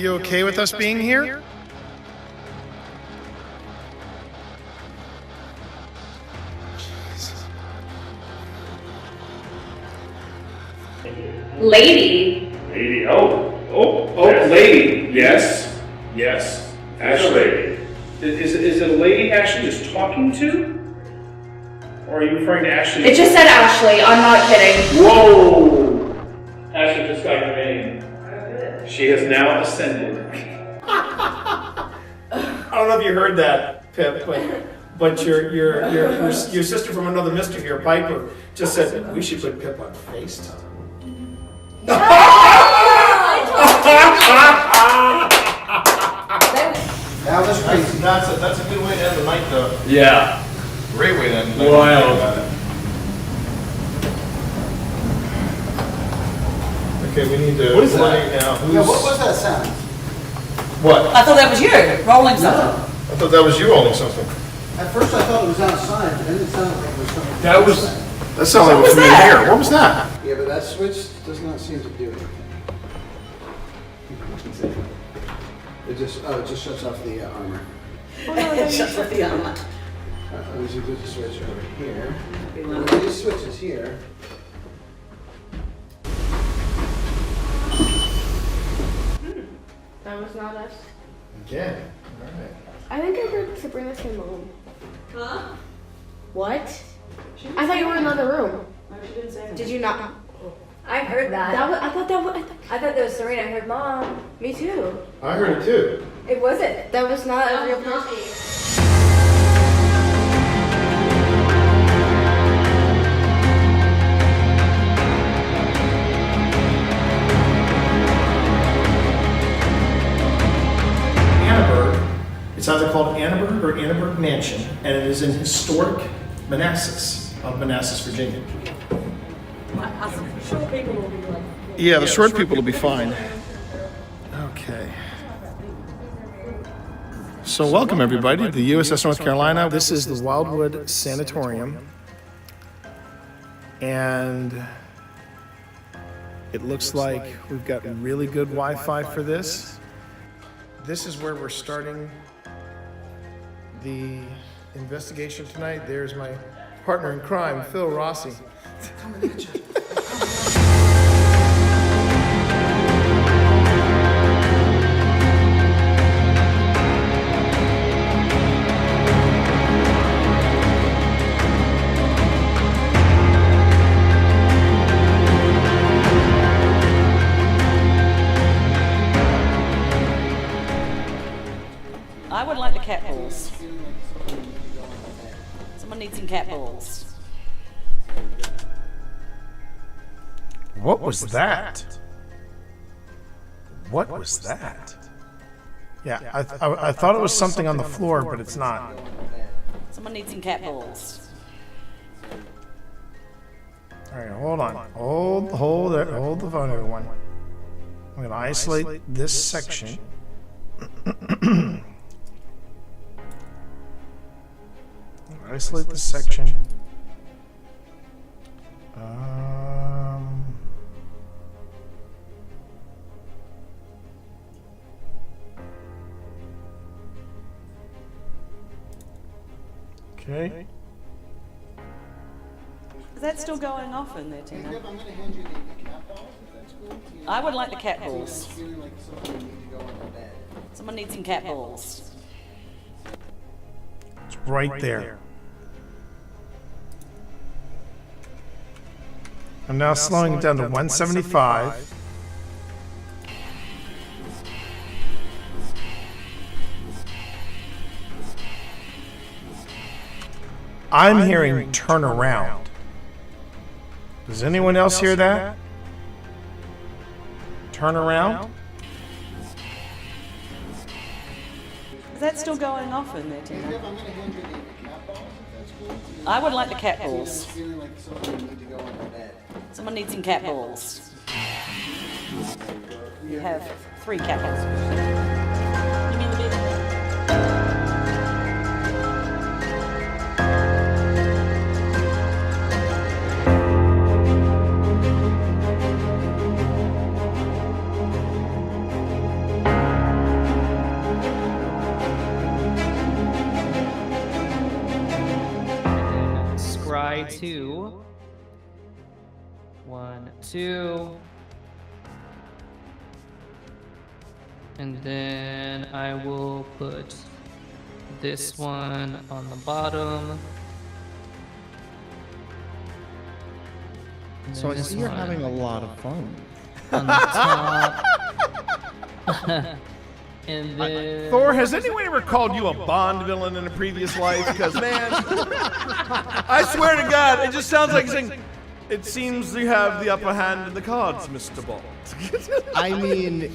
you okay with us being here? Lady. Lady, lady. Yes. Ashley. Is it a lady Ashley is talking to? Or are you referring to Ashley? It just said Ashley, I'm not kidding. Whoa! Ashley just got your name. She has now ascended. I don't know if you heard that, Pip, but your sister from another mister here, Piper, just said we should put Pip on FaceTime. That was crazy. That's a good way to end the night, though. Yeah. Great way to end the night. Wild. Okay, we need to. What is that? Now. Yeah, what was that sound? What? I thought that was you rolling something. I thought that was you rolling something. At first I thought it was outside, but then it sounded like it was something. That sounded like it was from in here. What was that? Yeah, but that switch does not seem to do anything. It just shuts off the armor. It shuts off the armor. We should do the switch over here. One of these switches here. That was not us. Again. All right. I think I heard Sabrina say mom. Huh? What? I thought you were in another room. No, she didn't say anything. Did you not? I heard that. I thought that was. I thought that was Serena. I heard mom. Me too. I heard it too. It wasn't. That was not a real person. Annenberg. It's either called Annenberg or Annenberg Mansion, and it is in historic Manassas, Manassas, Virginia. Short people will be like. Yeah, the short people will be fine. Okay. So welcome everybody to the USS North Carolina. This is the Wildwood Sanatorium. And it looks like we've got really good Wi-Fi for this. This is where we're starting the investigation tonight. There's my partner in crime, Phil Rossi. Coming at you. I would like the cat balls. Someone needs some cat balls. What was that? What was that? Yeah, I thought it was something on the floor, but it's not. Someone needs some cat balls. All right, hold on. Hold the phone, everyone. I'm going to isolate this section. Isolate this section. Okay. Is that still going off in there, Tina? I'm going to hand you the cat balls, if that's cool. I would like the cat balls. Feeling like something you need to go on the bed. Someone needs some cat balls. It's right there. I'm now slowing it down to 175. I'm hearing turn around. Does anyone else hear that? Turn around? Is that still going off in there, Tina? I'm going to hand you the cat balls, if that's cool. I would like the cat balls. Feeling like something you need to go on the bed. Someone needs some cat balls. You have 3 cat balls. You mean the big? try to 1, 2, and then I will put this one on the bottom. And So I then this see you're one having a lot of fun. on the top. And then Thor, has anyone ever called you a Bond villain in a previous life? Because, man, I swear to God, it just sounds like saying, it seems you have the upper hand in the cards, Mr. Bond. I mean,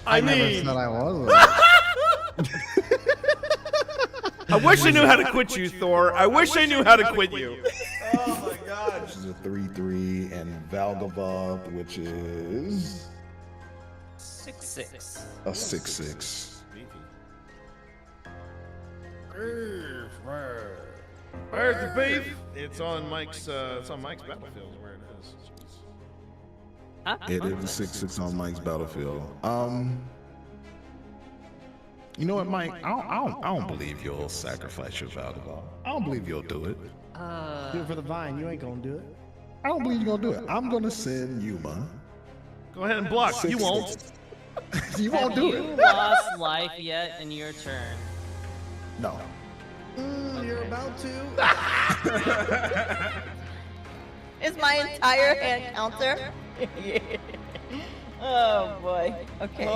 I never said I was. I wish I knew how to quit you, Thor. I wish I knew how to quit you. Oh, my God. Which is a 3/3, and Valgabov, which is 6/6. a 6/6. Where's the beef? It's on Mike's battlefield where it is. It is a 6/6 on Mike's battlefield. You know what, Mike? I don't believe you'll sacrifice your Valgabov. I don't believe you'll do it. Do it for the vine. You ain't gonna do it. I don't believe you're gonna do it. I'm gonna send Yuma. Go ahead and block. You won't. You won't do Have it. you lost life yet in your turn? No. You're about to. Is my entire hand counter? Oh boy. Okay.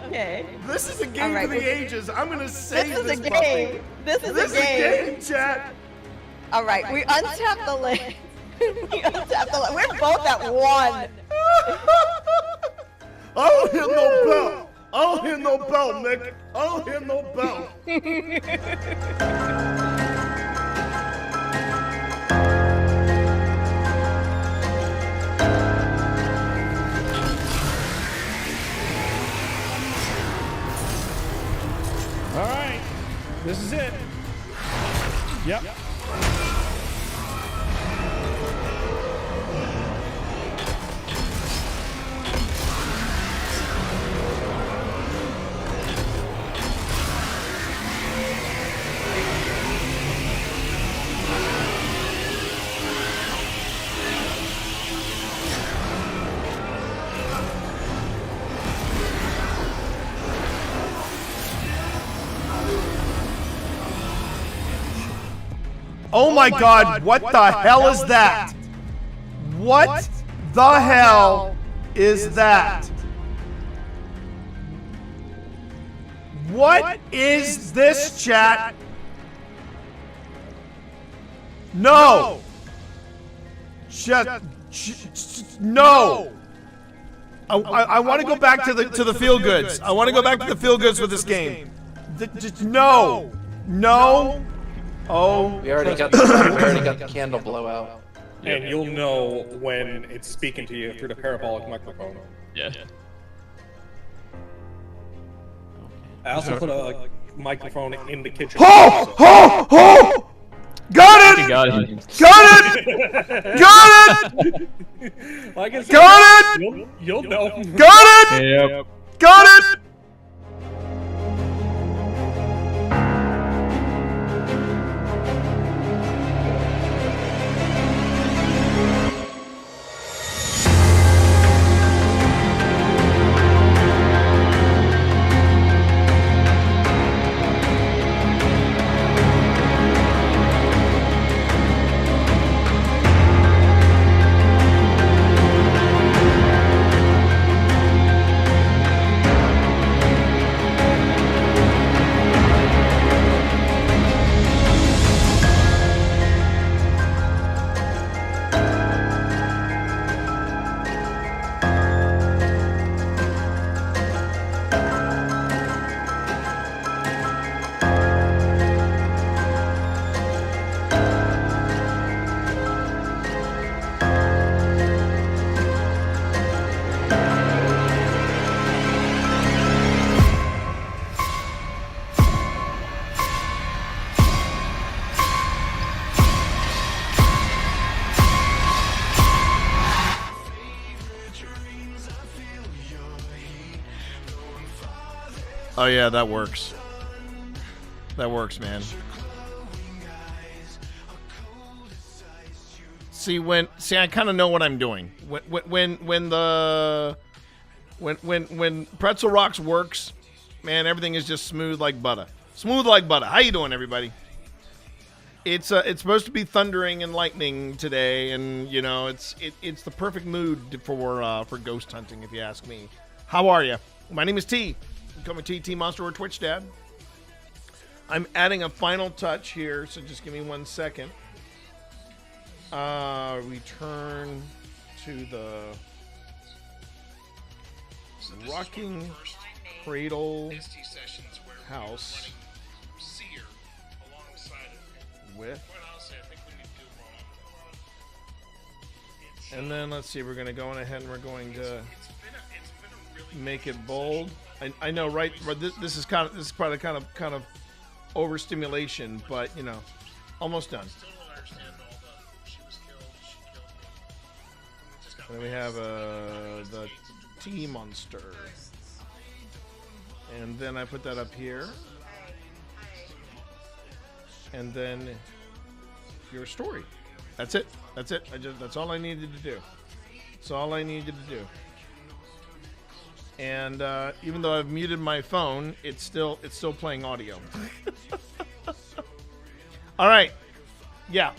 Okay. This is a game All right, for the we're- ages. I'm gonna save This is this a puppy. game. This is This a game. chat. All right, we untap the list. We untap the list. We're both at 1. I don't hear no bell. I don't hear no bell, Nick. I don't hear no bell. All right, this is it. Yep. Oh my God, what the hell is that? What the hell is that? What is this, chat? No! No! I want to go back to the feel goods. I want to go back to the feel goods with this game. No! No! Oh, We already got the candle blowout. And you'll know when it's speaking to you through the parabolic microphone. Yeah. I also put a microphone in the kitchen. Ho! Ho! Ho! Got it! Got it. Got it! Got it! Like I said, Got it! You'll know. Got it! Yep. Got it! Oh yeah, that works. That works, man. See, I kind of know what I'm doing. When Pretzel Rocks works, man, everything is just smooth like butter. Smooth like butter. How you doing, everybody? It's supposed to be thundering and lightning today, and you know it's the perfect mood for ghost hunting, if you ask me. How are you? My name is T. You call me T Monster or Twitch Dad. I'm adding a final touch here, so just give me 1 second. Return to the Rocking Cradle House with, and then let's see, we're going to go on ahead and we're going to make it bold. I know, right? This is probably kind of overstimulation, but you know, almost done. And then we have the T monster, and then I put that up here, and then your story. That's it. That's all I needed to do. That's all I needed to do. And even though I've muted my phone, it's still playing audio. All right. Yeah.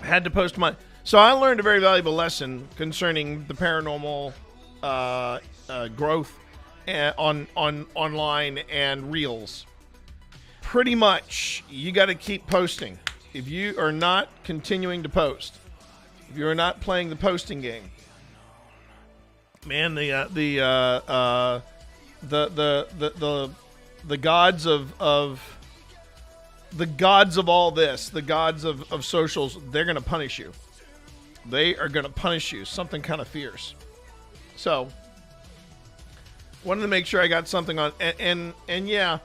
I had to post my. So I learned a very valuable lesson concerning the paranormal growth online and reels. Pretty much, you got to keep posting. If you are not continuing to post, if you are not playing the posting game, man, the gods of the gods of all this, the gods of socials, they're gonna punish you. They are gonna punish you. Something kind of fierce. So, wanted to make sure I got something on, and yeah.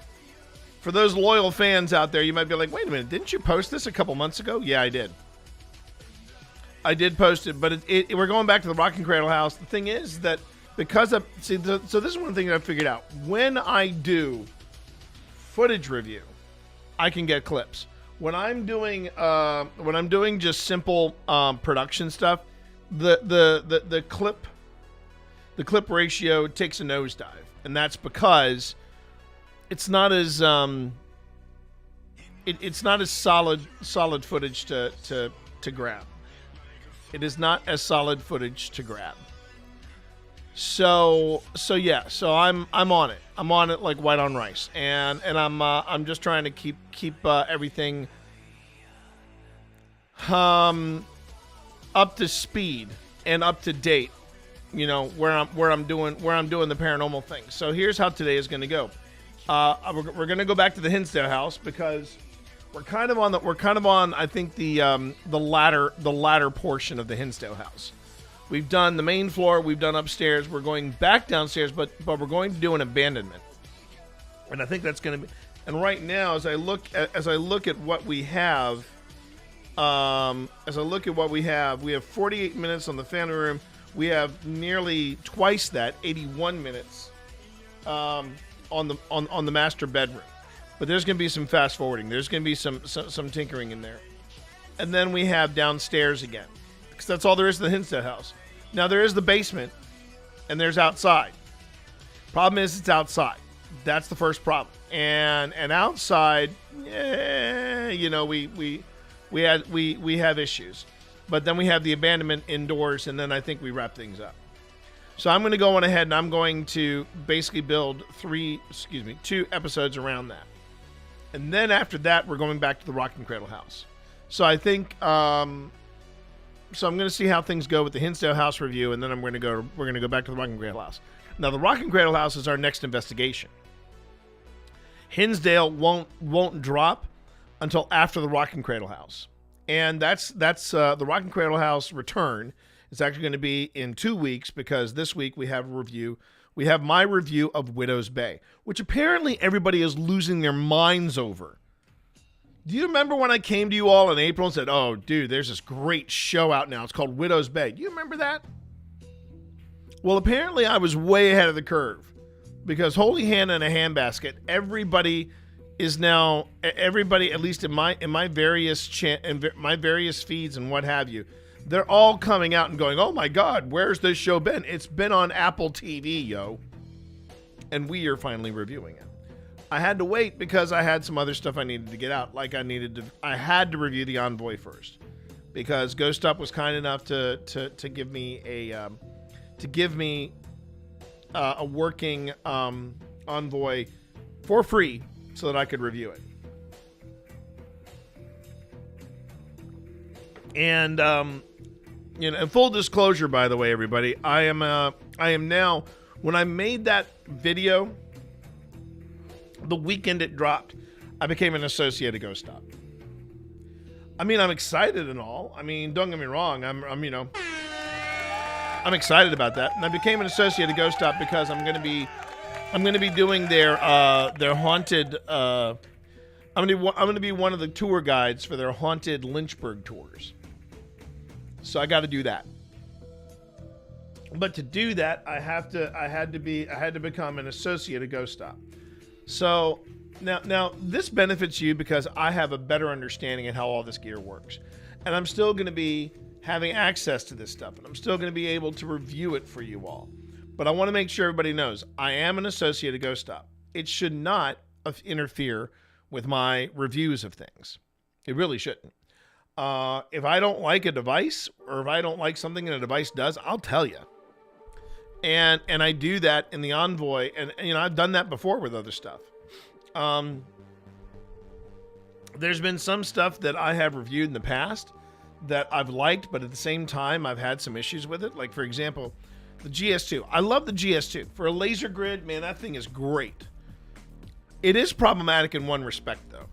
For those loyal fans out there, you might be like, wait a minute, didn't you post this a couple months ago? Yeah, I did. I did post it, but we're going back to the Rocking Cradle House. The thing is that because so this is one thing that I figured out. When I do footage review, I can get clips. When I'm doing just simple production stuff, the clip ratio takes a nosedive, and that's because it's not as it's not as solid footage to grab. It is not as solid footage to grab. So yeah. So I'm on it. I'm on it like white on rice, and I'm just trying to keep everything up to speed and up to date. You know where I'm doing the paranormal thing. So here's how today is going to go. We're going to go back to the Hinsdale House because we're kind of on I think the latter portion of the Hinsdale House. We've done the main floor, we've done upstairs, we're going back downstairs, but we're going to do an abandonment. And I think that's going to be, and right now as I look at what we have, we have 48 minutes on the family room. We have nearly twice that, 81 minutes. On the master bedroom, but there's going to be some fast forwarding. There's going to be some tinkering in there, and then we have downstairs again, because that's all there is to the Hinsdale House. Now there is the basement, and there's outside. Problem is it's outside. That's the first problem, and outside, you know, we have issues, but then we have the abandonment indoors, and then I think we wrap things up. So I'm going to go on ahead and I'm going to basically build 2 episodes around that. And then after that, we're going back to the Rocking Cradle House. So I think, so I'm going to see how things go with the Hinsdale House review, and then we're going to go back to the Rocking Cradle House. Now, the Rocking Cradle House is our next investigation. Hinsdale won't drop until after the Rocking Cradle House. And that's the Rocking Cradle House return. It's actually going to be in 2 weeks, because this week we have a review. We have my review of Widow's Bay, which apparently everybody is losing their minds over. Do you remember when I came to you all in April and said, oh, dude, there's this great show out now. It's called Widow's Bay. Do you remember that? Well, apparently I was way ahead of the curve, because Holy Hand in a Handbasket, everybody is now everybody, at least in my various my various feeds and what have you, they're all coming out and going, "Oh my God, where's this show been? It's been on Apple TV, yo." And we are finally reviewing it. I had to wait because I had some other stuff I needed to get out. Like I had to review the Envoy first, because Ghost Up was kind enough to give me a working Envoy for free so that I could review it. And full disclosure, by the way, everybody, I am now, when I made that video, the weekend it dropped, I became an associate of Ghost Up. I mean, I'm excited and all. I mean, don't get me wrong. I'm excited about that. And I became an associate of Ghost Up because I'm going to be doing their haunted. I'm going to be one of the tour guides for their haunted Lynchburg tours. So I got to do that. But to do that, I had to become an associate of Ghost Up. So now this benefits you because I have a better understanding of how all this gear works. And I'm still going to be having access to this stuff, and I'm still going to be able to review it for you all. But I want to make sure everybody knows I am an associate of Ghost Up. It should not interfere with my reviews of things. It really shouldn't. If I don't like a device, or if I don't like something that a device does, I'll tell you. And I do that in the Envoy, and I've done that before with other stuff. There's been some stuff that I have reviewed in the past that I've liked, but at the same time I've had some issues with it. Like, for example, the GS2. I love the GS2. For a laser grid, man, that thing is great. It is problematic in one respect, though.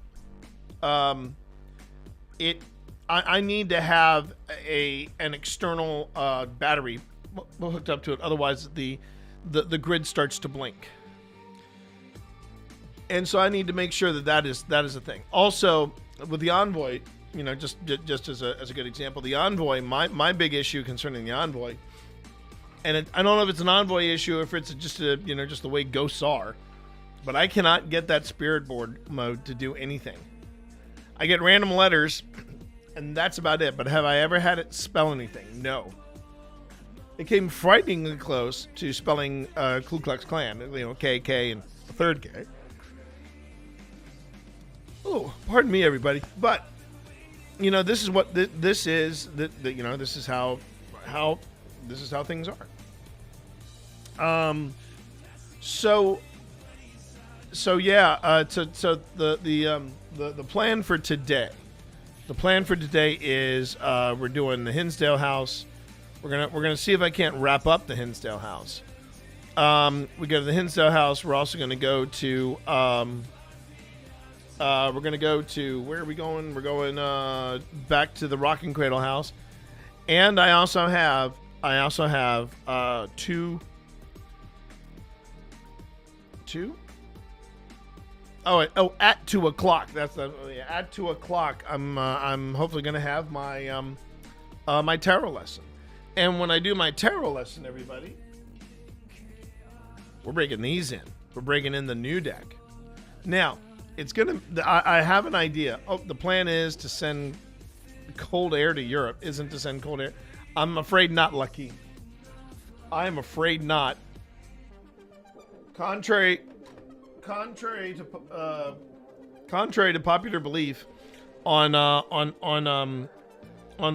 I need to have an external battery hooked up to it, otherwise the grid starts to blink. And so I need to make sure that is a thing. Also, with the Envoy, just as a good example, the Envoy, my big issue concerning the Envoy, and I don't know if it's an Envoy issue or if it's just the way ghosts are, but I cannot get that spirit board mode to do anything. I get random letters, and that's about it. But have I ever had it spell anything? No. It came frighteningly close to spelling Ku Klux Klan, KK and a third K. Oh, pardon me, everybody. But this is what this is. This is how things are. So yeah. So the plan for today. The plan for today is we're doing the Hinsdale House. We're gonna see if I can't wrap up the Hinsdale House. We go to the Hinsdale House. We're also gonna go to. We're gonna go to, where are we going? We're going back to the Rocking Cradle House, and I also have two. At 2 o'clock. At 2 o'clock. I'm hopefully gonna have my my tarot lesson, and when I do my tarot lesson, everybody, we're breaking these in. We're breaking in the new deck. Now, I have an idea. The plan is to send cold air to Europe. Isn't to send cold air. I'm afraid not, Lucky. I am afraid not. Contrary to popular belief, on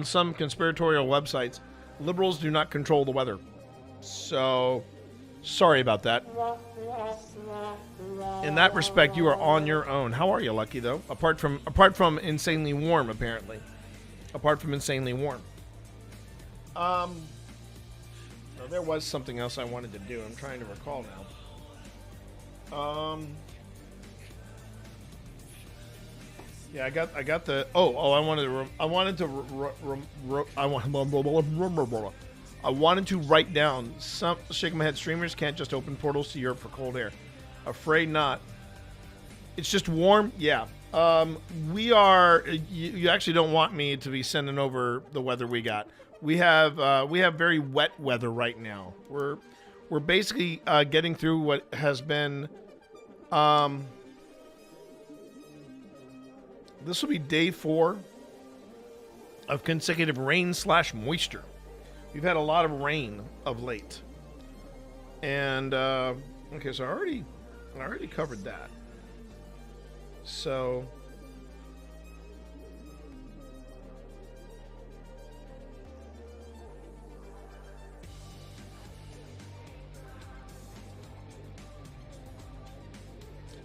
some conspiratorial websites, liberals do not control the weather. So, sorry about that. In that respect, you are on your own. How are you, Lucky, though? Apart from insanely warm, apparently. Apart from insanely warm. There was something else I wanted to do. I'm trying to recall now. Yeah, I got the. I wanted to write down some. Shake my head. Streamers can't just open portals to Europe for cold air. Afraid not. It's just warm. Yeah. We are. You actually don't want me to be sending over the weather we got. We have very wet weather right now. We're basically getting through what has been This will be day 4 of consecutive rain/moisture. We've had a lot of rain of late. And, okay, so I already covered that. So,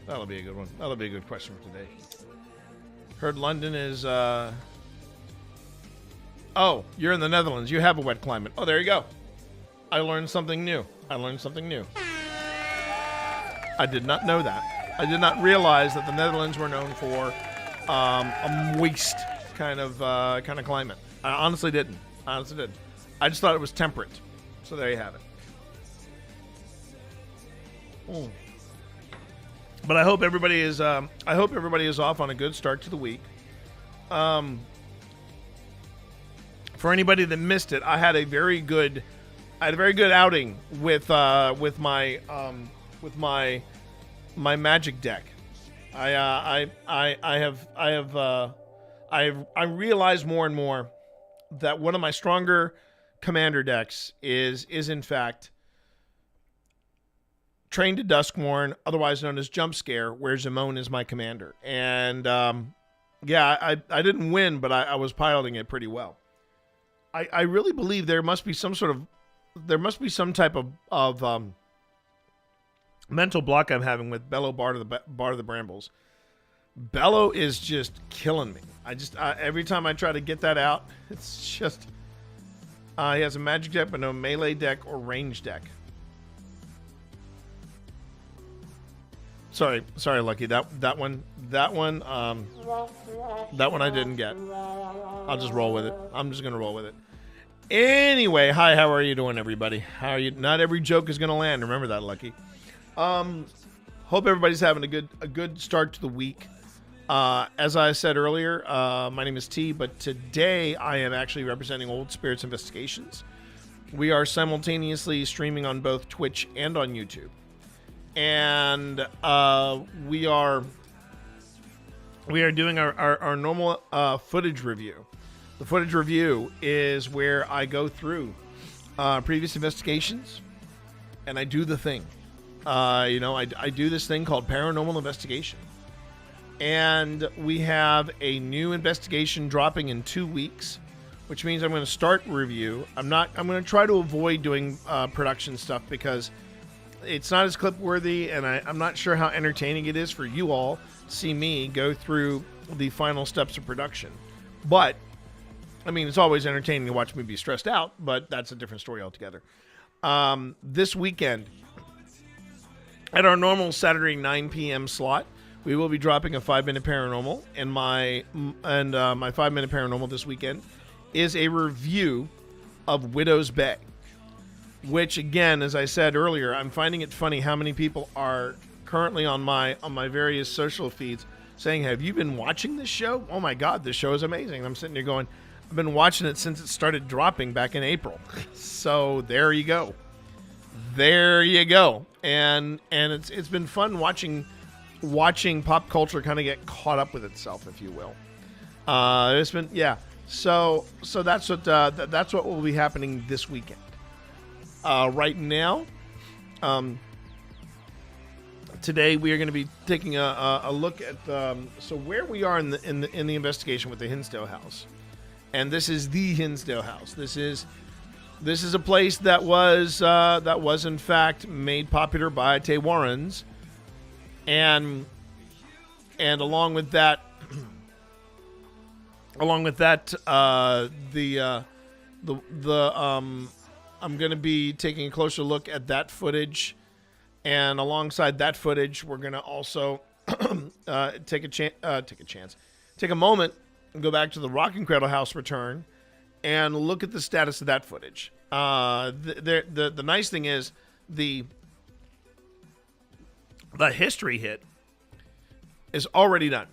that'll be a good one. That'll be a good question for today. Heard London is, oh, you're in the Netherlands. You have a wet climate. Oh, there you go. I learned something new. I did not know that. I did not realize that the Netherlands were known for a moist kind of climate. I honestly didn't. I just thought it was temperate. So there you have it. But I hope everybody is off on a good start to the week. For anybody that missed it, I had a very good outing with my Magic deck. I realize more and more that one of my stronger commander decks is in fact Train to Duskmourn, otherwise known as Jump Scare, where Zimone is my commander. And I didn't win, but I was piloting it pretty well. I really believe there must be some type of mental block I'm having with Bello Bard of the Brambles. Bello is just killing me. Every time I try to get that out, it's just he has a magic deck but no melee deck or range deck. Sorry, Lucky. That one I didn't get. I'll just roll with it. I'm just gonna roll with it. Anyway, hi, how are you doing, everybody? How are you? Not every joke is gonna land. Remember that, Lucky. Hope everybody's having a good start to the week. As I said earlier, my name is T, but today I am actually representing Old Spirits Investigations. We are simultaneously streaming on both Twitch and on YouTube. And we are doing our normal footage review. The footage review is where I go through previous investigations and I do the thing. I do this thing called paranormal investigation. And we have a new investigation dropping in 2 weeks, which means I'm going to start review. I'm going to try to avoid doing production stuff because it's not as clip worthy, and I'm not sure how entertaining it is for you all to see me go through the final steps of production. But I mean, it's always entertaining to watch me be stressed out, but that's a different story altogether. This weekend, at our normal Saturday 9 p.m. slot, we will be dropping a 5-minute paranormal, and my 5-minute paranormal this weekend is a review of Widow's Bay. Which, again, as I said earlier, I'm finding it funny how many people are currently on my various social feeds saying, "Have you been watching this show? Oh my God, this show is amazing." And I'm sitting there going, I've been watching it since it started dropping back in April. So there you go. And it's been fun watching pop culture kind of get caught up with itself, if you will. It's been So that's what will be happening this weekend. Right now, today we are going to be taking a look at where we are in the investigation with the Hinsdale House, and this is the Hinsdale House. This is a place that was in fact made popular by Tay Warrens, and along with that, I'm going to be taking a closer look at that footage, and alongside that footage, we're going to also take a moment and go back to the Rocking Cradle House return and look at the status of that footage. The nice thing is the history hit is already done.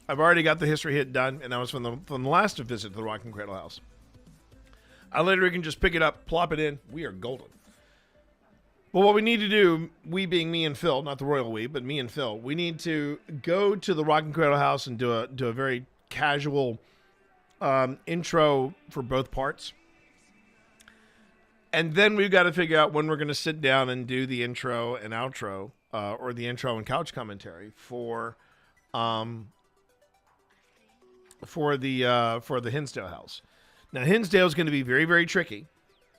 I've already got the history hit done, and that was from the last visit to the Rocking Cradle House. I literally can just pick it up, plop it in. We are golden. Well, what we need to do, we being me and Phil, not the royal we, but me and Phil, we need to go to the Rocking Cradle House and do a very casual intro for both parts. And then we've got to figure out when we're going to sit down and do the intro and outro, or the intro and couch commentary for the Hinsdale House. Now, Hinsdale is going to be very, very tricky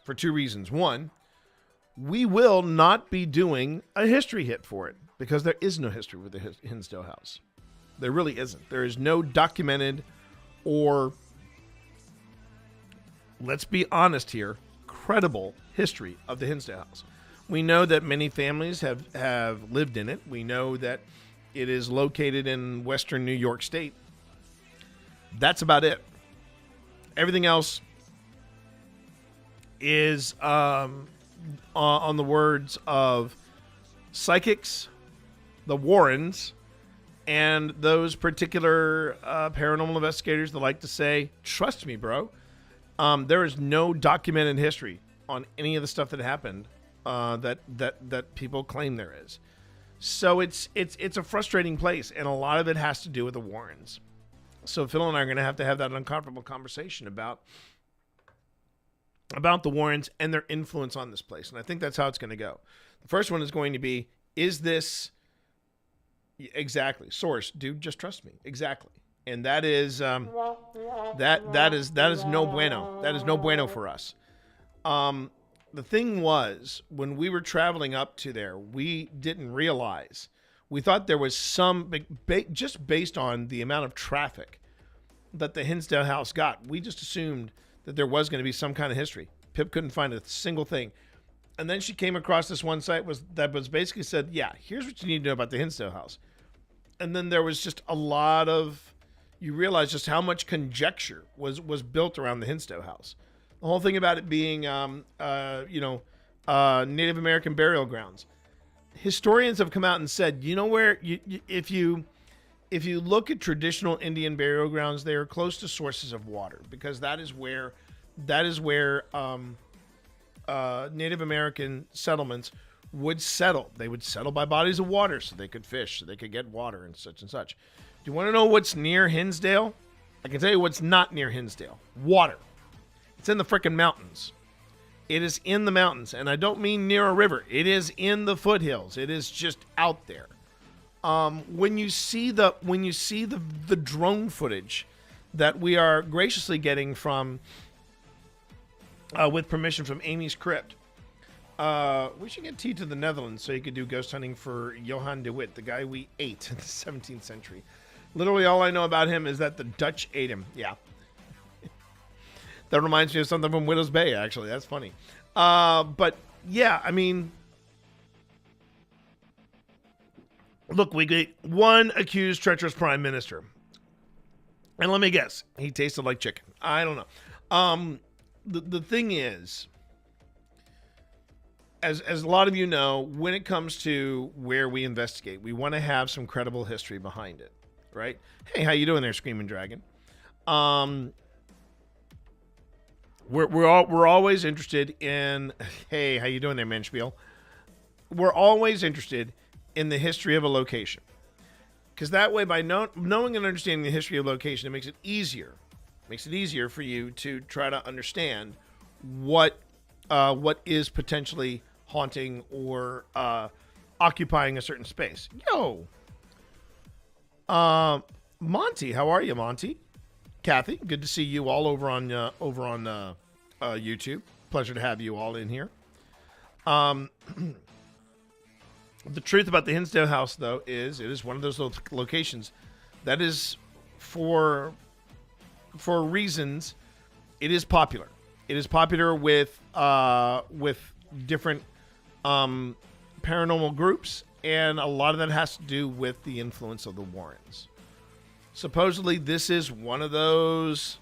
for two reasons. One, we will not be doing a history hit for it because there is no history with the Hinsdale House. There really isn't. There is no documented or, let's be honest here, credible history of the Hinsdale House. We know that many families have lived in it. We know that it is located in western New York State. That's about it. Everything else is on the words of psychics, the Warrens, and those particular paranormal investigators that like to say, trust me, bro. There is no documented history on any of the stuff that happened that people claim there is. So it's a frustrating place, and a lot of it has to do with the Warrens. So Phil and I are going to have that uncomfortable conversation about the Warrens and their influence on this place. And I think that's how it's going to go. The first one is going to be, is this exactly source? Dude, just trust me. Exactly. And that is that is no bueno. That is no bueno for us. The thing was, when we were traveling up to there, we didn't realize. We thought there was some, just based on the amount of traffic that the Hinsdale House got, we just assumed that there was going to be some kind of history. Pip couldn't find a single thing. And then she came across this one site that was basically said, yeah, here's what you need to know about the Hinsdale House. And then there was just a lot of, you realize just how much conjecture was built around the Hinsdale House. The whole thing about it being, Native American burial grounds. Historians have come out and said, you know where, if you look at traditional Indian burial grounds, they are close to sources of water, because that is where Native American settlements would settle. They would settle by bodies of water so they could fish, so they could get water and such and such. Do you want to know what's near Hinsdale? I can tell you what's not near Hinsdale. Water. It's in the frickin' mountains. It is in the mountains, and I don't mean near a river. It is in the foothills. It is just out there. When you see the drone footage that we are graciously getting from, with permission from Amy's Crypt, we should get T to the Netherlands so you could do ghost hunting for Johann de Witt, the guy we ate in the 17th century. Literally all I know about him is that the Dutch ate him. Yeah. That reminds me of something from Widow's Bay, actually. That's funny. But, yeah, I mean, look, we get one accused treacherous prime minister. And let me guess, he tasted like chicken. I don't know. The thing is, as a lot of you know, when it comes to where we investigate, we want to have some credible history behind it, right? Hey, how you doing there, Screaming Dragon? We're always interested in, hey, how you doing there, Menschspiel? We're always interested in the history of a location. Because that way, by knowing and understanding the history of a location, it makes it easier. Makes it easier for you to try to understand what is potentially haunting or occupying a certain space. Yo! Monty, how are you, Monty? Kathy, good to see you all over on YouTube. Pleasure to have you all in here. The truth about the Hinsdale House, though, is it is one of those locations that is, for reasons, it is popular. It is popular with different paranormal groups, and a lot of that has to do with the influence of the Warrens. Supposedly, this is one of those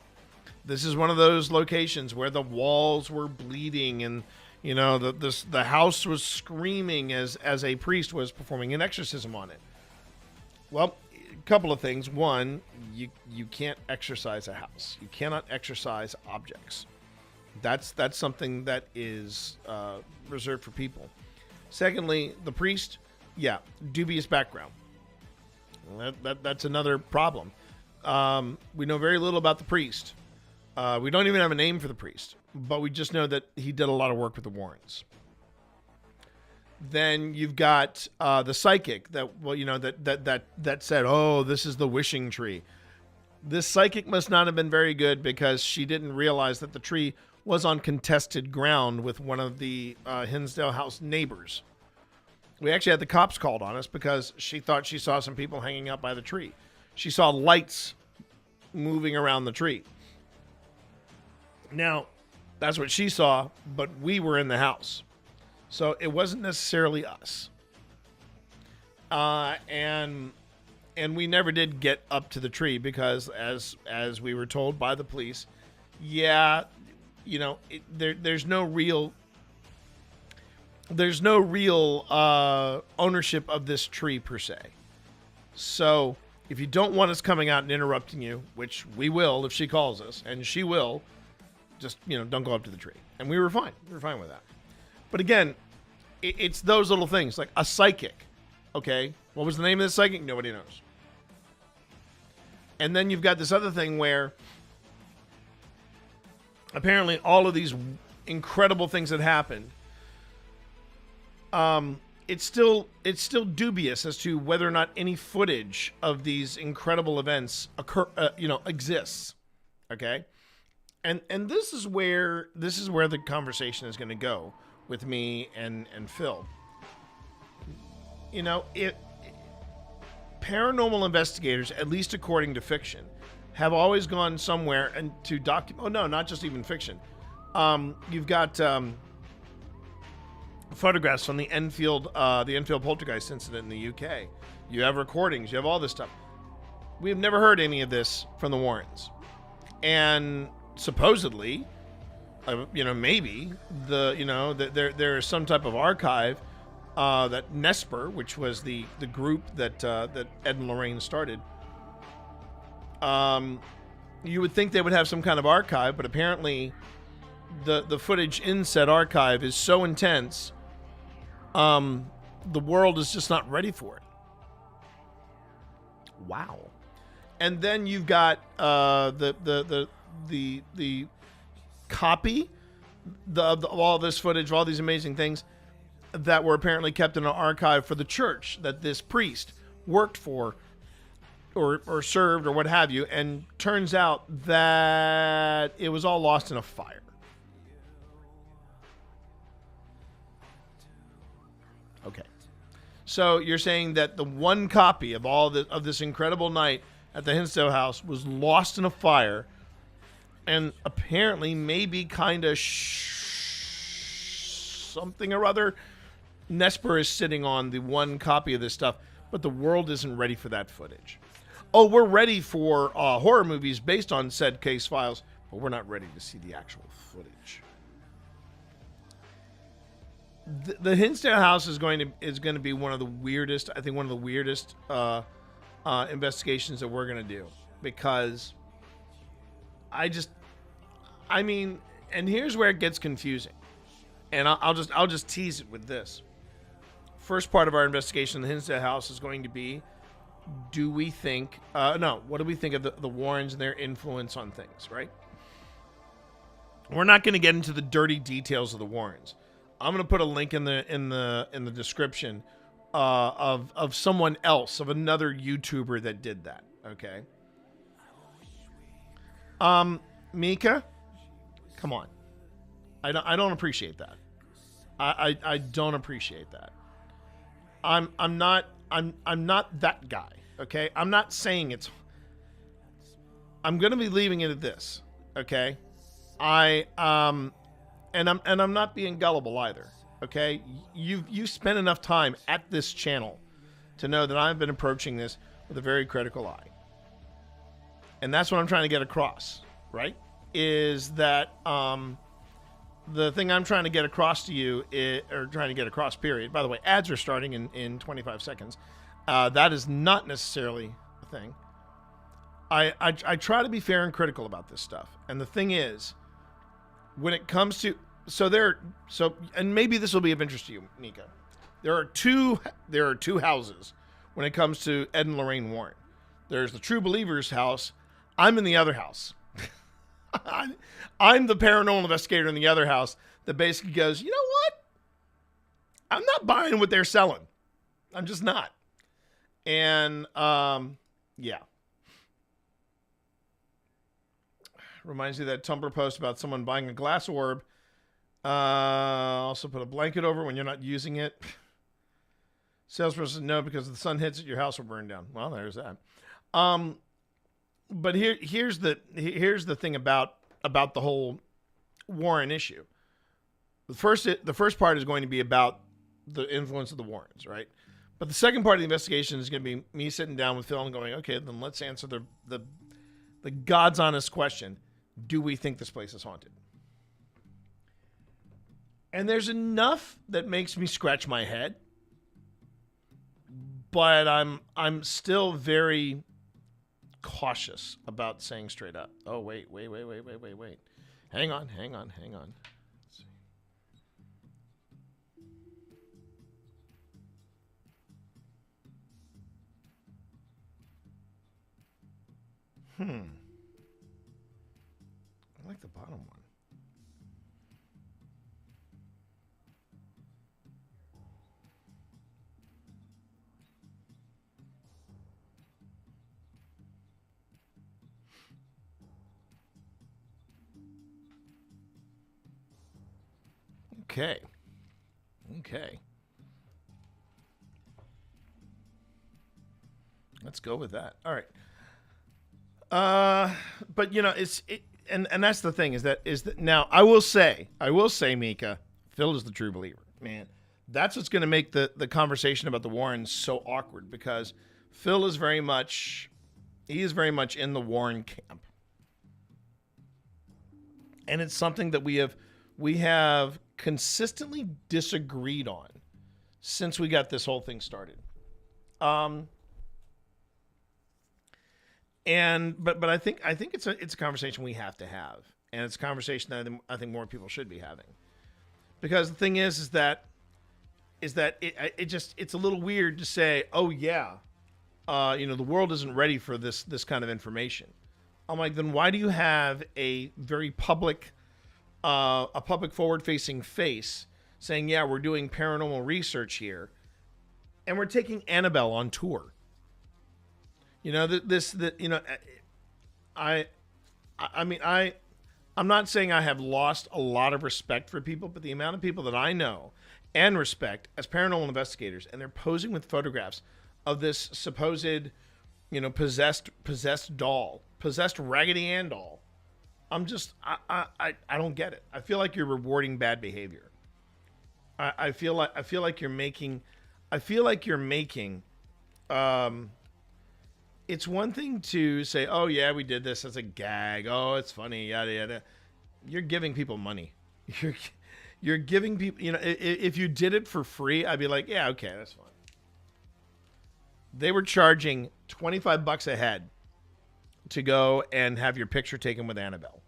locations where the walls were bleeding, and you know the house was screaming as a priest was performing an exorcism on it. Well, a couple of things. One, you can't exorcise a house. You cannot exorcise objects. That's something that is reserved for people. Secondly, the priest, yeah, dubious background. That's another problem. We know very little about the priest. We don't even have a name for the priest, but we just know that he did a lot of work with the Warrens. Then you've got the psychic that said, "Oh, this is the wishing tree." This psychic must not have been very good because she didn't realize that the tree was on contested ground with one of the Hinsdale House neighbors. We actually had the cops called on us because she thought she saw some people hanging out by the tree. She saw lights moving around the tree. Now, that's what she saw, but we were in the house. So it wasn't necessarily us. And we never did get up to the tree because as we were told by the police, yeah, there's no real ownership of this tree per se. So if you don't want us coming out and interrupting you, which we will if she calls us, and she will, just don't go up to the tree. And we were fine. We were fine with that. But again, it's those little things like a psychic. Okay, what was the name of the psychic? Nobody knows. And then you've got this other thing where apparently all of these incredible things that happened, it's still dubious as to whether or not any footage of these incredible events exists. Okay, and this is where the conversation is going to go with me and Phil. Paranormal investigators, at least according to fiction, have always gone somewhere and to document. Oh no, not just even fiction. You've got photographs from the Enfield poltergeist incident in the UK. You have recordings. You have all this stuff. We have never heard any of this from the Warrens, and supposedly, maybe there is some type of archive. That Nesper, which was the group that Ed and Lorraine started, you would think they would have some kind of archive, but apparently the footage in said archive is so intense, the world is just not ready for it. Wow. And then you've got the copy of all this footage, of all these amazing things that were apparently kept in an archive for the church that this priest worked for or served or what have you, and turns out that it was all lost in a fire. Okay. So you're saying that the one copy of of this incredible night at the Hinsdale House was lost in a fire, and apparently maybe kind of something or other. Nesper is sitting on the one copy of this stuff, but the world isn't ready for that footage. Oh, we're ready for horror movies based on said case files, but we're not ready to see the actual footage. The Hinsdale House is going to be one of the weirdest, I think one of the weirdest investigations that we're going to do, because and here's where it gets confusing, and I'll just tease it with this. First part of our investigation in the Hinsdale House is going to be, what do we think of the Warrens and their influence on things, right? We're not going to get into the dirty details of the Warrens. I'm going to put a link in the description of someone else, of another YouTuber that did that, okay? Mika, come on. I don't appreciate that. I don't appreciate that. I'm not that guy, okay? I'm not saying it's. I'm going to be leaving it at this, okay? And I'm not being gullible either, okay? You've spent enough time at this channel to know that I've been approaching this with a very critical eye. And that's what I'm trying to get across, right? Is that the thing I'm trying to get across to you, trying to get across, period. By the way, ads are starting in 25 seconds. That is not necessarily a thing. I try to be fair and critical about this stuff. And the thing is, when it comes to, and maybe this will be of interest to you, Nika. There are two houses when it comes to Ed and Lorraine Warren. There's the True Believers house. I'm in the other house. I'm the paranormal investigator in the other house that basically goes, you know what? I'm not buying what they're selling. I'm just not. And yeah. Reminds me of that Tumblr post about someone buying a glass orb. Also put a blanket over when you're not using it. Salesperson, no, because if the sun hits it, your house will burn down. Well, there's that. But here's the thing about the whole Warren issue. The first part is going to be about the influence of the Warrens, right? But the second part of the investigation is going to be me sitting down with Phil and going, okay, then let's answer the God's honest question. Do we think this place is haunted? And there's enough that makes me scratch my head, but I'm still very cautious about saying straight up. Oh, wait. Hang on. Let's see. I like the bottom one. Okay. Let's go with that. All right. But you know, and that's the thing is that now I will say, Mika, Phil is the true believer, man. That's what's going to make the conversation about the Warrens so awkward, because Phil is very much in the Warren camp. And it's something that we have consistently disagreed on since we got this whole thing started. But I think it's a conversation we have to have, and it's a conversation that I think more people should be having, because the thing is that it's a little weird to say, oh yeah, the world isn't ready for this kind of information. I'm like, then why do you have a very public forward-facing face saying, yeah, we're doing paranormal research here, and we're taking Annabelle on tour? I'm not saying I have lost a lot of respect for people, but the amount of people that I know and respect as paranormal investigators, and they're posing with photographs of this supposed, possessed doll, possessed Raggedy Ann doll. I don't get it. I feel like you're rewarding bad behavior. I feel like you're making. It's one thing to say, oh yeah, we did this as a gag. Oh, it's funny, yada yada. You're giving people money. You're giving people. If you did it for free, I'd be like, yeah, okay, that's fine. They were charging $25 a head to go and have your picture taken with Annabelle.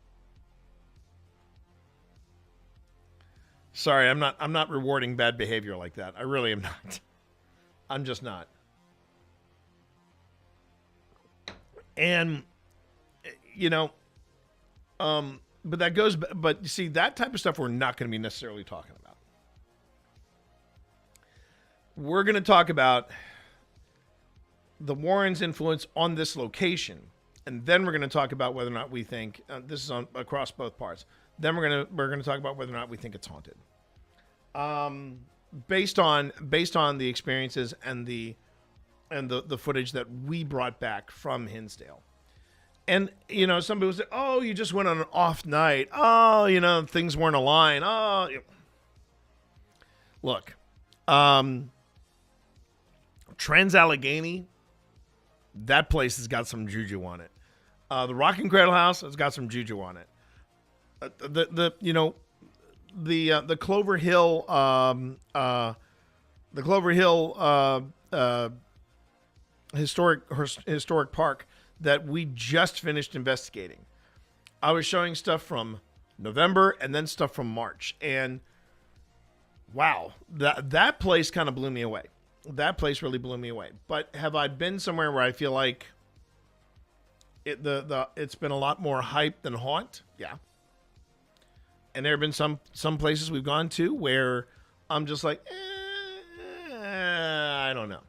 Sorry, I'm not rewarding bad behavior like that. I really am not. I'm just not. And but you see, that type of stuff we're not going to be necessarily talking about. We're going to talk about the Warrens' influence on this location, and then we're going to talk about whether or not we think this is across both parts. Then we're going to talk about whether or not we think it's haunted, based on the experiences and the footage that we brought back from Hinsdale. And some people say, "Oh, you just went on an off night. Oh, things weren't aligned. Oh, look, Trans-Allegheny, that place has got some juju on it. The Rocking Cradle House has got some juju on it. The Clover Hill, historic park that we just finished investigating. I was showing stuff from November and then stuff from March, and wow, that place kind of blew me away. That place really blew me away. But have I been somewhere where I feel like it's been a lot more hype than haunt? Yeah. And there have been some places we've gone to where I'm just like, I don't know.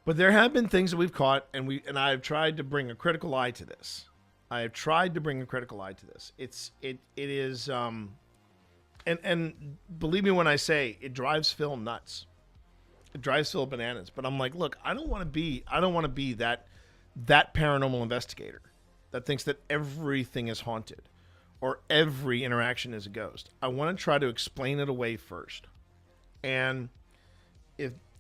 But there have been things that we've caught, and I've tried to bring a critical eye to this. It is, and believe me when I say it drives Phil nuts. It drives Phil bananas. But I'm like, look, I don't want to be that paranormal investigator that thinks that everything is haunted or every interaction is a ghost. I want to try to explain it away first. And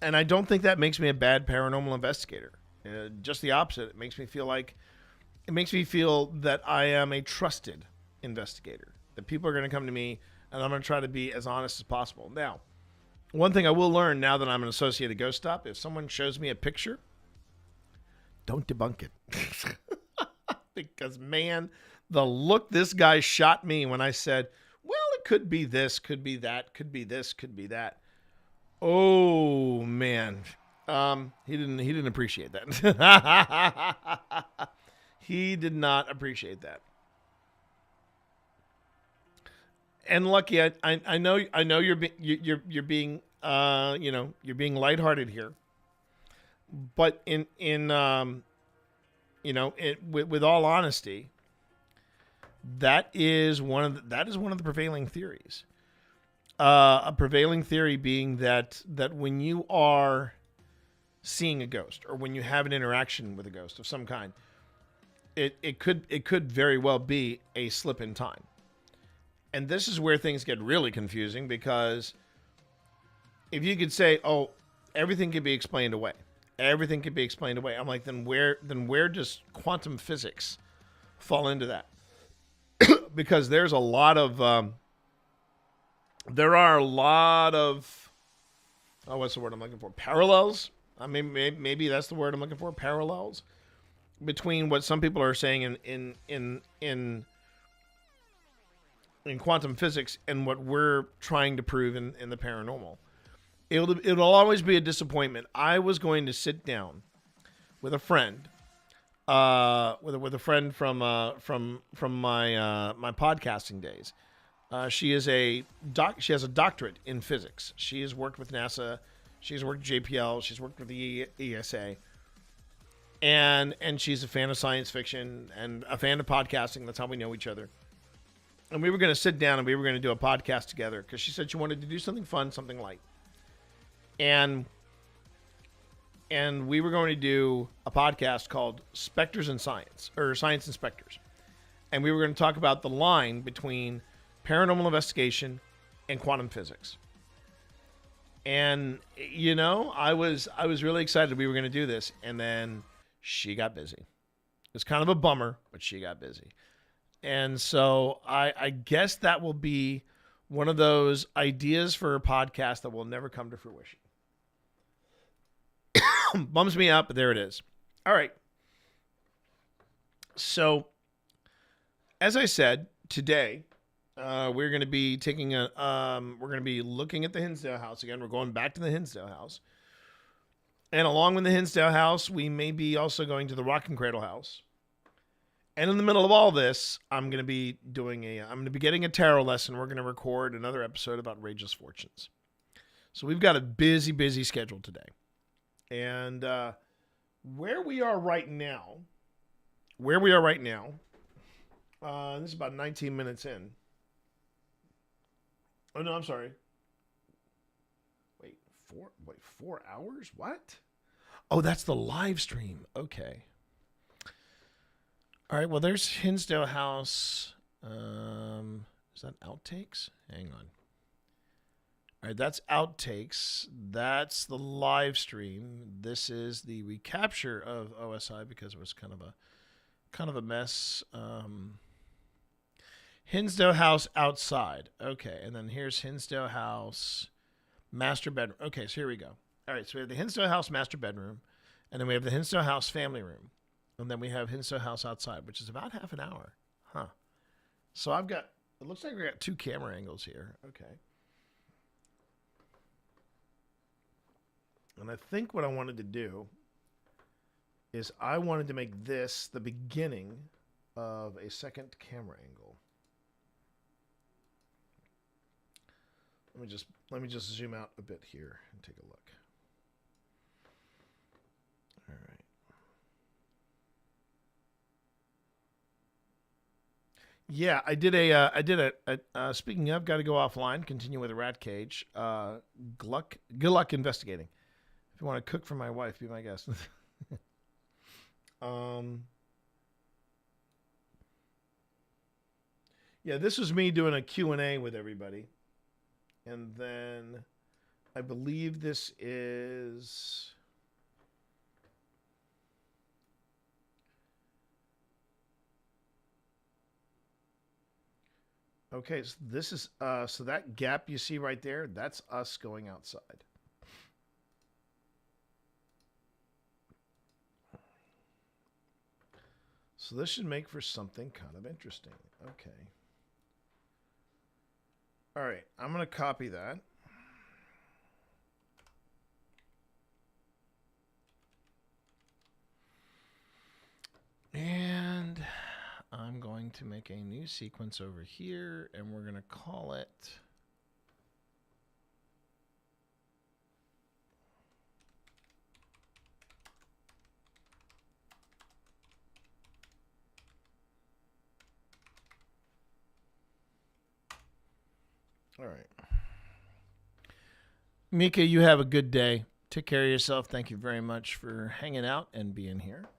I don't think that makes me a bad paranormal investigator. Just the opposite. It makes me feel that I am a trusted investigator. That people are going to come to me, and I'm going to try to be as honest as possible. Now, one thing I will learn now that I'm an associated ghost stop, if someone shows me a picture, don't debunk it. Because, man, the look this guy shot me when I said, well, it could be this, could be that, could be this, could be that. Oh, man. He didn't appreciate that. He did not appreciate that. And Lucky, I know you're being lighthearted here. But with all honesty, that is one of the prevailing theories. A prevailing theory being that when you are seeing a ghost or when you have an interaction with a ghost of some kind, it could very well be a slip in time. And this is where things get really confusing, because if you could say, oh, everything can be explained away. Everything can be explained away. I'm like, then where does quantum physics fall into that? Because there's a lot of what's the word I'm looking for? Parallels. I mean, maybe that's the word I'm looking for. Parallels between what some people are saying in quantum physics and what we're trying to prove in the paranormal. It'll always be a disappointment. I was going to sit down with a friend, with a friend from my podcasting days. She has a doctorate in physics. She has worked with NASA. She's worked with JPL. She's worked with the ESA. And she's a fan of science fiction and a fan of podcasting. That's how we know each other. And we were going to sit down and we were going to do a podcast together because she said she wanted to do something fun, something light. And we were going to do a podcast called Spectres and Science, or Science and Spectres. And we were going to talk about the line between paranormal investigation and quantum physics. And, I was really excited we were going to do this. And then she got busy. It was kind of a bummer, but she got busy. And so I guess that will be one of those ideas for a podcast that will never come to fruition. Bums me out, but there it is. All right. So, as I said, today we're going to be looking at the Hinsdale House again. We're going back to the Hinsdale House, and along with the Hinsdale House, we may be also going to the Rocking Cradle House. And in the middle of all this, I'm going to be getting a tarot lesson. We're going to record another episode about Outrageous Fortunes. So we've got a busy schedule today. And where we are right now, this is about 19 minutes in. Oh, no, I'm sorry. Wait, 4 hours? What? Oh, that's the live stream. Okay. All right, well, there's Hinsdale House. Is that outtakes? Hang on. All right, that's outtakes. That's the live stream. This is the recapture of OSI because it was kind of a mess. Hinsdale House outside. Okay, and then here's Hinsdale House master bedroom. Okay, so here we go. All right, so we have the Hinsdale House master bedroom, and then we have the Hinsdale House family room. And then we have Hinsdale House outside, which is about half an hour. Huh. So I've got It looks like we got 2 camera angles here. Okay. And I think what I wanted to do is I wanted to make this the beginning of a second camera angle. Let me just zoom out a bit here and take a look. All right. Yeah, I did a speaking of, got to go offline, continue with a rat cage. Good luck investigating. If you want to cook for my wife, be my guest. Yeah, this was me doing a Q&A with everybody. And then I believe this is... Okay, so this is so that gap you see right there, that's us going outside. So this should make for something kind of interesting. Okay. All right, I'm going to copy that. And I'm going to make a new sequence over here, and we're going to call it... All right. Mika, you have a good day. Take care of yourself. Thank you very much for hanging out and being here.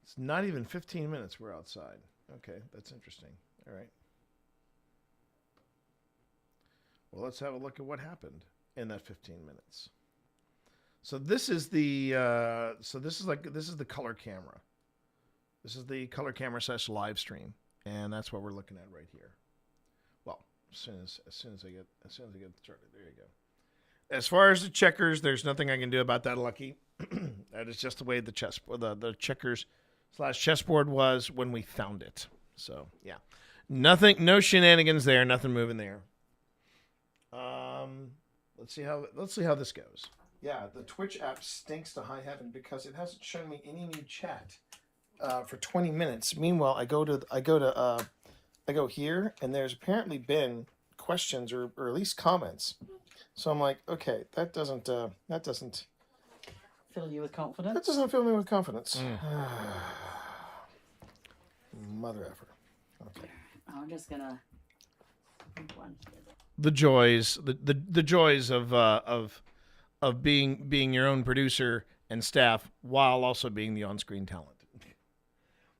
It's not even 15 minutes we're outside. Okay, that's interesting. All right. Well, let's have a look at what happened in that 15 minutes. So this is the this is the color camera. This is the color camera / live stream, and that's what we're looking at right here. Well, as soon as I get started, there you go. As far as the checkers, there's nothing I can do about that, Lucky. That is just the way the checkers / chessboard was when we found it. So yeah, nothing, no shenanigans there, nothing moving there. Let's see how this goes. Yeah, the Twitch app stinks to high heaven because it hasn't shown me any new chat for 20 minutes. Meanwhile, I go here, and there's apparently been questions or at least comments. So I'm like, okay, that doesn't fill you with confidence. That doesn't fill me with confidence. Mother effer. Okay. I'm just gonna. The joys of being your own producer and staff while also being the on-screen talent.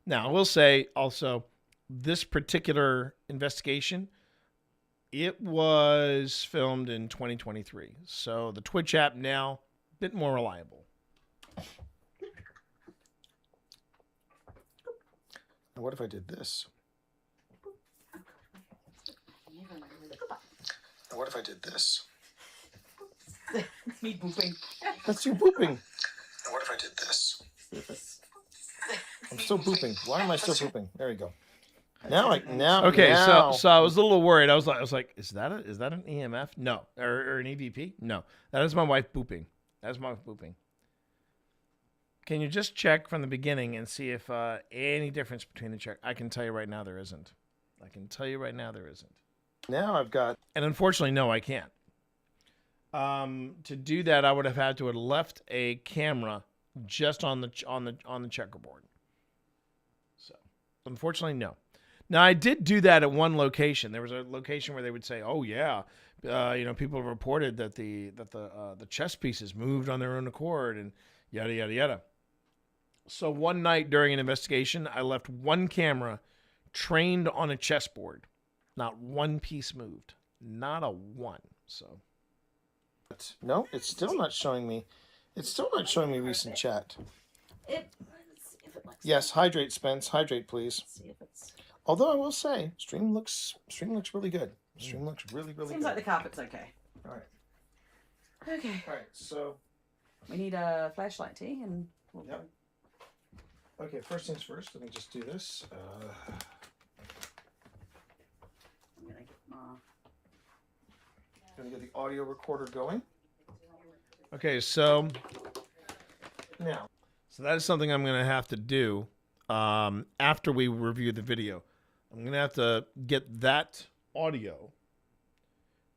Now, I will say also, this particular investigation, it was filmed in 2023. So the Twitch app now, a bit more reliable. Now, what if I did this? Now, what if I did this? It's me booping. That's you booping. Now, what if I did this? I'm still booping. Why am I still booping? There we go. Okay, so I was a little worried. I was like, is that an EMF? No, or an EVP? No, that is my wife booping. That is my wife booping. Can you just check from the beginning and see if any difference between the check? I can tell you right now there isn't. Now I've got, and unfortunately, no, I can't. To do that, I would have had to have left a camera just on the checkerboard. So, unfortunately, no. Now, I did do that at one location. There was a location where they would say, "Oh yeah, people have reported that the chess pieces moved on their own accord and yada yada yada." So one night during an investigation, I left one camera trained on a chessboard. Not one piece moved. Not a one. So. No, it's still not showing me. It's still not showing me recent chat. Let's see if it looks. Yes, hydrate, Spence. Hydrate, please. Let's see if it's. Although I will say, stream looks really good. Stream looks really, really Seems good. like the carpet's okay. All right. Okay. All right. So. We need a flashlight, T, and we'll Yep. Okay. First things first. Let me just do this. I'm Gonna get the audio recorder going. Okay, so Now. So that is something I'm going to have to do after we review the video. I'm going to have to get that audio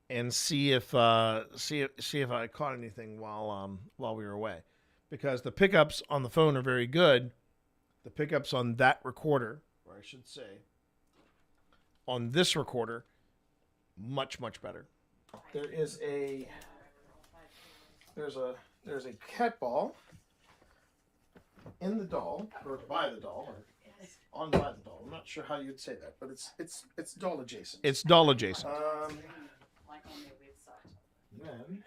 and see if I caught anything while we were away, because the pickups on the phone are very good. The pickups on that recorder, or I should say, on this recorder, much better. There's a cat ball in the doll, or by the doll, or on by the doll. I'm not sure how you'd say that, but it's doll adjacent. It's doll adjacent. like on their website. Then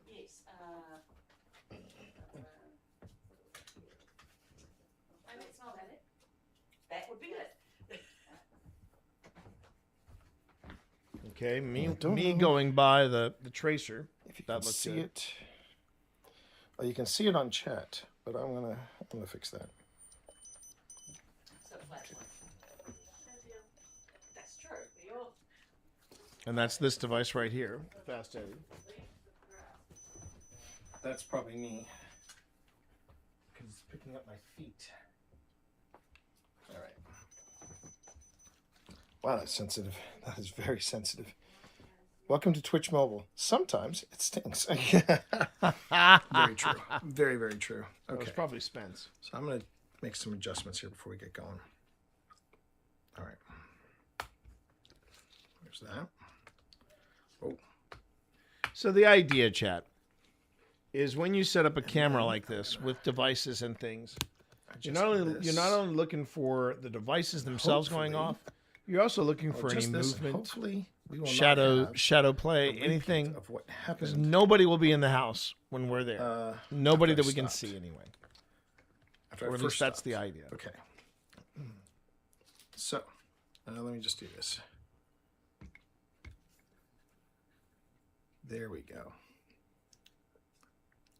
Yes. And it's not in it. That would be it. Okay, me don't know. going by the tracer. if you That can looks see good. it, oh, you can see it on chat, but I'm gonna fix that. So flashlight. That's true. You're And that's this device right here. Fast Eddie. That's probably me, because it's picking up my feet. All right. Wow, that's sensitive. That is very sensitive. Welcome to Twitch Mobile. Sometimes it stinks. Very true. Very, very true. That was Okay. probably Spence. So I'm going to make some adjustments here before we get going. All right. There's that. Oh. So the idea, chat, is when you set up a camera like this with devices and things, you're not only looking for the devices themselves going off, you're also looking for any movement, Hopefully, we will shadow play, a repeat anything, of what because happened. nobody will be in the house when we're there. Nobody after that I we can stopped. see anyway. After I Or at first least that's stopped. the idea. Okay. So, let me just do this. There we go.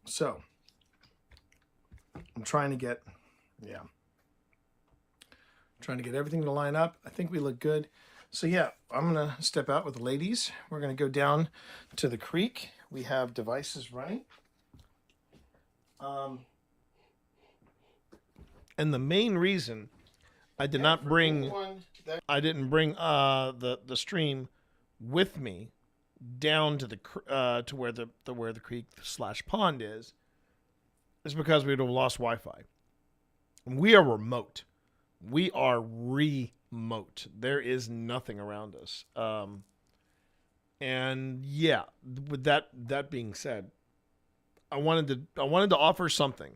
So, I'm trying to get, trying to get everything to line up. I think we look good. So yeah, I'm going to step out with the ladies. We're going to go down to the creek. We have devices running. And the main reason I did not bring, the stream with me down to the to where the creek / pond is because we would have lost Wi-Fi. We are remote. We are remote. There is nothing around us. And yeah, with that being said, I wanted to offer something.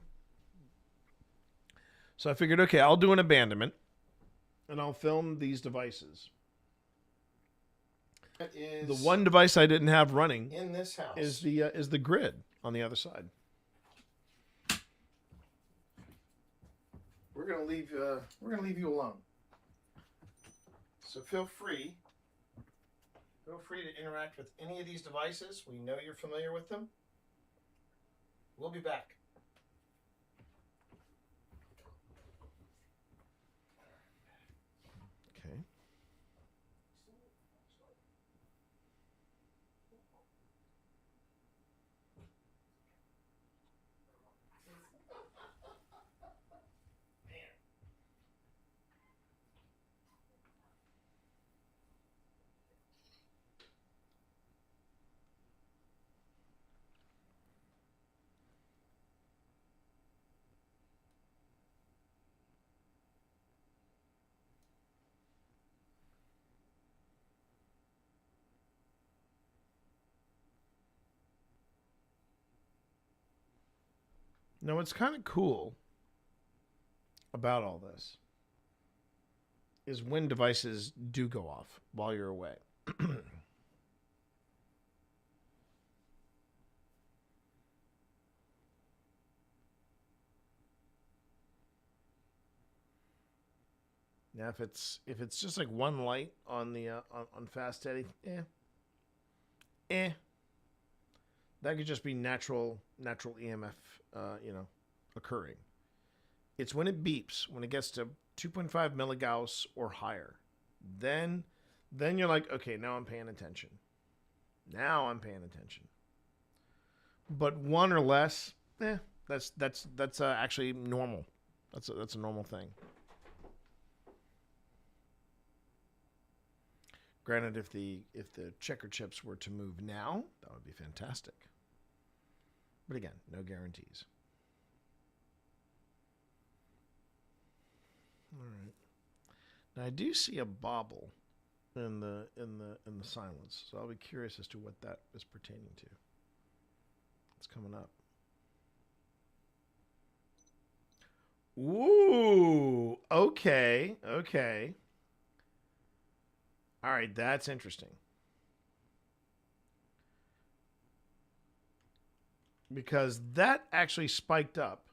So I figured, okay, I'll do an abandonment, and I'll film these devices. The one device I didn't have running in this house is the grid on the other side. We're gonna leave you alone. So feel free to interact with any of these devices. We know you're familiar with them. We'll be back. Okay. Now, what's kind of cool about all this is when devices do go off while you're away. Yeah, if it's just like one light on the on fast steady, that could just be natural EMF, occurring. It's when it beeps, when it gets to 2.5 milligauss or higher, then you're like, okay, now I'm paying attention. But 1 or less, that's actually normal. That's a normal thing. Granted, if the checker chips were to move now, that would be fantastic. But again, no guarantees. All right. Now I do see a bobble in the silence, so I'll be curious as to what that is pertaining to. It's coming up. Ooh, okay. All right, that's interesting. Because that actually spiked up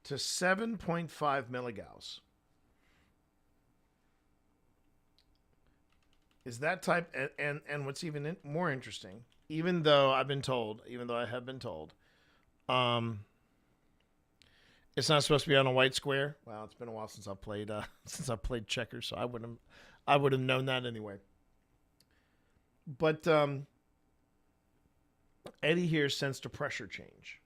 to 7.5 milligauss. Is that type, and what's even more interesting, even though I have been told, it's not supposed to be on a white square. Well, it's been a while since I've played checkers, so I would have known that anyway. But Eddie here sensed a pressure change,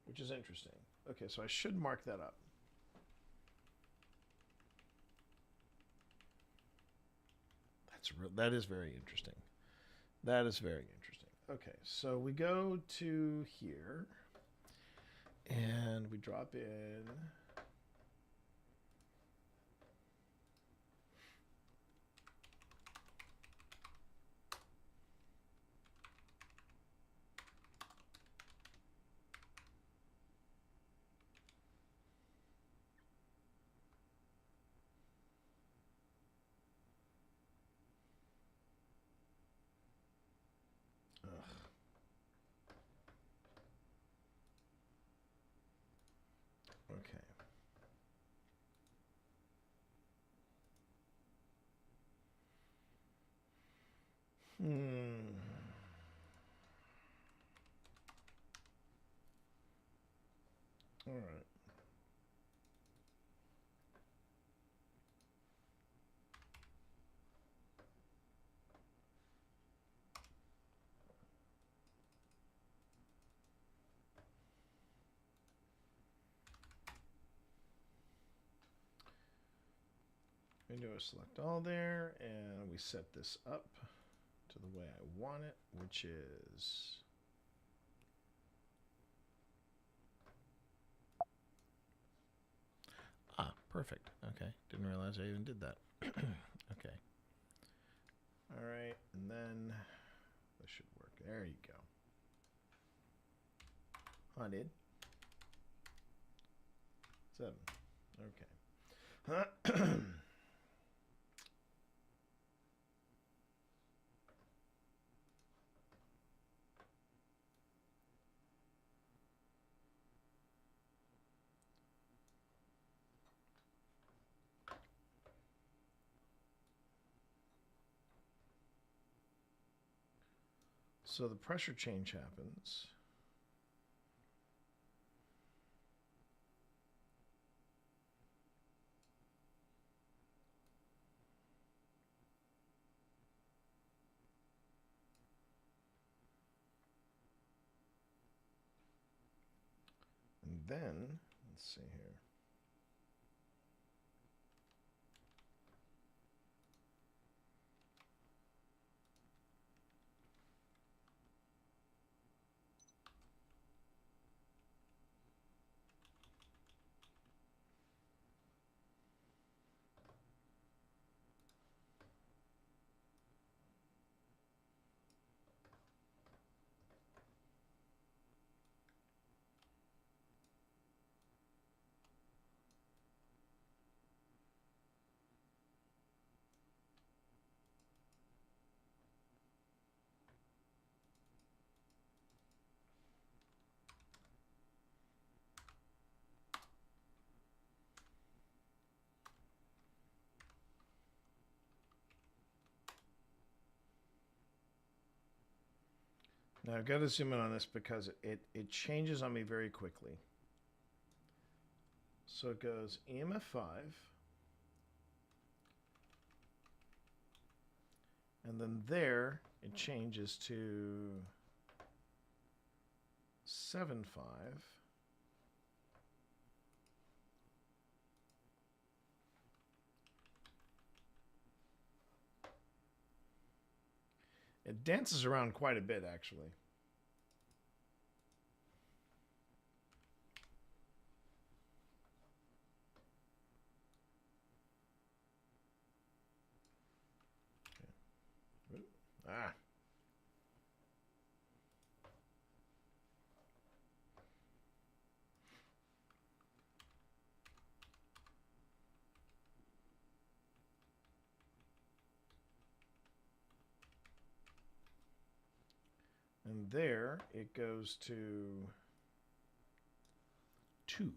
which is interesting. Okay, so I should mark that up. That is very interesting. Okay, so we go to here, and we drop in. Okay. All right. We do a select all there, and we set this up to the way I want it, which is perfect. Okay, didn't realize I even did that. Okay. All right, and then this should work. There you go. I did 7. Okay. So the pressure change happens. And then, let's see here. Now I've got to zoom in on this because it changes on me very quickly. So it goes EMF 5. And then there it changes to 7.5. It dances around quite a bit, actually. Okay. Ah. And there it goes to 2.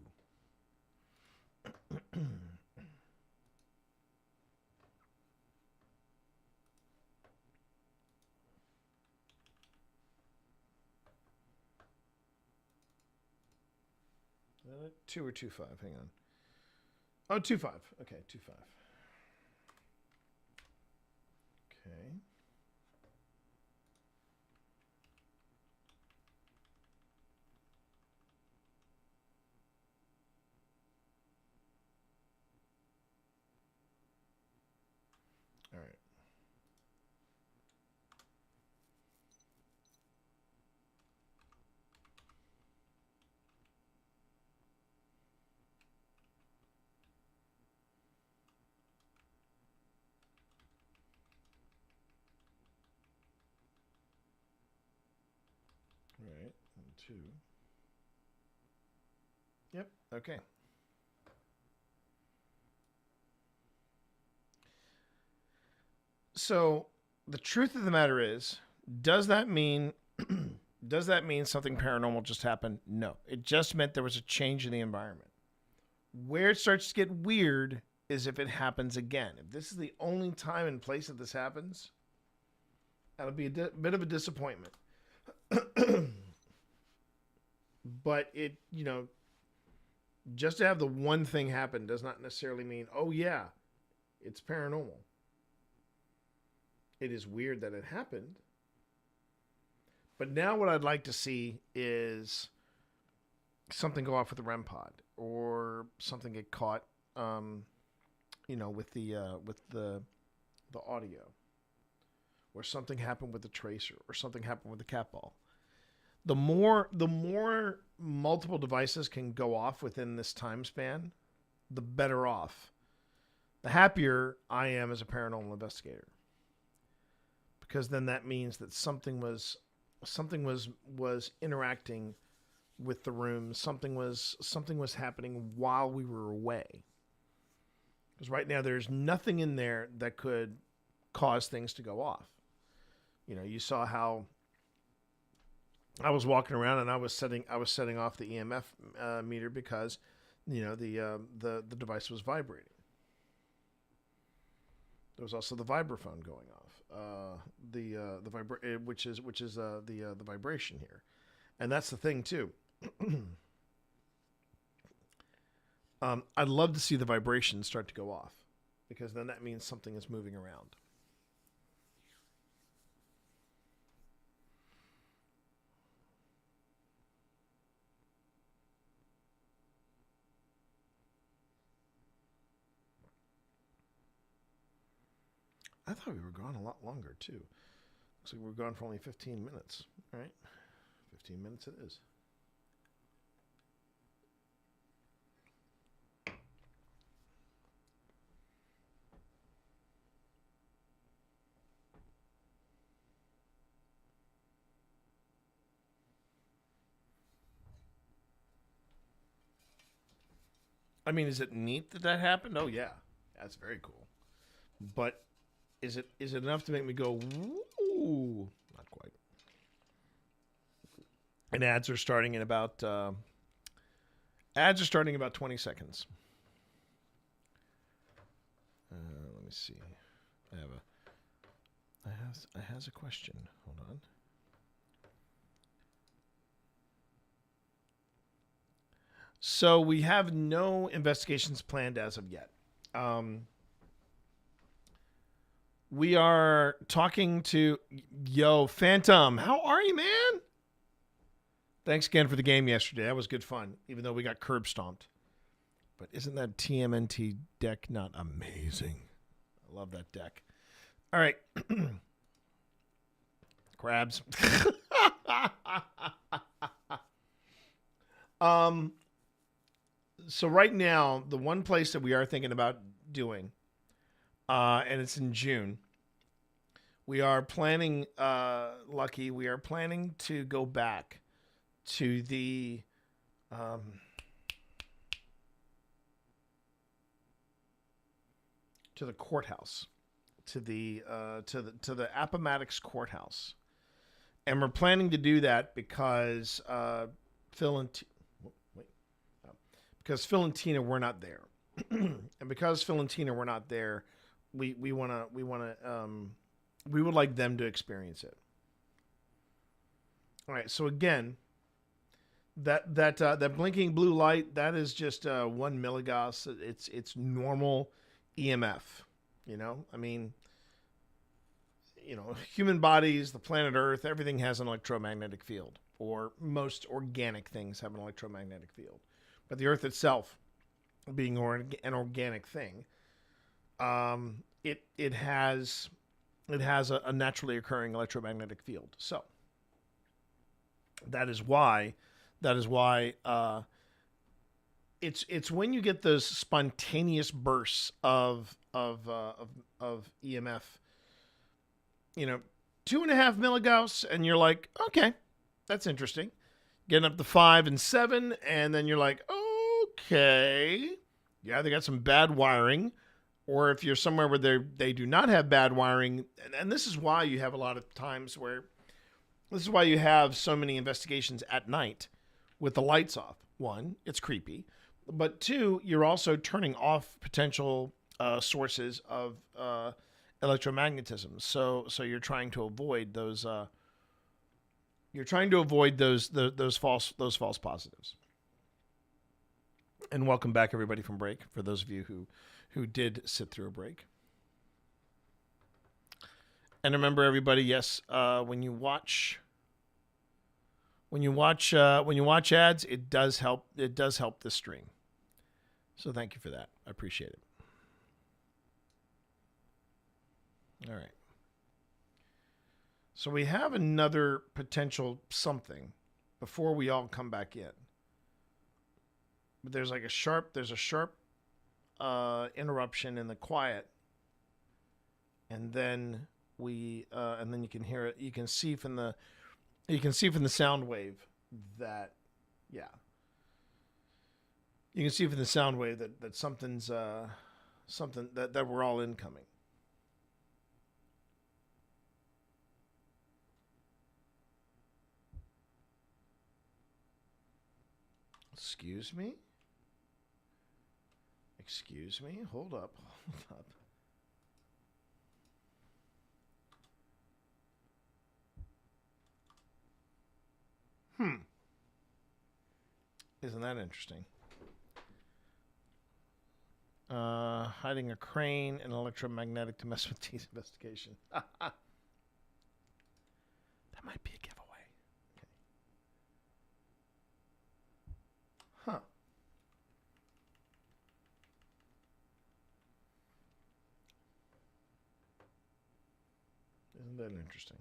Is that it? 2 or 2.5? Hang on. Oh, 2.5. Okay, 2.5. Okay. All right. All right. And 2. Yep. Okay. So the truth of the matter is, does that mean something paranormal just happened? No. It just meant there was a change in the environment. Where it starts to get weird is if it happens again. If this is the only time and place that this happens, that'll be a bit of a disappointment. But it, just to have the one thing happen does not necessarily mean, oh yeah, it's paranormal. It is weird that it happened. But now what I'd like to see is something go off with the REM pod, or something get caught, with the audio, or something happened with the tracer, or something happened with the cat ball. The more multiple devices can go off within this time span, the better off. The happier I am as a paranormal investigator. Because then that means that something was interacting with the room. Something was happening while we were away. Because right now there's nothing in there that could cause things to go off. You saw how I was walking around and I was setting off the EMF meter because the device was vibrating. There was also the vibraphone going off, which is the vibration here, and that's the thing too. I'd love to see the vibrations start to go off, because then that means something is moving around. I thought we were gone a lot longer, too. Looks like we're gone for only 15 minutes. All right. 15 minutes it is. I mean, is it neat that happened? Oh, yeah. That's very cool. But is it enough to make me go, woo? Not quite. And ads are starting in about 20 seconds. Let me see. I has a question. Hold on. So we have no investigations planned as of yet. We are talking to Phantom. How are you, man? Thanks again for the game yesterday. That was good fun, even though we got curb stomped. But isn't that TMNT deck not amazing? I love that deck. All right. Crabs. So right now, the one place that we are thinking about doing, and it's in June, we are planning, Lucky, we are planning to go back to the courthouse, to the Appomattox courthouse, and we're planning to do that because Phil and Tina were not there, and because Phil and Tina were not there, we would like them to experience it. All right, so again, that blinking blue light, that is just 1 milligauss. It's normal EMF. You know, I mean, human bodies, the planet Earth, everything has an electromagnetic field, or most organic things have an electromagnetic field. But the Earth itself, being an organic thing, it has a naturally occurring electromagnetic field. So that is why it's when you get those spontaneous bursts of EMF, 2.5 milligauss, and you're like, okay, that's interesting. Getting up to 5 and 7, and then you're like, okay, yeah, they got some bad wiring. Or if you're somewhere where they do not have bad wiring, and this is why you have a lot of times where, this is why you have so many investigations at night with the lights off. One, it's creepy, but two, you're also turning off potential sources of electromagnetism. So you're trying to avoid those. You're trying to avoid those false positives. And welcome back, everybody, from break. For those of you who did sit through a break. And remember, everybody, yes, when you watch ads, it does help. It does help the stream. So thank you for that. I appreciate it. All right. So we have another potential something before we all come back in. But there's a sharp interruption in the quiet, and then you can hear it. You can see from the sound wave that, yeah. You can see from the sound wave that something's something that we're all incoming. Excuse me? Excuse me? Hold up. Isn't that interesting? Hiding a crane and electromagnetic to mess with T's investigation. That might be a giveaway. Okay. Huh. Isn't that interesting?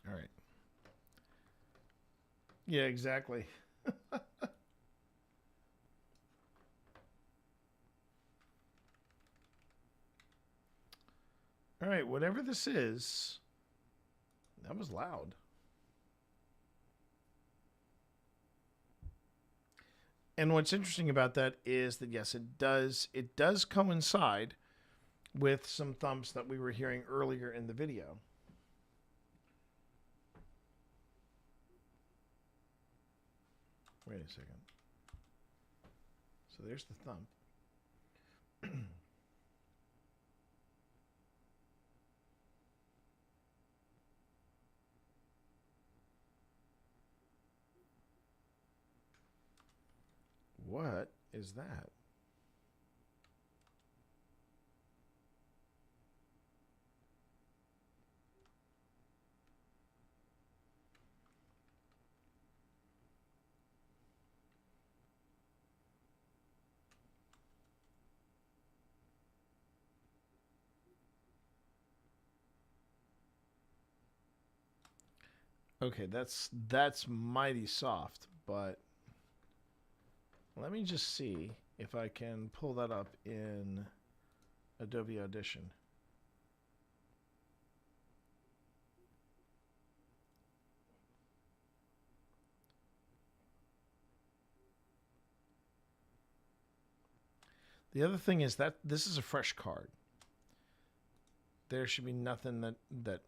All right. Yeah, exactly. All right, whatever this is, that was loud. And what's interesting about that is that yes, it does coincide with some thumps that we were hearing earlier in the video. Wait a second. So there's the thump. What is that? Okay, that's mighty soft, but let me just see if I can pull that up in Adobe Audition. The other thing is that this is a fresh card. There should be nothing that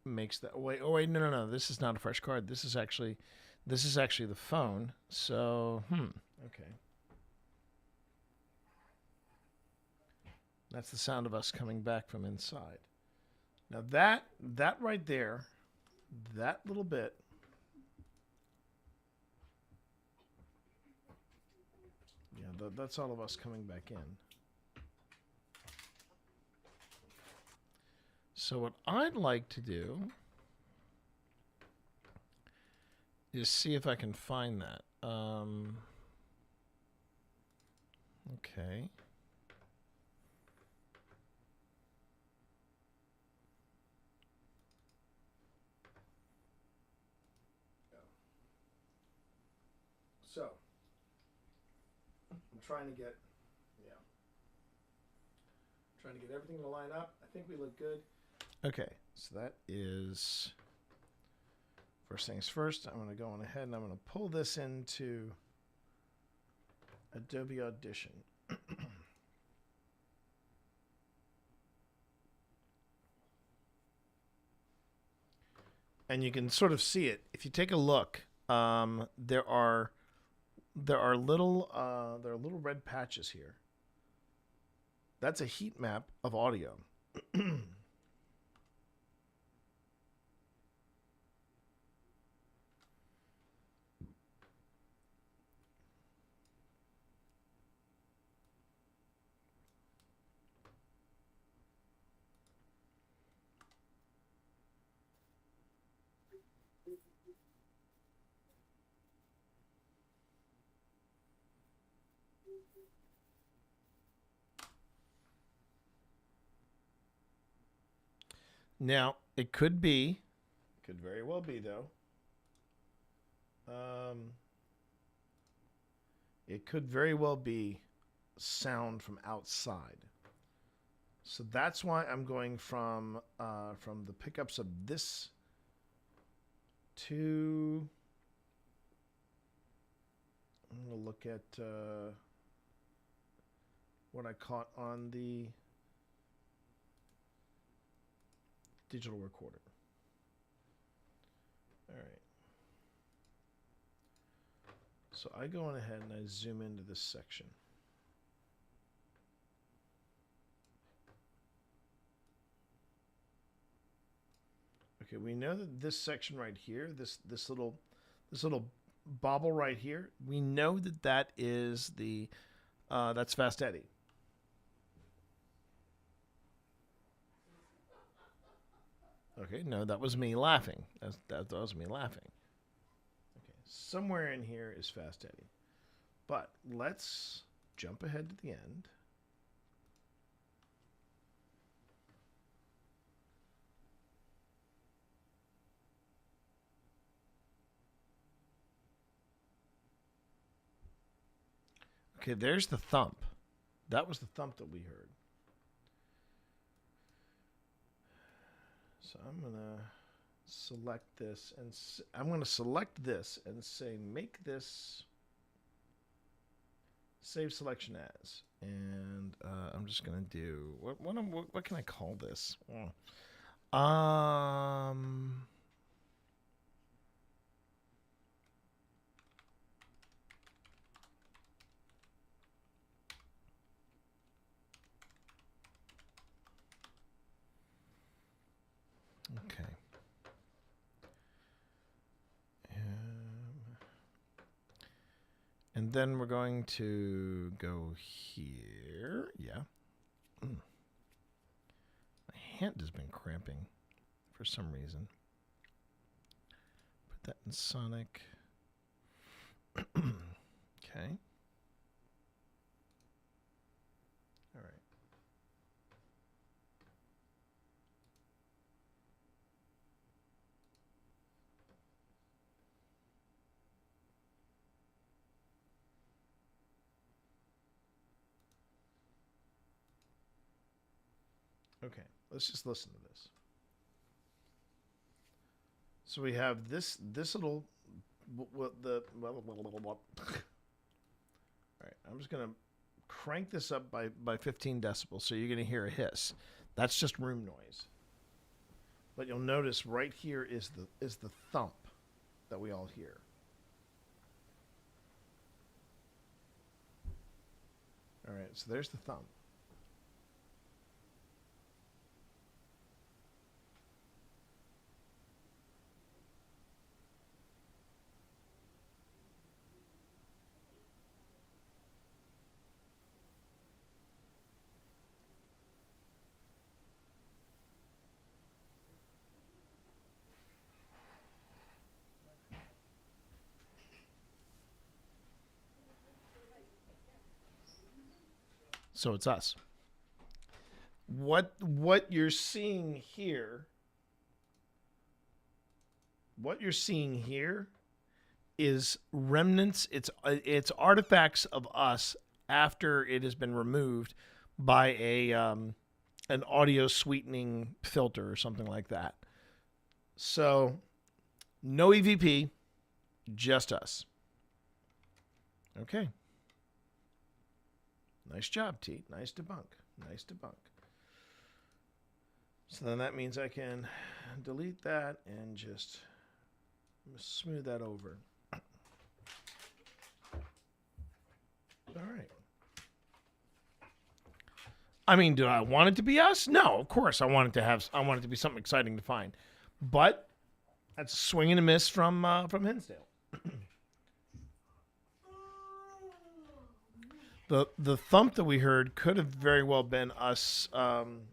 makes that. Wait, no. This is not a fresh card. This is actually the phone. So, okay. That's the sound of us coming back from inside. Now that right there, that little bit. Yeah, that's all of us coming back in. So what I'd like to do is see if I can find that. Okay. So I'm trying to get everything to line up. I think we look good. Okay, so that is first things first. I'm going to go on ahead and I'm going to pull this into Adobe Audition. And you can sort of see it. If you take a look, there are little red patches here. That's a heat map of audio. Now, it could very well be though. It could very well be sound from outside. So that's why I'm going from the pickups of this to. I'm going to look at what I caught on the digital recorder. All right. So I go on ahead and I zoom into this section. Okay, we know that this section right here, this little bobble right here, we know that is the that's Fast Eddie. Okay, no, that was me laughing. That was me laughing. Okay, somewhere in here is Fast Eddie. But let's jump ahead to the end. Okay, there's the thump. That was the thump that we heard. So I'm going to select this, and I'm going to select this and say make this save selection as. And I'm just going to do what can I call this? Okay. And then we're going to go here. Yeah. My hand has been cramping for some reason. Put that in Sonic. Okay. All right. Okay, let's just listen to this. So we have this little all right, I'm just gonna crank this up by 15 decibels, so you're gonna hear a hiss. That's just room noise. But you'll notice right here is the thump that we all hear. All right, so there's the thump. So it's us. What you're seeing here, is remnants. It's artifacts of us after it has been removed by an audio sweetening filter or something like that. So no EVP, just us. Okay. Nice job, T. Nice debunk. Nice debunk. So then that means I can delete that and just smooth that over. All right. I mean, do I want it to be us? No, of course. I want it to be something exciting to find. But that's a swing and a miss from Hinsdale. The thump that we heard could have very well been us on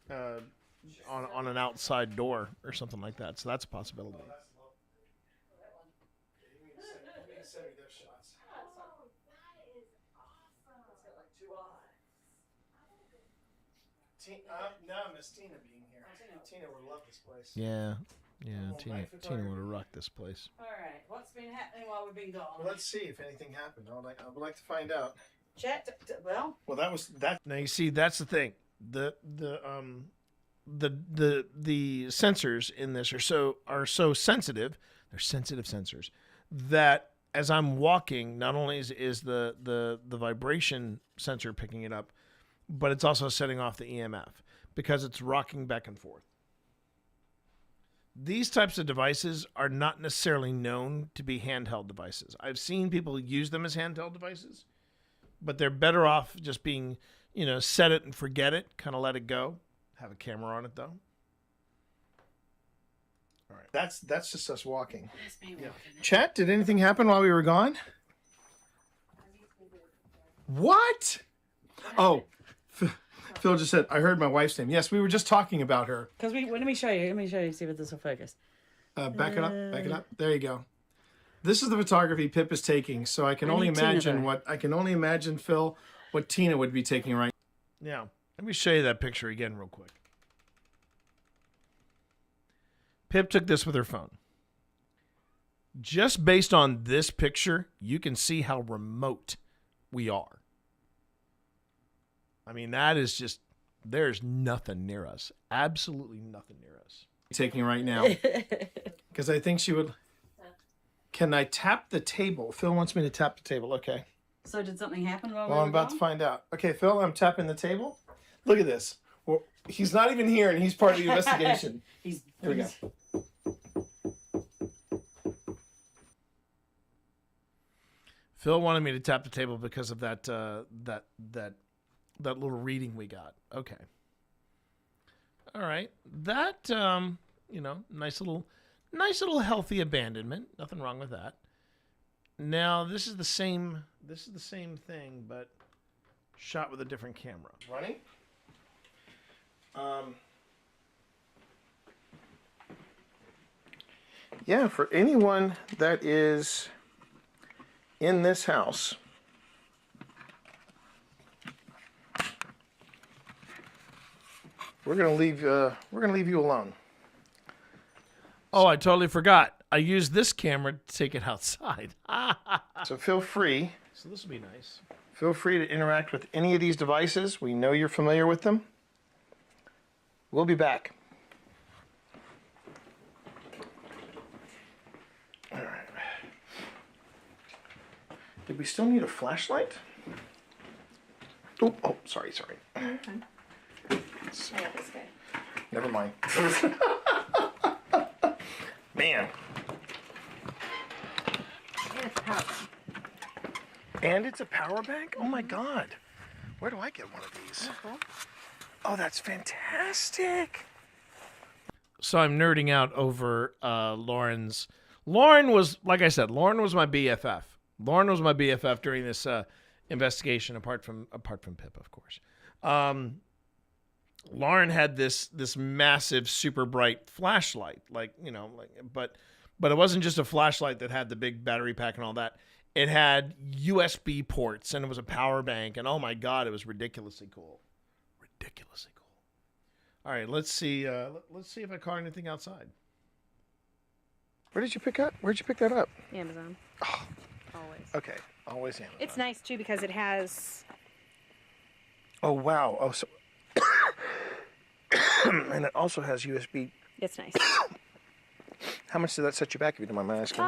an outside door or something like that. So that's a possibility. No, Miss Tina being here. Tina would love this place. Yeah. Tina would have rocked this place. All right, what's been happening while we've been gone? Well, let's see if anything happened. I would like to find out. Chat. Well, that was that. Now you see, that's the thing. The sensors in this are so sensitive. They're sensitive sensors that as I'm walking, not only is the vibration sensor picking it up, but it's also setting off the EMF because it's rocking back and forth. These types of devices are not necessarily known to be handheld devices. I've seen people use them as handheld devices, but they're better off just being, set it and forget it, kind of let it go. Have a camera on it, though. All right. That's just us walking. that's me walking. Chat, did anything happen while we were gone? What? Oh, Phil just said, I heard my wife's name. Yes, we were just talking about her. Because let me show you. See if this will focus. Back it up. There you go. This is the photography Pip is taking, so I can only imagine, Phil, what Tina would be taking right now. Let me show you that picture again real quick. Pip took this with her phone. Just based on this picture, you can see how remote we are. I mean, that is just, there's nothing near us. Absolutely nothing near us. Taking right now. Because I think she would. Can I tap the table? Phil wants me to tap the table. Okay. So did something happen while Well, I'm about to find out. Okay, Phil, I'm tapping the table. Look at this. Well, he's not even here, and he's part of the investigation. Here we go. Phil wanted me to tap the table because of that little reading we got. Okay. All right. That nice little healthy abandonment. Nothing wrong with that. Now this is the same thing, but shot with a different camera. Running. Yeah, for anyone that is in this house, we're gonna leave you alone. Oh, I totally forgot. I used this camera to take it outside. So feel free. So this will be nice. Feel free to interact with any of these devices. We know you're familiar with them. We'll be back. All right. Did we still need a flashlight? Oh, sorry. Never mind. Man. And it's a power bank? Oh my God. Where do I get one of these? Oh, that's fantastic. So I'm nerding out over Lauren's. Lauren was, like I said, Lauren was my BFF. Lauren was my BFF during this investigation, apart from Pip, of course. Lauren had this massive, super bright flashlight, but it wasn't just a flashlight that had the big battery pack and all that. It had USB ports, and it was a power bank, and oh my God, it was ridiculously cool. Ridiculously cool. All right, let's see. Let's see if I caught anything outside. Where'd you pick that up? Amazon. Oh, Always. okay, always Amazon. It's nice too because it has. Oh wow! Oh, so and it also has USB. It's nice. How much did that set you back, if you don't mind my asking?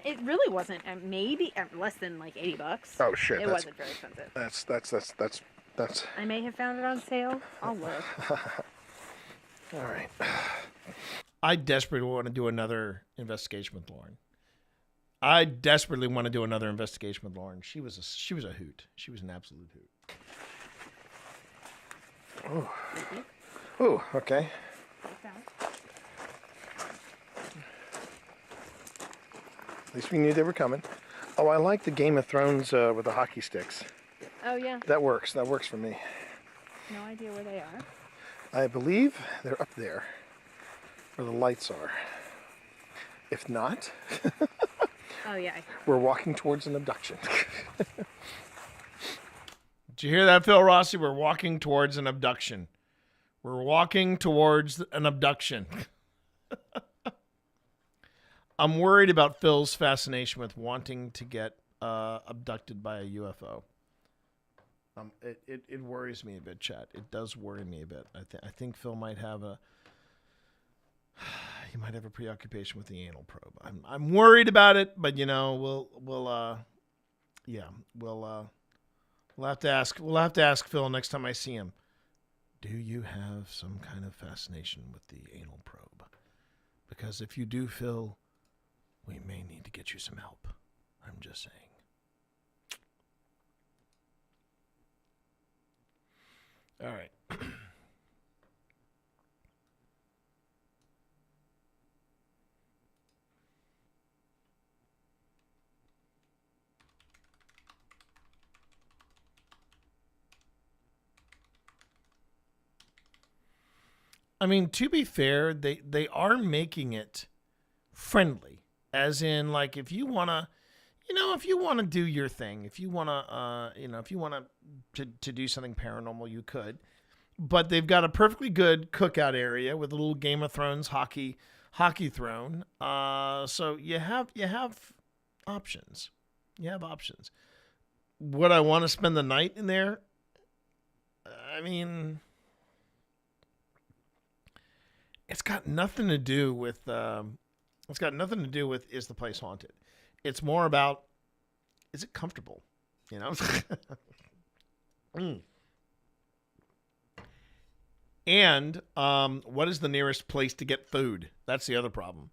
It really wasn't. Maybe less than like $80. Oh shit! It wasn't very expensive. That's. I may have found it on sale. I'll look. All right. I desperately want to do another investigation with Lauren. She was a hoot. She was an absolute hoot. Oh, okay. At least we knew they were coming. Oh, I like the Game of Thrones with the hockey sticks. Oh yeah. That works. That works for me. No idea where they are. I believe they're up there, where the lights are. If not, oh yeah. We're walking towards an abduction. Did you hear that, Phil Rossi? We're walking towards an abduction. We're walking towards an abduction. I'm worried about Phil's fascination with wanting to get abducted by a UFO. It worries me a bit, chat. It does worry me a bit. I think Phil might have a preoccupation with the anal probe. I'm worried about it, but we'll have to ask. We'll have to ask Phil next time I see him. Do you have some kind of fascination with the anal probe? Because if you do, Phil, we may need to get you some help. I'm just saying. All right. I mean, to be fair, they are making it friendly, as in, like, if you want to do your thing, if you want to do something paranormal, you could. But they've got a perfectly good cookout area with a little Game of Thrones hockey throne. So you have options. You have options. would I want to spend the night in there? I mean, it's got nothing to do with. It's got nothing to do with is the place haunted. It's more about is it comfortable, you know. And what is the nearest place to get food? That's the other problem.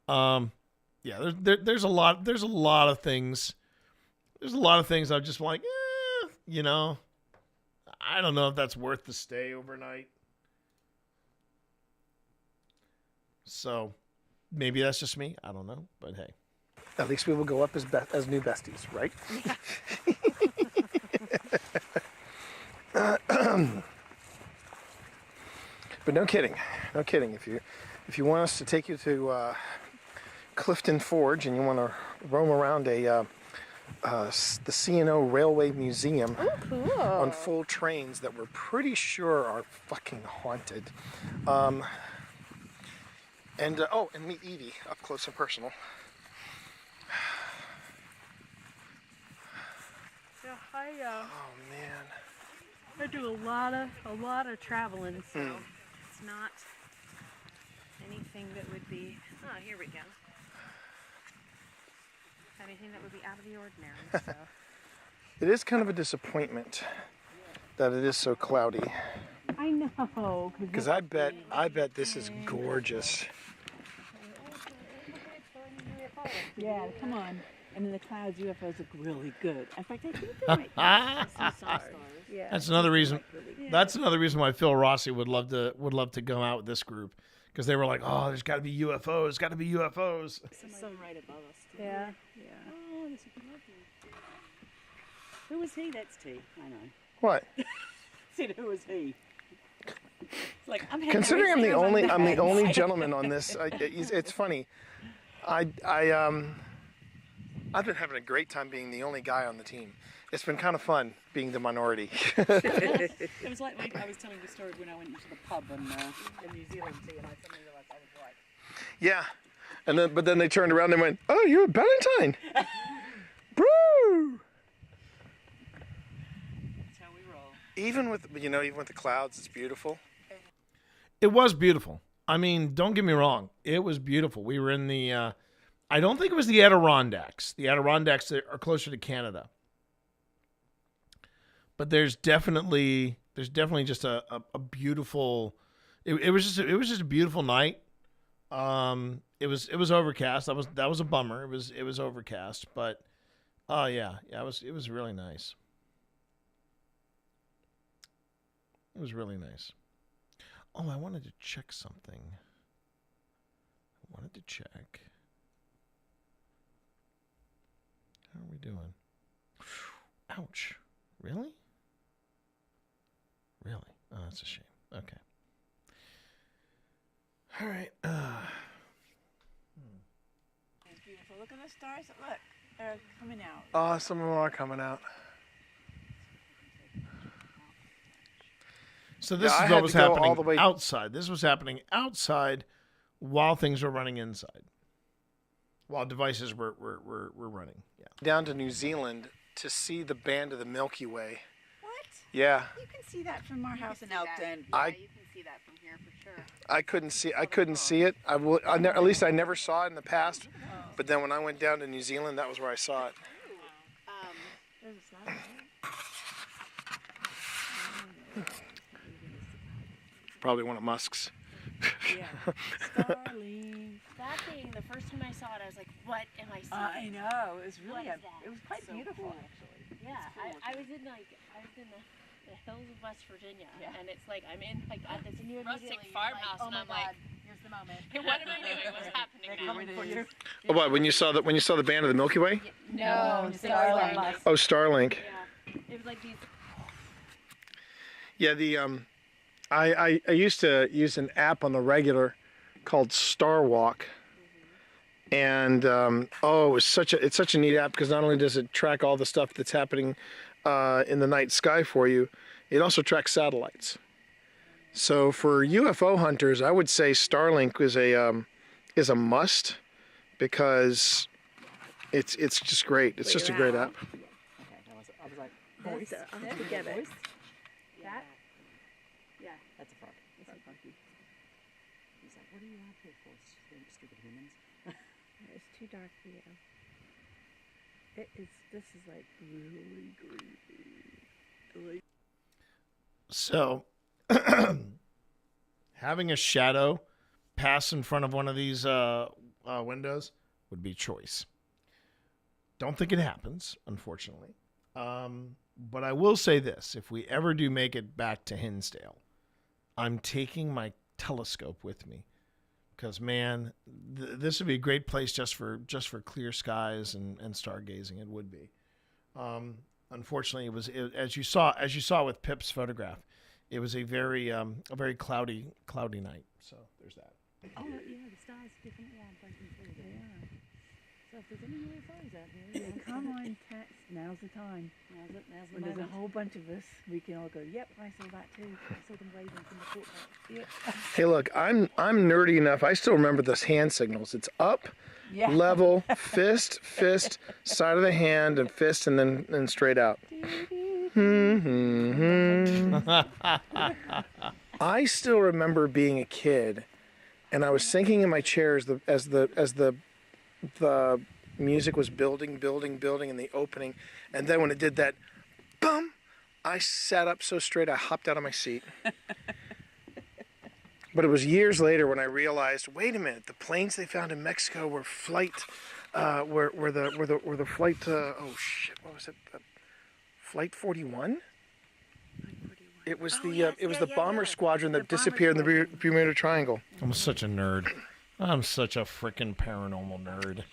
Yeah, there's a lot of things. There's a lot of things I'm just like, you know, I don't know if that's worth the stay overnight. So maybe that's just me. I don't know, but hey. At least we will go up as new besties, right? But no kidding. If you want us to take you to Clifton Forge and you want to roam around the C&O Railway Museum on full trains that we're pretty sure are fucking haunted. And meet Evie up close and personal. Yeah, oh man. I do a lot of traveling, so it's not anything that would be. Oh, here we go. Anything that would be out of the ordinary. So. It is kind of a disappointment that it is so cloudy. I know. Because I bet this is gorgeous. Yeah, come on. And in the clouds, UFOs look really good. In fact, I think they might be some stars. Yeah. That's another reason. That's another reason why Phil Rossi would love to go out with this group, because they were like, oh, there's got to be UFOs. Got to be UFOs. Some right above us. Too. Yeah. Oh, this would be lovely. Who was he? That's T. I know. What? Said who was he? Like, considering I'm the only gentleman on this. It's funny. I've been having a great time being the only guy on the team. It's been kind of fun being the minority. It was like I was telling the story when I went into the pub in New Zealand, and I suddenly realized I was right. Yeah, but then they turned around and went, "Oh, you're a Valentine, bro." That's how we roll. Even with the clouds, it's beautiful. It was beautiful. I mean, don't get me wrong. It was beautiful. We were in the. I don't think it was the Adirondacks. The Adirondacks are closer to Canada. But there's definitely just a beautiful. It was just a beautiful night. It was overcast. That was a bummer. It was overcast, but it was really nice. It was really nice. Oh, I wanted to check something. How are we doing? Ouch. Really? Really? Oh, that's a shame. Okay. All right. It's beautiful. Look at the stars. Look, they're coming out. Oh, some of them are coming out. So this is what was happening outside. This was happening outside while things were running inside. While devices were running. Yeah. Down to New Zealand to see the band of the Milky Way. What? Yeah. You can see that from our house in Elkton. Yeah, you can see that from here for sure. I couldn't see it. At least I never saw it in the past. But then when I went down to New Zealand, that was where I saw it. Probably one of Musk's. Yeah. Starling. That thing, the first time I saw it, I was like, what am I seeing? I know. It was really it was quite so beautiful, cool. actually. Yeah, I was in the hills of West Virginia, and it's like I'm in at this rustic farmhouse, and I'm like, here's the moment. what am I doing? What's happening now? Coming for you. Oh, what? When you saw the band of the Milky Way? No, Starling. Oh, Starlink. Yeah, it was like these. Yeah, I used to use an app on the regular called Star Walk, and it's such a neat app because not only does it track all the stuff that's happening in the night sky for you, it also tracks satellites. So for UFO hunters, I would say Starlink is a must because it's just great. It's just a great app. Okay, I was Voice. I'll have to get it. That? Yeah. That's a frog. That's a froggy. He's like, what are you out here for, stupid humans? It's too dark for you. This is like really creepy. So, having a shadow pass in front of one of these windows would be choice. Don't think it happens, unfortunately. But I will say this. If we ever do make it back to Hinsdale, I'm taking my telescope with me. Because, man, this would be a great place just for clear skies and stargazing. It would be. Unfortunately, as you saw with Pip's photograph, it was a very cloudy night. So there's that. Oh, yeah, the stars different. Yeah, breaking through. They are. So if there's any UFOs out there, Come on, text. Now's the time. Now's the When there's a moment. whole bunch of us, we can all go, yep, I saw that too. I saw them waving from the courtyard. Yep. Hey, look, I'm nerdy enough. I still remember those hand signals. It's up, Yeah. level, fist, side of the hand, and fist, and then straight out. I still remember being a kid, and I was sinking in my chair as the music was building in the opening, and then when it did that, bum, I sat up so straight I hopped out of my seat. But it was years later when I realized, wait a minute, the planes they found in Mexico were flight, were the flight. Oh shit, what was it? Flight 41. It was the bomber squadron that disappeared in the Bermuda Triangle. I'm such a nerd. I'm such a freaking paranormal nerd.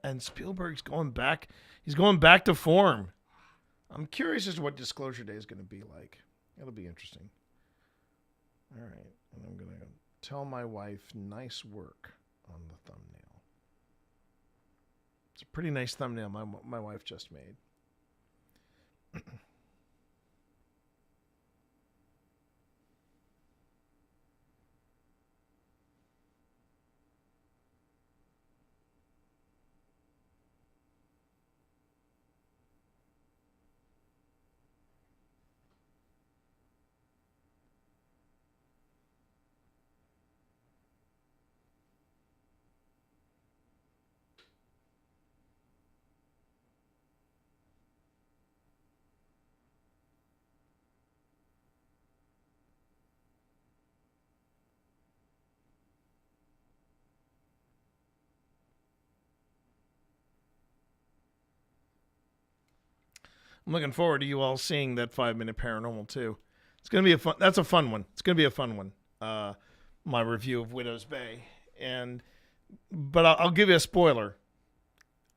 And Spielberg's going back. He's going back to form. I'm curious as to what Disclosure Day is going to be like. It'll be interesting. All right. And I'm going to tell my wife, nice work on the thumbnail. It's a pretty nice thumbnail my wife just made. I'm looking forward to you all seeing that 5-minute paranormal too. It's gonna be that's a fun one. It's gonna be a fun one. My review of Widow's Bay, but I'll give you a spoiler.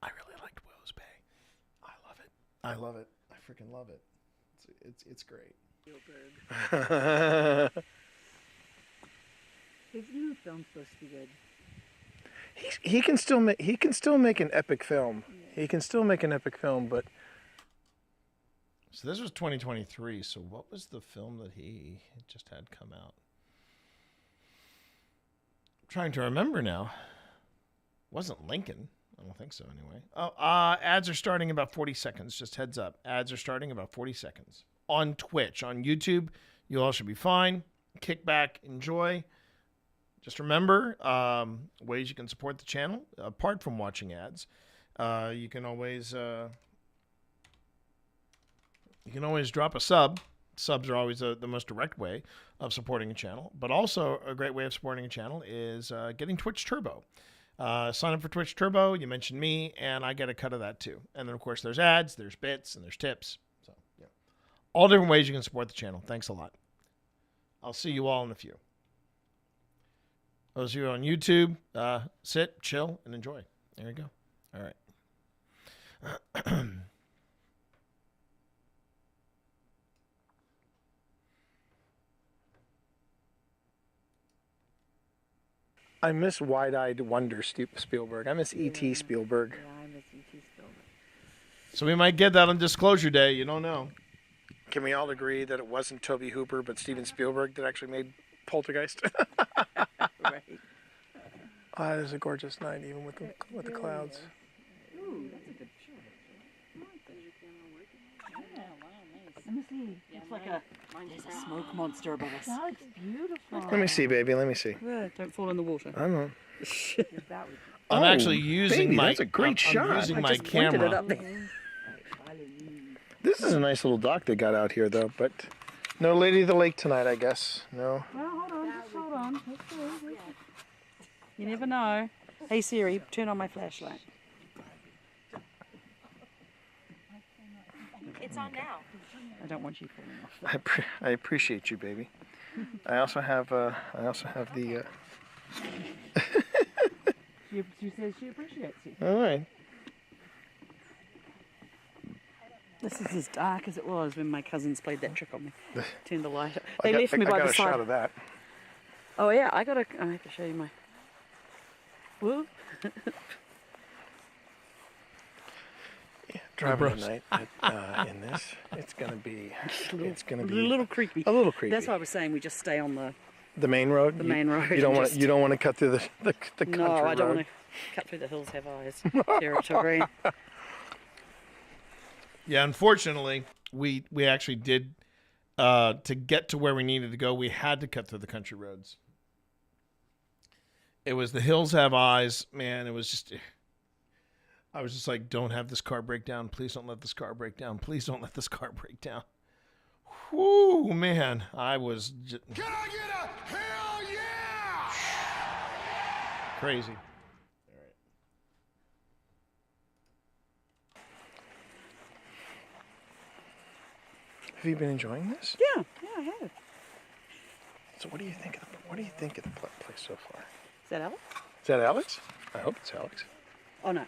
I really liked Widow's Bay. I love it. I freaking love it. It's great. His new film's supposed to be good. He can still make an epic film. Yeah. He can still make an epic film, but. So this was 2023. So what was the film that he just had come out? I'm trying to remember now. Wasn't Lincoln? I don't think so anyway. Oh, ads are starting in about 40 seconds. Just heads up. Ads are starting in about 40 seconds. On Twitch. On YouTube, you all should be fine. Kick back. Enjoy. Just remember ways you can support the channel apart from watching ads. You can always drop a sub. Subs are always the most direct way of supporting a channel. But also a great way of supporting a channel is getting Twitch Turbo. Sign up for Twitch Turbo. You mentioned me, and I get a cut of that too. And then, of course, there's ads, there's bits, and there's tips. So, yeah. All different ways you can support the channel. Thanks a lot. I'll see you all in a few. Those of you on YouTube, sit, chill, and enjoy. There you go. All right. I miss Wide-Eyed Wonder Spielberg. I miss E.T. Spielberg. Yeah, I miss E.T. Spielberg. So we might get that on Disclosure Day. You don't know. Can we all agree that it wasn't Tobe Hooper, but Steven Spielberg that actually made Poltergeist? Right. It is a gorgeous night, even with the clouds. Ooh, that's a good shot. Let me see. It's like a smoke monster above us. That looks beautiful. Let me see, baby. Let me see. Yeah, don't fall in the water. I know. I'm actually using baby, my. that's a great shot. I'm using I my just pointed it camera. up there. This is a nice little dock they got out here, though. But no Lady of the Lake tonight, I guess. No. Well, hold on. Just hold on. Let's see. You never know. Hey Siri, turn on my flashlight. It's on now. I don't want you falling off. I appreciate you, baby. I also have the. She says she appreciates you. All right. This is as dark as it was when my cousins played that trick on me. Turned the light. I They left me by got the a shot side. of that. Oh yeah, I have to show you my. Whoop. Driving tonight in this, it's gonna be A little creepy. A little creepy. That's why I was saying we just stay on the main road. The main road. You don't and want just- you don't want to cut through the country No, I don't road. want to cut through the hills have eyes territory. Yeah, unfortunately, we actually did to get to where we needed to go. We had to cut through the country roads. It was the hills have eyes, man. It was just. I was just like, don't have this car break down. Please don't let this car break down. Please don't let this car break down. Whoo, man. I was just... Can I get a hell yeah? crazy. Have you been enjoying this? Yeah, I have. So what do you think of the place so far? Is that Alex? Is that Alex? I hope it's Alex. Oh no.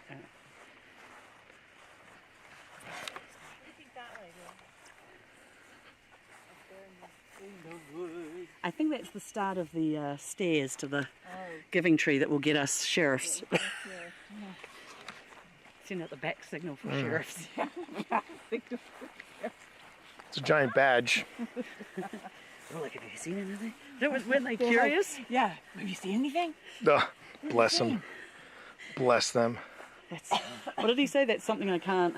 I think that's the start of the stairs to the giving tree that will get us sheriffs. Send out the back signal for sheriffs. It's a giant badge. Oh, like, have you seen anything? Weren't they curious? Yeah. Have you seen anything? Oh, bless them. Bless them. What did he say? That's something I can't.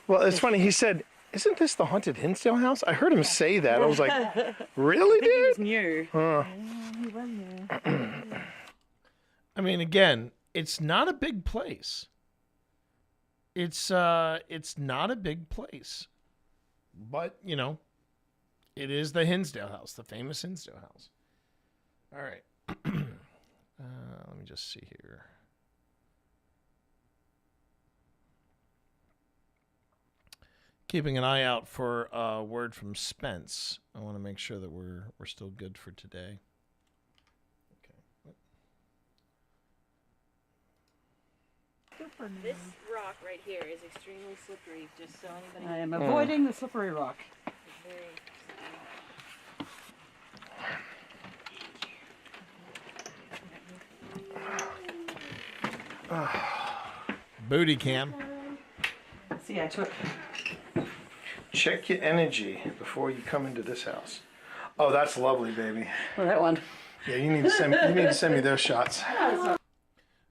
Well, it's funny. He said, "Isn't this the haunted Hinsdale House?" I heard him say that. I was like, "Really, dude?" He was new. I mean, again, it's not a big place. It's not a big place. But, you know, it is the Hinsdale House, the famous Hinsdale House. All right. Let me just see here. Keeping an eye out for a word from Spence. I want to make sure that we're still good for today. This rock right here is extremely slippery, just so anybody... I am avoiding the slippery rock. Booty cam. See, I took... Check your energy before you come into this house. Oh, that's lovely, baby. Well, that one. Yeah, you need to send me those shots.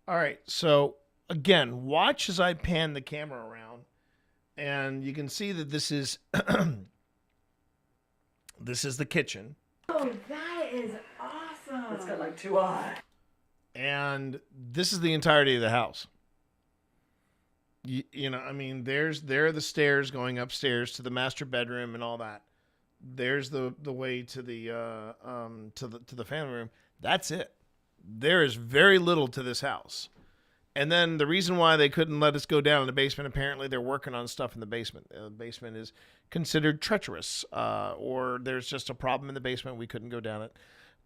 All right, so again, watch as I pan the camera around, and you can see that this is this is the kitchen. Oh, that is awesome. It's got like 2 eyes. And this is the entirety of the house. You know, I mean, there are the stairs going upstairs to the master bedroom and all that. There's the way to the family room. That's it. There is very little to this house. And then the reason why they couldn't let us go down in the basement, apparently they're working on stuff in the basement. The basement is considered treacherous, or there's just a problem in the basement. We couldn't go down it.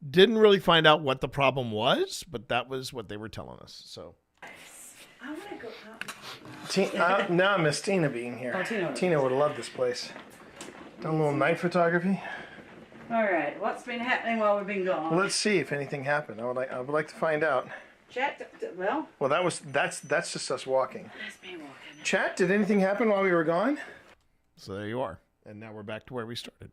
Didn't really find out what the problem was, but that was what they were telling us. So. I want to go out. Now I miss Tina being here. Oh, Tina would have loved this place. Done a little night photography. All right, what's been happening while we've been gone? Well, let's see if anything happened. I would like to find out. Chat, well, that's just us walking. that's me walking. Chat, did anything happen while we were gone? So there you are. And now we're back to where we started.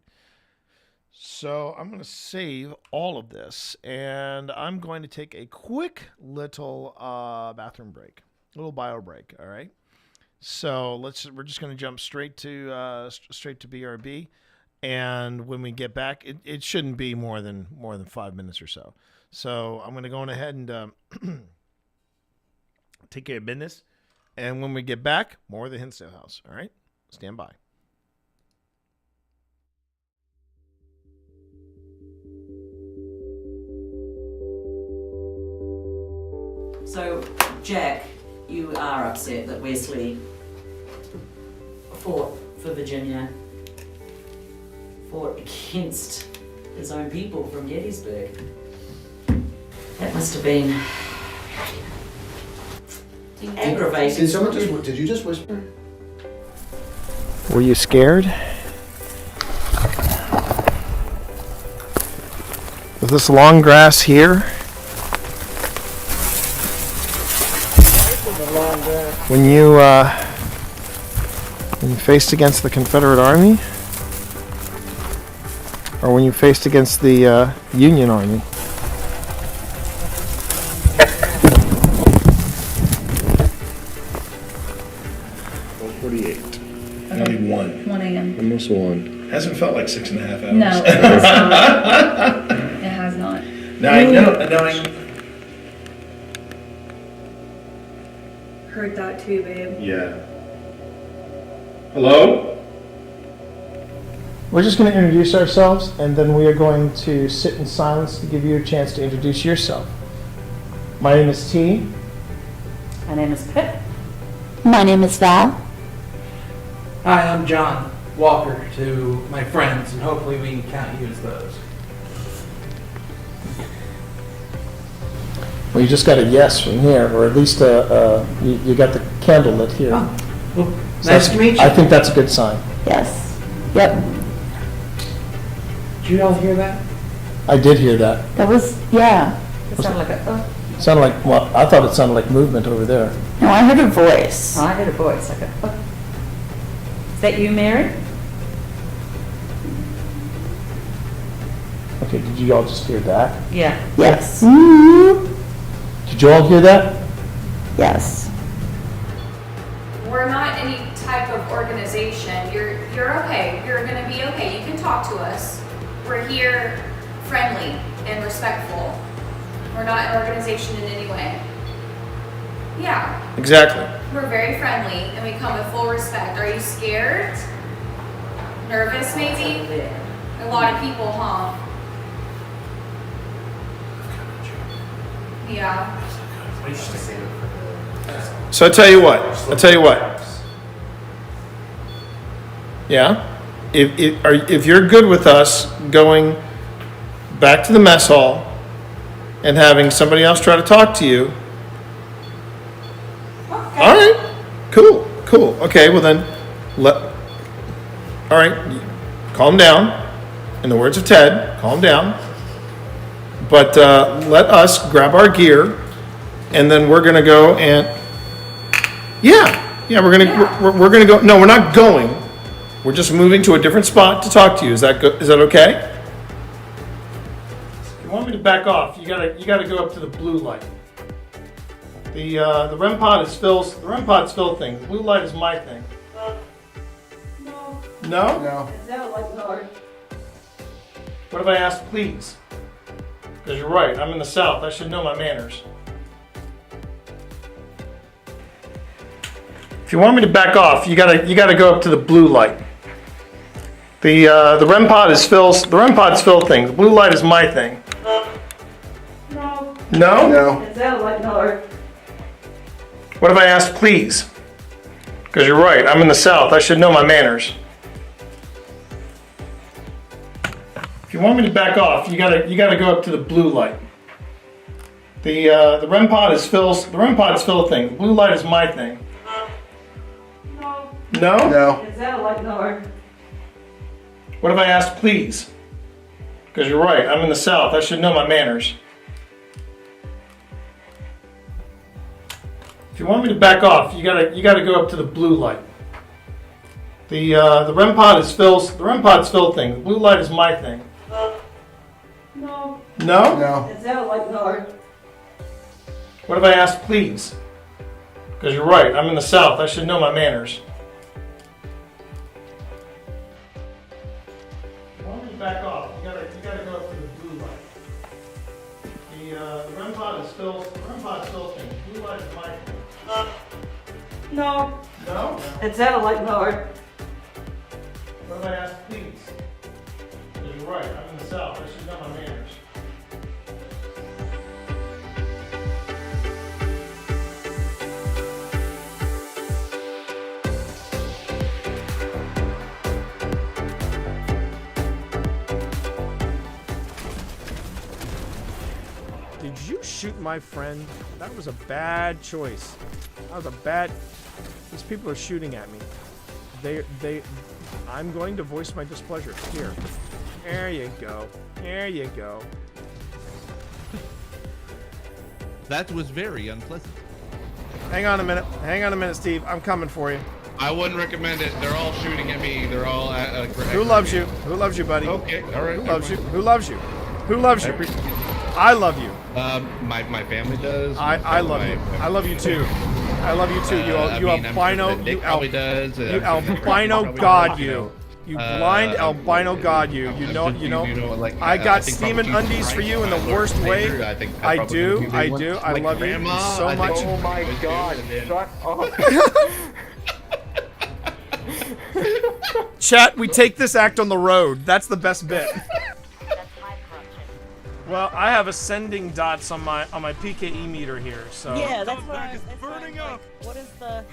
So I'm going to save all of this, and I'm going to take a quick little bathroom break, a little bio break, all right? So we're just going to jump straight to BRB, and when we get back, it shouldn't be more than 5 minutes or so. So I'm going to go on ahead and take care of business, and when we get back, more of the Hinsdale House. All right, stand by. So, Jack, you are upset that Wesley fought for Virginia, fought against his own people from Gettysburg. That must have been aggravating. Did you just whisper? Were you scared? With this long grass here? When you faced against the Confederate Army? Or when you faced against the Union Army? Only 1. 1 a.m. Almost 1. Hasn't felt like 6.5 hours. No, it has not. It has not. No, I know. Heard that too, babe. Yeah. Hello? We're just going to introduce ourselves, and then we are going to sit in silence to give you a chance to introduce yourself. My name is T. My name is Pip. My name is Val. Hi, I'm John Walker to my friends, and hopefully we can count you as those. Well, you just got a yes from here, or at least you got the candle lit here. Oh, well, nice to meet you. I think that's a good sign. Yes. Yep. Did you all hear that? I did hear that. That was, yeah. It sounded like a, Sounded like, well, I thought it sounded like movement over there. No, I heard a voice. I heard a voice like a, Is that you, Mary? Okay, did you all just hear that? Yeah. Yes. Did you all hear that? Yes. We're not any type of organization. You're okay. You're gonna be okay. You can talk to us. We're here friendly and respectful. We're not an organization in any way. Yeah. Exactly. We're very friendly and we come with full respect. Are you scared? Nervous maybe? A lot of people, huh? Yeah. So I tell you what. Yeah? If you're good with us going back to the mess hall and having somebody else try to talk to you. Okay. All right. Cool. Okay, well then, all right, calm down. In the words of Ted, calm down. But let us grab our gear, and then we're gonna go and we're gonna go. No, we're not going. We're just moving to a different spot to talk to you. Is that okay? If you want me to back off, you gotta go up to the blue light. The REM pod is Phil's. The REM pod's Phil thing. The blue light is my thing. No. No. What if I asked, please? Because you're right. I'm in the South. I should know my manners. If you want me to back off, you gotta go up to the blue light. The REM pod is Phil's. The REM pod's Phil thing. The blue light is my thing. No. What if I asked, please? Because you're right. I'm in the South. I should know my manners. If you want me to back off, you gotta go up to the blue light. The REM pod is Phil's. The REM pod's Phil thing. The blue light is my thing. No. What if I asked, please? Because you're right. I'm in the South. I should know my manners. If you want me to back off, you gotta go up to the blue light. The REM pod is Phil's. The REM pod's Phil thing. The blue light is my thing. No. What if I asked, please? Because you're right, I'm in the South. I should know my manners. Why don't you back off? You gotta go up to the blue light. The REM pod is still thing. Blue light is my thing. No. No? It sounded like no. What if I ask please? Because you're right, I'm in the South. I should know my manners. Did you shoot my friend? That was a bad choice. That was a bad... These people are shooting at me. I'm going to voice my displeasure. Here. There you go. There you go. That was very unpleasant. Hang on a minute. Hang on a minute, Steve. I'm coming for you. I wouldn't recommend it. They're all shooting at me. They're all Who loves you? Who loves you, buddy? Okay, all right. Who loves you? Who loves you? Who loves you? I love you. My family does. I love you. I love you too. I love you too. You albino. You albino god. You blind albino god. You know. I got steaming undies for you in the worst way. I do. I love you so much. Oh my god! Shut up. Chat, we take this act on the road. That's the best bit. Well, I have ascending dots on my PKE meter here, so. Yeah, that's what I was burning up. What is the?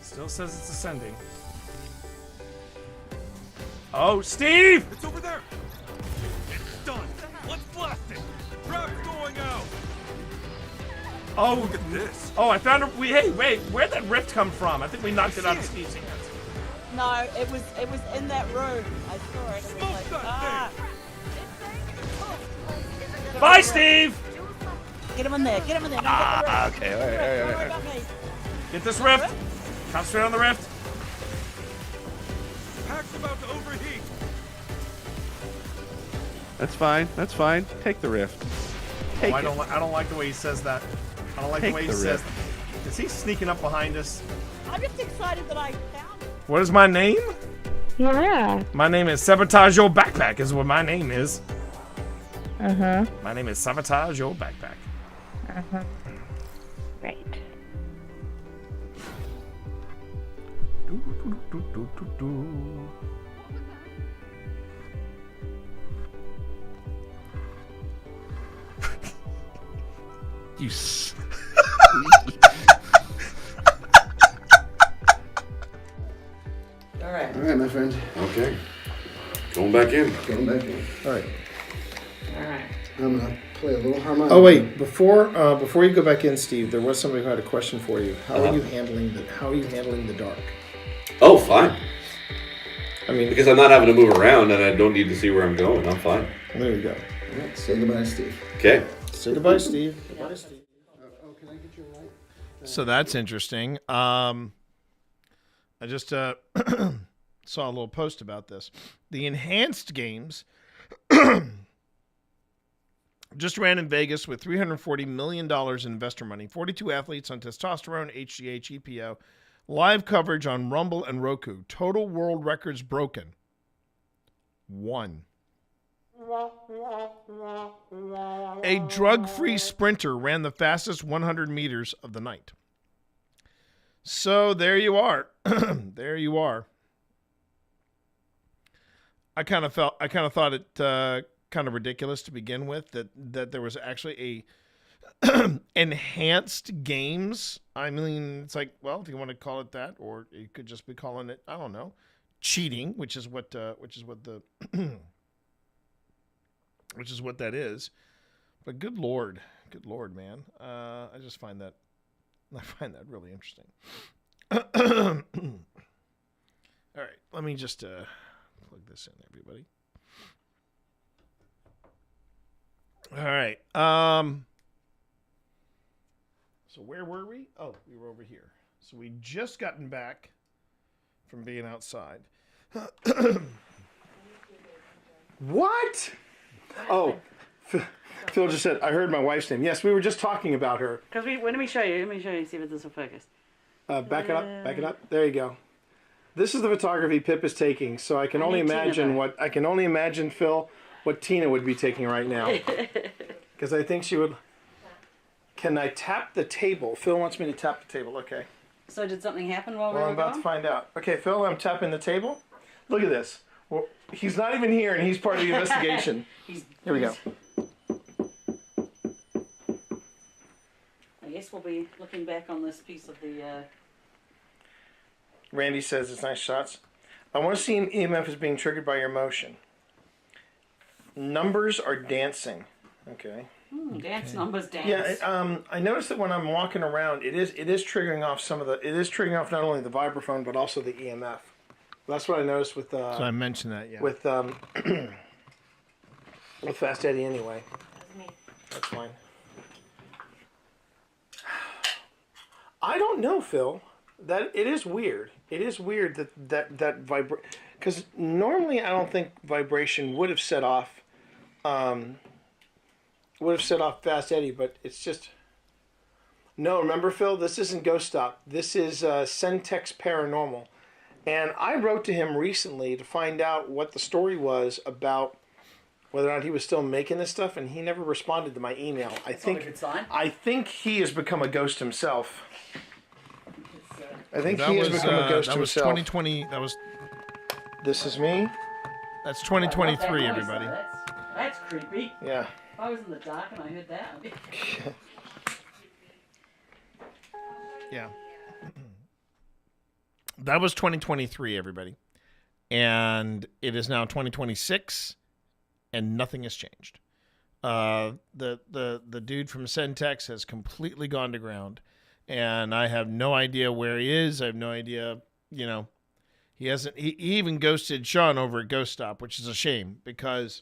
Still says it's ascending. Oh, Steve! It's over there. It's done. Let's blast it. Trap's going out. Oh, look at this. Oh, I found a. Hey, wait, where'd that rift come from? I think we knocked it out of Steve's hands. No, it was in that room. I saw it. It was like, ah. Bye, Steve. Get him in there. Get him in there. Okay. All right. Get this rift. Concentrate on the rift. Pack's about to overheat. That's fine. That's fine. Take the rift. Take I don't like the way he says that. I don't like the way he says that. Is he sneaking up behind us? I'm just excited that I found it. What is my name? Yeah. My name is Sabotage Your Backpack is what my name is. Uh-huh. My name is Sabotage Your Backpack. Uh-huh. Right. You All right. All right, my friend. Okay. Going back in. Going back in. All right. All right. I'm gonna play a little harmonica. Oh wait, before you go back in, Steve, there was somebody who had a question for you. How are you handling the dark? Oh, fine. I mean, because I'm not having to move around and I don't need to see where I'm going. I'm fine. There you go. All right, say goodbye, Steve. Okay. Say goodbye, Steve. Goodbye, Steve. Can I get your light? So that's interesting. I just saw a little post about this. The enhanced games just ran in Vegas with $340 million in investor money, 42 athletes on testosterone, HGH, EPO, live coverage on Rumble and Roku. Total world records broken. 1. A drug-free sprinter ran the fastest 100 meters of the night. So there you are. There you are. I kind of thought it kind of ridiculous to begin with that there was actually a enhanced games. I mean, it's like, well, if you want to call it that, or you could just be calling it, I don't know, cheating, which is what that is. But good lord, man. I find that really interesting. All right, let me just plug this in, everybody. All right. So where were we? Oh, we were over here. So we just gotten back from being outside. What? Oh, Phil just said, I heard my wife's name. Yes, we were just talking about her. Because let me show you. Let me show you. See if this will focus. Back it up. Back it up. There you go. This is the photography Pip is taking, so I can only imagine Phil, what Tina would be taking right now. Because I think she would. Can I tap the table? Phil wants me to tap the table. Okay. So did something happen while we were I'm about to find out. Okay, Phil, I'm tapping the table. Look at this. Well, he's not even here, and he's part of the investigation. Here we go. I guess we'll be looking back on this piece of the... Randy says it's nice shots. I want to see an EMF is being triggered by your motion. Numbers are dancing. Okay. Dance numbers dance. Yeah, I noticed that when I'm walking around, it is triggering off not only the vibraphone but also the EMF. That's what I noticed with. So I mentioned that, yeah. With with Fast Eddie anyway. That's fine. I don't know, Phil. That it is weird. It is weird that vibrate, because normally I don't think vibration would have set off. Fast Eddie, but it's just... No, remember, Phil, this isn't Ghost Stop. This is Centex Paranormal. And I wrote to him recently to find out what the story was about whether or not he was still making this stuff, and he never responded to my email. I think he has become a ghost himself. I think he has become a ghost himself. That was 2020. That was... This is me. That's 2023, everybody. That's creepy. Yeah. If I was in the dark and I heard that. Yeah. That was 2023, everybody. And it is now 2026, and nothing has changed. The dude from Centex has completely gone to ground, and I have no idea where he is. I have no idea, he hasn't. He even ghosted Sean over at Ghost Stop, which is a shame, because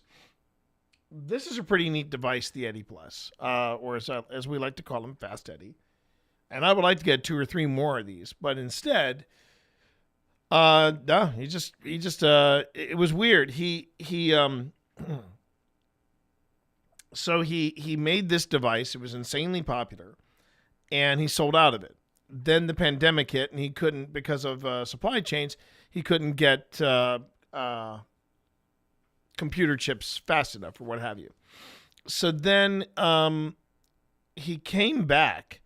this is a pretty neat device, the Eddie Plus, or as we like to call him, Fast Eddie. And I would like to get 2 or 3 more of these, but instead, no, he just it was weird. So he made this device. It was insanely popular, and he sold out of it. Then the pandemic hit, and he couldn't, because of supply chains, he couldn't get computer chips fast enough or what have you. So then he came back,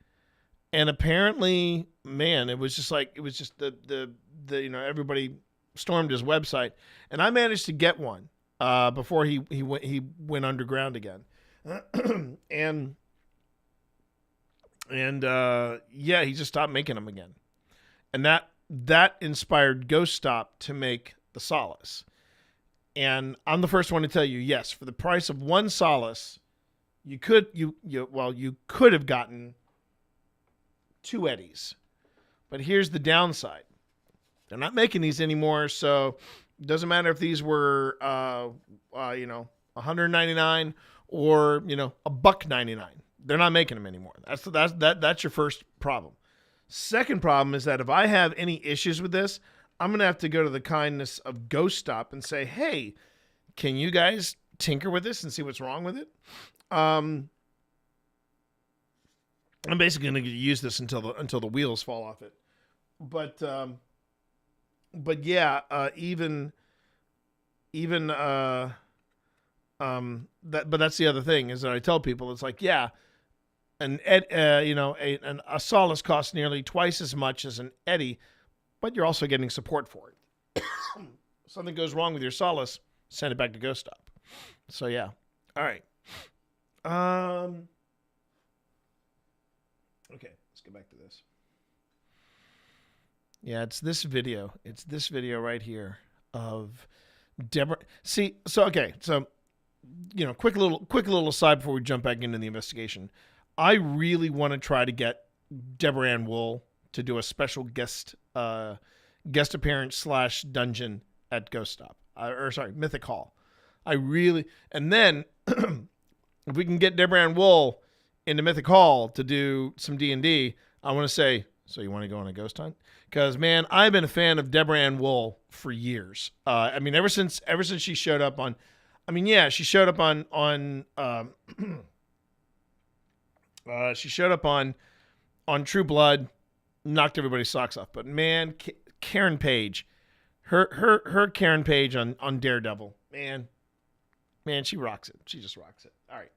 and apparently, man, it was just the everybody stormed his website, and I managed to get one before he went underground again. and he just stopped making them again, and that inspired Ghost Stop to make the Solace. And I'm the first one to tell you, yes, for the price of one Solace, you could have gotten 2 Eddies. But here's the downside: they're not making these anymore, so it doesn't matter if these were $199 or $199. They're not making them anymore. That's your first problem. Second problem is that if I have any issues with this, I'm going to have to go to the kindness of Ghost Stop and say, hey, can you guys tinker with this and see what's wrong with it? I'm basically going to use this until the wheels fall off it. But yeah, but that's the other thing, is that I tell people, it's like, yeah, a Solace costs nearly twice as much as an Eddie, but you're also getting support for it. Something goes wrong with your Solace, send it back to Ghost Stop. So yeah. All right. Okay, let's get back to this. Yeah, it's this video. It's this video right here of Deborah. See, so okay, so quick little aside before we jump back into the investigation. I really want to try to get Deborah Ann Wool to do a special guest appearance / dungeon at Ghost Stop, Mythic Hall. And then if we can get Deborah Ann Wool into Mythic Hall to do some D&D, I want to say, so you want to go on a ghost hunt? Because, man, I've been a fan of Deborah Ann Wool for years. Ever since she showed up on, I mean, yeah, she showed up on True Blood, knocked everybody's socks off. But man, Karen Page, her Karen Page on Daredevil, man, she rocks it. She just rocks it. All right,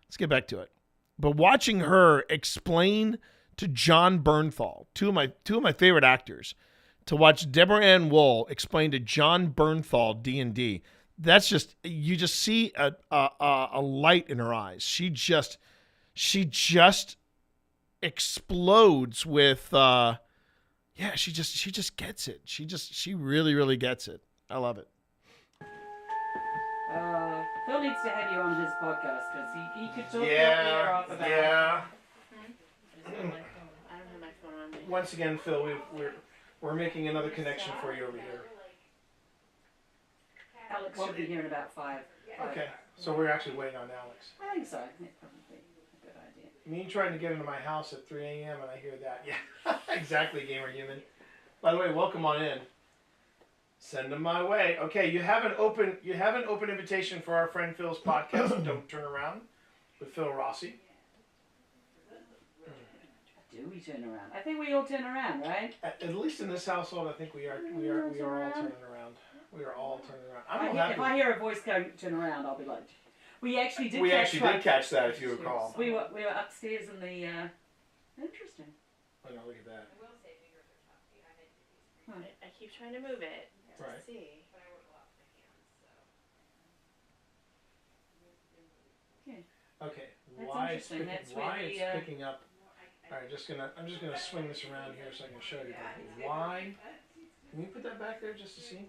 let's get back to it. But watching her explain to John Bernthal, two of my favorite actors, to watch Deborah Ann Wool explain to John Bernthal D&D, that's just, you just see a light in her eyes. She just explodes with she just gets it. She really, really gets it. I love it. Phil needs to have you on his podcast because he could talk your ear off about Yeah. I don't have my phone on me. Once again, Phil, we're making another connection for you over here. Alex should be here in about 5. Okay, so we're actually waiting on Alex. I think so. That's probably a good idea. Me trying to get into my house at 3 a.m. and I hear that. Yeah, exactly, Gamer Human. By the way, welcome on in. Send them my way. Okay, you have an open invitation for our friend Phil's podcast. Don't Turn Around with Phil Rossi. Do we turn around? I think we all turn around, right? At least in this household, I think we are all turning around. We are all turning around. If I hear a voice going turn around, I'll be like, we actually did catch that, if you recall. We were upstairs in the interesting. Oh no, look at that. I keep trying to move it to Right. see. Okay, That's why it's interesting. That's where it's picking up. All right, I'm just gonna swing this around here so I can show you. But why? Can you put that back there just to see?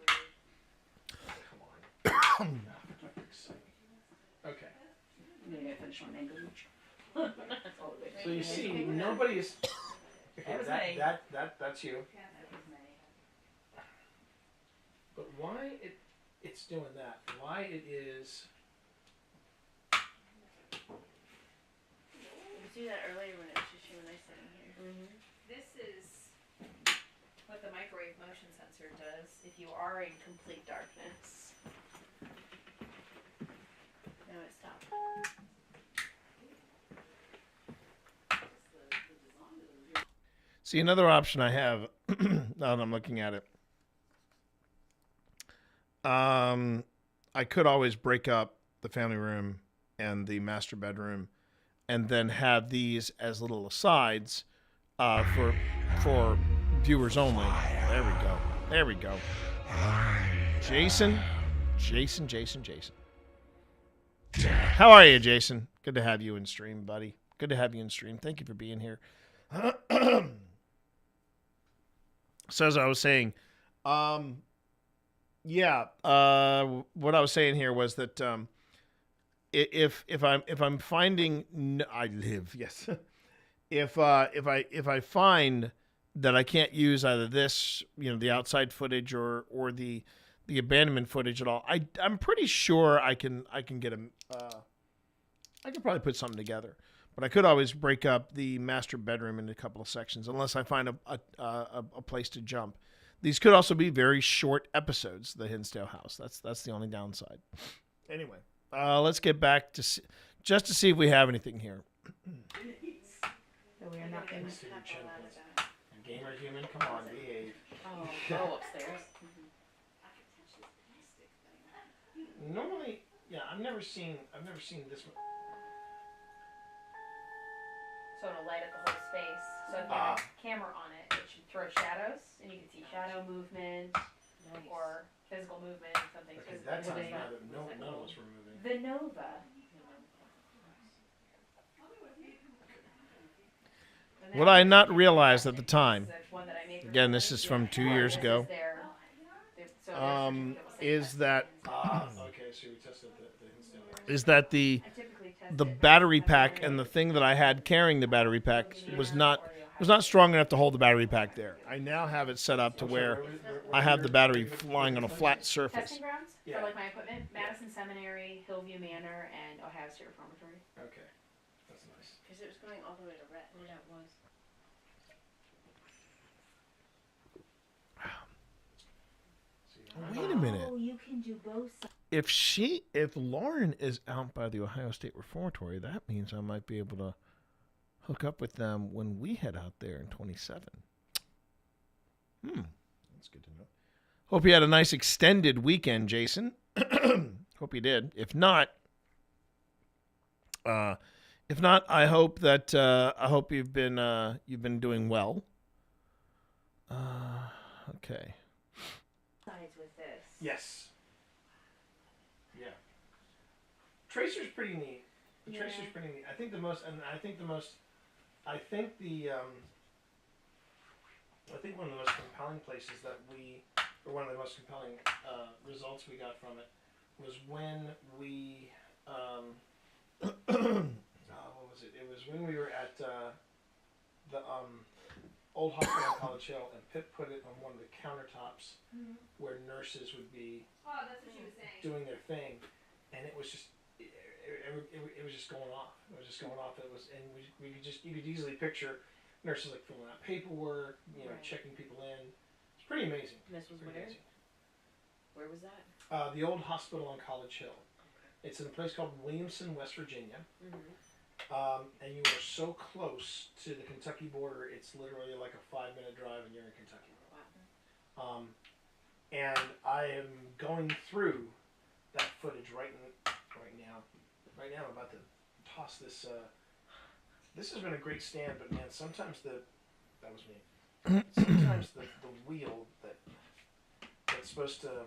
Come on. Okay. I'm gonna finish my mango. So you see, nobody is. Okay, that's you. But why it's doing that? Why it is? We do that earlier when it was just you and I sitting here. This is what the microwave motion sensor does if you are in complete darkness. Now it stopped. See, another option I have now that I'm looking at it. I could always break up the family room and the master bedroom, and then have these as little asides for viewers only. There we go. Jason. How are you, Jason? Good to have you in stream, buddy. Good to have you in stream. Thank you for being here. So as I was saying, what I was saying here was that if I'm finding I live, yes. if I find that I can't use either this, the outside footage or the abandonment footage at all, I'm pretty sure I can get I could probably put something together. But I could always break up the master bedroom into a couple of sections unless I find a place to jump. These could also be very short episodes, the Hinsdale House. That's the only downside. Anyway, let's get back to just to see if we have anything here. So we are not going to have all that. Gamer Human, come on, behave. Oh, go upstairs. Normally, I've never seen this one. So it'll light up the whole space. So if you have a camera on it, it should throw shadows, and you can see shadow movement or physical movement, something. Okay, that's none of us were moving. The Nova. What I not realized at the time, again, this is from 2 years ago, is that the battery pack and the thing that I had carrying the battery pack was not strong enough to hold the battery pack there. I now have it set up to where I have the battery flying on a flat surface. Testing grounds for like my equipment: Madison Seminary, Hillview Manor, and Ohio State Reformatory. Okay, that's nice. Because it was going all the way to red. Yeah, it was. Wait a minute. Oh, you can do both sides. If Lauren is out by the Ohio State Reformatory, that means I might be able to hook up with them when we head out there in 27. That's good to know. Hope you had a nice extended weekend, Jason. Hope you did. If not, I hope that you've been doing well. Okay. Sides with this. Yes. Yeah. Tracer's pretty neat. The Tracer's pretty neat. I think one of the most compelling places that one of the most compelling results we got from it was when we, what was it? It was when we were at the old hospital on College Hill, and Pip put it on one of the countertops where nurses would be doing their thing, and it was just it was just going off. It was just going off. It was, and you could easily picture nurses like filling out paperwork, checking people in. It's pretty amazing. This was where? Where was that? The old hospital on College Hill. Okay. It's in a place called Williamson, West Virginia. And you are so close to the Kentucky border, it's literally like a 5-minute drive and you're in Kentucky. Wow. And I am going through that footage right now. Right now I'm about to toss this. This has been a great stand, but man, sometimes that was me. Sometimes the wheel that's supposed to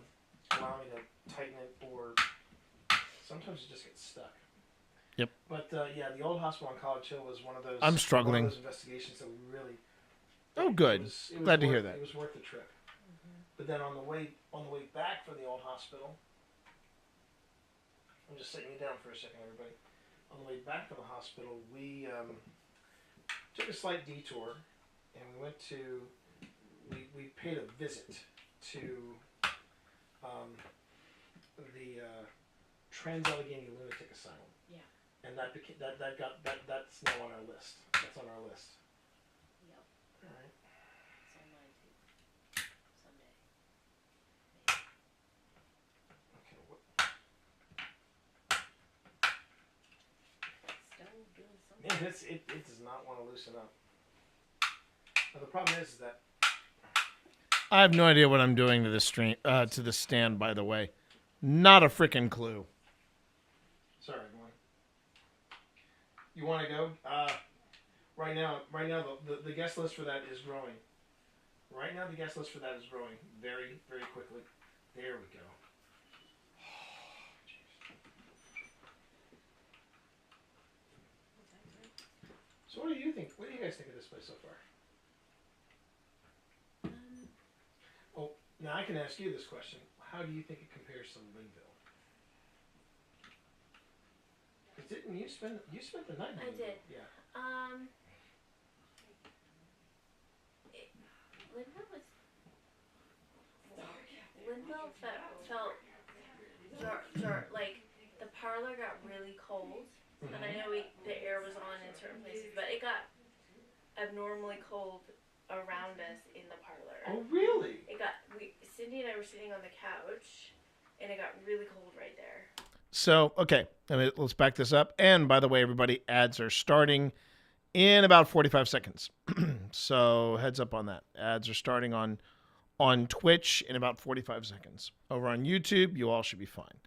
allow me to tighten it, or sometimes it just gets stuck. Yep. But yeah, the old hospital on College Hill was one of those. I'm struggling. One of those investigations that we really. Oh, good. It was Glad to worth, hear that. It was worth the trip. But then on the way back from the old hospital, I'm just sitting you down for a second, everybody. On the way back from the hospital, we took a slight detour, and we went to. We paid a visit to the Trans-Allegheny Lunatic Asylum. Yeah. And that's now on our list. That's on our list. Yep. All right. It's on mine too. Someday. Okay. Still doing something. Man, it does not want to loosen up. Now, the problem is that I have no idea what I'm doing to this to the stand. By the way, not a freaking clue. Sorry, everyone. You want to go? Right now, the guest list for that is growing. Right now, the guest list for that is growing very, very quickly. There we go. So, what do you think? What do you guys think of this place so far? Oh, now I can ask you this question. How do you think it compares to Linville? Didn't you spend the night in I Linville? did. Yeah. Linville felt like the parlor got really cold, and I know the air was on in certain places, but it got abnormally cold around us in the parlor. Oh, really? Cindy and I were sitting on the couch, and it got really cold right there. So, okay, let's back this up. And by the way, everybody, ads are starting in about 45 seconds. So heads up on that. Ads are starting on Twitch in about 45 seconds. Over on YouTube, you all should be fine.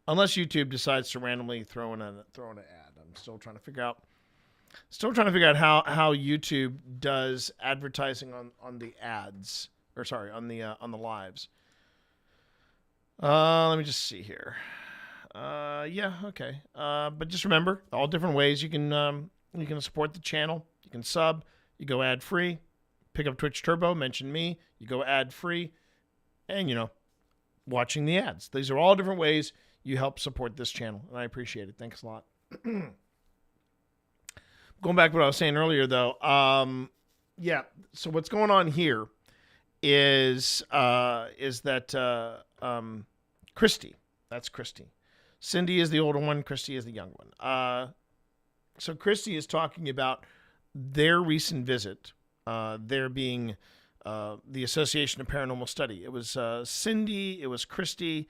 Unless YouTube decides to randomly throw in an ad. I'm still trying to figure out how YouTube does advertising on the ads. Or sorry, on the lives. Let me just see here. Yeah, okay. But just remember, all different ways you can support the channel. You can sub, you go ad free, pick up Twitch Turbo, mention me, you go ad free, and watching the ads. These are all different ways you help support this channel, and I appreciate it. Thanks a lot. Going back to what I was saying earlier, though, yeah. So what's going on here is that Christy. That's Christy. Cindy is the older one. Christy is the young one. So Christy is talking about their recent visit. There being the Association of Paranormal Study. It was Cindy, it was Christy,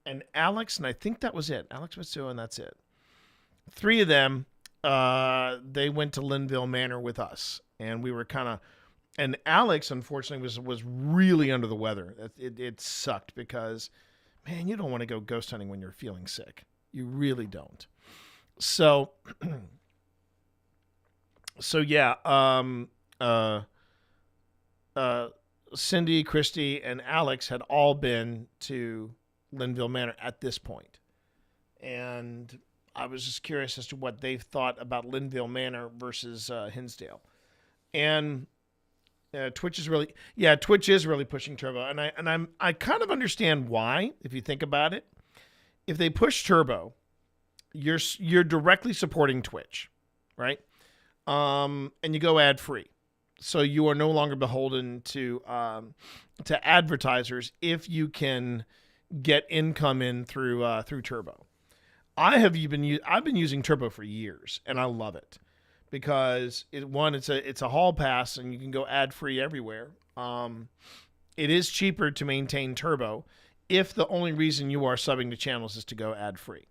and Alex, and I think that was it. Alex Matsuo, and that's it. 3 of them, they went to Linville Manor with us, and we were kind of, and Alex, unfortunately, was really under the weather. It sucked because, man, you don't want to go ghost hunting when you're feeling sick. You really don't. So, Cindy, Christy, and Alex had all been to Linville Manor at this point. And I was just curious as to what they thought about Linville Manor versus Hinsdale. And Twitch is really pushing turbo. And I kind of understand why, if you think about it. If they push turbo, you're directly supporting Twitch, right? And you go ad free. So you are no longer beholden to advertisers if you can get income in through Turbo. I've been using Turbo for years, and I love it because it's a hall pass, and you can go ad free everywhere. It is cheaper to maintain Turbo if the only reason you are subbing to channels is to go ad free.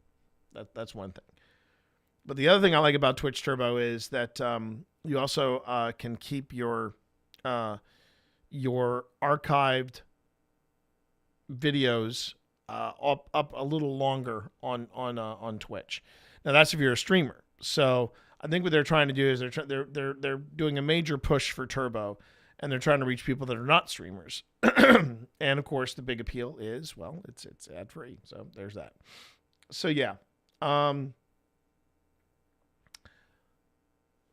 That's one thing. But the other thing I like about Twitch Turbo is that you also can keep your archived videos up a little longer on Twitch. Now that's if you're a streamer. So I think what they're trying to do is they're doing a major push for Turbo, and they're trying to reach people that are not streamers. And of course, the big appeal is, well, it's ad free. So there's that. So yeah.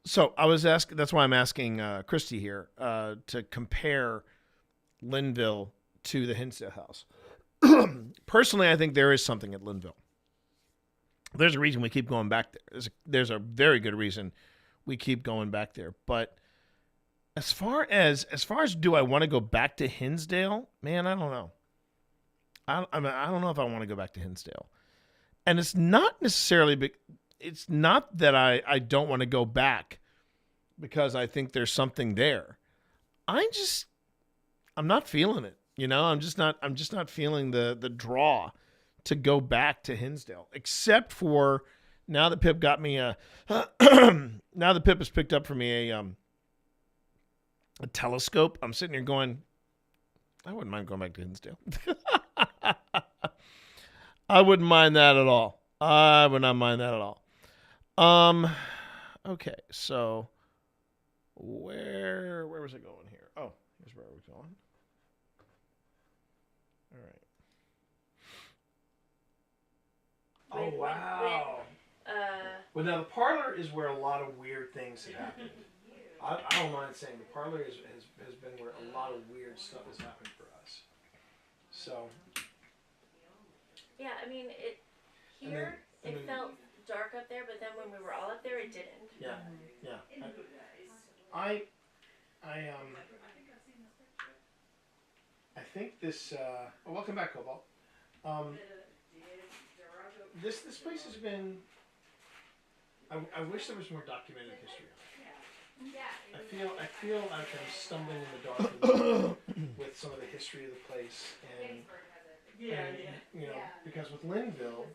So I was asking. That's why I'm asking Christy here to compare Linville to the Hinsdale House. Personally, I think there is something at Linville. There's a reason we keep going back there. There's a very good reason we keep going back there. But as far as do I want to go back to Hinsdale? Man, I don't know. I don't know if I want to go back to Hinsdale. And it's not necessarily. It's not that I don't want to go back because I think there's something there. I'm not feeling it. You know, I'm just not feeling the draw to go back to Hinsdale, except for now that Pip got me now that Pip has picked up for me a telescope. I'm sitting here going, I wouldn't mind going back to Hinsdale. I wouldn't mind that at all. I would not mind that at all. Okay, so where was I going here? Oh, here's where I was going. All right. Oh, wow. Well, now the parlor is where a lot of weird things have happened. I don't mind saying the parlor has been where a lot of weird stuff has happened for us. So. Yeah, I mean, it felt dark up there, but then when we were all up there, it didn't. Yeah. I think this. Welcome back, Cobalt. This place has been. I wish there was more documented history on it. I feel like I'm stumbling in the dark with some of the history of the place, and you know, because with Linville,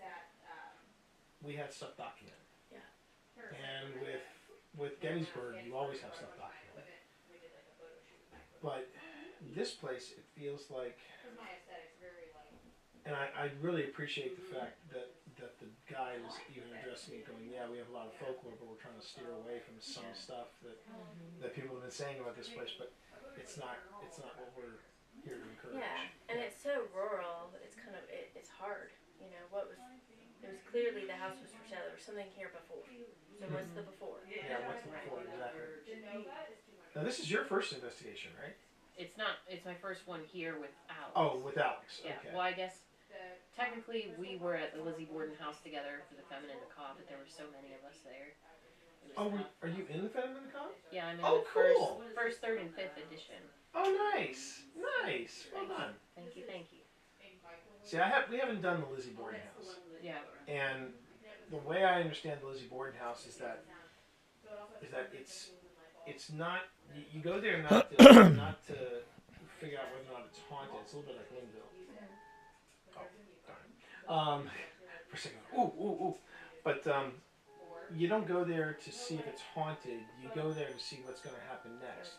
we had stuff documented. Yeah. And with Gettysburg, you always have stuff documented. But this place, it feels like, and I really appreciate the fact that the guide is even addressing it, going, yeah, we have a lot of folklore, but we're trying to steer away from some stuff that people have been saying about this place, but it's not what we're here to encourage. Yeah, and it's so rural. It's kind of it's hard. You know, it was clearly the house was for sale. There was something here before. So what's the before? Yeah, what's the before, exactly. Now this is your first investigation, right? It's not. It's my first one here with Alex. Oh, with Alex. Yeah. Okay. Well, I guess technically we were at the Lizzie Borden house together for the Feminine Macabre, but there were so many of us there. Are you in the Feminine Macabre? Yeah, I'm in the cool. first, third, and fifth edition. Oh, nice. Well done. Thank you. See, we haven't done the Lizzie Borden house. Yeah. And the way I understand the Lizzie Borden house is that it's not. You go there not to figure out whether or not it's haunted. It's a little bit like Linville. Oh, darn. For a second. Ooh. But you don't go there to see if it's haunted. You go there to see what's going to happen next.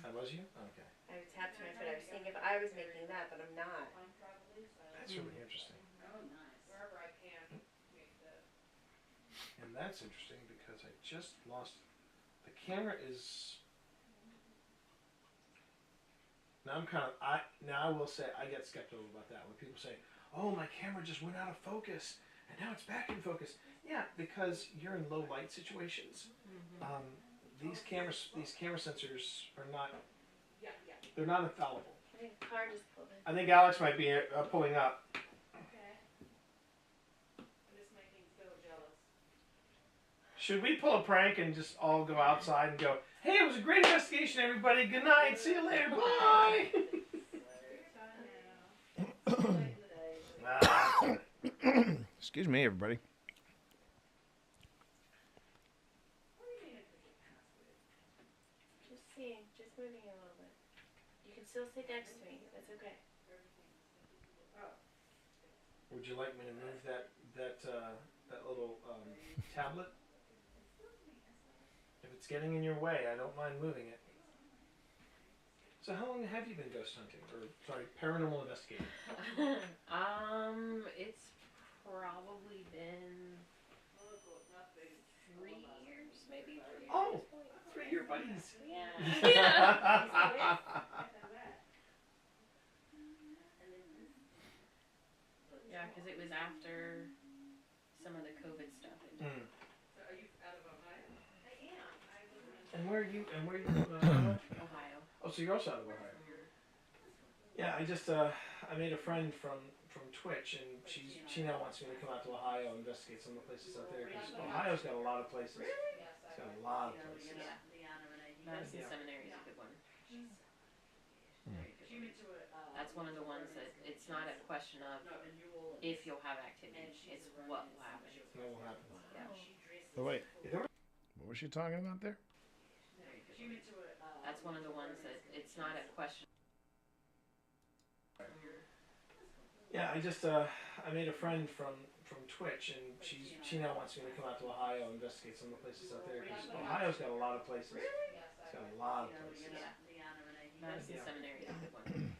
That was you? Okay. I tapped my foot. I was thinking if I was making that, but I'm not. That's really interesting. And that's interesting because I just lost. The camera is. Now I'm kind of. I will say I get skeptical about that when people say, "Oh, my camera just went out of focus and now it's back in focus." Yeah, because you're in low light situations. These camera sensors are not. They're not infallible. I think the car just pulled in. I think Alex might be pulling up. Should we pull a prank and just all go outside and go, "Hey, it was a great investigation, everybody. Good night. See you later. Bye." Excuse me, everybody. Just seeing, just moving a little bit. You can still sit next to me. That's okay. Would you like me to move that little tablet? If it's getting in your way, I don't mind moving it. So how long have you been ghost hunting? Or, sorry, paranormal investigating? It's probably been 3 years, maybe. 3 years. Oh, 3-year buddies. Yeah. Yeah, because it was after some of the COVID stuff. So are you out of Ohio? I am. And where are you? Ohio. Oh, so you're also out of Ohio. Yeah, I made a friend from Twitch, and she now wants me to come out to Ohio and investigate some of the places out there. Because Ohio's got a lot of places. It's got a lot of places. Madison Seminary is a good one. That's one of the ones that it's not a question of if you'll have activity, it's what will happen. What will happen? Oh, wait. What was she talking about there? That's one of the ones that it's not a question. Yeah, I made a friend from Twitch, and she now wants me to come out to Ohio and investigate some of the places out there. Because Ohio's got a lot of places. It's got a lot of places. Madison Seminary is a good one.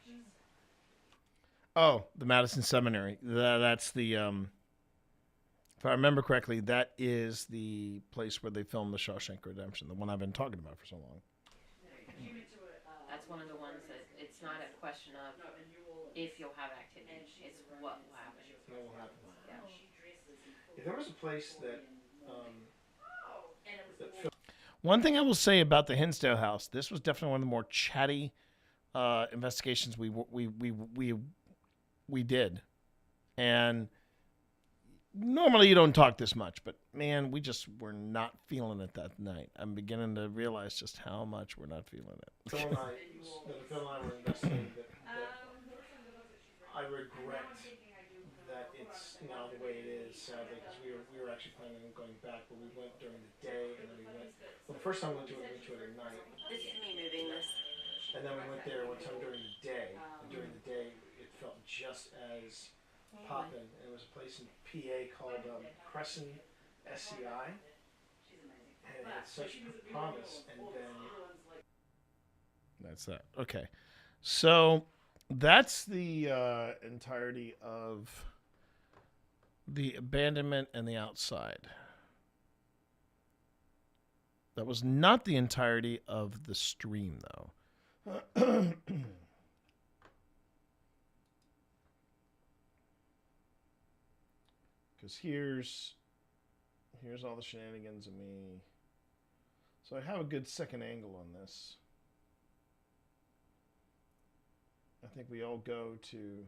Oh, the Madison Seminary. That's the, if I remember correctly, that is the place where they filmed The Shawshank Redemption, the one I've been talking about for so long. That's one of the ones that it's not a question of if you'll have activity, it's what will happen. What will happen? Yeah, there was a place that one thing I will say about the Hinsdale House, this was definitely one of the more chatty investigations we did, and normally you don't talk this much, but man, we just were not feeling it that night. I'm beginning to realize just how much we're not feeling it. Phil and I were investigating that I regret that it's now the way it is, sadly, because we were actually planning on going back, but we went during the day, and then we went. Well, the first time we went to it at night. This is me moving this. And then we went there one time during the day, and during the day it felt just as poppin'. It was a place in PA called Crescent SCI, and it had such promise, and then That's that. Okay. So that's the entirety of the abandonment and the outside. That was not the entirety of the stream, though. Because here's all the shenanigans of me. So I have a good second angle on this. I think we all go to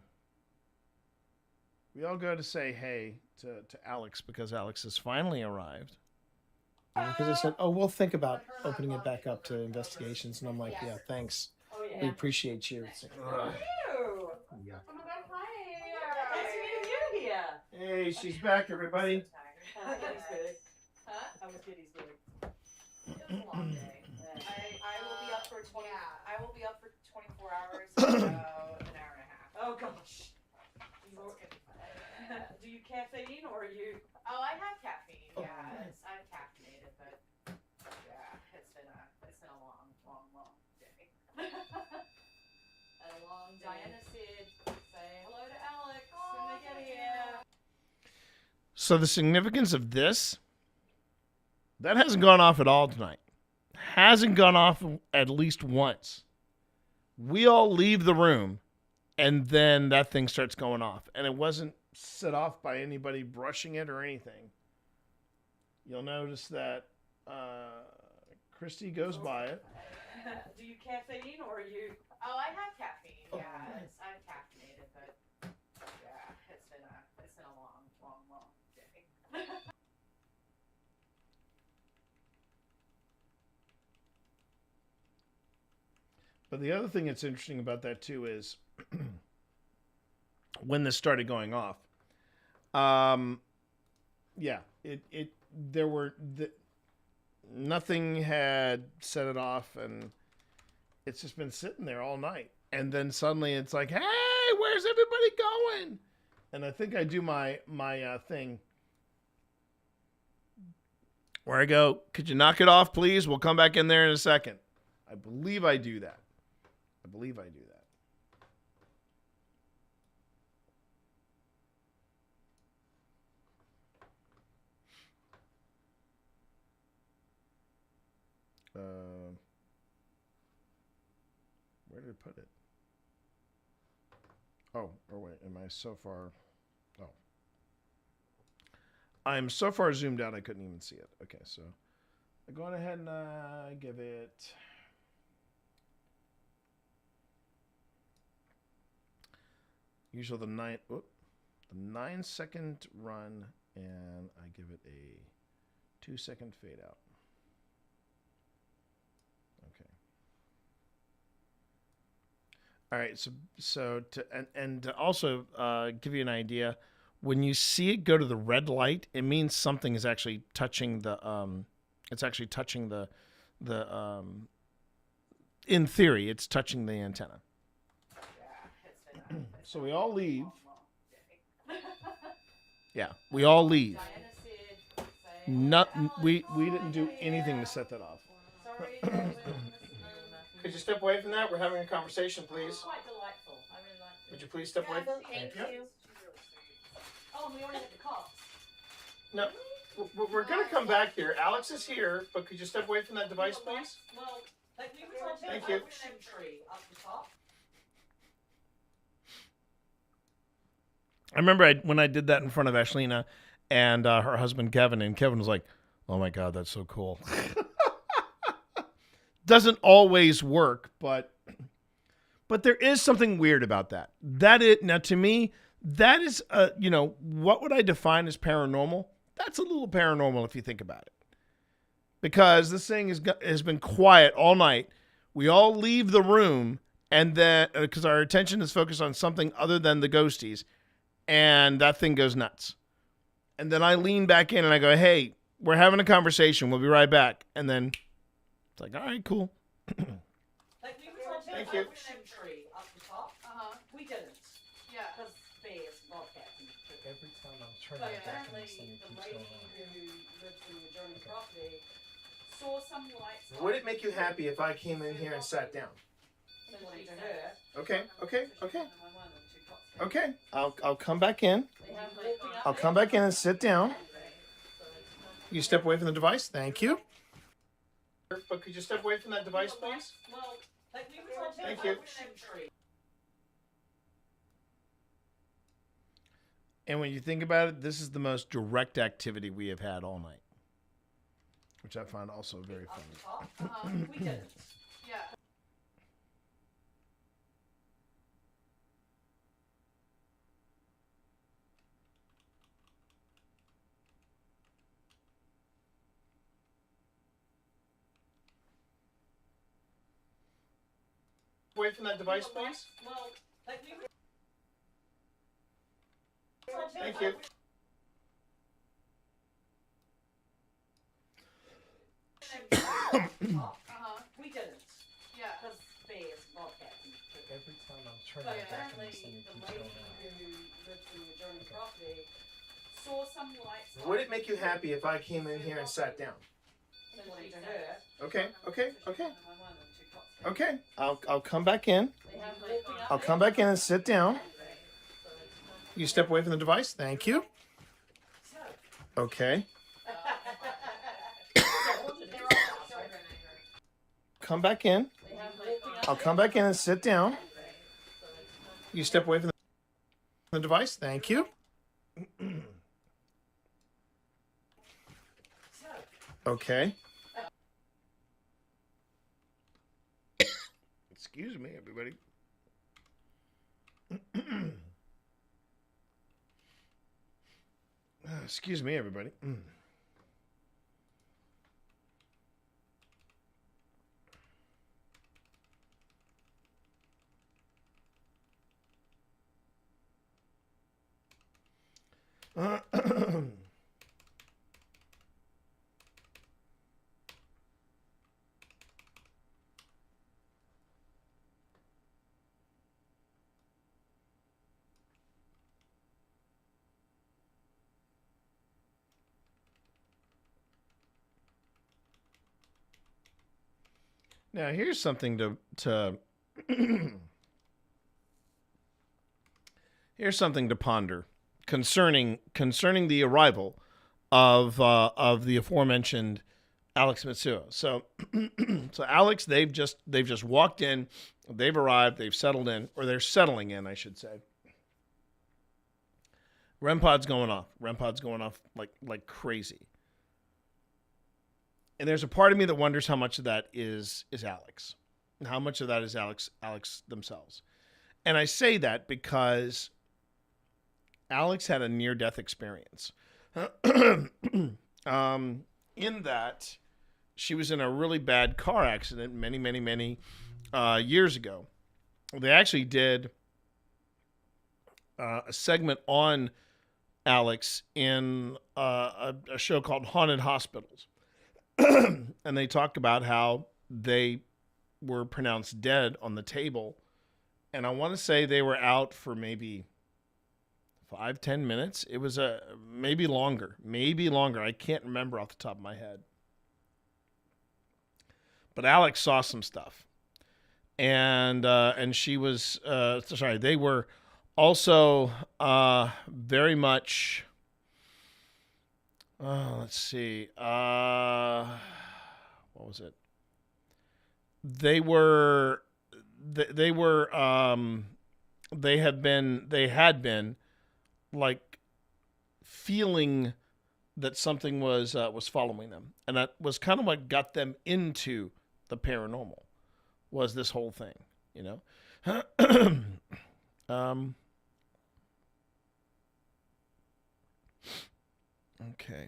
say hey to Alex because Alex has finally arrived. because I said, "Oh, we'll think about opening it back up to investigations," and I'm like, "Yeah, thanks. We appreciate you." It's like, ugh. Yeah. Oh my god, hi. Nice meeting you here. Hey, she's back, everybody. Huh? I was good. It was a long day. for 20. Yeah, I will be up for 24 hours in about an hour and a half. Oh gosh. So it's gonna be fun. Do you caffeine or are you? Oh, I have caffeine. Yeah, I'm caffeinated, but yeah, it's been a long day. A long day. Diana said, "Say hello to Alex when they get here." So the significance of this, that hasn't gone off at all tonight. Hasn't gone off at least once. We all leave the room, and then that thing starts going off. And it wasn't set off by anybody brushing it or anything. You'll notice that Christy goes by it. Do you caffeine or are you? Oh, I have caffeine. Yeah, I'm caffeinated, but yeah, it's been a long day. But the other thing that's interesting about that too is when this started going off. Nothing had set it off, and it's just been sitting there all night. And then suddenly it's like, hey, where's everybody going? And I think I do my thing where I go, could you knock it off, please? We'll come back in there in a second. I believe I do that. Where did I put it? Oh, wait, am I so far? Oh. I'm so far zoomed out I couldn't even see it. Okay, so I go on ahead and give it... Usually the 9-second run, and I give it a 2-second fade out. Okay. All right. So to also give you an idea, when you see it go to the red light, it means something is actually touching the. It's actually touching the. In theory, it's touching the antenna. So we all leave. Yeah, we all leave. We didn't do anything to set that off. Could you step away from that? We're having a conversation, please. Quite delightful. I really liked it. Would you please step away? Thank you. Oh, and we already had the cops. No, we're going to come back here. Alex is here, but could you step away from that device, please? Well, Thank you. Tree up the top. I remember when I did that in front of Ashlina and her husband Kevin, and Kevin was like, "Oh my God, that's so cool." Doesn't always work, but there is something weird about that. Now to me, that is what would I define as paranormal? That's a little paranormal if you think about it, because this thing has been quiet all night. We all leave the room, and then because our attention is focused on something other than the ghosties. And that thing goes nuts. And then I lean back in and I go, hey, we're having a conversation. We'll be right back. And then it's like, all right, cool. Thank you. Tree up the top. We didn't. Yeah. Because bears bobcats. Every time I'm turning But my back on apparently, this thing, it the keeps lady going on. who lives in the adjoining property saw some lights. Would it make you happy if I came in here and sat down? According to her. Okay. I'll come back in. I'll come back in and sit down. You step away from the device. Thank you. But could you step away from that device, please? Thank you. And when you think about it, this is the most direct activity we have had all night, which I find also very funny. We didn't. Yeah. Away from that device, please. Thank you. We didn't. Yeah. every time I'm turning my back on this thing, it keeps going out. who lives in the adjoining property saw some lights. Would it make you happy if I came in here and sat down? According to her. Okay, okay, okay. Okay, I'll come back in. I'll come back in and sit down. You step away from the device. Thank you. Okay. Come back in. I'll come back in and sit down. You step away from the device. Thank you. Okay. Excuse me, everybody. Excuse me, everybody. Now here's something to here's something to ponder concerning the arrival of the aforementioned Alex Mitsuo. So so Alex, they've just walked in, they've arrived, they've settled in, or they're settling in, I should say. REM pod's going off. REM pod's going off like crazy. And there's a part of me that wonders how much of that is Alex. And how much of that is Alex themselves. And I say that because Alex had a near-death experience. In that she was in a really bad car accident many years ago. They actually did a segment on Alex in a show called Haunted Hospitals. And they talked about how they were pronounced dead on the table. And I want to say they were out for maybe 5-10 minutes. It was maybe longer. I can't remember off the top of my head. But Alex saw some stuff. And she was, they were also very much... let's see. What was it? They had been like feeling that something was following them. And that was kind of what got them into the paranormal, was this whole thing, you know? Okay.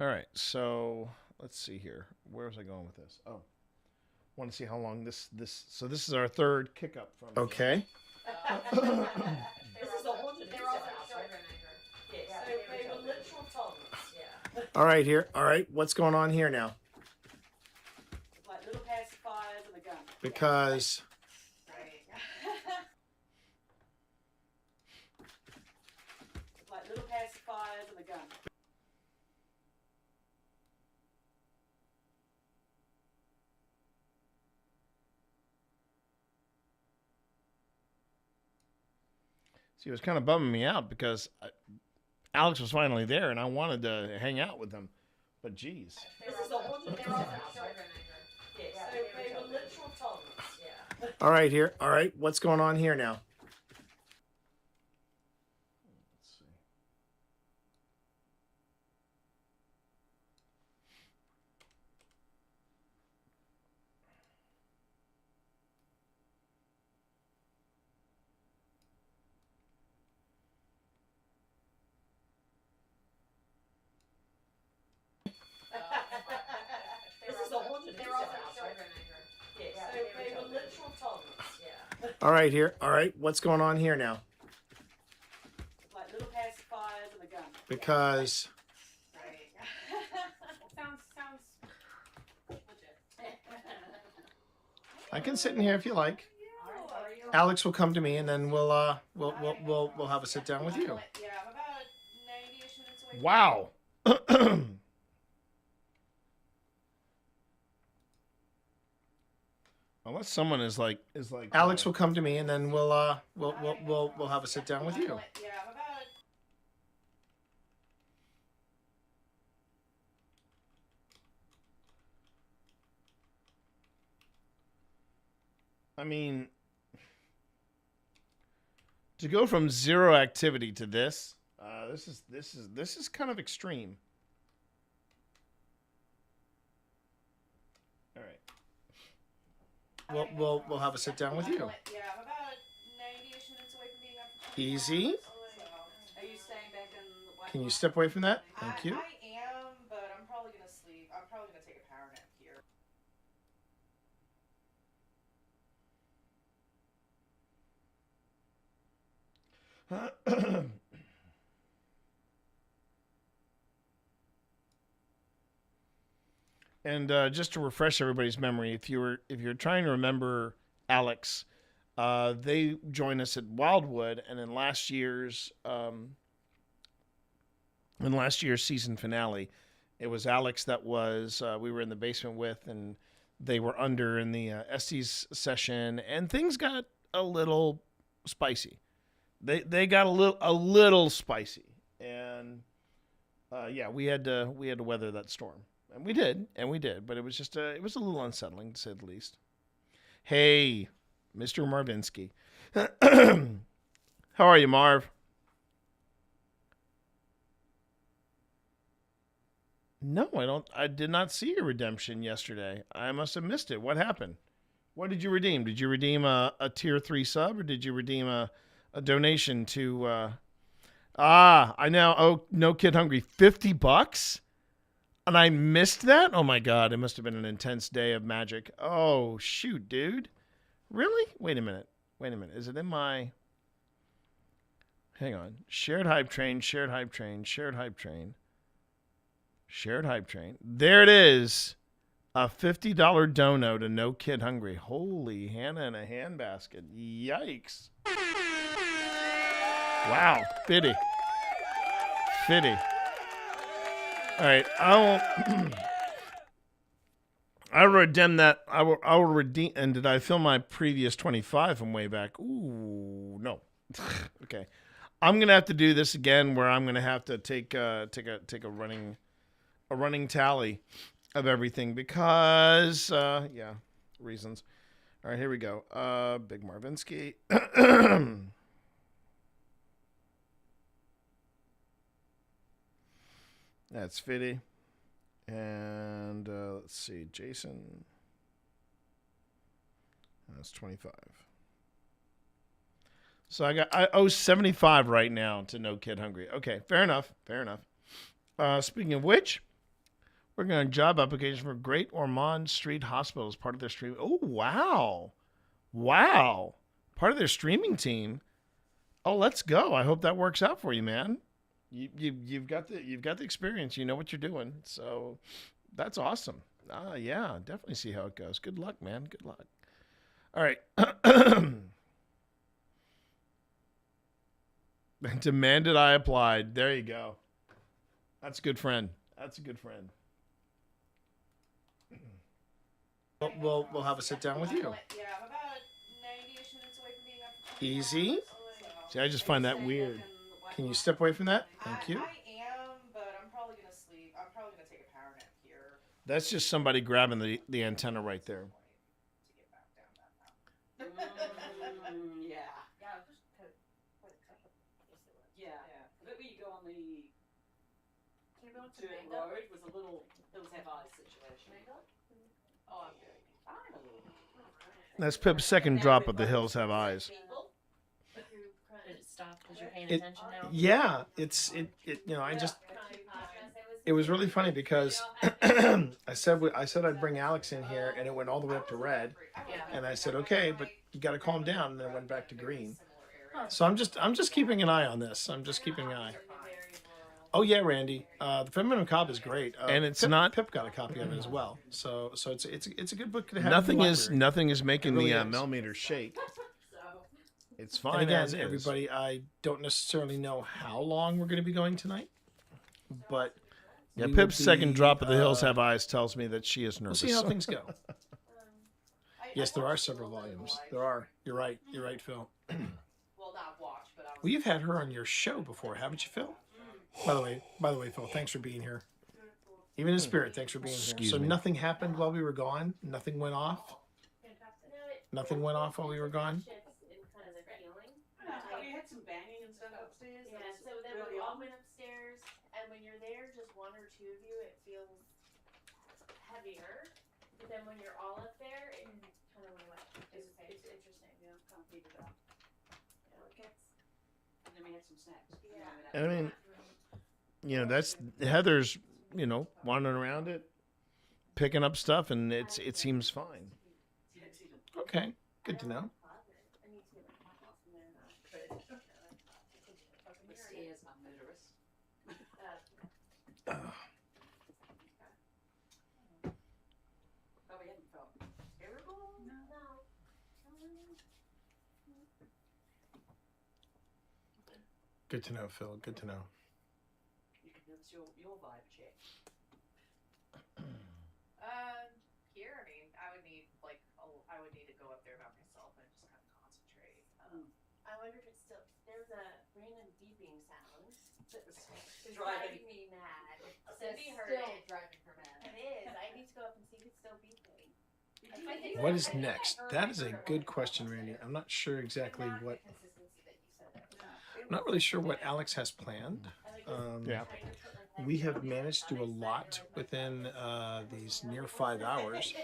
All right, so let's see here. Where was I going with this? Oh, want to see how long this. So this is our third kick up from. Okay. This is a haunted house, right? Yes. So they were literal toddlers. Yeah. All right, here. All right, what's going on here now? Like little pacifiers and a gun. Because. Like little pacifiers and a gun. See, it was kind of bumming me out because Alex was finally there and I wanted to hang out with him. But geez. This is a haunted house, right? Yes. So they were literal toddlers. Yeah. All right, here. All right, what's going on here now? This is a haunted house, right? Yes. So they were literal toddlers. Yeah. All right, here. All right, what's going on here now? Like little pacifiers and a gun. Because. Sounds I can sit in here if you like. Alex will come to me, and then we'll have a sit down with you. Wow. Unless someone is like Alex will come to me, and then we'll have a sit down with you. I mean, to go from zero activity to this is kind of extreme. All right. We'll have a sit down with you. Easy. Are you staying back in the Can you step away from that? Thank you. I am, but I'm probably gonna sleep. I'm probably gonna take a power nap here. And just to refresh everybody's memory, if you're trying to remember Alex, they joined us at Wildwood, and in last year's season finale, it was Alex that was we were in the basement with, and they were under in the Estes session, and things got a little spicy. They got a little spicy, and yeah, we had to weather that storm. And we did, but it was just it was a little unsettling, to say the least. Hey, Mr. Marvinsky. How are you, Marv? No, I don't. I did not see your redemption yesterday. I must have missed it. What happened? What did you redeem? Did you redeem a tier 3 sub, or did you redeem a donation to I now owe No Kid Hungry $50? And I missed that? Oh my God, it must have been an intense day of magic. Oh, shoot, dude. Really? Wait a minute. Is it in my... Hang on. Shared hype train. There it is. A $50 dono to No Kid Hungry. Holy Hannah in a handbasket. Yikes. Wow. Fitty. All right, I'll redeem that. I will redeem. And did I fill my previous 25 from way back? Ooh, no. Okay, I'm gonna have to do this again, where I'm gonna have to take a running tally of everything because yeah, reasons. All right, here we go. Big Marvinsky. That's Fitty. And let's see, Jason. That's 25. So I owe 75 right now to No Kid Hungry. Okay, fair enough. Speaking of which, we're going to job application for Great Ormond Street Hospital as part of their stream. Oh, wow. Part of their streaming team. Oh, let's go. I hope that works out for you, man. You've got the experience. You know what you're doing. So that's awesome. Yeah, definitely see how it goes. Good luck, man. Good luck. All right. Demanded I applied. There you go. That's a good friend. We'll have a sit down with you. Yeah, I'm about 90-ish minutes away from being up for 20 Easy. hours, so See, I just find that weird. Can you step away from that? Thank you. I am, but I'm probably gonna sleep. I'm probably gonna take a power nap here. That's just somebody grabbing the antenna right there. Yeah. But when you go on the dirt road, was a little hills have eyes situation. Oh, I'm good. That's Pip's second drop of the Hills Have Eyes. Did it stop because you're paying It, attention now? yeah, it was really funny because I said I'd bring Alex in here, and it went all the way up to red, and I said okay, but you got to calm down, and then it went back to green. So I'm just keeping an eye on this. I'm just keeping an eye. Oh yeah, Randy. The Feminine Macabre is great, and it's Pip, not. Pip got a copy of it as well. So it's a good book to have. Nothing in the is library. making It really the is. millimeter shake. It's And fine again, as is. everybody, I don't necessarily know how long we're going to be going tonight, but Yeah, we Pip's will second be, drop of the Hills Have Eyes tells me that she is We'll nervous. see how things go. Yes, there are several volumes. There are. You're right. You're right, Phil. Well, not watch, but I was. Well, you've had her on your show before, haven't you, Phil? By the way, Phil, thanks for being here. Even in spirit, thanks for being Excuse here. So me. nothing happened while we were gone. Nothing went off. Nothing went off while we were gone. We had some banging and stuff upstairs. Yeah, so then we all went upstairs, and when you're there, just one or two of you, it feels heavier. But then when you're all up there, it kind of went away. It's interesting. Yeah, kind of figured it out. And then we had some snacks. Yeah. I mean, that's Heather's. Wandering around it, picking up stuff, and it seems fine. Okay, good to know. The stairs are murderous. Oh, we haven't felt terrible? No. Good to know, Phil. Good to know. You can notice your vibe check. Here, I mean, I would need to go up there by myself and just kind of concentrate. I wonder if it's still. There's a random beeping sound that's Driving. driving me mad. Cindy heard Still it driving her mad. It is. I need to go up and see if it's still beeping. What is next? That is a good question, Randy. I'm not sure exactly what. I'm not really sure what Alex has planned. Yeah. We have managed to do a lot within these near 5 hours.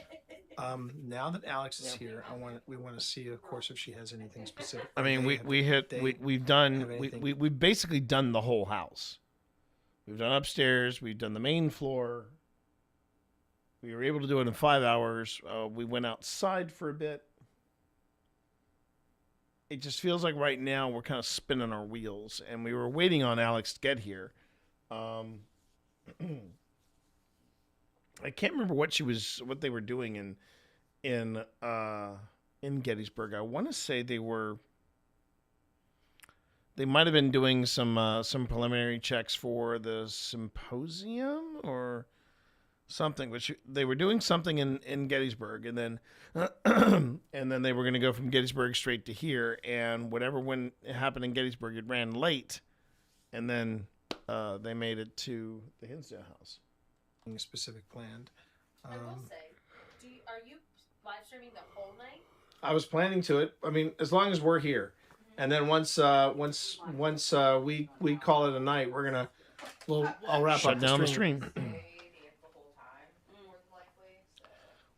Now that Alex is here, we want to see, of course, if she has anything specific. I mean, we've basically done the whole house. We've done upstairs. We've done the main floor. We were able to do it in 5 hours. We went outside for a bit. It just feels like right now we're kind of spinning our wheels, and we were waiting on Alex to get here. I can't remember what they were doing in Gettysburg. I want to say they might have been doing some preliminary checks for the symposium or something, which they were doing something in Gettysburg, and then they were going to go from Gettysburg straight to here, and whatever happened in Gettysburg, it ran late, and then they made it to the Hinsdale House. Specific planned. I will say, are you live streaming the whole night? I was planning to it. I mean, as long as we're here, and then once we call it a night, I'll wrap Shut up down the stream.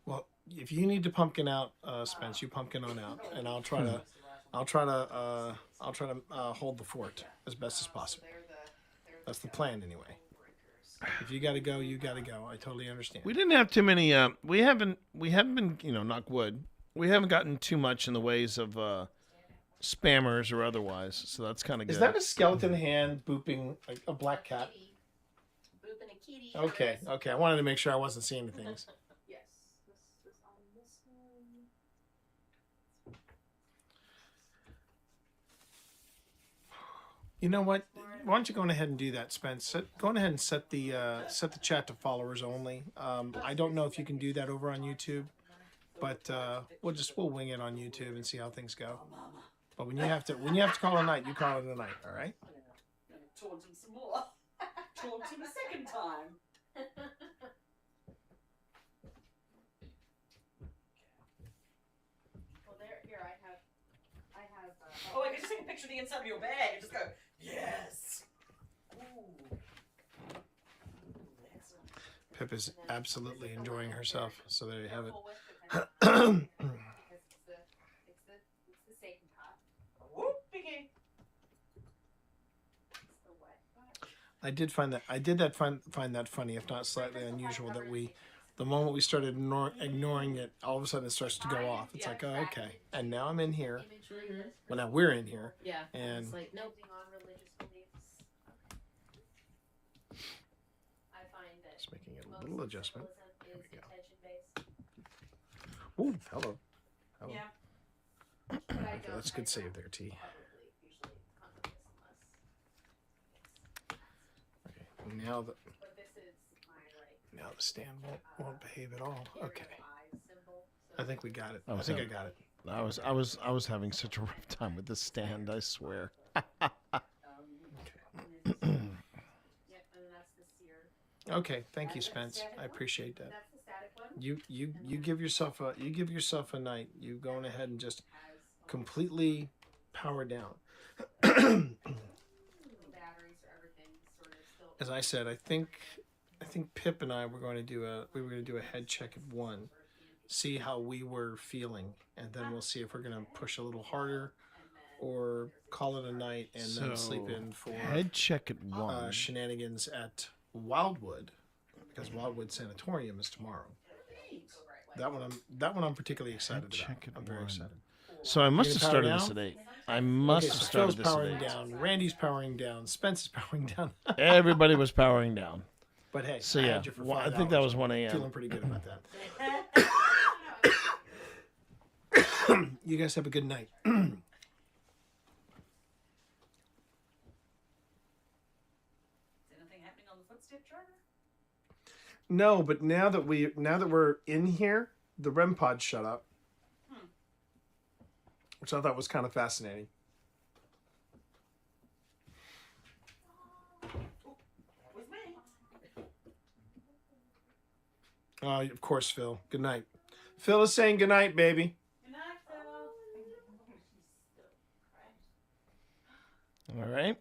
Well, if you need to pumpkin out, Spence, you pumpkin on out, and I'll try to hold the fort as best as possible. That's the plan, anyway. If you got to go, you got to go. I totally understand. We didn't have too many. We haven't been, knock wood. We haven't gotten too much in the ways of spammers or otherwise. So that's kind of good. Is that a skeleton hand booping like a black cat? Booping a kitty. Okay. I wanted to make sure I wasn't seeing things. Yes. This is on this one. You know what? Why don't you go ahead and do that, Spence? Go ahead and set the chat to followers only. I don't know if you can do that over on YouTube, but we'll wing it on YouTube and see how things go. But when you have to call a night, you call it a night. All right? Taunt him some more. Taunt him a second time. Well, here I have. Oh, I could just take a picture of the inside of your bag and just go, yes. Ooh. Excellent. Pip is absolutely enjoying herself. So there you have it. It's the Satan pot. Whoop-piggy. It's the wet part. I did find that funny, if not slightly unusual, that the moment we started ignoring it, all of a sudden it starts to go off. It's like, oh, okay. And now I'm in here. Well, now we're in here. Yeah. And it's like, nope. little adjustment. There we go. Ooh, hello. Hello. Okay, that's a good save there, T. Okay, now the stand won't behave at all. Okay. I think we got it. I think I got it. I was having such a rough time with this stand, I swear. Okay, thank you, Spence. I appreciate that. You give yourself a night. You going ahead and just completely power down. As I said, I think Pip and I were going to do a head check at 1, see how we were feeling, and then we'll see if we're going to push a little harder or call it a night and then sleep in for head check at 1. Shenanigans at Wildwood, because Wildwood Sanatorium is tomorrow. That one I'm particularly excited about. I'm very excited. So I must have started this at 8. I must have started Phil's this at 8. powering down. Randy's powering down. Spence is powering down. Everybody was powering down. But hey, so I yeah, had you for I $5. think that was 1 a.m. Feeling pretty good about that. You guys have a good night. No, but now that we're in here, the REM pod shut up, which I thought was kind of fascinating. Of course, Phil. Good night. Phil is saying good night, baby. Good night, Phil. All right.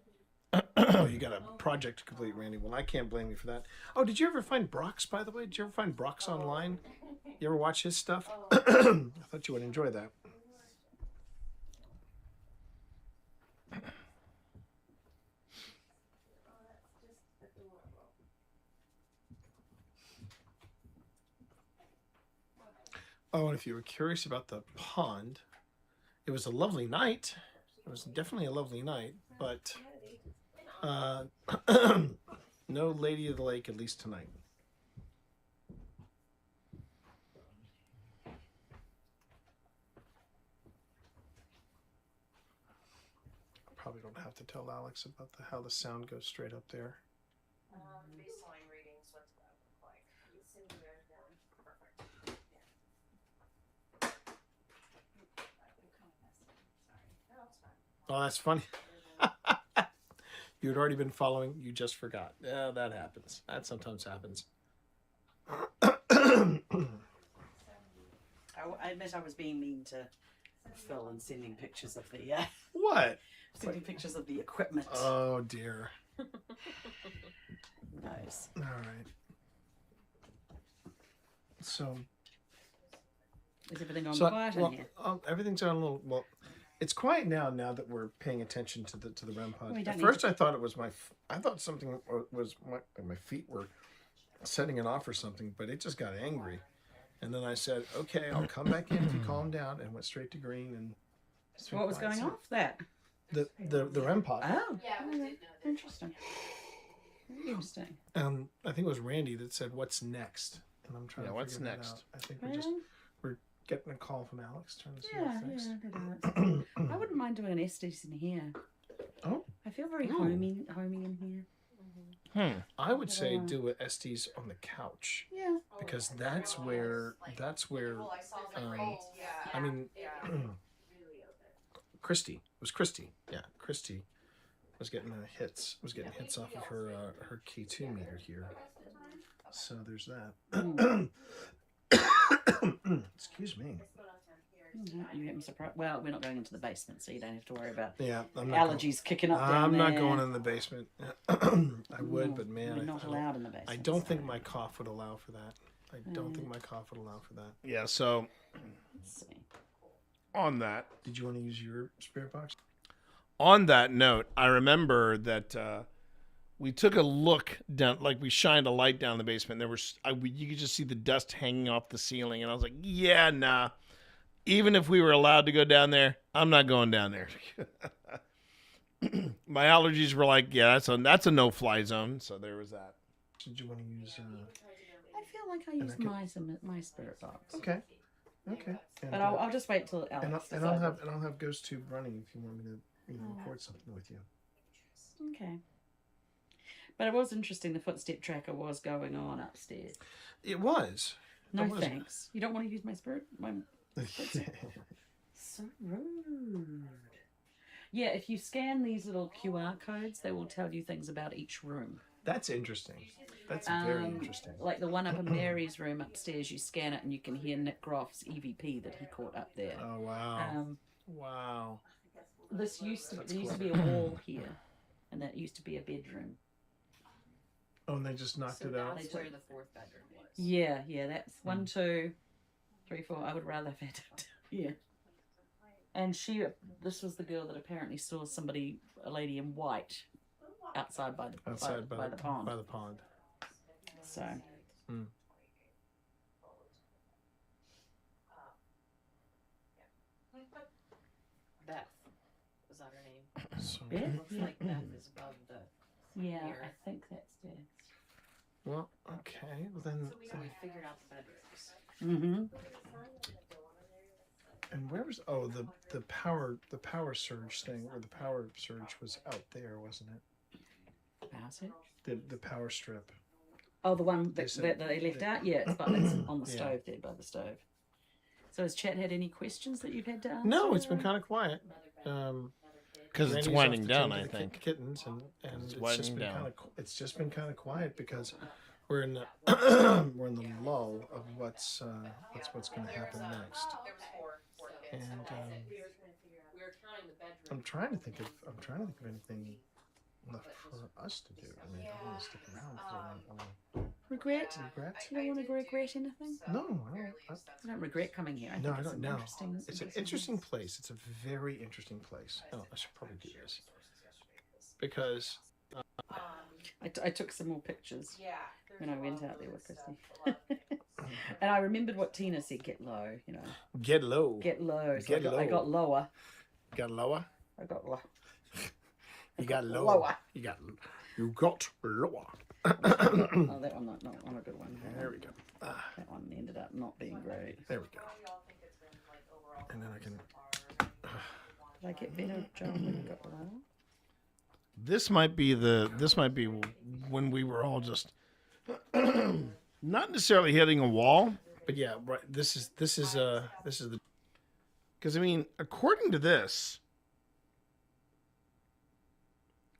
Oh, you got a project to complete, Randy. Well, I can't blame you for that. Oh, did you ever find Brock's, by the way? Did you ever find Brock's online? You ever watch his stuff? I thought you would enjoy that. Oh, and if you were curious about the pond, it was a lovely night. It was definitely a lovely night, but no Lady of the Lake, at least tonight. Probably don't have to tell Alex about how the sound goes straight up there. Baseline readings, what's that look like? Oh, that's funny. You had already been following. You just forgot. Yeah, that happens. That sometimes happens. I admit I was being mean to Phil and sending pictures of the what? Sending pictures of the equipment. Oh dear. Nice. All right. So. Is everything on quiet in here? Everything's on a little. Well, it's quiet now. Now that we're paying attention to the REM pod. Well, At first, I thought it was I thought something was my feet were setting it off or something, but it just got angry. And then I said, "Okay, I'll come back in if you calm down," and went straight to green. And so what was going off? That the REM pod. Oh, yeah, interesting. Very interesting. I think it was Randy that said, "What's next?" And I'm trying to figure what's that next? out. I think we're getting a call from Alex trying to see Yeah, what's next. I wouldn't mind doing an Estes in here. Oh, I feel very homey in here. I would say do a Estes on the couch. Yeah. Because that's where I mean Christy. It was Christy. Yeah, Christy was getting hits. Was getting hits off of her K2 meter here. So there's that. Excuse me. You get me surprised. Well, we're not going into the basement, so you don't have to worry about allergies kicking up down I'm there. not going in the basement. I would, but man, we're not allowed in the basement. I don't think my cough would allow for that. I don't think my cough would allow for that. Yeah, so let's see. On that, did you want to use your spirit box? On that note, I remember that we took a look down, like we shined a light down the basement. There was you could just see the dust hanging off the ceiling, and I was like, "Yeah, nah." Even if we were allowed to go down there, I'm not going down there. My allergies were like, "Yeah, that's a no-fly zone." So there was that. Did you want to use? like I use my spirit box. Okay. Okay. And, But I'll just wait till Alex. and I'll have Ghost Tube running if you want me to record something with you. Okay. But it was interesting. The footstep tracker was going on upstairs. It was. No thanks. You don't want to use my spirit. So rude. Yeah, if you scan these little QR codes, they will tell you things about each room. That's interesting. That's very interesting. Like the one up in Mary's room upstairs, you scan it and you can hear Nick Groff's EVP that he caught up there. Oh wow! Wow. There used to be a wall here, and that used to be a bedroom. Oh, and they just knocked it out. That's where the fourth bedroom was. Yeah, that's 1, 2, 3, 4. I would rather have had it. Yeah. And this was the girl that apparently saw a lady in white, outside by the pond. By the pond. So. Beth, was that her name? So Beth? Looks like Beth is above the. Yeah, mirror. I think that's Beth. Well, okay. Well then. So we figured out the bedrooms. Mm-hmm. And where was the power surge thing, or the power surge was out there, wasn't it? Power surge? The power strip. Oh, the one that they left out? Yeah, it's on the stove there, by the stove. So has Chat had any questions that you've had to answer? No, it's been kind of quiet. Because it's Randy's winding off to down, tend I to the think. Kittens and it's just been kind of quiet because we're in the we're in the lull of what's going to happen next. And I'm trying to think of anything left for us to do. I mean, I want to stick around. Regret? You don't want to regret anything? No, I don't regret coming here. I don't know. It's an interesting place. It's a very interesting place. Oh, I should probably do this because I took some more pictures when I went out there with Christy. And I remembered what Tina said, get low, Get low. Get low. So Get low. I got lower. Got lower? I got lower. You got lower. Lower. You got lower. Oh, that one, not a good one. There we go. That one ended up not being great. There we go. And then I can... Did I get better, John, when you got lower? This might be when we were all just not necessarily hitting a wall, but yeah, right. This is the, because I mean, according to this,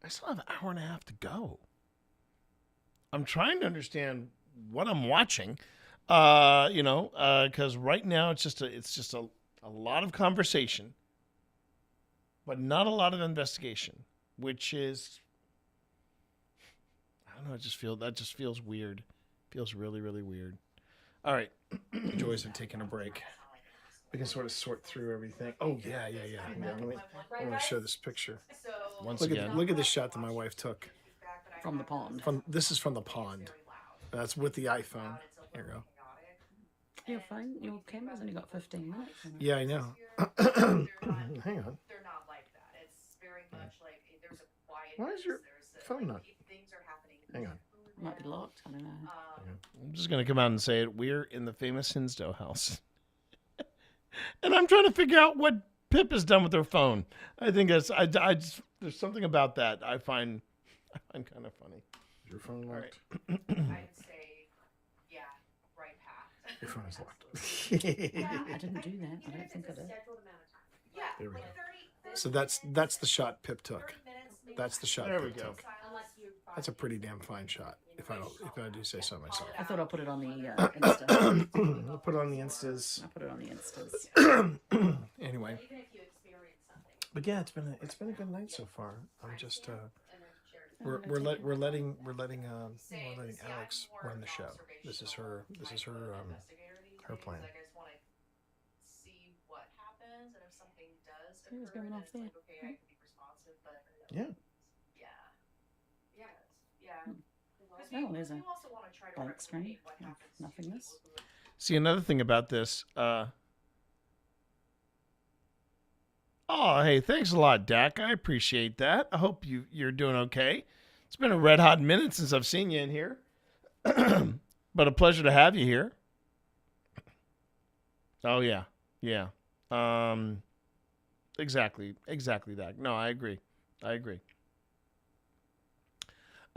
I still have an hour and a half to go. I'm trying to understand what I'm watching, because right now it's just a lot of conversation, but not a lot of investigation, which is, I don't know. That just feels weird. Feels really, really weird. All right, joys of taking a break. We can sort of sort through everything. Oh yeah. Let me show this picture. Look at this shot that my wife took from the pond. This is from the pond. That's with the iPhone. Here you go. Your phone, your camera's only got 15 minutes. Yeah, I know. Hang on. They're not like that. It's very much like there's a quiet. Why is your phone not? Things are happening. Hang on. Might be locked. I don't know. I'm just gonna come out and say it. We're in the famous Hinsdale House, and I'm trying to figure out what Pip has done with her phone. I think there's something about that I find kind of funny. Is your phone locked? I'd say, yeah, right path. Your phone is locked. I didn't do that. I don't think I did. There we go. So that's the shot Pip took. That's the shot Pip took. That's a pretty damn fine shot, if I do say so myself. I thought I'll put it on the Insta. I'll put it on the Instas. I'll put it on the Instas. Anyway. But yeah, it's been a good night so far. I'm just we're letting Alex run the show. This is her plan. It was going off there. Yeah. Oh, there's a blank screen. Nothingness. See, another thing about this. Oh, hey, thanks a lot, Dak. I appreciate that. I hope you're doing okay. It's been a red hot minute since I've seen you in here. but a pleasure to have you here. Oh yeah, yeah. Exactly that. No, I agree. I've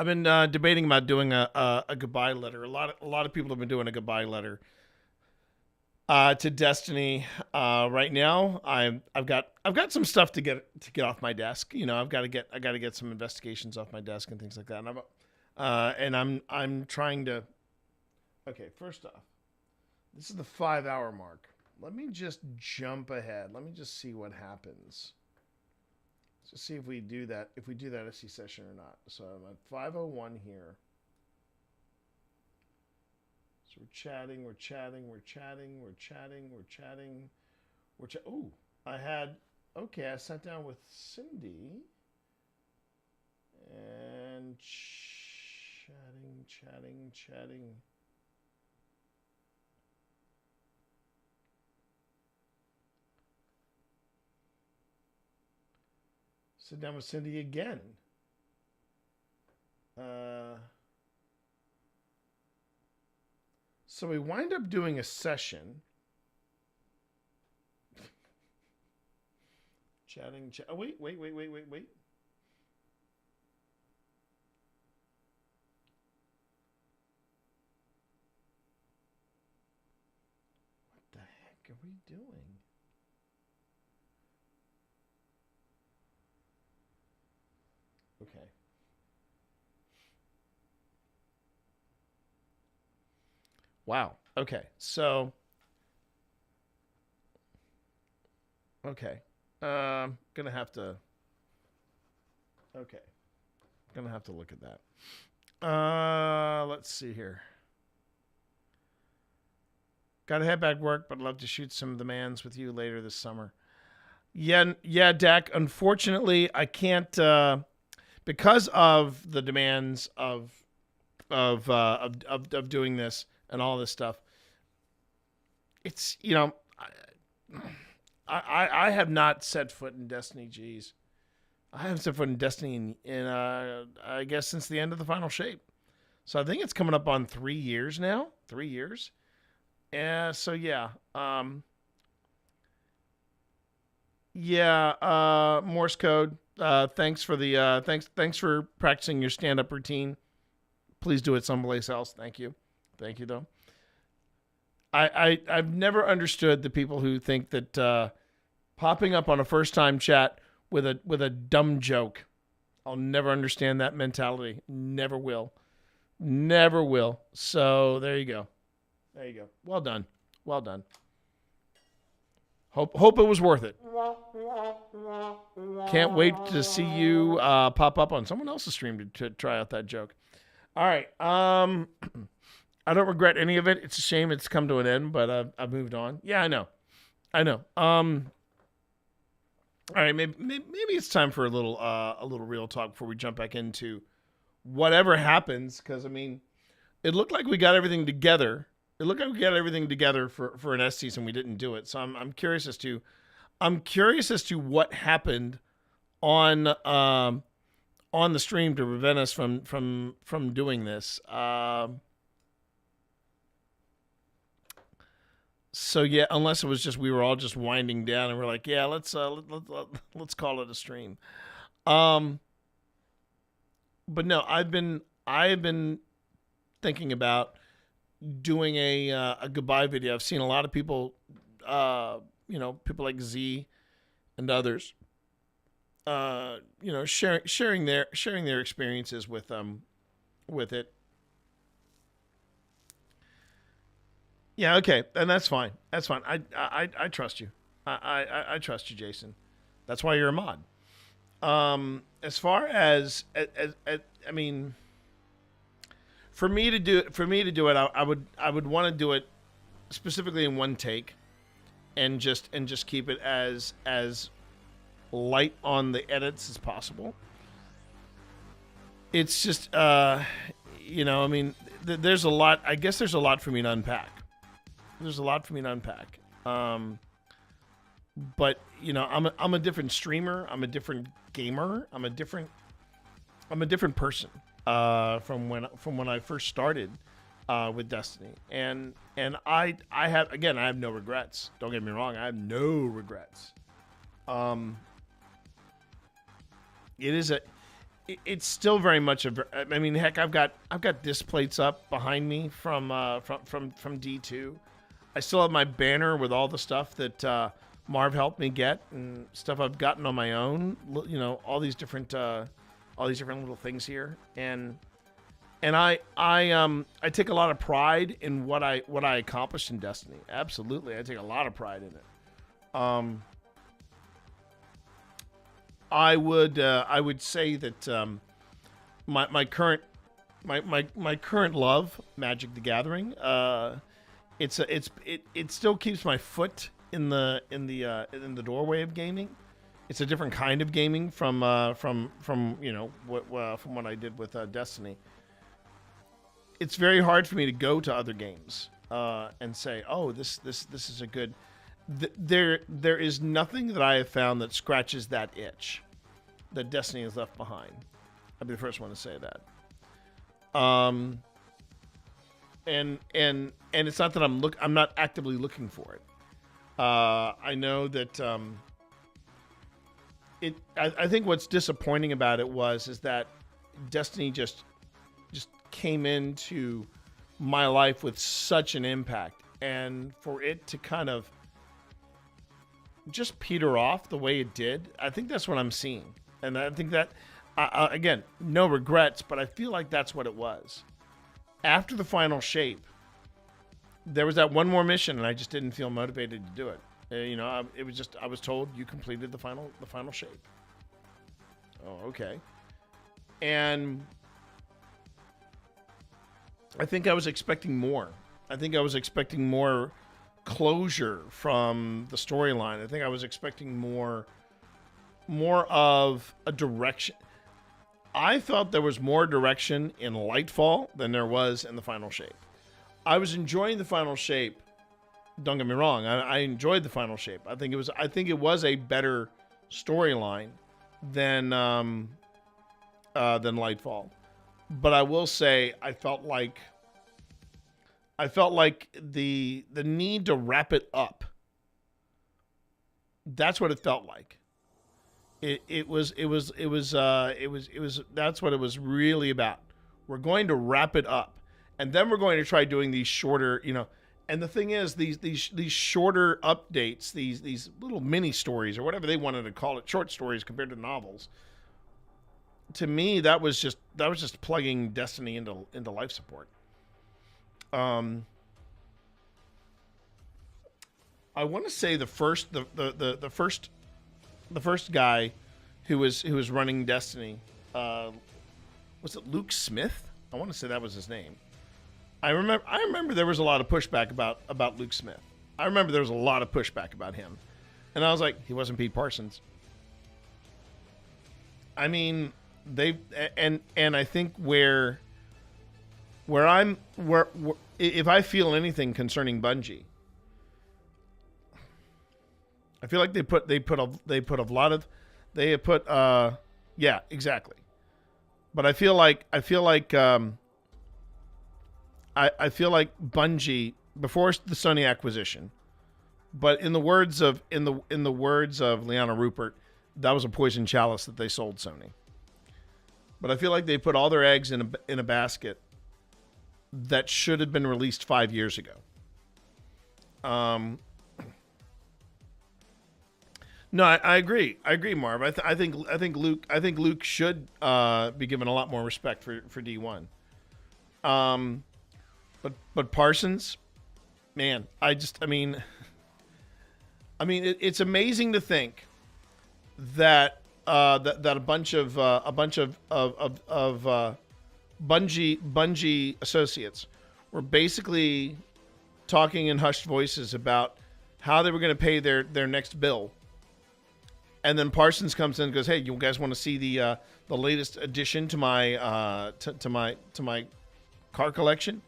been debating about doing a goodbye letter. A lot of people have been doing a goodbye letter to Destiny. Right now, I've got some stuff to get off my desk. You know, I got to get some investigations off my desk and things like that. And I'm trying to. Okay, first off, this is the 5-hour mark. Let me just jump ahead. Let me just see what happens. Let's see if we do that. If we do that SC session or not. So I'm at 5:01 here. So we're chatting. Oh, I sat down with Cindy and chatting. Sit down with Cindy again. So we wind up doing a session. Chatting. Oh, wait. What the heck are we doing? Okay. Wow. Okay. So. Okay. Gonna have to. Okay. Gonna have to look at that. Let's see here. Gotta head back to work, but I'd love to shoot some demands with you later this summer. Yeah, Dak. Unfortunately, I can't. Because of the demands of doing this and all this stuff, it's, you know, I have not set foot in Destiny. Geez, I haven't set foot in Destiny in I guess since the end of the final shape. So I think it's coming up on 3 years now. 3 years. So yeah. Morse code. Thanks for the thanks for practicing your stand-up routine. Please do it someplace else. Thank you though. I've never understood the people who think that popping up on a first-time chat with a dumb joke. I'll never understand that mentality. Never will. So there you go. Well done. Hope it was worth it. Can't wait to see you pop up on someone else's stream to try out that joke. All right. I don't regret any of it. It's a shame it's come to an end, but I've moved on. Yeah, I know. All right, maybe it's time for a little real talk before we jump back into whatever happens. Because I mean, it looked like we got everything together. For an S season. We didn't do it, so I'm curious as to what happened on the stream to prevent us from doing this. So yeah, unless it was just we were all just winding down and we're like, yeah, let's call it a stream. But no, I've been thinking about doing a goodbye video. I've seen a lot of people, people like Z and others, sharing their experiences with it. Yeah, okay, and that's fine. I trust you. I trust you, Jason. That's why you're a mod. As far as I mean, for me to do it, I would want to do it specifically in one take, and just keep it as light on the edits as possible. It's just I mean, there's a lot. I guess there's a lot for me to unpack. But I'm a different streamer. I'm a different gamer. I'm a different person from when I first started with Destiny, and I have no regrets. Don't get me wrong, I have no regrets. It's still very much I mean, heck, I've got disc plates up behind me from D2. I still have my banner with all the stuff that Marv helped me get and stuff I've gotten on my own. You know, all these different little things here, and I take a lot of pride in what I accomplished in Destiny. Absolutely, I take a lot of pride in it. I would say that my current love, Magic the Gathering, it still keeps my foot in the doorway of gaming. It's a different kind of gaming from what I did with Destiny. It's very hard for me to go to other games and say, oh, this is a good. There is nothing that I have found that scratches that itch that Destiny has left behind. I'll be the first one to say that. And it's not that I'm not actively looking for it. I know that I think what's disappointing about it is that Destiny just came into my life with such an impact, and for it to kind of just peter off the way it did, I think that's what I'm seeing. And I think that, again, no regrets, but I feel like that's what it was. After the final shape, there was that one more mission, and I just didn't feel motivated to do it. It was just, I was told you completed the final shape. Oh, okay. And I think I was expecting more. I think I was expecting more closure from the storyline. I think I was expecting more of a direction. I thought there was more direction in Lightfall than there was in the final shape. I was enjoying the final shape. Don't get me wrong. I enjoyed the final shape. I think it was a better storyline than Lightfall. But I will say I felt like the need to wrap it up. That's what it felt like. It was that's what it was really about. We're going to wrap it up, and then we're going to try doing these shorter, And the thing is, these shorter updates, these little mini stories or whatever they wanted to call it, short stories compared to novels. To me, that was just plugging Destiny into life support. I want to say the first guy who was running Destiny, was it Luke Smith? I want to say that was his name. I remember there was a lot of pushback about Luke Smith. I remember there was a lot of pushback about him, and I was like, he wasn't Pete Parsons. I mean, and I think where if I feel anything concerning Bungie, I feel like they put a lot of, yeah, exactly. But I feel like Bungie, before the Sony acquisition, but in the words of Liana Rupert, that was a poison chalice that they sold Sony. But I feel like they put all their eggs in a basket that should have been released 5 years ago. No, I agree. I agree, Marv. I think Luke should be given a lot more respect for D1. But Parsons, man, it's amazing to think that that a bunch of Bungie associates were basically talking in hushed voices about how they were going to pay their next bill. And then Parsons comes in and goes, "Hey, you guys want to see the latest addition to my to my car collection?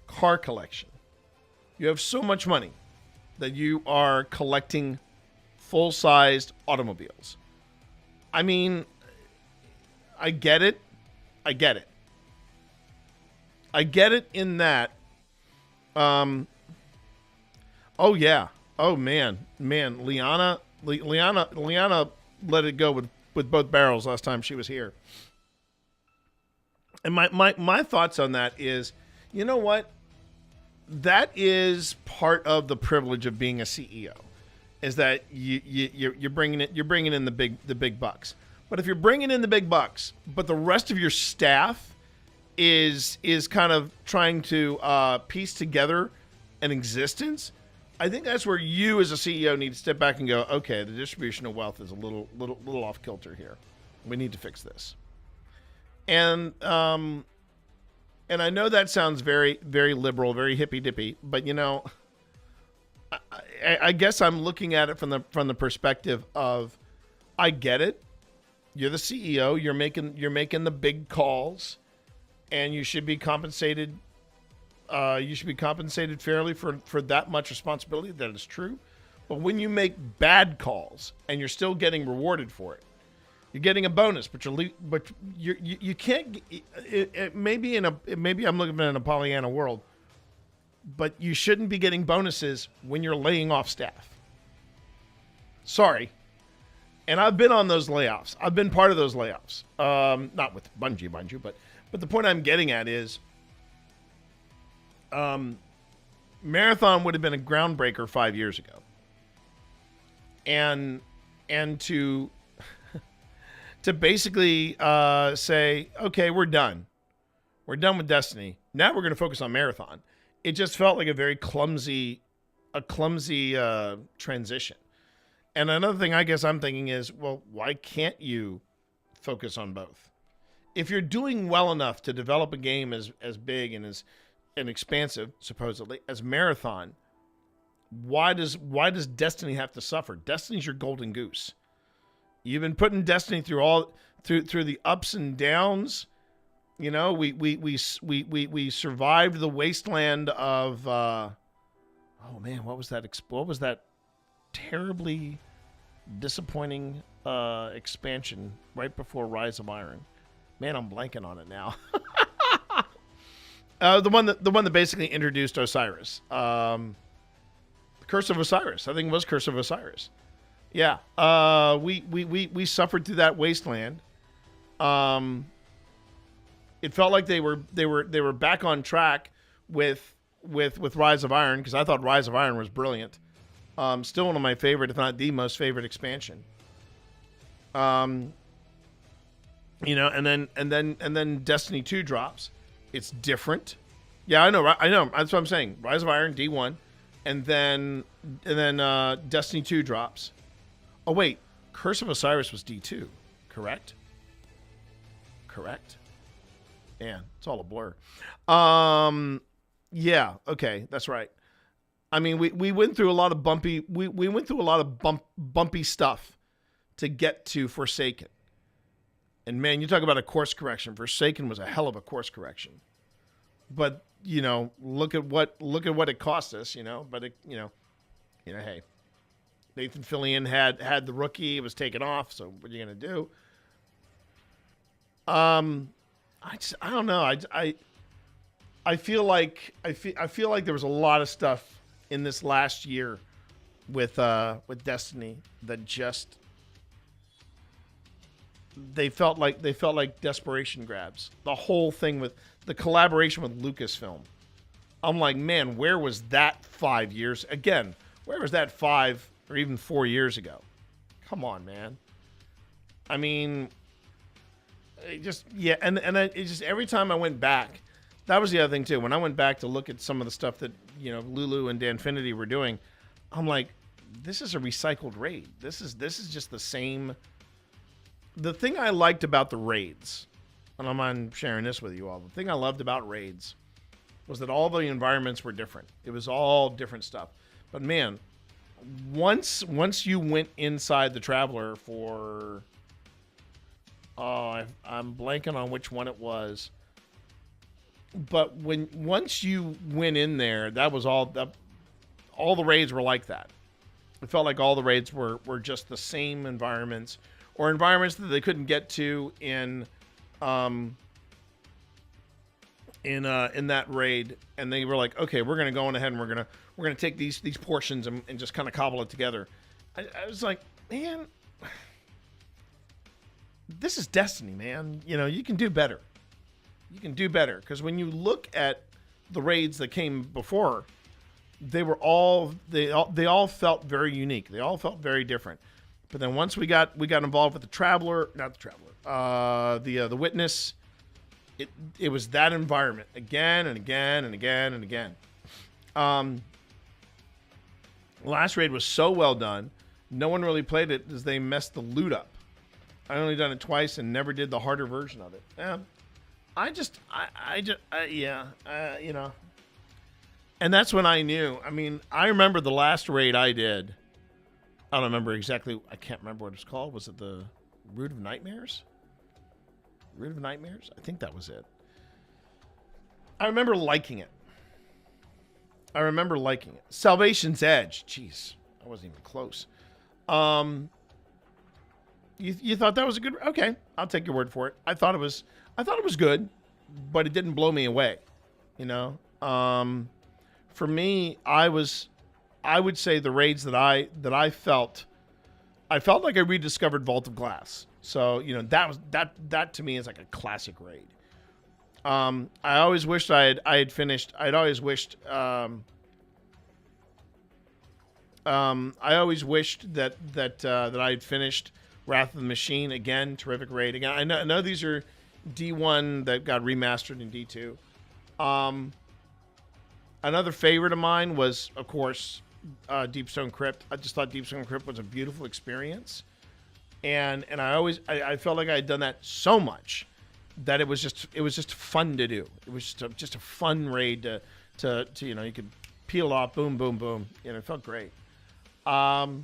Car collection. You have so much money that you are collecting full-sized automobiles." I mean, I get it. I get it in that. Oh yeah. Oh man. Liana let it go with both barrels last time she was here. And my thoughts on that is, you know what? That is part of the privilege of being a CEO, is that you're bringing in the big bucks. But if you're bringing in the big bucks, but the rest of your staff is kind of trying to piece together an existence, I think that's where you as a CEO need to step back and go, okay, the distribution of wealth is a little off kilter here. We need to fix this. And I know that sounds very, very liberal, very hippy dippy, but you know, I guess I'm looking at it from the perspective of, I get it. You're the CEO. You're making the big calls, and you should be compensated. You should be compensated fairly for that much responsibility. That is true. But when you make bad calls and you're still getting rewarded for it, you're getting a bonus, but you can't. Maybe I'm looking at a Pollyanna world, but you shouldn't be getting bonuses when you're laying off staff. Sorry. And I've been on those layoffs. I've been part of those layoffs. Not with Bungie, mind you, but the point I'm getting at is, Marathon would have been a groundbreaker 5 years ago. And to basically say, okay, we're done. We're done with Destiny. Now we're going to focus on Marathon. It just felt like a very clumsy transition. And another thing I guess I'm thinking is, well, why can't you focus on both? If you're doing well enough to develop a game as big and as expansive, supposedly, as Marathon, why does Destiny have to suffer? Destiny's your golden goose. You've been putting Destiny through the ups and downs. You know, we survived the wasteland of oh man, what was that terribly disappointing expansion right before Rise of Iron? Man, I'm blanking on it now. The one that basically introduced Osiris. Curse of Osiris. I think it was Curse of Osiris. Yeah. We suffered through that wasteland. It felt like they were back on track with Rise of Iron, because I thought Rise of Iron was brilliant. Still one of my favorite, if not the most favorite expansion. You know, and then Destiny 2 drops. It's different. Yeah, I know. That's what I'm saying. Rise of Iron D1, and then Destiny 2 drops. Oh wait, Curse of Osiris was D2, correct? Correct. Yeah, it's all a blur. Yeah, okay, that's right. I mean, we went through a lot of bumpy. We went through a lot of bumpy stuff to get to Forsaken. And man, you talk about a course correction. Forsaken was a hell of a course correction. But you know, look at what it cost us. You know, but hey, Nathan Fillion had the rookie. It was taken off. So what are you gonna do? I don't know. I feel like there was a lot of stuff in this last year with Destiny that just they felt like desperation grabs. The whole thing with the collaboration with Lucasfilm. I'm like, man, where was that 5 years? Again, where was that 5 or even 4 years ago? Come on, man. I mean, it just every time I went back, that was the other thing too. When I went back to look at some of the stuff that, you know, Lulu and Danfinity were doing, I'm like, this is a recycled raid. This is just the same. The thing I liked about the raids, and I'm on sharing this with you all, the thing I loved about raids was that all the environments were different. It was all different stuff. But man, once you went inside the Traveler for, I'm blanking on which one it was. But once you went in there, that was all the raids were like that. It felt like all the raids were just the same environments, or environments that they couldn't get to in in that raid, and they were like, okay, we're gonna go on ahead and we're gonna take these portions and just kind of cobble it together. I was like, man, this is Destiny, man. You know, you can do better. You can do better, because when you look at the raids that came before, they all felt very unique. They all felt very different. But then once we got involved with the Witness, it was that environment again and again and again and again. Last raid was so well done. No one really played it as they messed the loot up. I only done it twice and never did the harder version of it. Yeah, you know. And that's when I knew. I mean, I remember the last raid I did. I don't remember exactly. I can't remember what it was called. Was it the Root of Nightmares? Root of Nightmares? I think that was it. I remember liking it. Salvation's Edge. Jeez, I wasn't even close. You thought that was a good? Okay, I'll take your word for it. I thought it was good, but it didn't blow me away. You know, for me, I would say the raids that I felt like I rediscovered Vault of Glass. So, you know, that to me is like a classic raid. I always wished I had finished. I always wished that I had finished Wrath of the Machine. Again, terrific raid. Again, I know these are D1 that got remastered in D2. Another favorite of mine was, of course, Deepstone Crypt. I just thought Deepstone Crypt was a beautiful experience, and I felt like I had done that so much that it was just fun to do. It was just a fun raid to you know, you could peel off, boom, boom, boom. You know, it felt great. After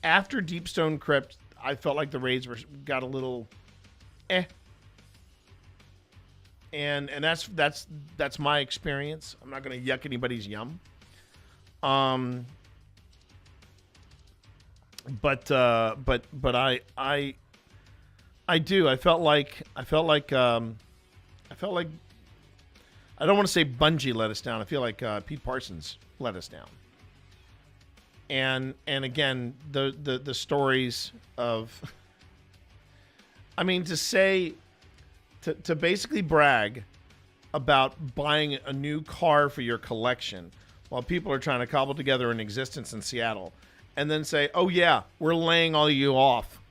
Deepstone Crypt, I felt like the raids got a little and that's my experience. I'm not going to yuck anybody's yum. But I do. I felt like I don't want to say Bungie let us down. I feel like Pete Parsons let us down. And again, the stories of, I mean, to basically brag about buying a new car for your collection while people are trying to cobble together an existence in Seattle, and then say, oh yeah, we're laying all you off.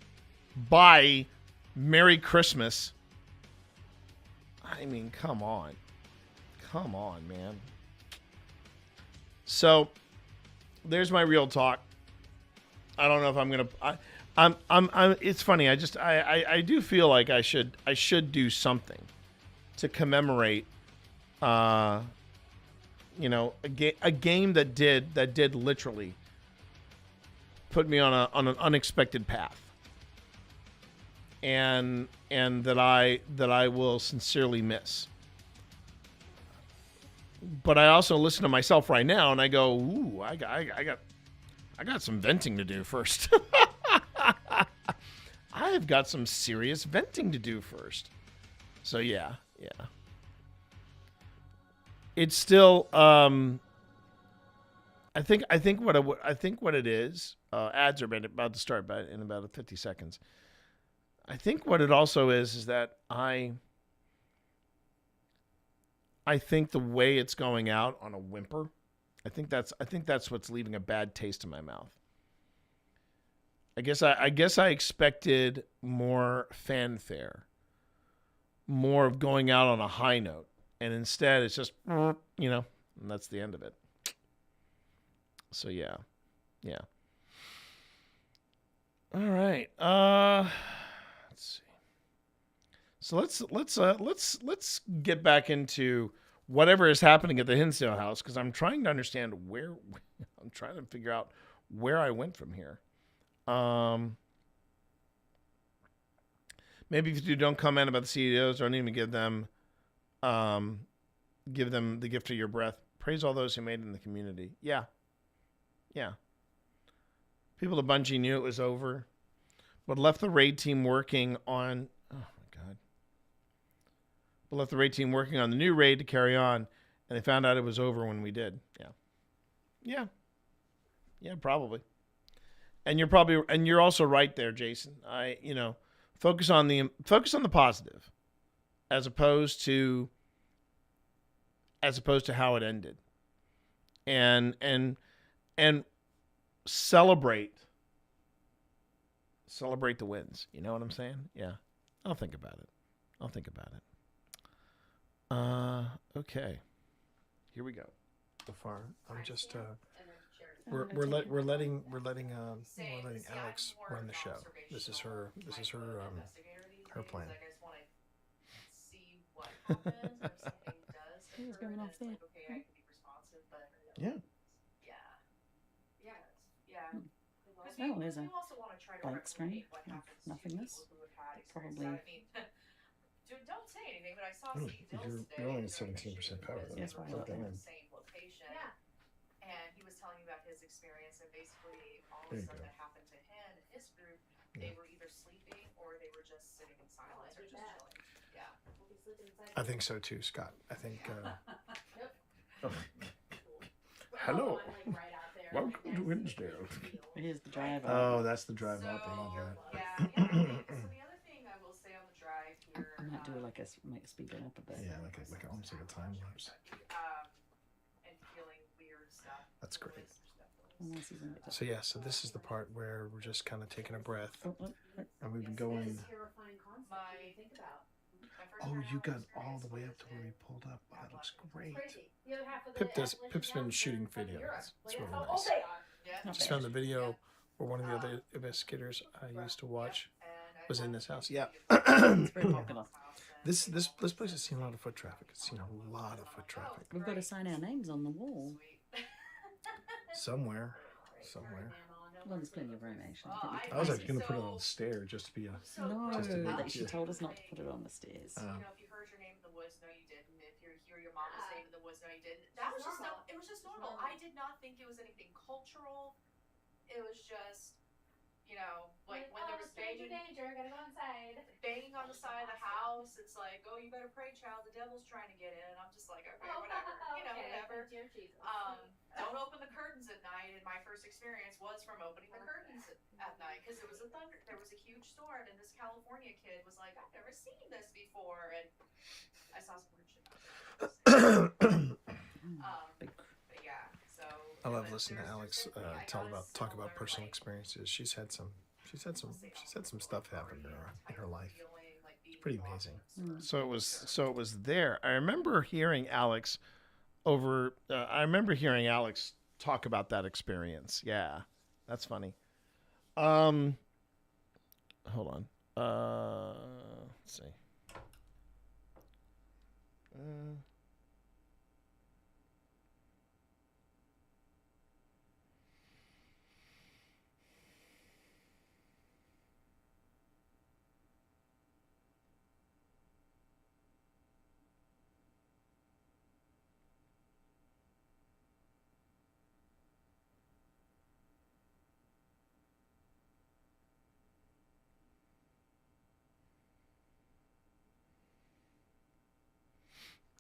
Bye. Merry Christmas. I mean, come on. Come on, man. So, there's my real talk. I don't know if I'm going to... I'm it's funny. I do feel like I should do something to commemorate you know, a game that did literally put me on an unexpected path. And that I will sincerely miss. But I also listen to myself right now and I go, ooh, I got some venting to do first. I've got some serious venting to do first. So yeah. It's still I think what it is, ads are about to start in about 50 seconds. I think what it also is that I think the way it's going out on a whimper, I think that's what's leaving a bad taste in my mouth. I guess I expected more fanfare, more of going out on a high note, and instead it's just, you know, and that's the end of it. So yeah. All right. Let's see. So let's get back into whatever is happening at the Hinsdale House, because I'm trying to understand I'm trying to figure out where I went from here. Maybe if you don't comment about the CEOs, don't even give them the gift of your breath. Praise all those who made it in the community. Yeah. People at Bungie knew it was over, but left the raid team working on. Oh my God. but left the raid team working on the new raid to carry on, and they found out it was over when we did. Yeah, probably. And you're also right there, Jason. Focus on the positive, as opposed to how it ended, and celebrate the wins. You know what I'm saying? Yeah, I'll think about it. Okay, here we go. So far, I'm just we're letting Alex run the show. This is her plan. Who's going off there? Yeah. Oh, there's a blank screen of nothingness. Probably. Don't say anything, but I saw You're only at 17% power. Yes, right. in the same location. Yeah. And he was telling me about his experience, and basically all the stuff that happened to him and his group, they were either sleeping or they were just sitting in silence or just chilling. Yeah. I think so too, Scott. I think. Hello. Welcome to Hinsdale. Here's the drive. Oh, that's the drive up. So the other thing I will say on the drive here. I might do like might speed it up a bit. Yeah, like almost like a time lapse. And feeling weird stuff. That's great. So so this is the part where we're just kind of taking a breath, and we've been going. Oh, you got all the way up to where we pulled up. Oh, that looks great. Pip's been shooting video. It's really nice. Just found the video where one of the other investigators I used to watch was in this house. Yeah. It's very popular. This place has seen a lot of foot traffic. It's seen a lot of foot traffic. We've got to sign our names on the wall. Somewhere. Well, there's plenty of room, actually. I was actually going to put it on the stair just to be a... She told us not to put it on the stairs. If you heard your name in the woods, no you didn't. If you hear your mom's name in the woods, no you didn't. That was just it was just normal. I did not think it was anything cultural. It was just, like when there was danger, gotta go inside. Banging on the side of the house. It's like, oh, you better pray, child. The devil's trying to get in. And I'm just like, okay, whatever. Whatever. Don't open the curtains at night. And my first experience was from opening the curtains at night because it was there was a huge storm, and this California kid was like, I've never seen this before, and I saw some weird shit out there. But yeah, so I love listening to Alex talk about personal experiences. She's had some stuff happen in her life. It's pretty amazing. So it was there. I remember hearing Alex talk about that experience. Yeah, that's funny. Hold on. Let's see.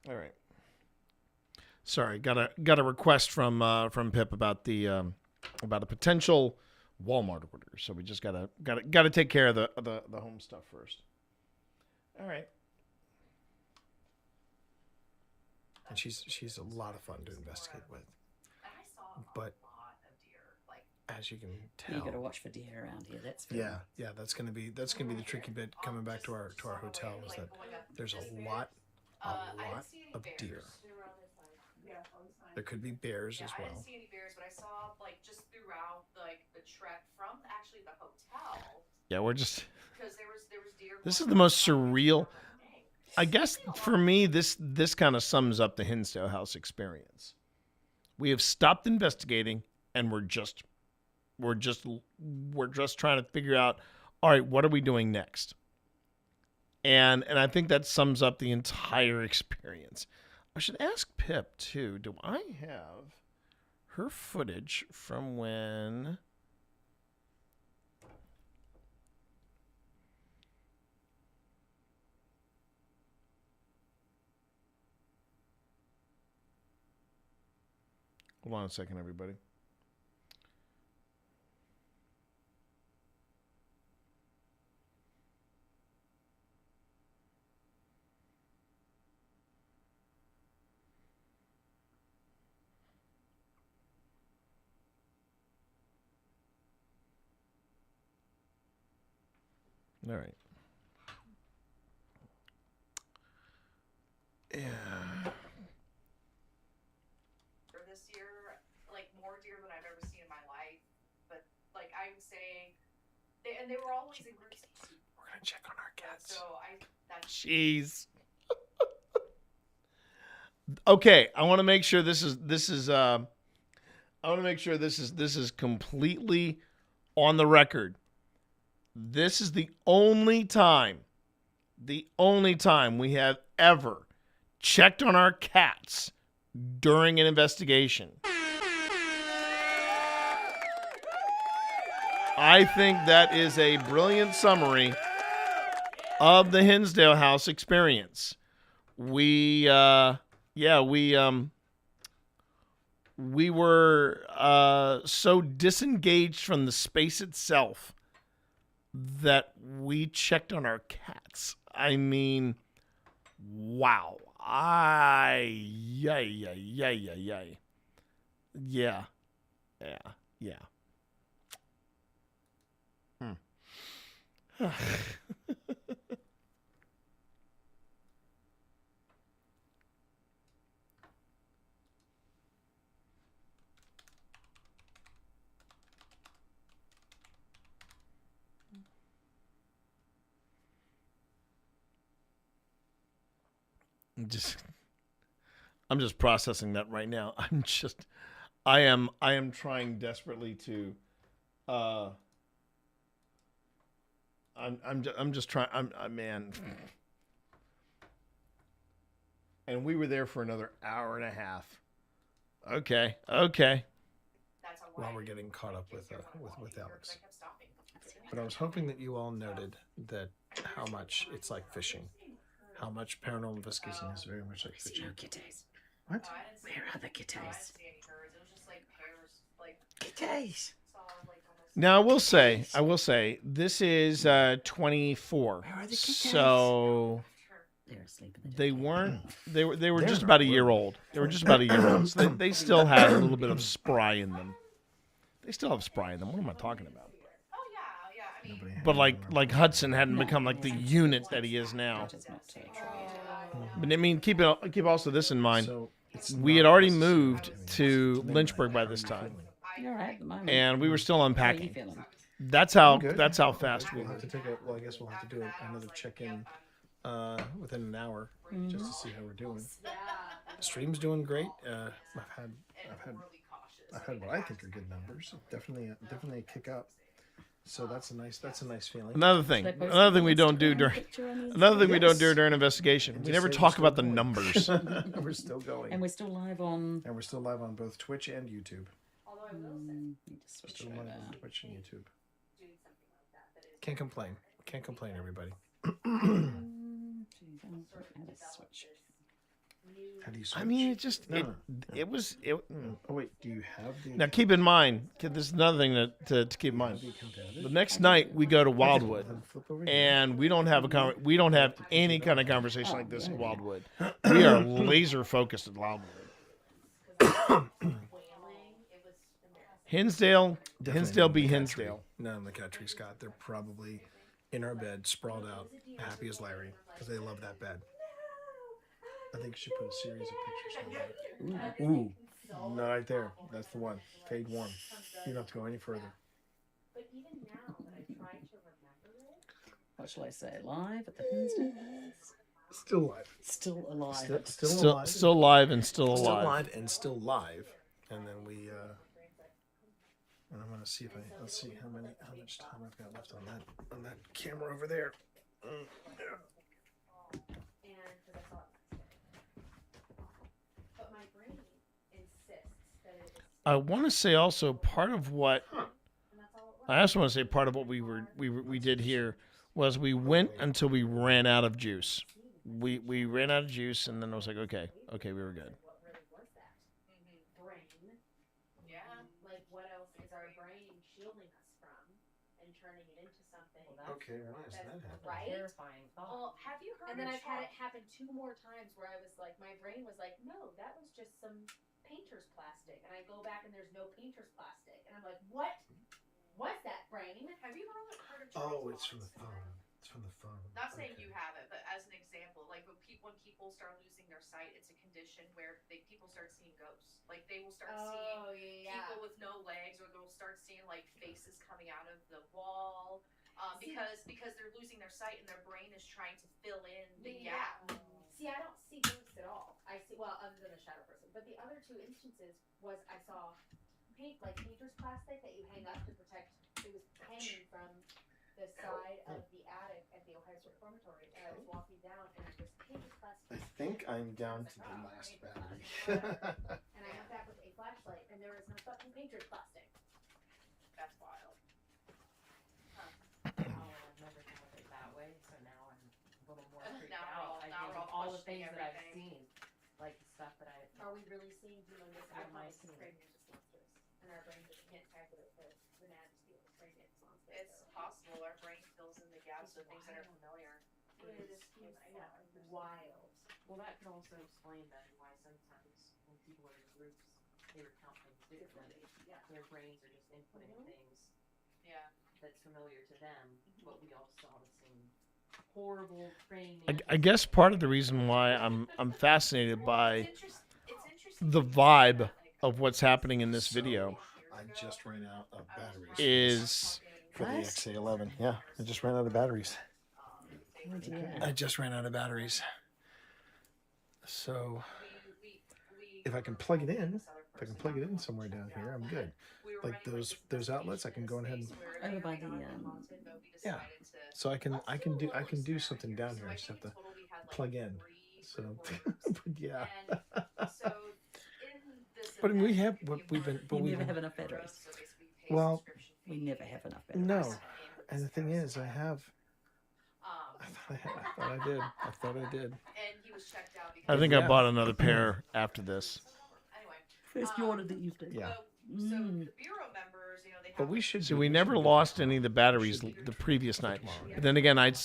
All right. Sorry, got a request from Pip about about a potential Walmart order. So we just gotta take care of the home stuff first. All right. And she's a lot of fun to investigate with. But as you can tell, you got to watch for deer around here. That's that's gonna be the tricky bit coming back to our hotel is that there's a lot of deer. There could be bears as well. I didn't see any bears, but I saw just throughout the trek from actually the hotel. Yeah, we're just. Because there was deer. This is the most surreal. I guess for me, this kind of sums up the Hinsdale House experience. We have stopped investigating, and we're just trying to figure out, all right, what are we doing next? And I think that sums up the entire experience. I should ask Pip too. Do I have her footage from when? Hold on a second, everybody. All right. Yeah. This year, like more deer than I've ever seen in my life. But like I would say, they were always in groups. We're gonna check on our cats. So that's Jeez. Okay, I want to make sure this is I want to make sure this is completely on the record. This is the only time we have ever checked on our cats during an investigation. I think that is a brilliant summary of the Hinsdale House experience. We were so disengaged from the space itself that we checked on our cats. I mean, wow. Yeah. I'm just processing that right now. I am trying desperately to I'm just trying. Man. And we were there for another hour and a half. Okay. While we're getting caught up with Alex. But I was hoping that you all noted that how much it's like fishing. How much paranormal investigation is very much like fishing. Kitties. What? Where are the kitties? Kitties. Now I will say, this is 24. So they were just about a year old. They were just about a year old. So they still had a little bit of spry in them. They still have spry in them. What am I talking about? But like Hudson hadn't become like the unit that he is now. But I mean, keep also this in mind. We had already moved to Lynchburg by this time. You're right at the moment. And we were still How are you unpacking. feeling? That's how fast we We'll were. have to take I guess we'll have to do another check-in within an hour just to see how we're doing. The stream's doing great. I've had what I think are good numbers. Definitely a kick up. So that's a nice feeling. Another thing we don't do during an investigation. We never talk about the numbers. We're still going. And we're still live on. And we're still live on both Twitch and YouTube. Need to switch Still over. live on Twitch and YouTube. Can't complain, everybody. How do you switch? I mean, it was. Oh wait, do you have the? Now keep in mind, this is another thing to keep in mind. The next night we go to Wildwood, and we don't have any kind of conversation like this in Wildwood. We are laser focused at Wildwood. Hinsdale be Hinsdale. Not in the country, Scott. They're probably in our bed, sprawled out, happy as Larry, because they love that bed. I think you should put a series of pictures on there. Ooh, not right there. That's the one. Fade one. You don't have to go any further. What shall I say? Live at the Hinsdale House? Still alive. Still alive. Still alive and still alive. Still alive and still live. And then we and I'm gonna see let's see how much time I've got left on that camera over there. I want to say also part of what we did here was we went until we ran out of juice. We ran out of juice, and then I was like, okay, we were good. Okay, nice. That happened. Right? Terrifying thought. Well, have you heard? And then I've had it happen 2 more times where I was like, my brain was like, no, that was just some painter's plastic, and I go back and there's no painter's plastic, and I'm like, what? What's that, brain? Have you heard of Oh, it's from the phone. It's from the phone. Not saying you have it, but as an example, like when people start losing their sight, it's a condition where people start seeing ghosts. Like they will start seeing people with no legs, or they'll start seeing like faces coming out of the wall, because they're losing their sight and their brain is trying to fill in the gap. See, I don't see ghosts at all. I see, well, other than a shadow person. But the other 2 instances was I saw painter's plastic that you hang up to protect. It was hanging from the side of the attic at the Ohio State Reformatory, and I was walking down, and it was painter's plastic. I think I'm down to the last battery. And I went back with a flashlight, and there was no fucking painter's plastic. That's wild. I've never thought of it that way, so now I'm a little more freaked out. I think of all the things that I've seen, like the stuff that I. Are we really seeing humongous eyeballs seeing? framed into monsters? And our brain just can't calculate the majesty of framed into monsters. It's possible. Our brain fills in the gaps with things that are familiar. It is wild. Well, that could also explain then why sometimes when people are in groups, they recount things differently. Yeah. Their brains are just inputting things. Yeah. That's familiar to them, but we all saw the same horrible training. I guess part of the reason why I'm fascinated by the vibe of what's happening in this video I just ran out of batteries. is For the XA11. Yeah, I just ran out of batteries. I just ran out of batteries. So if I can plug it in, somewhere down here, I'm good. Like those outlets, I can go ahead and Over by the yeah. So I can do something down here. I just have to plug in. So but yeah. But I mean, we never have enough batteries. Well, we never have enough batteries. No, and the thing is, I thought I did. I think I bought another pair after this. First you ordered the evening. Yeah. So the bureau members, But we should. So we never lost any of the batteries the previous night. But then again, I'd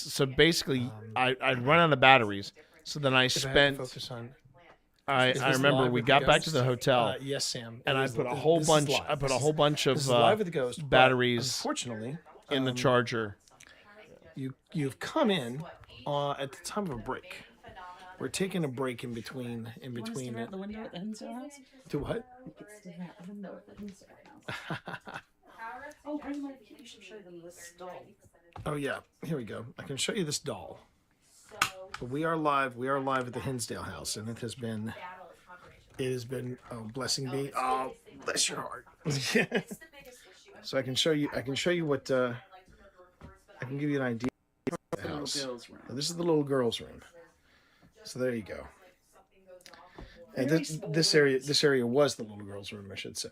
run out of batteries. So then I spent. I remember we got back to the hotel. Yes, Sam. And I put a whole bunch. I put a whole bunch of batteries. Unfortunately, in the charger. You've come in at the time of a break. We're taking a break in between. Do you want us to out the window at the Hinsdale House? To what? It's to out the window at the Hinsdale House. Oh, bring my. You should show them this doll. Oh yeah, here we go. I can show you this doll. But we are live. We are live at the Hinsdale House, and it has been. Oh, blessing be. Oh, bless your heart. So I can show you. What. I can give you an idea of the house. Now, this is the little girls' room. So there you go. And this area was the little girls' room, I should say.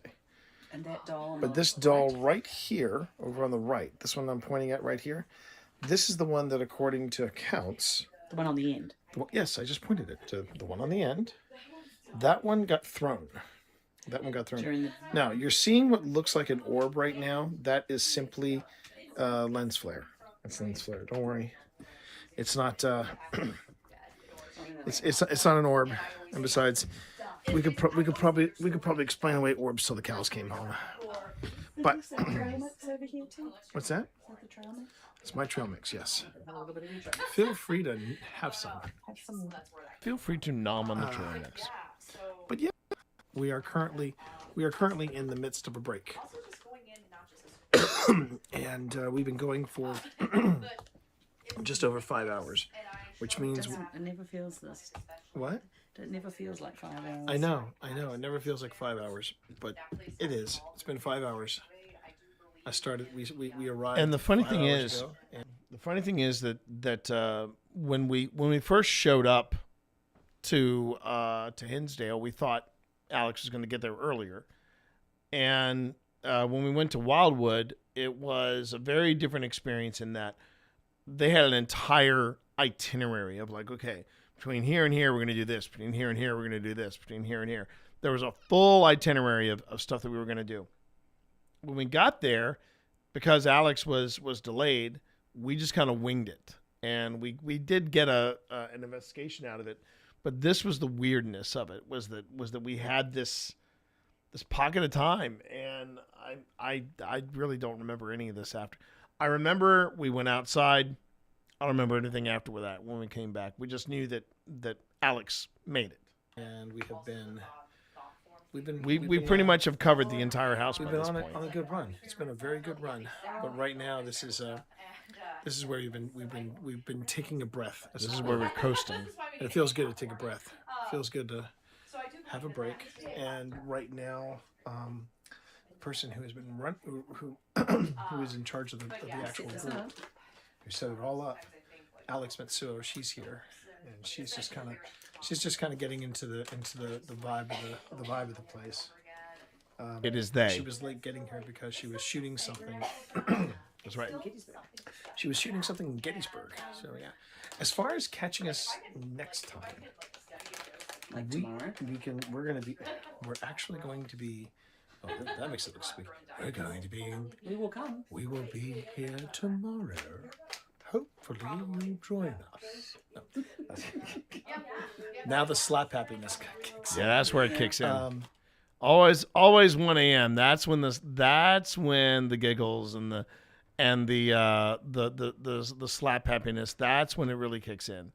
And that doll. But this doll right here, over on the right, this one I'm pointing at right here, this is the one that, according to accounts, the one on the end. Yes, I just pointed it to the one on the end. That one got thrown. Now you're seeing what looks like an orb right now. That is simply lens flare. That's lens flare. Don't worry. It's not. It's not an orb. And besides, we could probably explain away orbs till the cows came home. But what's that? It's my trail mix. Yes. Feel free to have some. Feel free to nom on the trail mix. But yeah, we are currently in the midst of a break, and we've been going for just over 5 hours, which means it never feels this. What? It never feels like 5 hours. I know. It never feels like 5 hours, but it is. It's been 5 hours. I started. We arrived. And the funny thing is, that when we first showed up to Hinsdale, we thought Alex was going to get there earlier, and when we went to Wildwood, it was a very different experience in that they had an entire itinerary of like, okay, between here and here we're going to do this, between here and here we're going to do this, between here and here. There was a full itinerary of stuff that we were going to do. When we got there, because Alex was delayed, we just kind of winged it, and we did get an investigation out of it. But this was the weirdness of it, was that we had this pocket of time, and I really don't remember any of this after. I remember we went outside. I don't remember anything after that when we came back. We just knew that Alex made it. And we pretty much have covered the entire house. We've been on a good run. It's been a very good run. But right now, this is where we've been taking a breath. This is where we're coasting. And it feels good to take a breath. It feels good to have a break. And right now, the person who has been who is in charge of the actual group, who set it all up, Alex Matsuo, she's here, and she's just kind of getting into the vibe of the place. It is they. She was late getting here because she was shooting something. That's right. She was shooting something in Gettysburg. So yeah. As far as catching us next time, we're actually going to be. Oh, that makes it look sweet. We're going to be. We will come. We will be here tomorrow. Hopefully you'll join us. No. Now the slap happiness kicks in. Yeah, that's where it kicks in. Always 1 a.m. That's when the giggles and the slap happiness. That's when it really kicks in.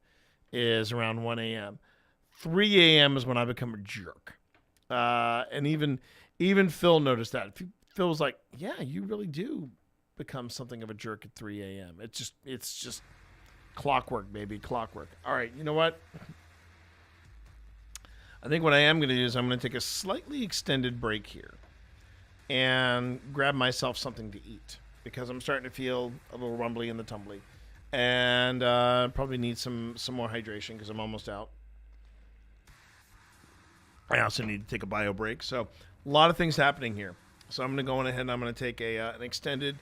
Is around 1 a.m. 3 a.m. is when I become a jerk. And even Phil noticed that. Phil was like, "Yeah, you really do become something of a jerk at 3 a.m. It's just clockwork, baby, clockwork." All right, you know what? I think what I am going to do is I'm going to take a slightly extended break here and grab myself something to eat because I'm starting to feel a little rumbly in the tumbly, and probably need some more hydration because I'm almost out. I also need to take a bio break, so a lot of things happening here. So I'm going to go on ahead and I'm going to take an extended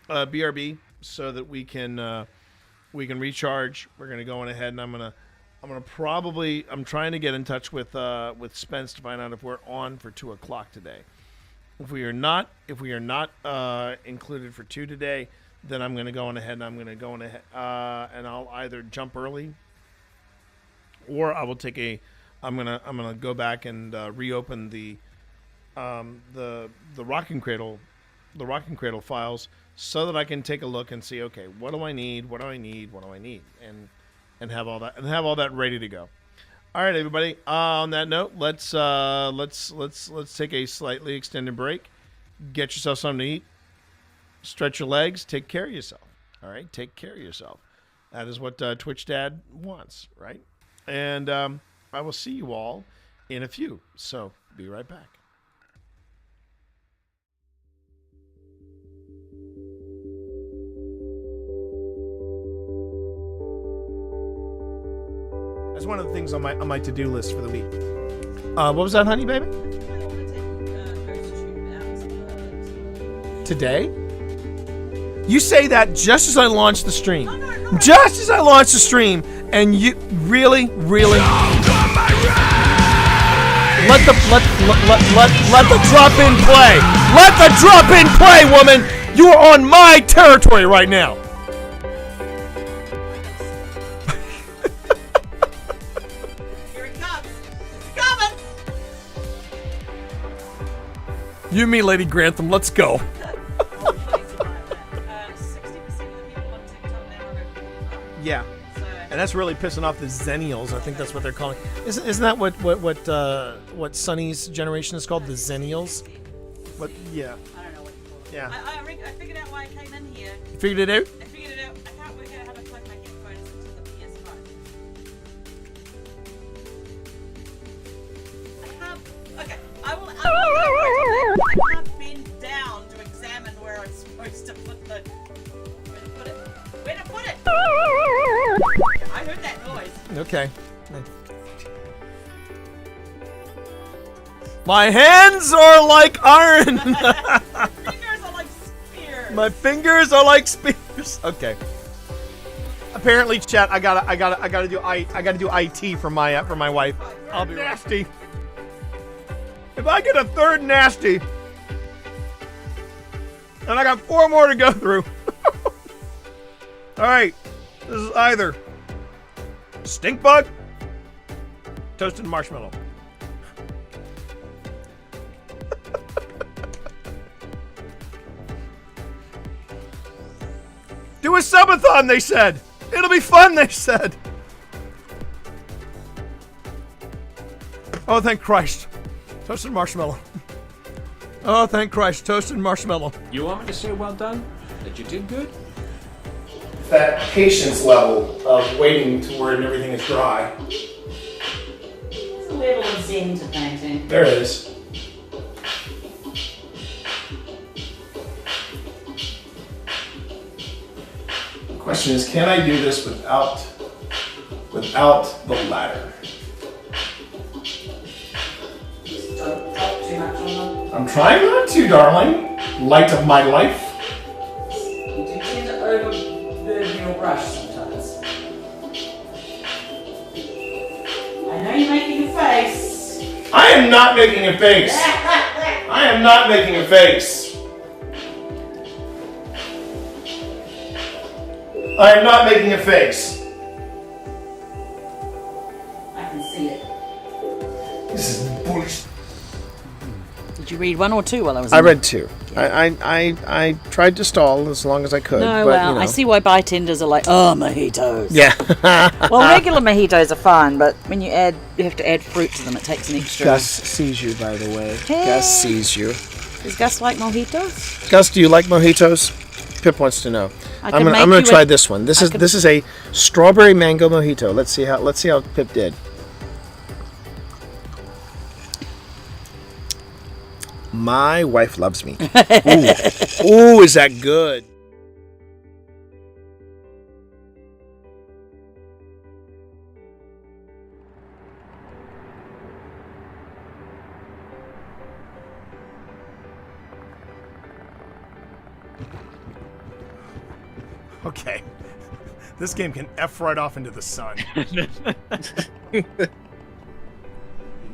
BRB so that we can recharge. We're going to go on ahead and I'm trying to get in touch with Spence to find out if we're on for 2:00 today. If we are not included for 2 today, then I'm going to go on ahead and and I'll either jump early or I will take I'm gonna go back and reopen the Rocking Cradle files so that I can take a look and see, okay, what do I need, and have all that ready to go. All right, everybody. On that note, let's take a slightly extended break. Get yourself something to eat. Stretch your legs. Take care of yourself. All right, take care of yourself. That is what Twitch Dad wants, right? And I will see you all in a few. So be right back. That's one of the things on my to-do list for the week. What was that, honey, baby? Today? You say that just as I launched the stream. Just as I launched the stream, and you really let the drop in play. Let the drop in play, woman. You are on my territory right now. Here it comes. It's coming. You and me, Lady Grantham. Let's go. 60% of the people on TikTok now are Yeah. And that's really pissing off the Zennials. I think that's what they're calling. Isn't that what Sonny's generation is called? The Zennials? But yeah. I don't know what you call it. Yeah. I figured out why I came in here. You figured it out? I figured it out. I can't work out how to plug my headphones into the PS5. Okay, I can't bend down to examine where I'm supposed to put the... Where to put it? I heard that noise. Okay. My hands are like iron. Fingers are like spears. My fingers are like spears. Okay. Apparently, chat. I gotta do IT for my wife. I'll be nasty. If I get a third nasty, and I got 4 more to go through. All right. This is either stink bug, toasted marshmallow. Do a subathon, they said. It'll be fun, they said. Oh, thank Christ. Toasted marshmallow. Oh, thank Christ. Toasted marshmallow. You want me to say well done? That you did good? That patience level of waiting to where everything is dry. There's a level of zen to painting. There it is. The question is, can I do this without the ladder? Don't drop too much on them. I'm trying not to, darling. Light of my life. You do tend to overburden your brush sometimes. I know you're making a face. I am not making a face. I am not making a face. I am not making a face. I can see it. This is bullshit. Did you read one or two while I was I in read two. I tried to stall as long as I could. No, but, well, you know. I see why bartenders are like, oh, mojitos. Yeah. Well, regular mojitos are fine, but when you have to add fruit to them, it takes an extra. Gus sees you, by the way. Hey. Gus sees you. Does Gus like mojitos? Gus, do you like mojitos? Pip wants to know. I'm gonna try this one. This is a strawberry mango mojito. Let's see how Pip did. My wife loves me. Ooh. Ooh, is that good? Okay. This game can F right off into the sun.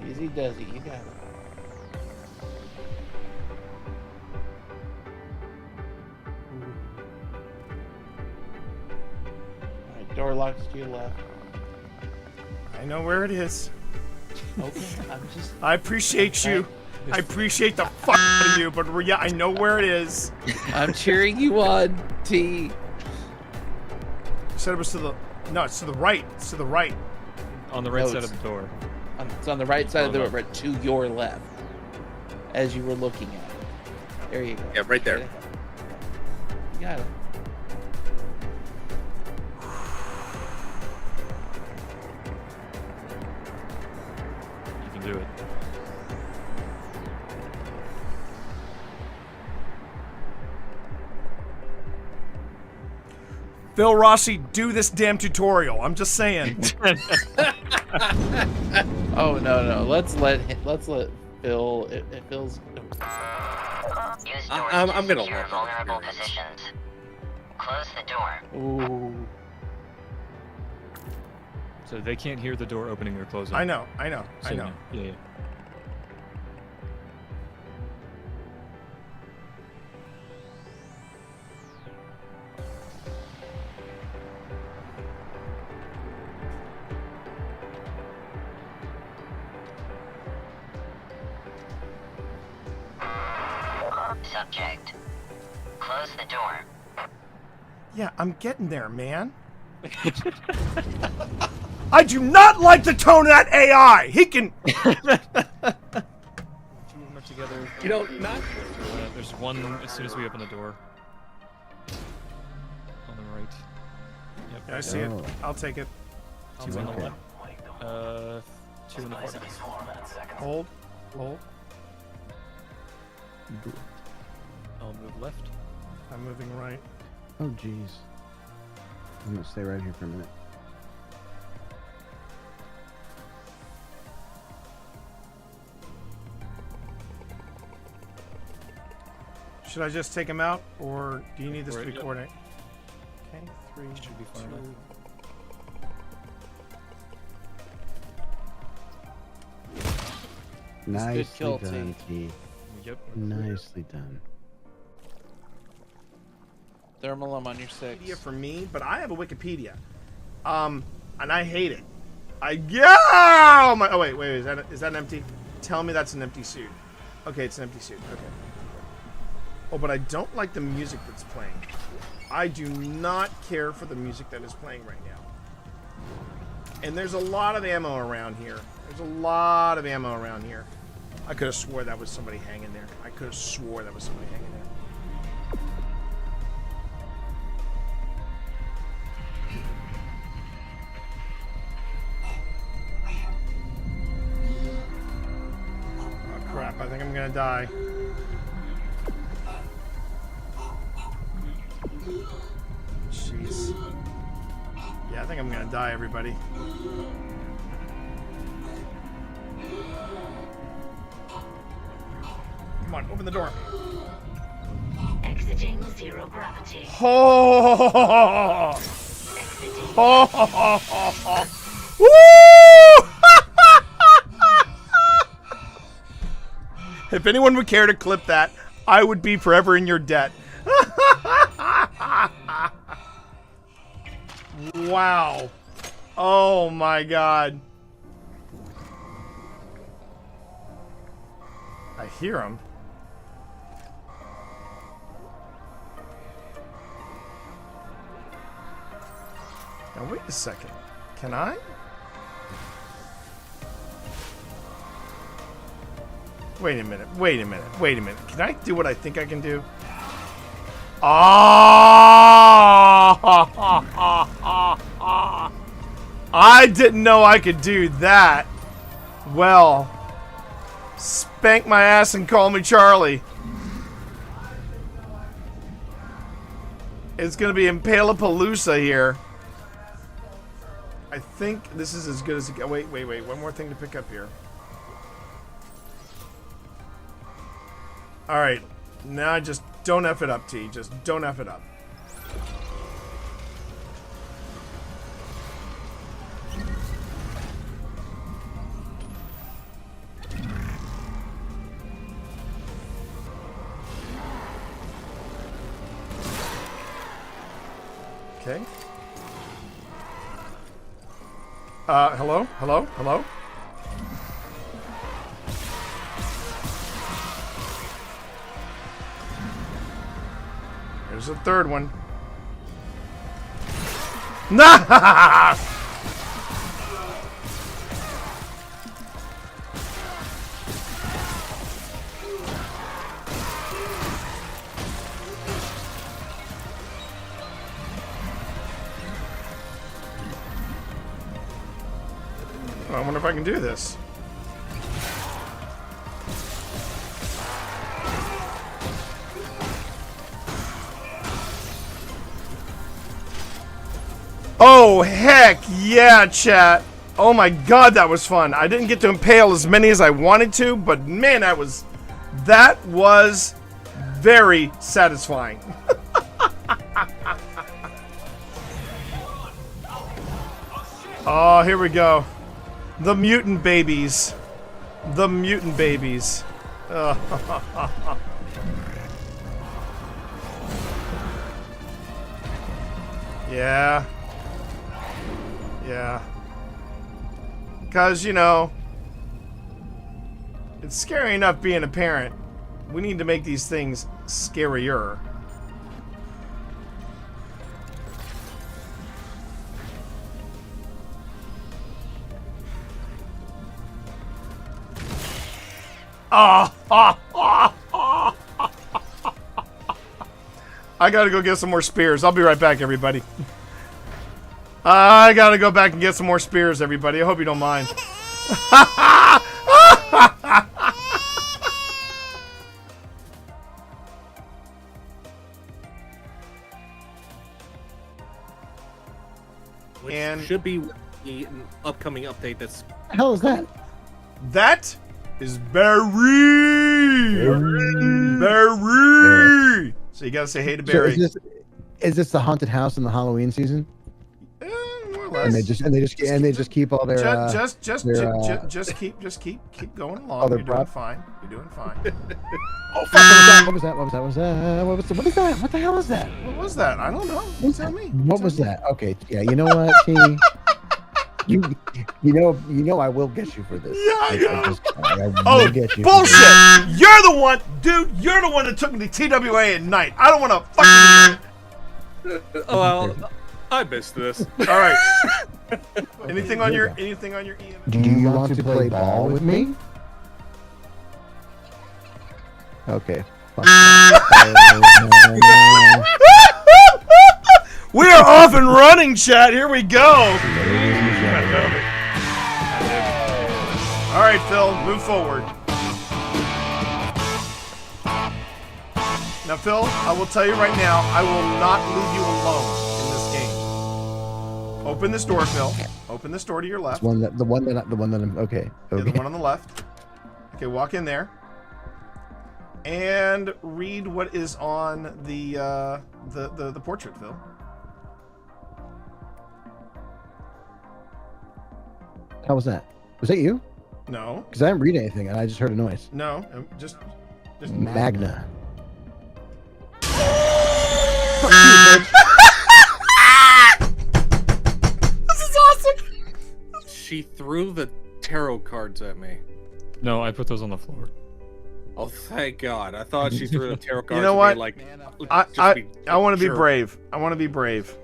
Easy does it. You got it. Alright, door locks to your left. I know where it is. Okay, I appreciate you. I appreciate the fuck out of you, but yeah, I know where it is. I'm cheering you on, T. You said it was to the... No, it's to the right. It's to the right. On the right side of the door. It's on the right side of the door, but to your left. As you were looking at it. There you go. Yeah, right there. You got it. You can do it. Phil Rossi, do this damn tutorial. I'm just saying. Oh no! Let's let Phil. It feels. I'm gonna secure vulnerable positions. Close the door. Ooh. So they can't hear the door opening or closing. I know. So, Yeah. Subject. Close the door. Yeah, I'm getting there, man. I do not like the tone of that AI. He can... Together. You know, not... there's one as soon as we open the door. On the right. Yep. Yeah, I see it. I'll take it. Two on the left. Two in the corner. Hold. I'll move left. I'm moving right. Oh, jeez. I'm gonna stay right here for a minute. Should I just take him out, or do you need this to be Yep. coordinated? Okay, 3, Should be far 2. enough. Nicely kill, done, T. Yep. Nicely done. Thermalum on your 6. Wikipedia for me, but I have a Wikipedia. And I hate it. Oh wait, is that an empty? Tell me that's an empty suit. Okay, it's an empty suit. Okay. Oh, but I don't like the music that's playing. I do not care for the music that is playing right now. And there's a lot of ammo around here. I could have swore that was somebody hanging there. Oh crap, I think I'm gonna die. Jeez. Yeah, I think I'm gonna die, everybody. Come on, open the door. Exiting 0 gravity. Oh! Woo! If anyone would care to clip that, I would be forever in your debt. Wow. Oh my god. I hear him. Now wait a second. Can I? Wait a minute. Can I do what I think I can do? I didn't know I could do that. Well, spank my ass and call me Charlie. It's gonna be Impalapalooza here. I think this is as good as it gets. Wait. One more thing to pick up here. Alright. Now just don't F it up, T. Just don't F it up. Okay. Hello? There's a third one. Nah! I wonder if I can do this. Oh, heck yeah, chat. Oh my god, that was fun. I didn't get to impale as many as I wanted to, but man, that was very satisfying. Oh, here we go. The mutant babies. Yeah. Because, you know, it's scary enough being a parent. We need to make these things scarier. I gotta go get some more spears. I'll be right back, everybody. I gotta go back and get some more spears, everybody. I hope you don't mind. Which should be the upcoming update that's... What the hell is that? That is Barry! Barry! So you gotta say hey to Barry. So is this the haunted house in the Halloween season? Well, more or less. And they just keep all their just keep going along. other You're doing prop. fine. You're doing fine. Oh fuck! What was that? What is that? What is that? What the hell is that? What was that? I don't know. You tell me. What was that? Okay, yeah. You know what, T? You know I will get you for this. Yeah, I will Oh, get you. bullshit! You're the one, dude. You're the one that took me to TWA at night. I don't want to fucking hear it. Oh, well, I missed this. All right. Anything on your EM? Do you want to play ball with me? Okay. Fuck that. We are off and running, chat. Here we go. All right, Phil, move forward. Now, Phil, I will tell you right now, I will not leave you alone in this game. Open this door, Phil. Open this door to your left. The one that I'm okay. Yeah, the one on the left. Okay, walk in there. And read what is on the portrait, Phil. How was that? Was that you? No. Because I didn't read anything and I just heard a noise. No, just Magna. This is awesome. She threw the tarot cards at me. No, I put those on the floor. Oh, thank God! I thought she threw the tarot cards. You know at what? me like, I want to be sure. brave. I want to be brave.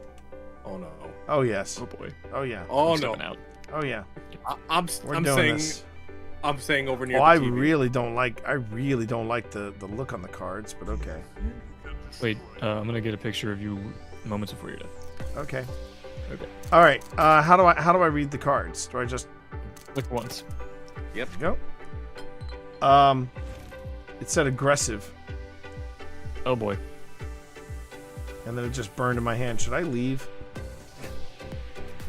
Oh no. Oh yes. Oh boy. Oh yeah. Oh I'm no. stepping out. Oh yeah. I'm doing saying. this. I'm saying over near Oh, the I TV. really don't like the look on the cards, but okay. Wait, I'm gonna get a picture of you moments before your death. Okay. Okay. All right. How do I read the cards? Do I just click once? Yep. Go. It said aggressive. Oh boy. And then it just burned in my hand. Should I leave?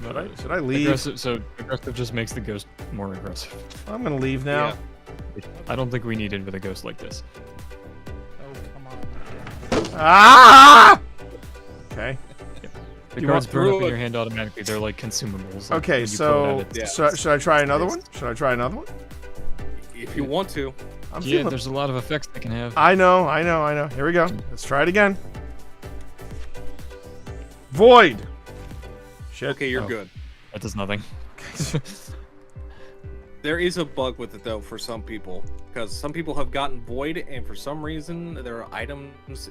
Should I leave? Aggressive just makes the ghost more aggressive. I'm gonna leave now. Yeah. I don't think we need it with a ghost like this. Ah! Okay. The You cards want- burn up in your hand automatically. They're like consumables. Like, Okay, when you pull it so out, should I try another one? Should I try another one? If you want to. I'm yeah, there's a lot of effects they can have. I know. Here we go. Let's try it again. Void. Shit. Okay, you're Oh. good. That does nothing. There is a bug with it though for some people, because some people have gotten void, and for some reason there are items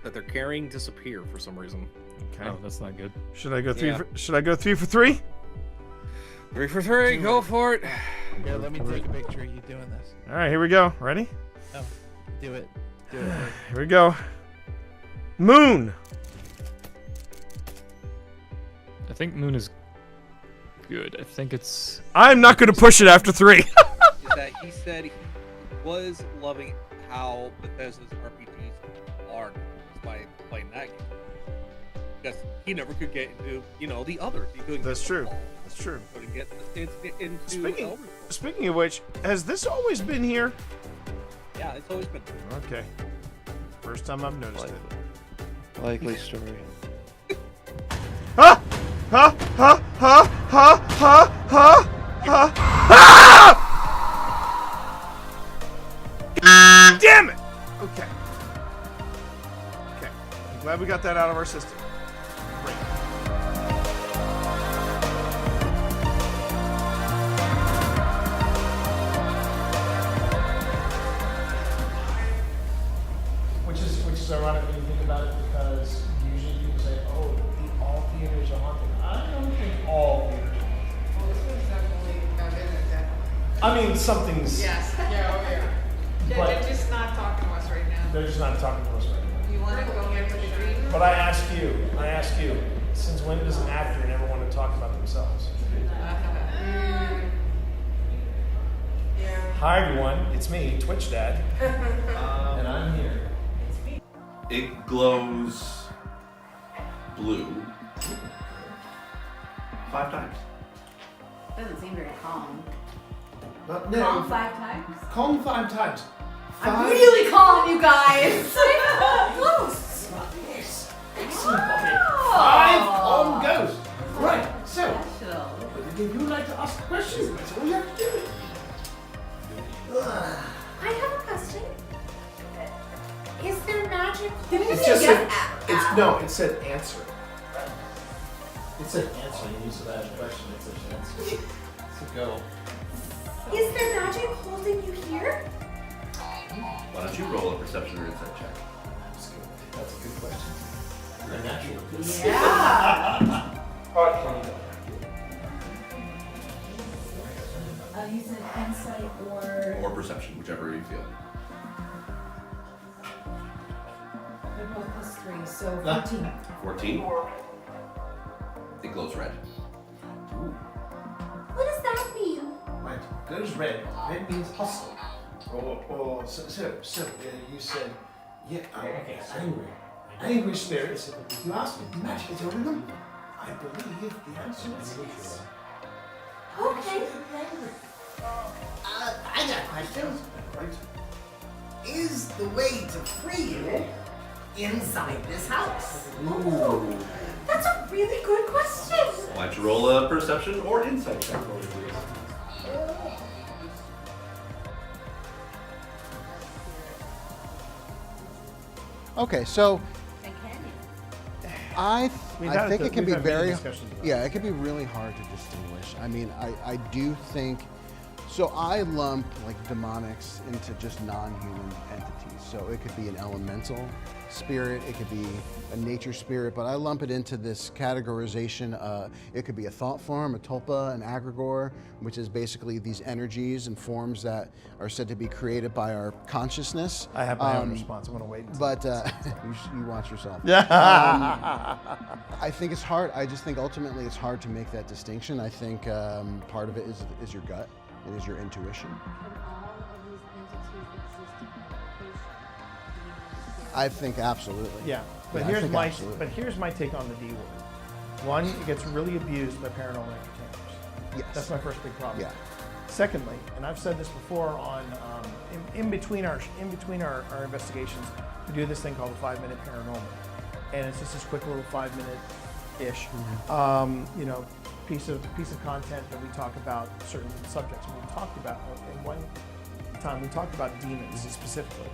that they're carrying disappear for some reason. Okay. Oh, that's not good. Should I go three? Yeah. Should I go 3 for 3? 3 for 3, go for it. Yeah, let me take a picture of you doing this. All right, here we go. Ready? No, do it. Do it. Here we go. Moon. I think Moon is good. I think it's. I'm not going to push it after 3. Is that he said he was loving how Bethesda's RPGs are by playing that game. Because he never could get into, the others. He couldn't. That's true. That's true. Couldn't get into Speaking of which, has this always been here? Yeah, it's always been. Okay. First time I've noticed it. Likely story. Ha! Ha! Ha! Ha! Ha! Ha! Ha! Ha! Damn it! Okay. Okay. I'm glad we got that out of our system. Great. Which is ironic when you think about it, because usually people say, "Oh, all theaters are haunted." I don't think all theaters are haunted. Well, this one's definitely, definitely. I mean, something's. Yes. Yeah, oh yeah. But- They're just not talking to us right now. They're just not talking to us right now. You want to go get to the green room? But I ask you, since when does an actor never want to talk about themselves? Yeah. Hi everyone, it's me, Twitch Dad, and I'm here. It glows blue 5 times. Doesn't seem very calm. But Calm 5 times? Calm 5 times. I'm really calm, you guys. Close. Excellent. Wow. 5 on ghosts. Right. So gave you a right to ask questions. That's all you have to do. I have a question. Is there magic? It just said, it said answer. It said answer. You used to ask a question. It said answer. So go. Is there magic holding you here? Why don't you roll a perception or insight check? That's a good question. You're a natural. Yeah. All right, You said insight or... Or perception, whichever you feel. They're both plus 3, so 14. 14? It glows red. What does that mean? Right. Goes red. Red means hustle. So you said, yeah, okay, angry. Angry spirits. You asked me, magic is over them? I believe the answer is yes. Okay. I got questions. Is the way to free you inside this house? Ooh. That's a really good question. Why don't you roll a perception or insight check for me, please? Okay, so I think it can be very, it can be really hard to distinguish. I mean, I do think, so I lump like demonics into just non-human entities. So it could be an elemental spirit, it could be a nature spirit, but I lump it into this categorization. It could be a thought form, a tulpa, an egregore, which is basically these energies and forms that are said to be created by our consciousness. I have my own response. I'm going to wait. But you watch yourself. Yeah. I think it's hard. I just think ultimately it's hard to make that distinction. I think part of it is your gut. It is your intuition. I think absolutely. Yeah, but here's my take on the D word. One, it gets really abused by paranormal entertainers. Yes. That's my first big problem. Yeah. Secondly, and I've said this before on in between our investigations, we do this thing called the 5-minute paranormal, and it's just this quick little 5-minute-ish, piece of content that we talk about certain subjects. And we talked about in one time we talked about demons specifically,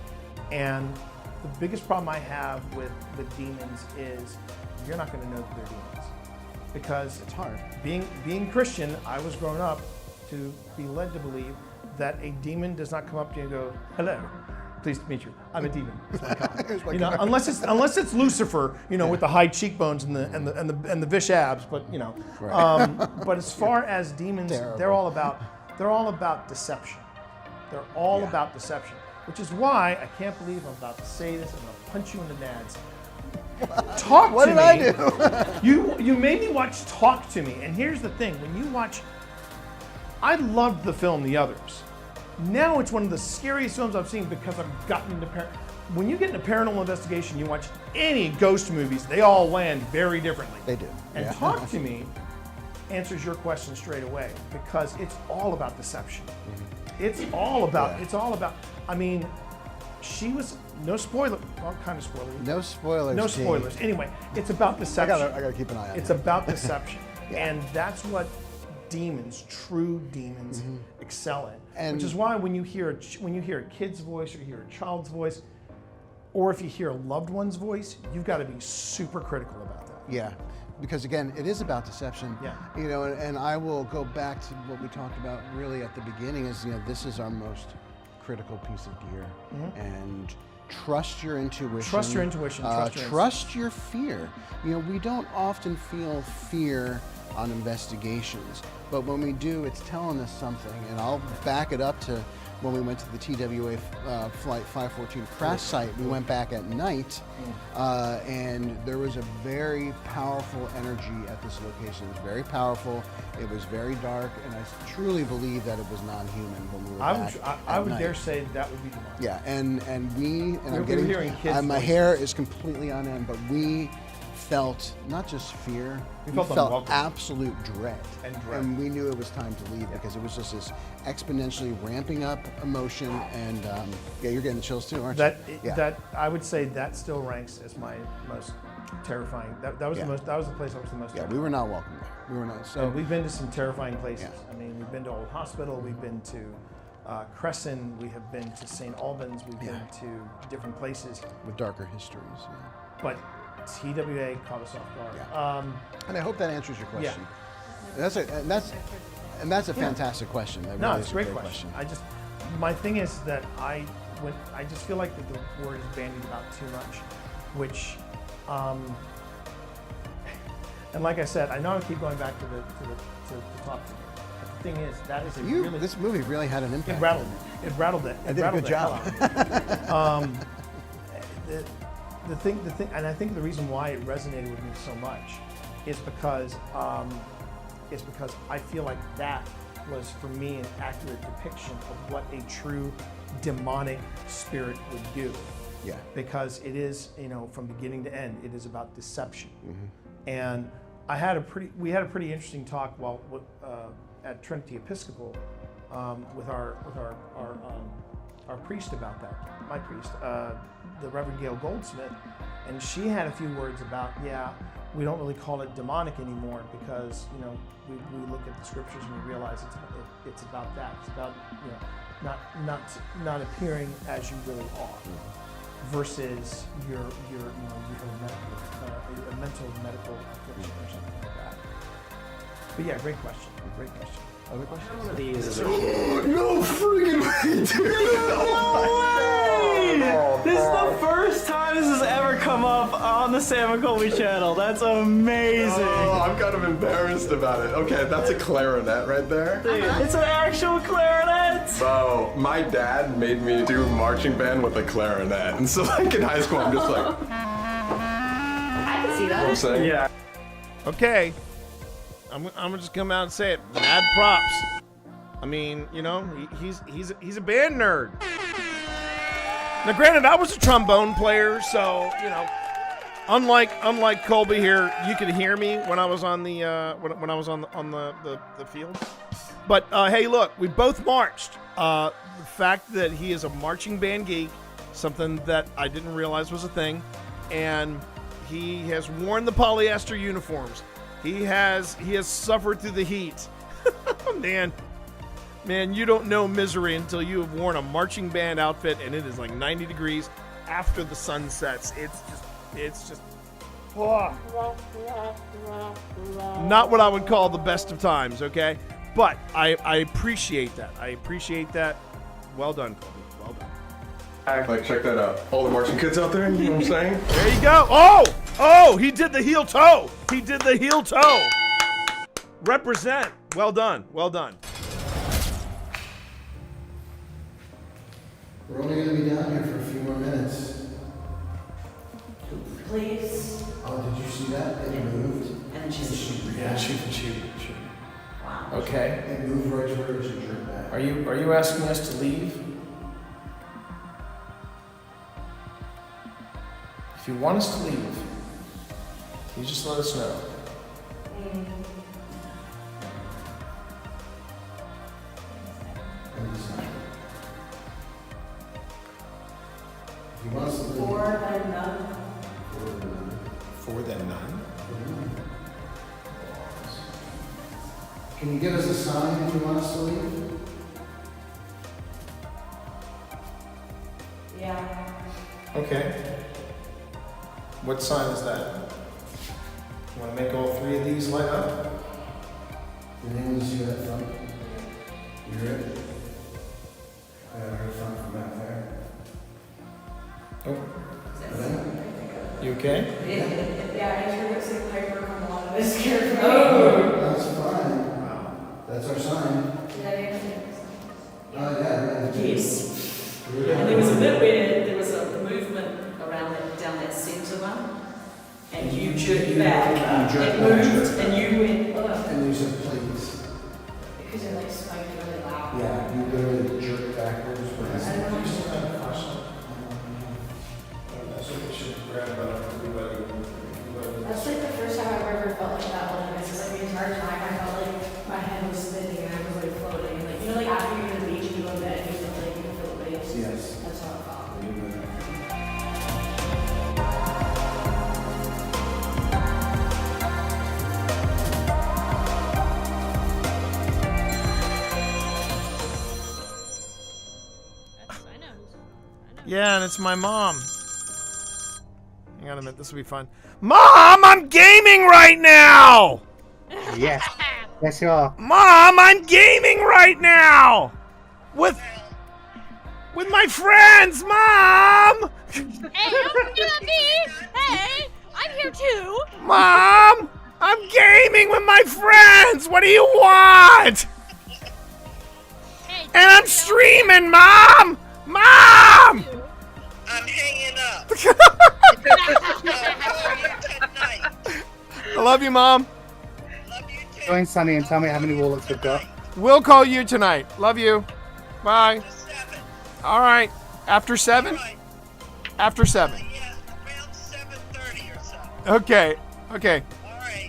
and the biggest problem I have with demons is you're not going to know that they're demons because it's hard. Being Christian, I was grown up to be led to believe that a demon does not come up to you and go, "Hello, pleased to meet you. I'm a demon." Unless it's Lucifer, with the high cheekbones and the vish abs. But Right. but as far as demons, they're all about deception. They're all about deception. Which is why I can't believe I'm about to say this. I'm going to punch you in the nads. Talk to me. What did I do? You made me watch Talk to Me. And here's the thing. When you watch, I loved the film The Others. Now it's one of the scariest films I've seen because I've gotten into when you get into paranormal investigation, you watch any ghost movies, they all land very differently. They do. And Talk to Me answers your question straight away because it's all about deception. Mm-hmm. It's all about, I mean, she was, no spoiler, well, kind of spoiler. No spoilers. No spoilers. Anyway, it's about deception. I gotta keep an eye on it. It's about deception. And that's what demons, true demons, excel in. Which is why when you hear a kid's voice or you hear a child's voice, or if you hear a loved one's voice, you've got to be super critical about that. Yeah. Because again, it is about deception. Yeah. And I will go back to what we talked about really at the beginning is, this is our most critical piece of gear. Mm-hmm. And trust your intuition. Trust your intuition. Trust your fear. We don't often feel fear on investigations, but when we do, it's telling us something. And I'll back it up to when we went to the TWA Flight 514 crash site. We went back at night, and there was a very powerful energy at this location. It was very powerful. It was very dark, and I truly believe that it was non-human when we were back. I would dare say that would be demonic. Yeah, and I'm getting hearing kids. My hair is completely on end, but we felt not just fear, we felt absolute dread. And we knew it was time to leave because it was just this exponentially ramping up emotion. And you're getting the chills too, aren't you? That I would say that still ranks as my most terrifying. That was the most. That was the place I was the most. Yeah, we were not welcome there. We were not. So and we've been to some terrifying places. I mean, we've been to Old Hospital. We've been to Crescent. We have been to St. Albans. We've been to different places with darker histories. Yeah. But TWA caught us off guard. Yeah. And I hope that answers your question. Yeah. That's a fantastic question. That No, really it's is a great question. My thing is that I just feel like that the word is bandied about too much, which, and like I said, I know I keep going back to the top. But the thing is, that is this movie really had an impact. It rattled it. I did a good job. The thing, and I think the reason why it resonated with me so much is because I feel like that was, for me, an accurate depiction of what a true demonic spirit would do. Yeah. Because it is, from beginning to end, it is about deception. Mm-hmm. And we had a pretty interesting talk at Trinity Episcopal with our priest about that. My priest, the Reverend Gail Goldsmith, and she had a few words about, we don't really call it demonic anymore because we look at the scriptures and we realize it's about that. It's about not appearing as you really are, versus your mental medical affliction or something like that. But yeah, great question. Great question. Other questions? One of these as a kid. No freaking way, dude! This is the first time this has ever come up on the Sam and Colby channel. That's amazing. Oh, I'm kind of embarrassed about it. Okay, that's a clarinet right there. Dude, it's an actual clarinet. Bro, my dad made me do marching band with a clarinet, and so like in high school, I'm just like. I can see that. You know what I'm saying? Yeah. Okay. I'm gonna just come out and say it. Mad props. I mean, he's a band nerd. Now, granted, I was a trombone player, so unlike Colby here, you could hear me when I was on the when I was on the field. But hey, look, we both marched. The fact that he is a marching band geek, something that I didn't realize was a thing, and he has worn the polyester uniforms. He has suffered through the heat. Man, you don't know misery until you have worn a marching band outfit and it is like 90 degrees after the sun sets. It's just not what I would call the best of times, okay? But I appreciate that. Well done, Colby. Well done. Like, check that out. All the marching kids out there, you know what I'm saying? There you go. Oh, he did the heel toe. Represent. Well done. We're only going to be down here for a few more minutes. Please. Oh, did you see that? It moved. And then she said, Yeah, shoot. wow. Okay. It moved right to where it should jerk back. Are you asking us to leave? If you want us to leave, you just let us know. If you want us to leave. For then none. For then none. Can you give us a sign if you want us to leave? Yeah. Okay. What sign is that? You want to make all three of these light up? Did anyone see that front? You hear it? I heard front from back there. Oh. You okay? Yeah, I heard it say Piper come on. It scared me. That's fine. Wow. That's our sign. Oh, yeah. Yes. And there was a bit where there was a movement around down that centre one, and you jerked back. It moved, and you went, ugh. And you said, please. Because it like spiked really loud. Yeah, you literally jerked backwards. I don't know. That's like the first time I've ever felt like that. Like, it's just like the entire time I felt like my head was spinning and I was like floating. Like, like after you're in the beach and you go to bed and you feel like you can feel the waves. Yes. That's how it felt. Yeah, and it's my mom. Hang on a minute, this will be fun. Mom, I'm gaming right now! Yes. Yes, you are. Mom, I'm gaming right now! With my friends, Mom! Hey, don't do that, me! Hey, I'm here too! Mom! I'm gaming with my friends! What do you want? Hey, and I'm streaming, Mom! Mom! I'm hanging up. I love you, Mom. Join Sunny and tell me how many warlocks we've got. We'll call you tonight. Love you. Bye. All right. After 7? After 7. Okay. Okay.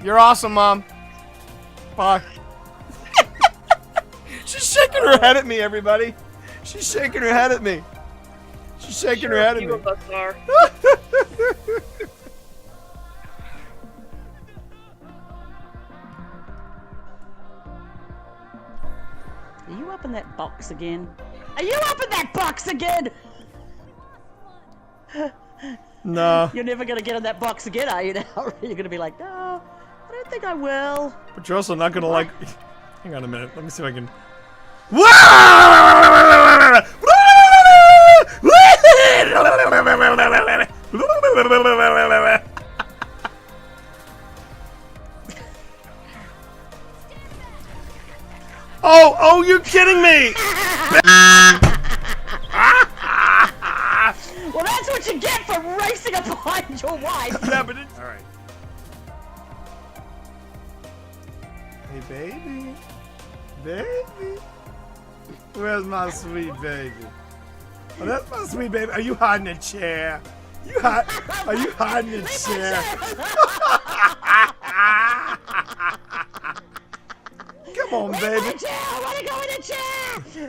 You're awesome, Mom. Bye. She's shaking her head at me, everybody. She's shaking her head at me. She's shaking her head at me. Few of us are. Are you up in that box again? Are you up in that box again? No. You're never gonna get in that box again, are you? Now you're gonna be like, no, I don't think I will. But you're also not gonna like. Hang on a minute. Let me see if I can. Oh, you're kidding me! Well, that's what you get for racing up behind your wife. Yeah, but it's... All right. Hey, baby. Baby. Where's my sweet baby? Oh, that's my sweet baby. Are you hiding in a chair? Are you hiding in a chair? Come on, baby. I want to go in a chair.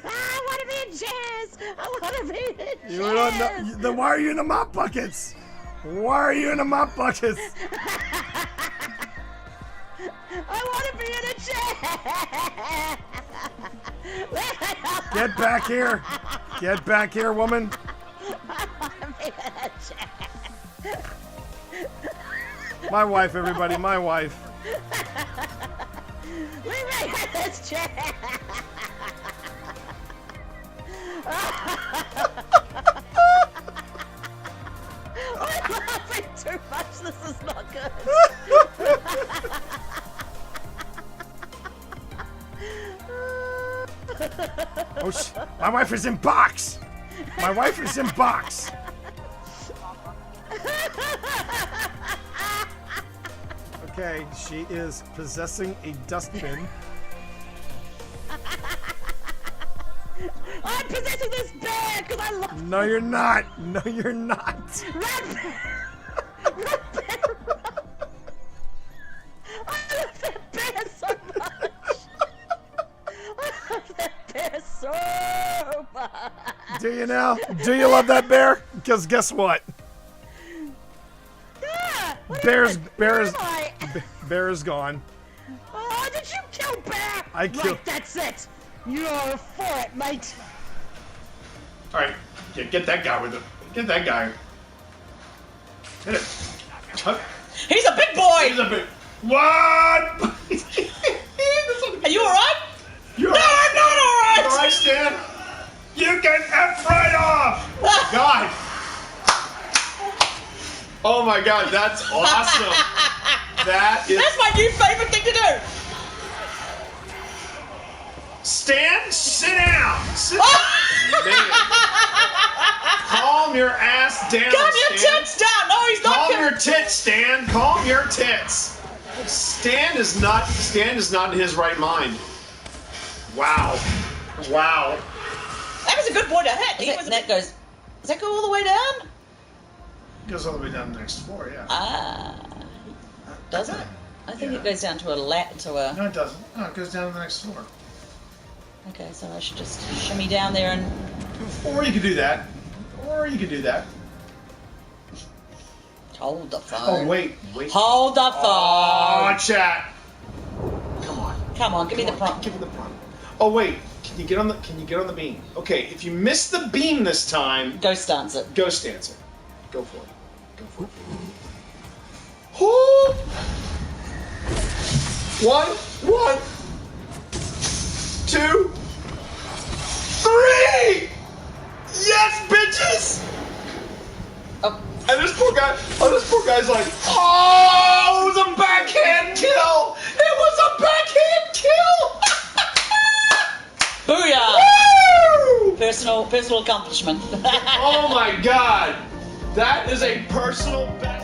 I want to be in chairs. I want to be in chairs. You don't know, then why are you in the mop buckets? Why are you in the mop buckets? I want to be in a chair. Get back here. Get back here, woman. I want to be in a chair. My wife, everybody, my wife. Leave me in this chair. I'm laughing too much. This is not good. Oh, my wife is in box. My wife is in box. Okay, she is possessing a dustbin. I'm possessing this bear because I love. No, you're not. No, you're not. Red bear. Red bear. I love that bear so much. I love that bear so much. Do you now? Do you love that bear? Because guess what? Yeah. Bear is gone. Oh, did you kill Bear? I killed. Right, that's it. You're for it, mate. All right, yeah, get that guy with it. Get that guy. Hit it. Huh? He's a big boy. He's a big. What? Are you alright? No, I'm not alright. All right, Stan. You can F right off. God. Oh my God, that's awesome. That is. That's my new favorite thing to do. Stan, sit down. Sit down. Calm your ass down. Calm your Stan. tits down. No, he's not. Calm your tits, Stan. Calm your tits. Stan is not in his right mind. Wow. Wow. That was a good boy to hit. That goes. Does that go all the way down? Goes all the way down the next floor, yeah. Does it? I think it goes down to a No, it doesn't. No, it goes down to the next floor. Okay, so I should just shimmy down there and. Or you could do that. Hold the phone. Oh, wait. Hold the phone. Oh, chat. Come on, give me the prompt. Give me the prompt. Oh, wait. Can you get on the beam? Okay, if you miss the beam this time, Ghost dance it. Ghost dance it. Go for it. Go for it. Oh! One, 2, 3! Yes, bitches! Oh. And this poor guy's like, oh, it was a backhand kill! It was a backhand kill! Booyah! Woo! Personal accomplishment. Oh my god! That is a personal best.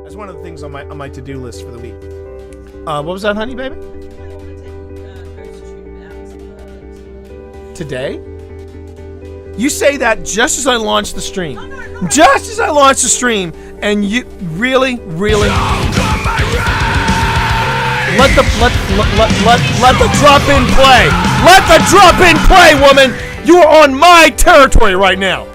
That's one of the things on my to-do list for the week. What was that, honey, baby? Today? You say that just as I launch the stream. Just as I launch the stream, and you really let the drop in play. Let the drop in play, woman. You are on my territory right now.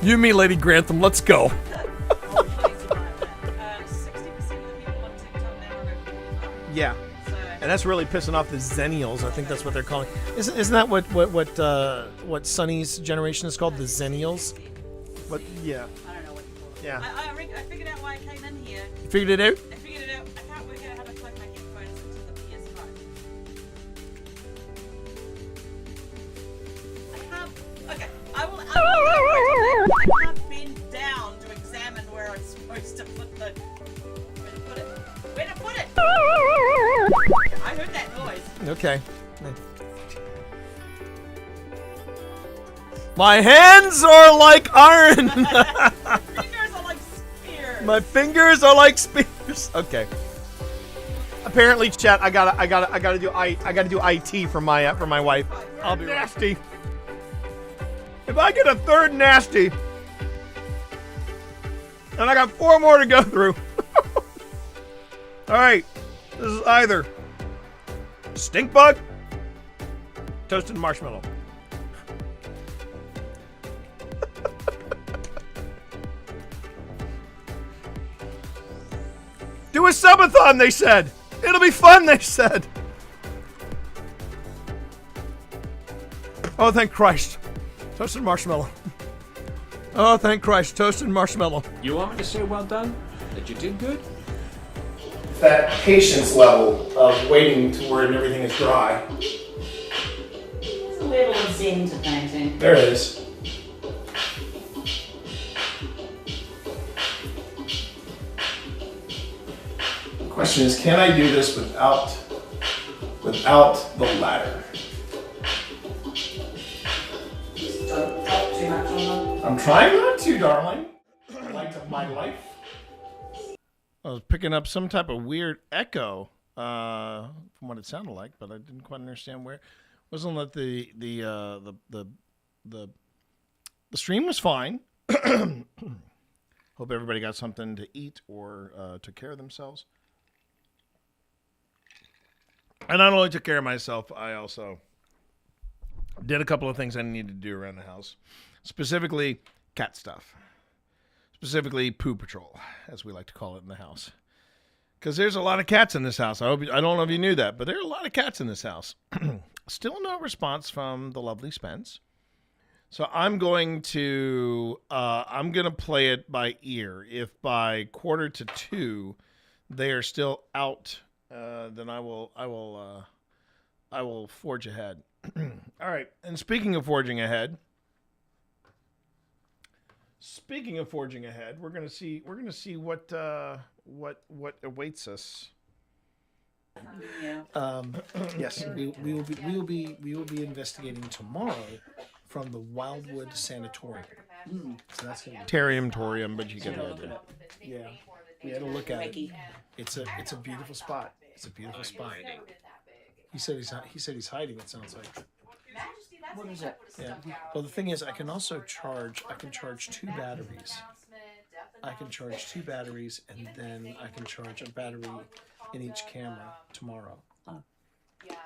You and me, Lady Grantham, let's go. 60% of the people on TikTok now are over 45. Yeah, and that's really pissing off the Zennials. I think that's what they're calling. Isn't that what Sonny's generation is called? The Zennials. What? Yeah. I don't know what to call it. Yeah. I figured out why I came in here. You figured it out? I figured it out. I can't work out how to plug my headphones into the PS5. Okay, I can't bend down to examine where I'm supposed to put it. Where to put it? I heard that noise. Okay. My hands are like iron. Fingers are like spears. My fingers are like spears. Okay. Apparently, chat. I gotta do IT for my wife. I'll be nasty. If I get a third nasty, and I got 4 more to go through. All right, this is either stink bug, toasted marshmallow. Do a subathon, they said. It'll be fun, they said. Oh, thank Christ. Toasted marshmallow. Oh, thank Christ. Toasted marshmallow. You want me to say well done? That you did good? That patience level of waiting to where everything is dry. There's a level of zen to painting. There it is. The question is, can I do this without the ladder? Don't drop too much on them. I'm trying not to, darling. Light of my life. I was picking up some type of weird echo from what it sounded like, but I didn't quite understand where. Wasn't that the stream was fine. Hope everybody got something to eat or took care of themselves. I not only took care of myself, I also did a couple of things I needed to do around the house. Specifically, cat stuff. Specifically, poo patrol, as we like to call it in the house. Because there's a lot of cats in this house. I don't know if you knew that, but there are a lot of cats in this house. Still no response from the lovely Spence. So I'm going to play it by ear. If by 1:45 they are still out, then I will forge ahead. All right. And speaking of forging ahead, we're gonna see what awaits us. Yeah. Yes, we will be investigating tomorrow from the Wildwood Sanatorium. So that's gonna be Torium, but you get the idea. Yeah. We had to look at it. Reggie. It's a beautiful spot. It's a beautiful spot. He said he's hiding. It sounds like. What is it? Yeah. Well, the thing is, I can charge 2 batteries. I can charge 2 batteries, and then I can charge a battery in each camera tomorrow. Oh.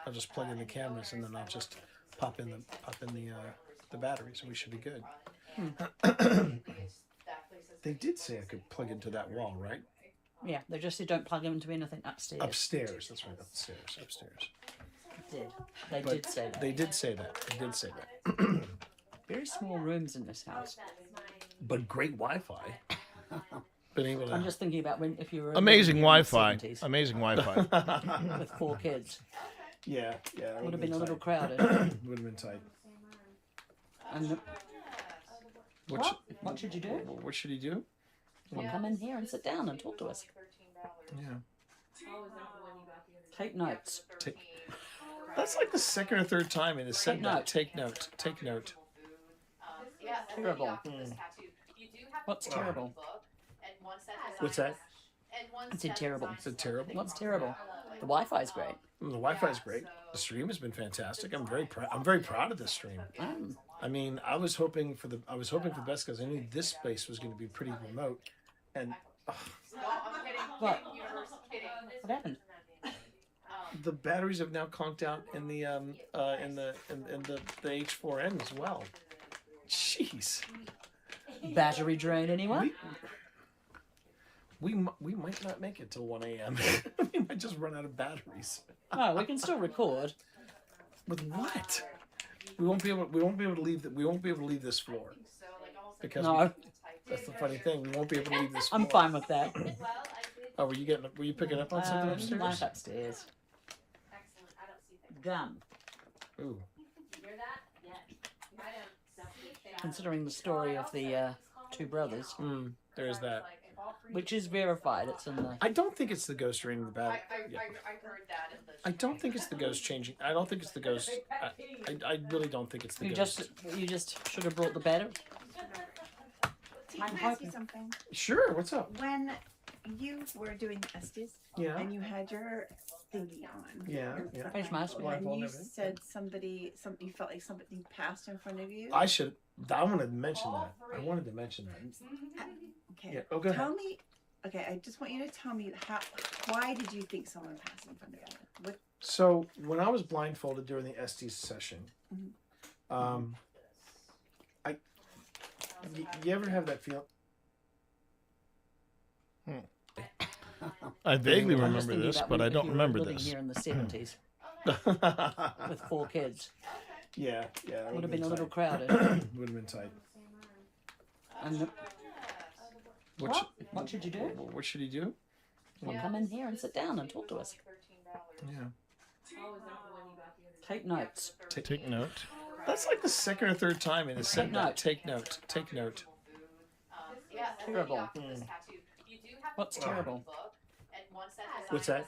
I'll just plug in the cameras, and then I'll just pop in the batteries, and we should be good. They did say I could plug into that wall, right? Yeah, they just said don't plug them into anything upstairs. Upstairs, that's right, upstairs. They did say that. They did say that. Very small rooms in this house. But great Wi-Fi. Been able to... I'm just thinking about if you were amazing in the Wi-Fi. 70s. Amazing Wi-Fi. With 4 kids. Yeah. Would have been a little crowded. Would have been tight. And what should you do? What should he do? Well, come in here and sit down and talk to us. Yeah. Take notes. That's like the second or third time it has said that. Take note. Take note. Terrible. What's terrible? What's that? It said terrible. Is it terrible? What's terrible? The Wi-Fi's great. The Wi-Fi's great. The stream has been fantastic. I'm very proud of this stream. I mean, I was hoping for the best because I knew this place was going to be pretty remote, and What happened? The batteries have now conked out in the H4n as well. Jeez. Battery drain, anyone? We might not make it till 1 a.m. We might just run out of batteries. Oh, we can still record. With what? We won't be able to leave. We won't be able to leave this floor. Because that's the funny thing. We won't be able to leave this floor. I'm fine with that. Oh, were you picking up on something upstairs? Light upstairs. Gun. Ooh. Considering the story of the 2 brothers. There's that. Which is verified. It's in the. I don't think it's the ghost draining the battery. I heard that in the. I don't think it's the ghost changing. I don't think it's the ghost. I really don't think it's the ghost. You just should have brought the battery. Can I ask you something? Sure. What's up? When you were doing Estes, Yeah. and you had your thingy on, Yeah. Where's my screen? and you said you felt like somebody passed in front of you. I wanted to mention that. I wanted to mention that. Okay. Yeah. Oh, go ahead. Tell me. Okay, I just want you to tell me why did you think someone passed in front of you? What? So when I was blindfolded during the Estes session, you ever have that feel? I vaguely remember this, but I don't remember living this. Here in the 70s, with 4 kids. Yeah. Would have been a little crowded. Would have been tight. And what should you do? What should he do? Well, come in here and sit down and talk to us. Yeah. Take notes. Take note. That's like the second or third time it has said that. Take note. Take note. Terrible. What's terrible? What's that?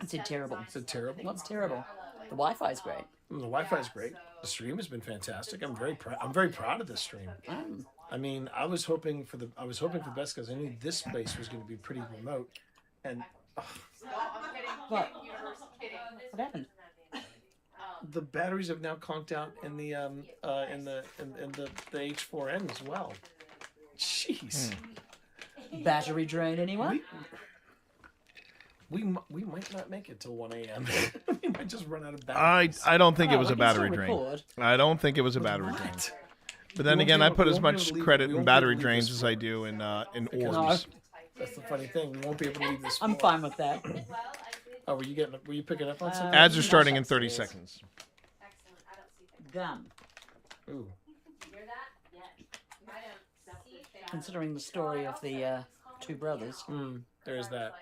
It said terrible. Is it terrible? What's terrible? The Wi-Fi's great. The Wi-Fi's great. The stream has been fantastic. I'm very proud of this stream. I mean, I was hoping for the best because I knew this place was going to be pretty remote, and What happened? the batteries have now conked out in the H4n as well. Jeez. Battery drain, anyone? We might not make it till 1 a.m. We might just run out of batteries. I don't think it was we a can battery still drain. record. I don't think it was a battery drain. But then again, I put as much credit in battery drains as I do in orbs. That's the funny thing. We won't be able to leave this. I'm fine with that. Oh, were you picking up on something? Ads are starting in 30 seconds. Gun. Ooh. Considering the story of the 2 brothers. There's that.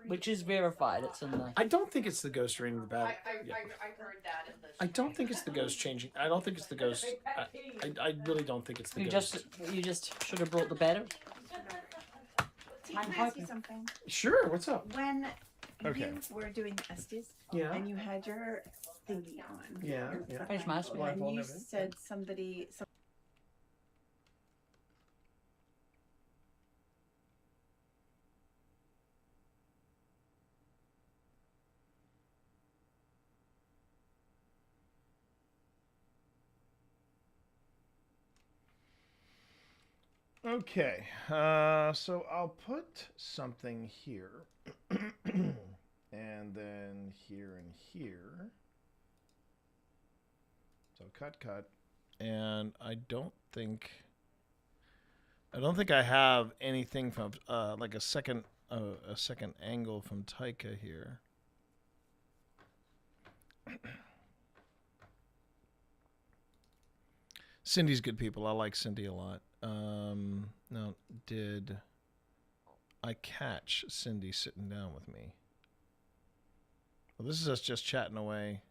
Which is verified. It's in the. I don't think it's the ghost draining the battery. I heard that in the. I don't think it's the ghost changing. I don't think it's the ghost. I really don't think it's the ghost. You just should have brought the battery. Can I ask you something? Sure. What's up? When Okay. you were doing Estes, Yeah. and you had your thingy on, Yeah. Where's my screen? and you said somebody. Okay, so I'll put something here, and then here and here. So cut, and I don't think I have anything from like a second angle from Taika here. Cindy's good people. I like Cindy a lot. Now, did I catch Cindy sitting down with me? Well, this is us just chatting away.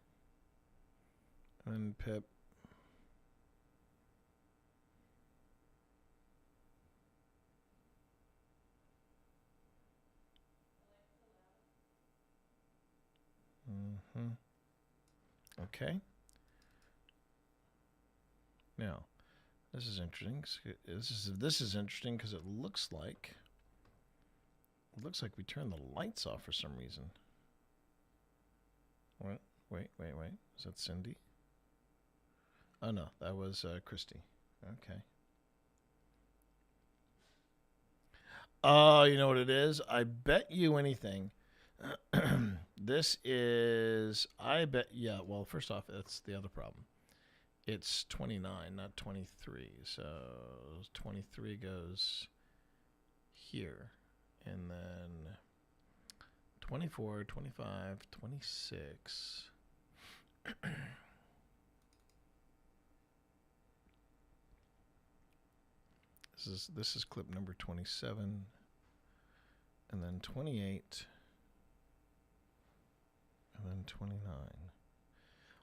And Pip. Okay. Now, this is interesting. This is interesting because it looks like we turned the lights off for some reason. Wait. Is that Cindy? Oh no, that was Christy. Okay. Oh, you know what it is? I bet you anything. This is, yeah, well, first off, that's the other problem. It's 29, not 23. So 23 goes here. And then 24, 25, 26. This is clip number 27. And then 28. And then 29.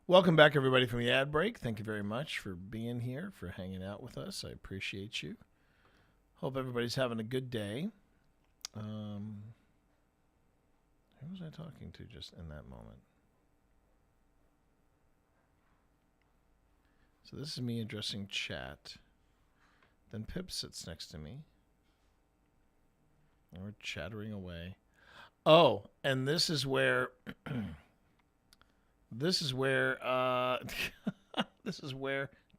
Welcome back, everybody, from the ad break. Thank you very much for being here, for hanging out with us. I appreciate you. Hope everybody's having a good day. Who was I talking to just in that moment? So this is me addressing chat. Then Pip sits next to me. And we're chattering away. Oh, and this is where... This is where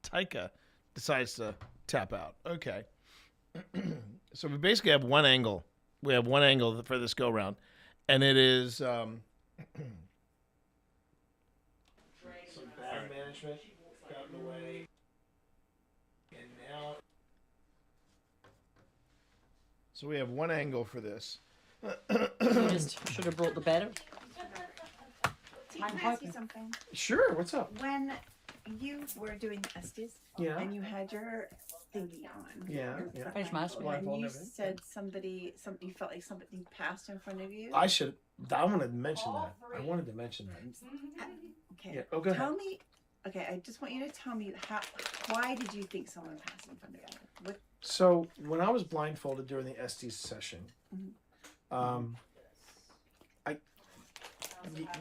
Taika decides to tap out. Okay. So we basically have one angle. We have one angle for this go round, and it is some bad management got in the way, and now. So we have one angle for this. You just should have brought the better. Can I ask you something? Sure, what's up? When you were doing Estes, Yeah. and you had your thingy on, Yeah, your yeah. front, Blindfold and and you everything. said you felt like something passed in front of you. I wanted to mention that. I wanted to mention that. Okay. Yeah. Oh, go ahead. Tell me. Okay, I just want you to tell me why did you think someone passed in front of you? What? So when I was blindfolded during the Estes session,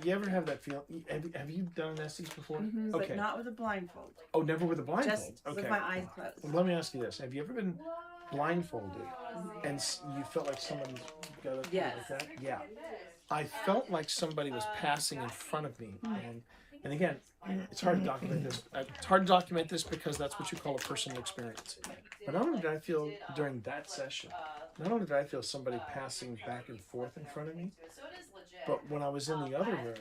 you ever have that feel? Have you done an Estes before? But not with a blindfold. Oh, never with a blindfold. Just okay. with my eyes closed. Well, let me ask you this: have you ever been blindfolded and you felt like someone got up to you like that? Yeah. I felt like somebody was passing in front of me, and again, it's hard to document this. It's hard to document this because that's what you call a personal experience. But not only did I feel during that session, not only did I feel somebody passing back and forth in front of me, but when I was in the other room,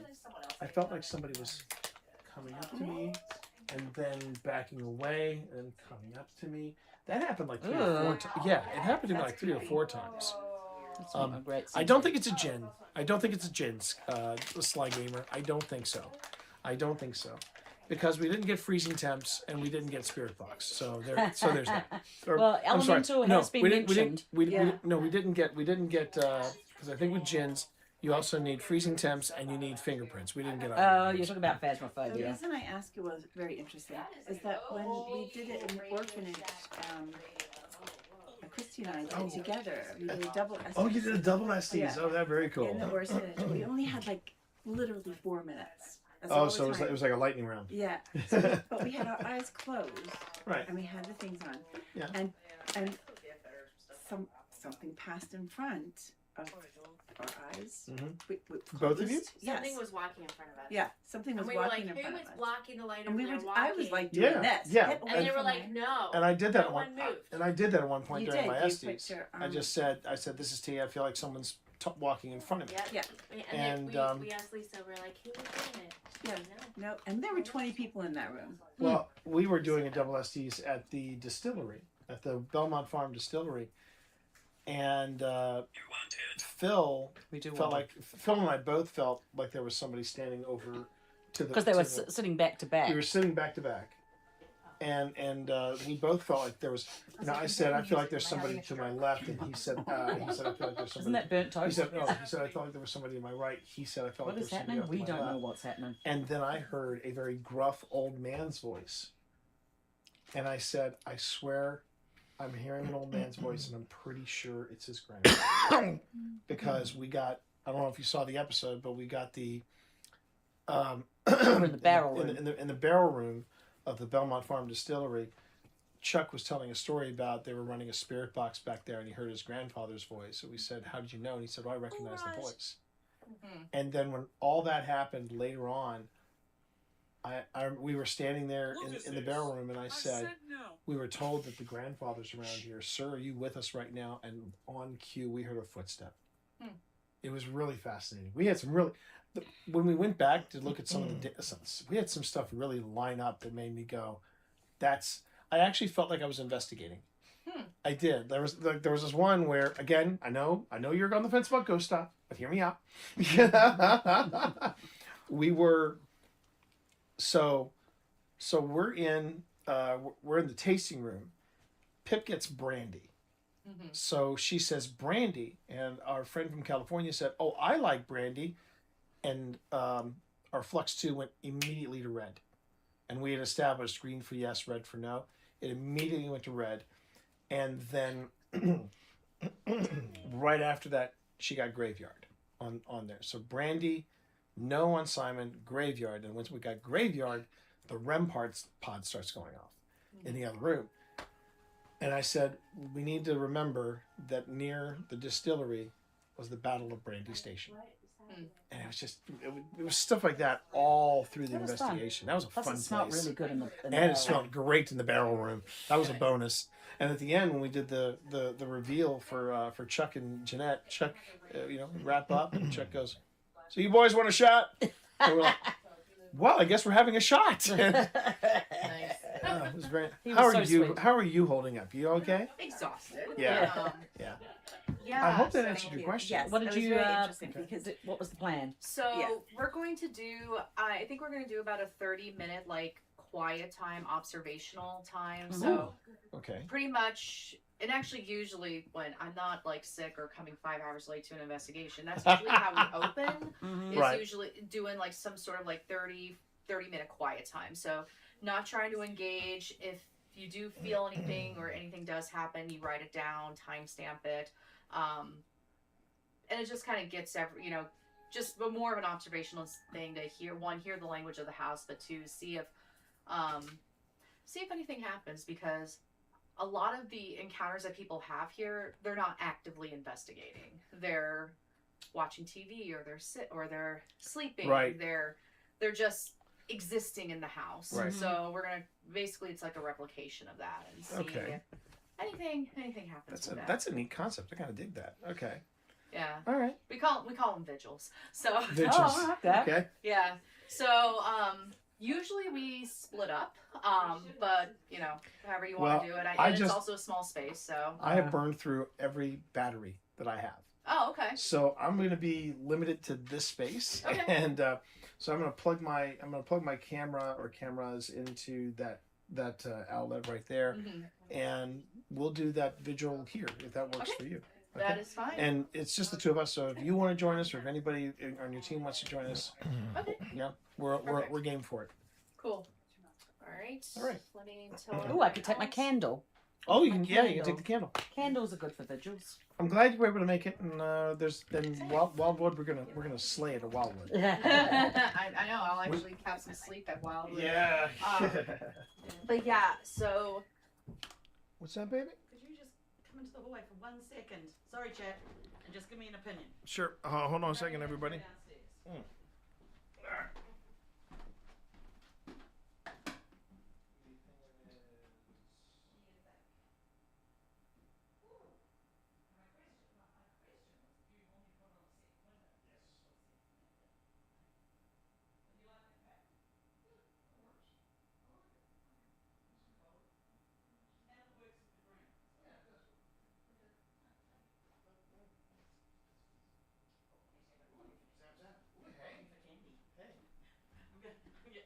I felt like somebody was coming up to me and then backing away and then coming up to me. That happened like 3 or 4 times. Yeah, it happened to me like 3 or 4 times. I don't think it's a djinn. I don't think it's a djinn, Sly Gamer. I don't think so. Because we didn't get freezing temps and we didn't get spirit box. So there's that. Well, elemental has been mentioned. We didn't get because I think with djinns you also need freezing temps and you need fingerprints. We didn't get. Oh, you're talking about The phasmophobia. reason I ask you was very interesting is that when we did it in the orphanage, Christy and I did it together. We did a double Estes. Oh, you did a double Estes. Yeah. Oh, that's very cool. In the orphanage, we only had like literally 4 minutes. That's Oh, all so the time. it was like a lightning round. Yeah. So, but we had our eyes closed. Right. And we had the things on. Yeah. And something passed in front our eyes. Both of you? Closed. Yes. Something was walking in front of us. Yeah, something was And we were walking like, in front who of was us. blocking the light And over we there were, I was walking? like doing this. Yeah. Get And away they were from like, me. no. And I did that no one. one moved. And I did that at one point You during did. my You Estes. put your I just said, "This is T. I feel like someone's walking in front of me." Yeah. And, we asked Lisa, we're like, who was doing it? Yeah. No, and there were 20 people in that room. Well, we were doing a double Estes at the distillery, at the Belmont Farm Distillery, and Phil and I both felt like there was somebody standing over to the Because they were sitting back to back. We were sitting back to back, and we both felt like there was. I said, I feel like there's somebody to my left, and he said, I feel like there's somebody. Isn't that burnt toast? He said, no. He said, I felt like there was somebody to my right. He said, I felt What like is there was somebody happening? off We to my don't know left. what's happening. And then I heard a very gruff old man's voice, and I said, I swear, I'm hearing an old man's voice, and I'm pretty sure it's his grandfather. Because we got, I don't know if you saw the episode, but we got the in the barrel room. In the barrel room of the Belmont Farm Distillery. Chuck was telling a story about they were running a spirit box back there, and he heard his grandfather's voice. So we said, "How did you know?" And he said, "Well, I recognize the voice." And then when all that happened later on, we were standing there in the barrel room, and I said, "We were told that the grandfather's around here. Sir, are you with us right now?" And on cue, we heard a footstep. It was really fascinating. We had some really, when we went back to look at some of the, we had some stuff really line up that made me go, "That's." I actually felt like I was investigating. I did. There was this one where, again, I know you're on the fence about ghost stuff, but hear me out. We were so we're in the tasting room. Pip gets brandy. So she says brandy, and our friend from California said, "Oh, I like brandy," and our Flux 2 went immediately to red, and we had established green for yes, red for no. It immediately went to red, and then right after that, she got graveyard on there. So brandy, no on Simon, graveyard, and once we got graveyard, the REM pod starts going off in the other room. And I said, we need to remember that near the distillery was the Battle of Brandy Station. And it was just, it was stuff like that all through the investigation. That was a fun place. It smelled really good in the and it smelled great in the barrel room. That was a bonus. And at the end, when we did the reveal for Chuck and Jeanette, Chuck, wrap up, and Chuck goes, "So you boys want a shot?" And we're like, "Well, I guess we're having a shot." Nice. It was great. How are you holding up? You okay? Exhausted. Yeah. Yeah. Yeah. I hope that answered your question. Yes, What did it was you? very interesting because What was the plan? So we're going to do. I think we're going to do about a 30-minute quiet time, observational time. So okay. Pretty much, and actually, usually when I'm not sick or coming 5 hours late to an investigation, that's usually how we open. Is usually doing some sort of 30-minute quiet time. So not trying to engage. If you do feel anything or anything does happen, you write it down, timestamp it. And it just kind of gets just more of an observational thing to hear the language of the house, but two, see if anything happens, because a lot of the encounters that people have here, they're not actively investigating. They're watching TV, or they're sleeping. Right. They're just existing in the house. Right. So we're gonna basically, it's like a replication of that, and see if anything happens. That's a neat concept. I kind of dig that. Okay. Yeah. All right. We call them vigils. So. Vigils. Oh, I like that. Okay. Yeah. So usually we split up, but however you want to do it. It's also a small space, so. I have burned through every battery that I have. Oh, okay. So I'm going to be limited to this space, and so I'm going to plug my camera or cameras into that outlet right there, and we'll do that vigil here if that works for you. Okay? That is fine. And it's just the two of us. So if you want to join us, or if anybody on your team wants to join us, we're game for it. Cool. All right. Let me tell. Oh, I could take my candle. Oh, you can take the candle. Candles are good for vigils. I'm glad you were able to make it. And there's Wildwood. We're gonna slay it at Wildwood. I know. I'll actually have some sleep at Wildwood. Yeah. But yeah. So. What's that, baby? Could you just come come into the hallway for 1 second? Sorry, chat. And just give me an opinion. Sure. Hold on a second, everybody. Mm.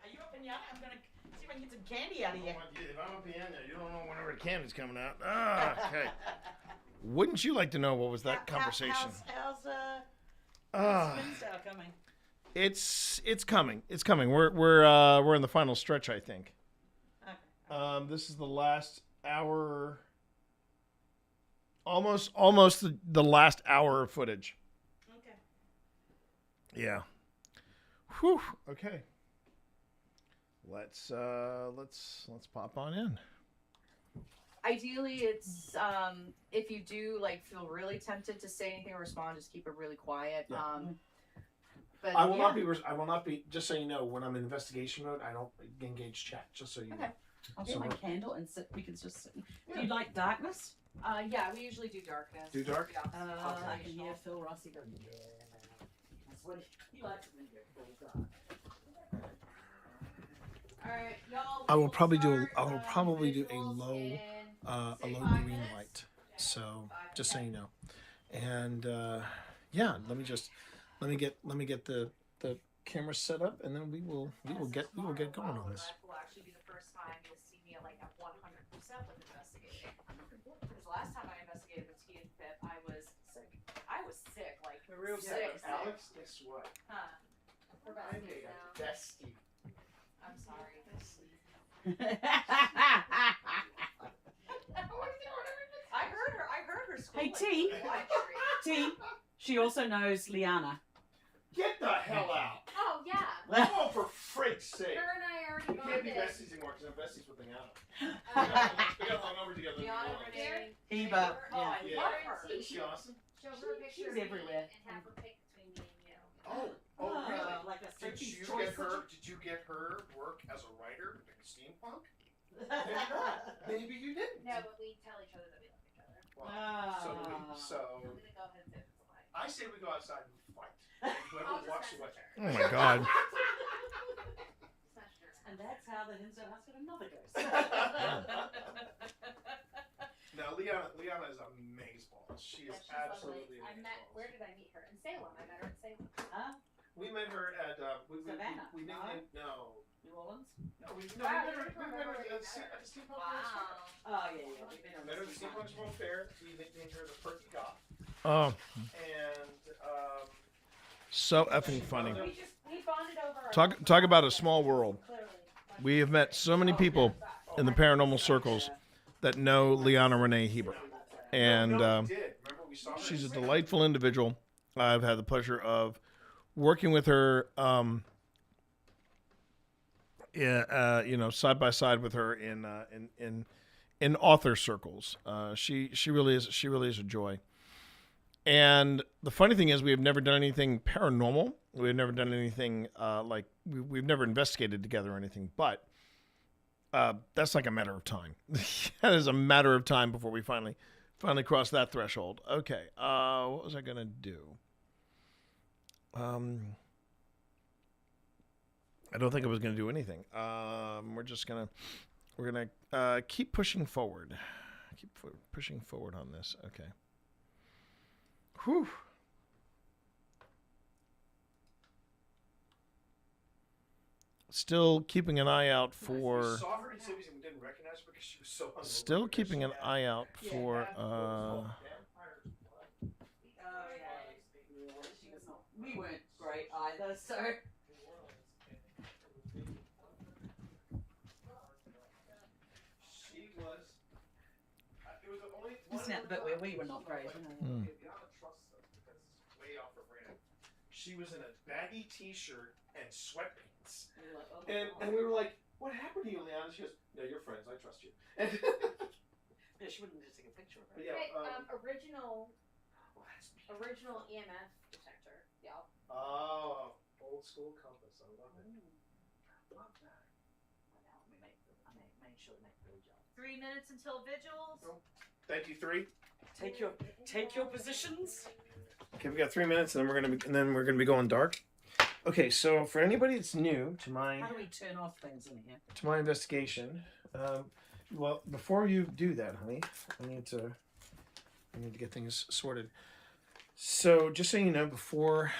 Are you a pinata? I'm gonna see if I can get some candy out of you. If I'm a piano, you don't know whenever the candy's coming out. Okay. Wouldn't you like to know what was that conversation? How's Hinsdale coming? It's coming. It's coming. We're in the final stretch, I think. Okay. This is the last hour. Almost the last hour of footage. Okay. Yeah. Whew. Okay. Let's pop on in. Ideally, it's if you do like feel really tempted to say anything or respond, just keep it really quiet. Yeah. But I will not be. Just so you know, when I'm in investigation mode, I don't engage chat. Just so you know. I'll get my candle and sit. We can just sit. Do you like darkness? Yeah, we usually do darkness. Do dark? Yeah. I can hear Phil Rossi go. Yeah. That's what he likes when you're full dark. All right, y'all. I will probably do a low green light. So just so you know, and yeah, let me get the camera set up, and then we will get going on this. Will actually be the first time you'll see me at 100% with investigating. Because last time I investigated with T and Pip, I was sick, like real sick. Alex, guess what? Huh? We're I besties made a now. bestie. I'm sorry. I heard her school. Hey, T. She also knows Liana. Get the hell out! Oh yeah. Oh, for freak's sake! Her and I already We can't be bonded. besties anymore because I'm besties with Liana. We got long over together. Liana, Renee, Eva. Oh, I Yeah. love her. Isn't she awesome? Show her a picture She's of me everywhere. and have her pick between me and you. Oh, really? Like a Did Sophie's you Choice get her work as a writer in steampunk? Maybe not. Maybe you didn't. No, but we tell each other that we love each other. Well, so do we. So I'm gonna go ahead and say it's a lie. I say we go outside and fight. Whoever I'll just walks message away. her. Oh my God. And that's how the Hinsdale House got another ghost. Now, Liana is amazeballs. She is absolutely amazeballs. Where did I meet her? In Salem. I met her in Salem. Huh? We met her at Savannah. We nicknamed no. New Orleans? No, we met her at the Steampunk World's Fair. Oh, yeah. We've been on Met her at the Steampunk World's Fair. We nicknamed her the Perky Goth. Oh. And So effing funny. We bonded over. Talk about a small world. We have met so many people in the paranormal circles that know Liana Renee Heber. And she's a delightful individual. I've had the pleasure of working with her, side by side with her in author circles. She really is a joy. And the funny thing is, we have never done anything paranormal. We've never done anything we've never investigated together or anything. But that's like a matter of time. That is a matter of time before we finally cross that threshold. Okay, what was I gonna do? I don't think I was gonna do anything. We're gonna keep pushing forward. Pushing forward on this. Okay. Whew. Still keeping an eye out for. Still keeping an eye out for. We weren't great either, so. She was. It was the only. Isn't that the bit where we were not great? She was in a baggy t-shirt and sweatpants. And we were like, what happened to you, Liana? She goes, no, you're friends. I trust you. Yeah, she wouldn't just take a picture of it. Yeah, Original EMF detector. Y'all. Oh, old school compass. I love it. Love that. Now let me make sure to make the job. 3 minutes until vigils. Thank you, 3. Take your positions. Okay, we got 3 minutes, and then we're gonna be going dark. Okay, so for anybody that's new to my How do we turn off things in here? to my investigation, well, before you do that, honey, I need to get things sorted. So just so you know, before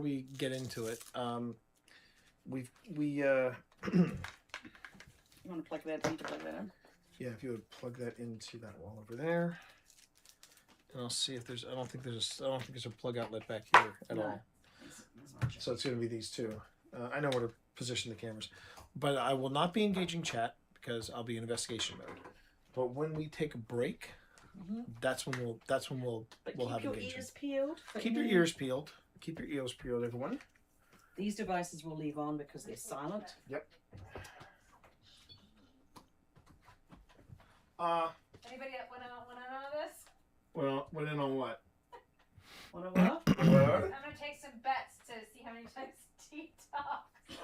we get into it, You want to plug that? Need to plug that in. Yeah, if you would plug that into that wall over there, and I'll see if there's. I don't think there's a plug outlet back here at all. So it's going to be these two. I know where to position the cameras, but I will not be engaging chat because I'll be in investigation mode. But when we take a break, that's when we'll have engagement. Keep your ears peeled. Keep your ears peeled. Keep your ears peeled, everyone. These devices will leave on because they're silent. Yep. Anybody that went on this? Well, went in on what? What a what? What? I'm gonna take some bets to see how many times T talks.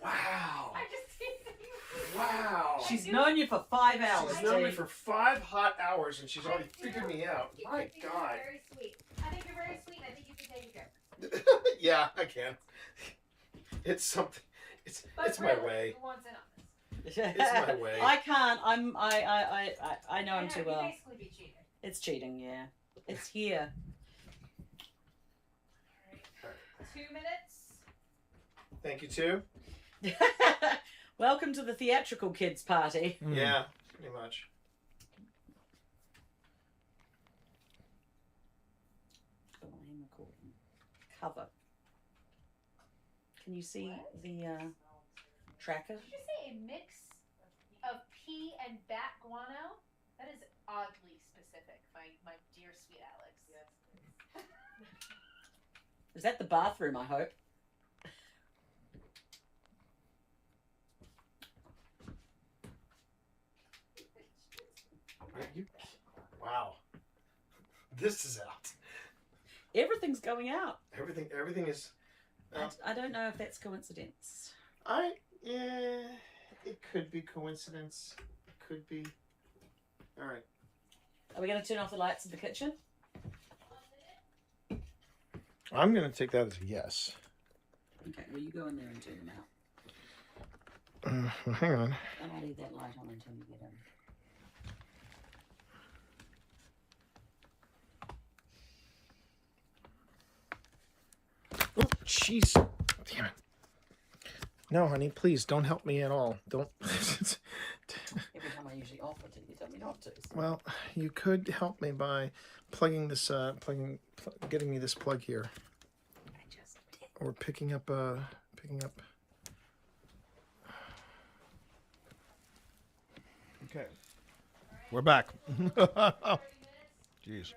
Wow. I just see you. Wow. She's known you for 5 hours. She's known me for 5 hot hours, and she's already figured me out. My God. You're very sweet. I think you're very sweet. And I think you can take care. Yeah, I can. It's something. It's my way. Who wants in on this? It's my way. I can't. I know him too well. You basically be cheating. It's cheating, yeah. It's here. 2 minutes. Thank you too. Welcome to the theatrical kids party. Yeah, pretty much. Cover. Can you see the tracker? Did you say a mix of pea and bat guano? That is oddly specific, my dear sweet Alex. Yes. Is that the bathroom, I hope? Wow. This is out. Everything's going out. Everything is. I don't know if that's coincidence. Yeah, it could be coincidence. It could be. All right. Are we going to turn off the lights in the kitchen? I'm going to take that as a yes. Okay, well, you go in there and turn them out. Hang on. And I'll leave that light on until you get in. Oh, jeez. Damn it. No, honey, please don't help me at all. Don't. Every time I usually offer to, you tell me not to. So. Well, you could help me by plugging this, getting me this plug here. I just did. Or picking up. Okay. We're back. Jeez.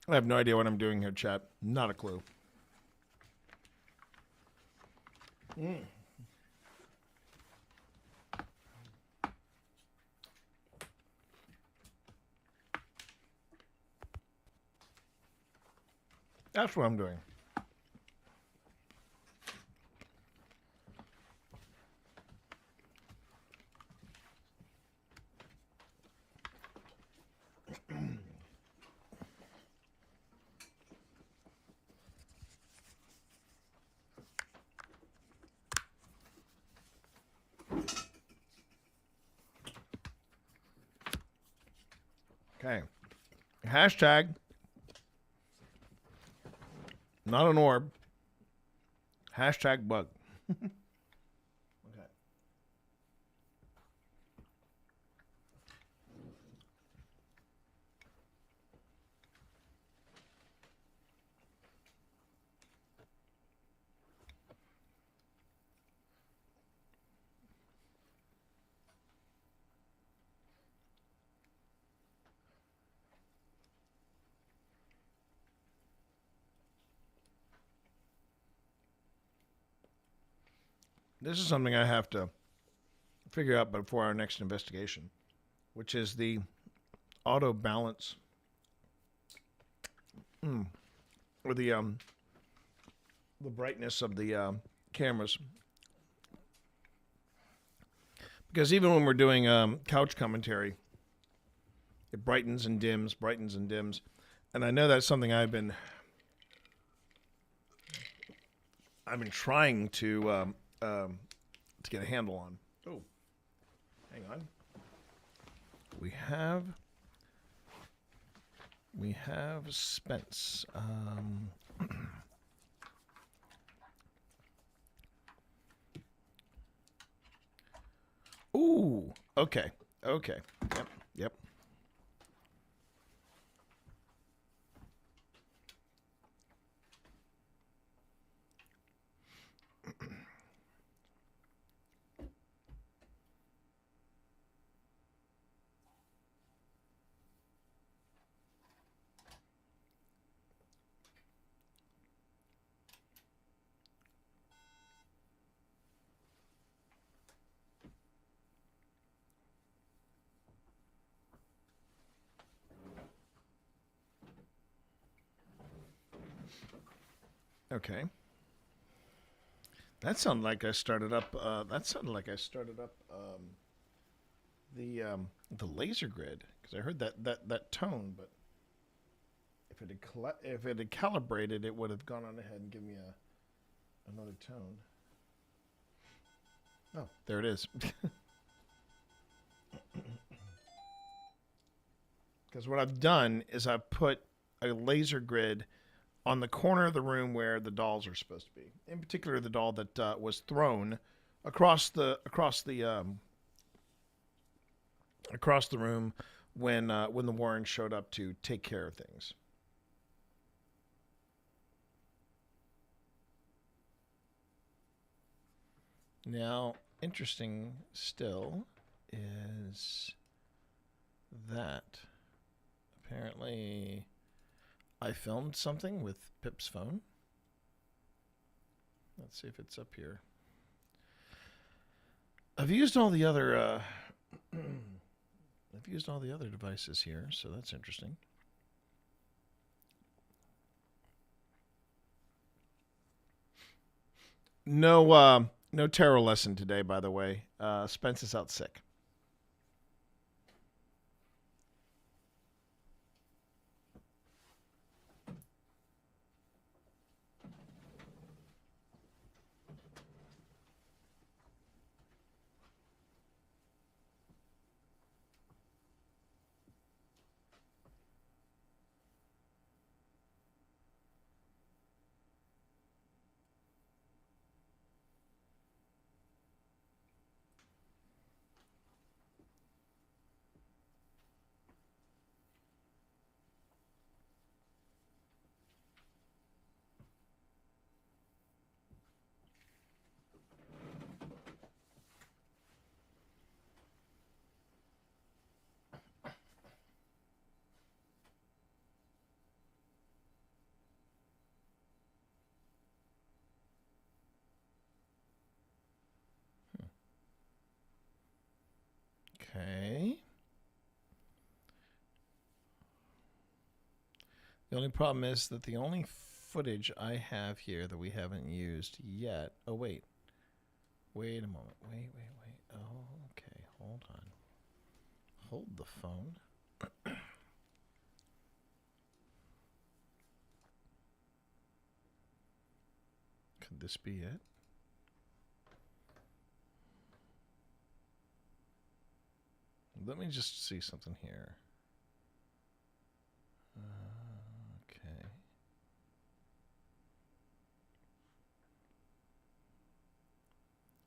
I have no idea what I'm doing here, chat. Not a clue. That's what I'm doing. Okay. Hashtag. Not an orb. Hashtag bug. Okay. This is something I have to figure out before our next investigation, which is the auto balance, or the brightness of the cameras. Because even when we're doing couch commentary, it brightens and dims, and I know that's something I've been trying to get a handle on. Oh, hang on. We have Spence. Ooh, okay. Yep. Okay. That sounded like I started up. The laser grid, because I heard that tone, but if it had calibrated, it would have gone on ahead and given me another tone. Oh, there it is. Because what I've done is I've put a laser grid on the corner of the room where the dolls are supposed to be. In particular, the doll that was thrown across the room when the Warrens showed up to take care of things. Now, interesting still is that apparently I filmed something with Pip's phone. Let's see if it's up here. I've used all the other devices here, so that's interesting. No tarot lesson today, by the way. Spence is out sick. Okay. The only problem is that the only footage I have here that we haven't used yet. Oh, wait. Wait a moment. Wait. Oh, okay. Hold on. Hold the phone. Could this be it? Let me just see something here. Okay.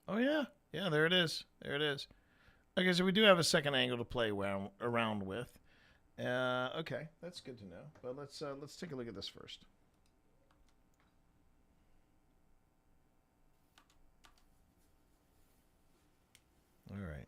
Oh, yeah. Yeah, there it is. Okay, so we do have a second angle to play around with. Okay, that's good to know. But let's take a look at this first. All right.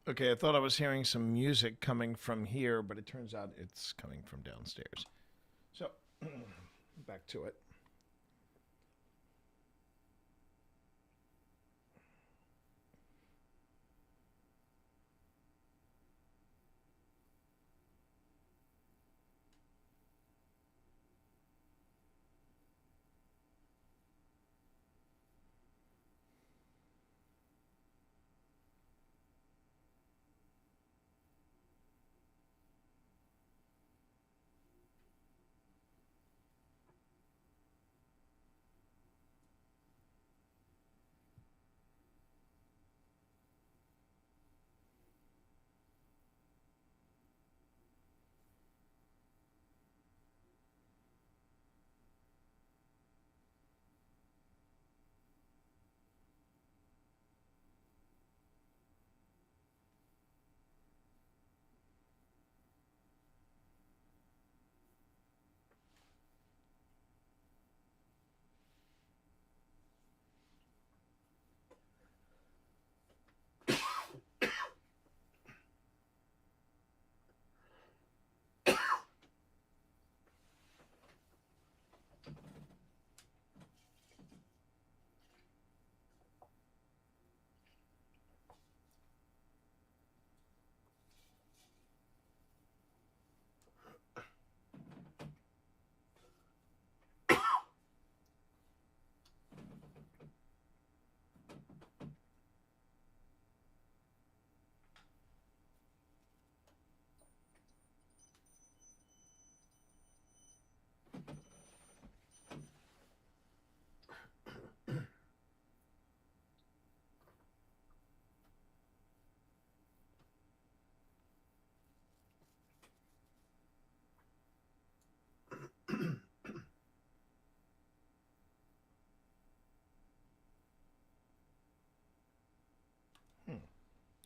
Okay, I thought I was hearing some music coming from here, but it turns out it's coming from downstairs. So, back to it.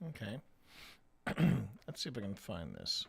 Okay. Let's see if I can find this.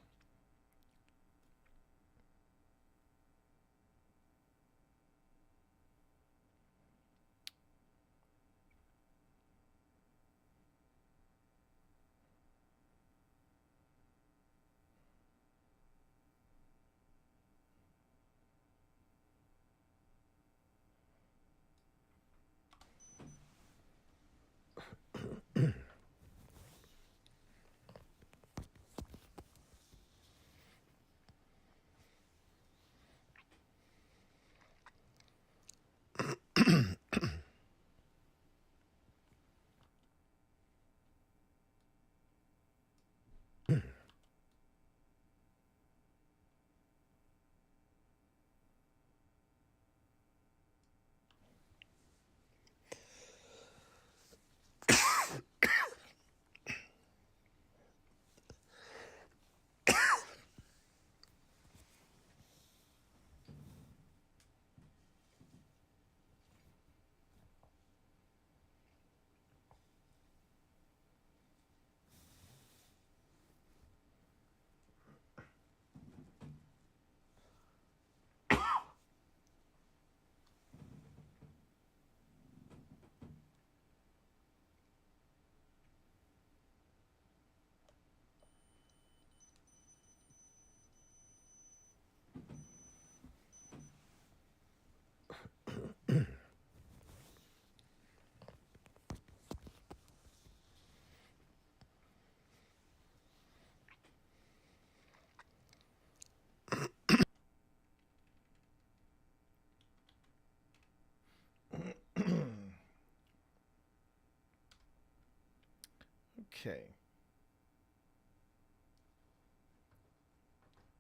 Okay.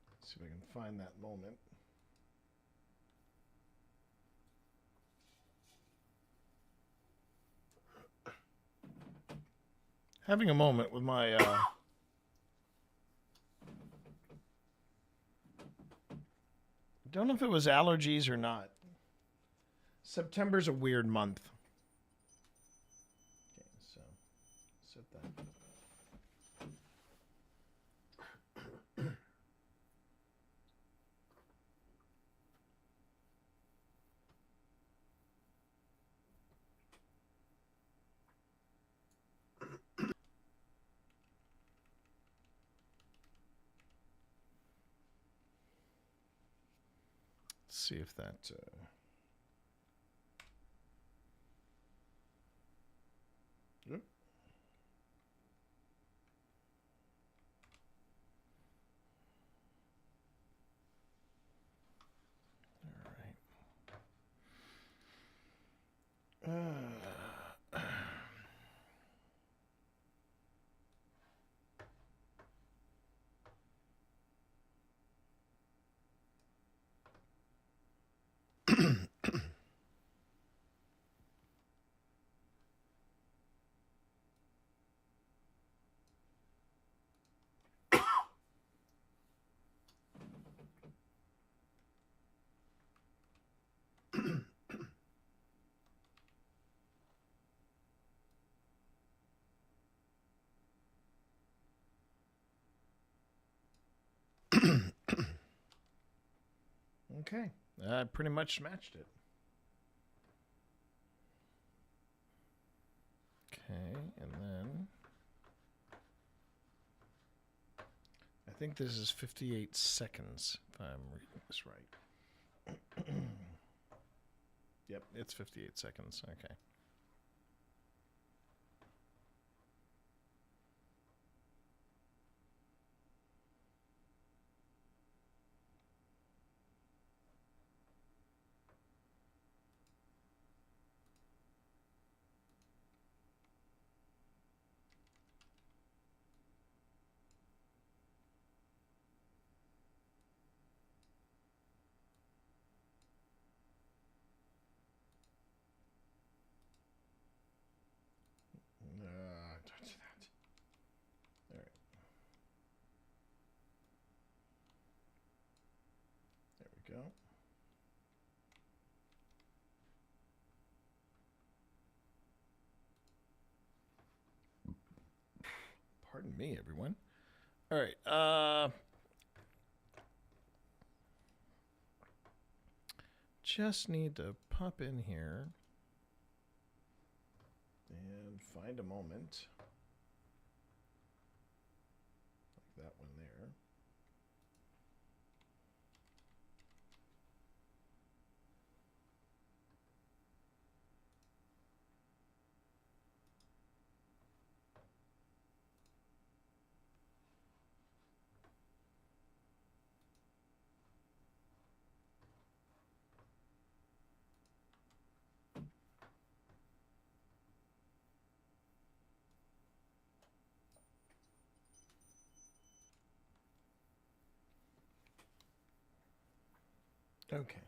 Let's see if I can find that moment. Having a moment with my don't know if it was allergies or not. September's a weird month. Okay, so set that. Let's see if that. Yep. All right. Okay, I pretty much matched it. Okay, and then I think this is 58 seconds, if I'm reading this right. Yep, it's 58 seconds. Okay. Don't do that. All right. There we go. Pardon me, everyone. All right. Just need to pop in here and find a moment. Like that one there. Okay.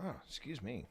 Oh, excuse me.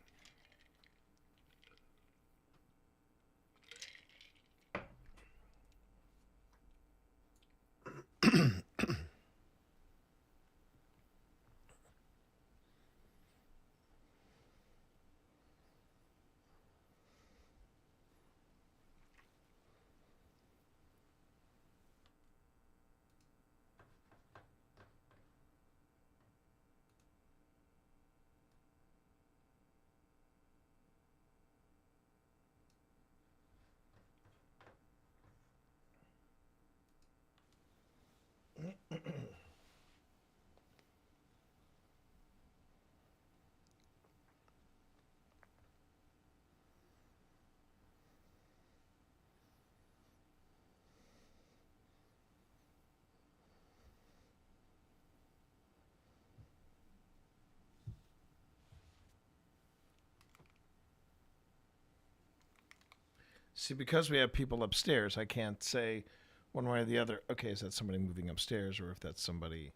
See, because we have people upstairs, I can't say one way or the other, okay, is that somebody moving upstairs, or if that's somebody,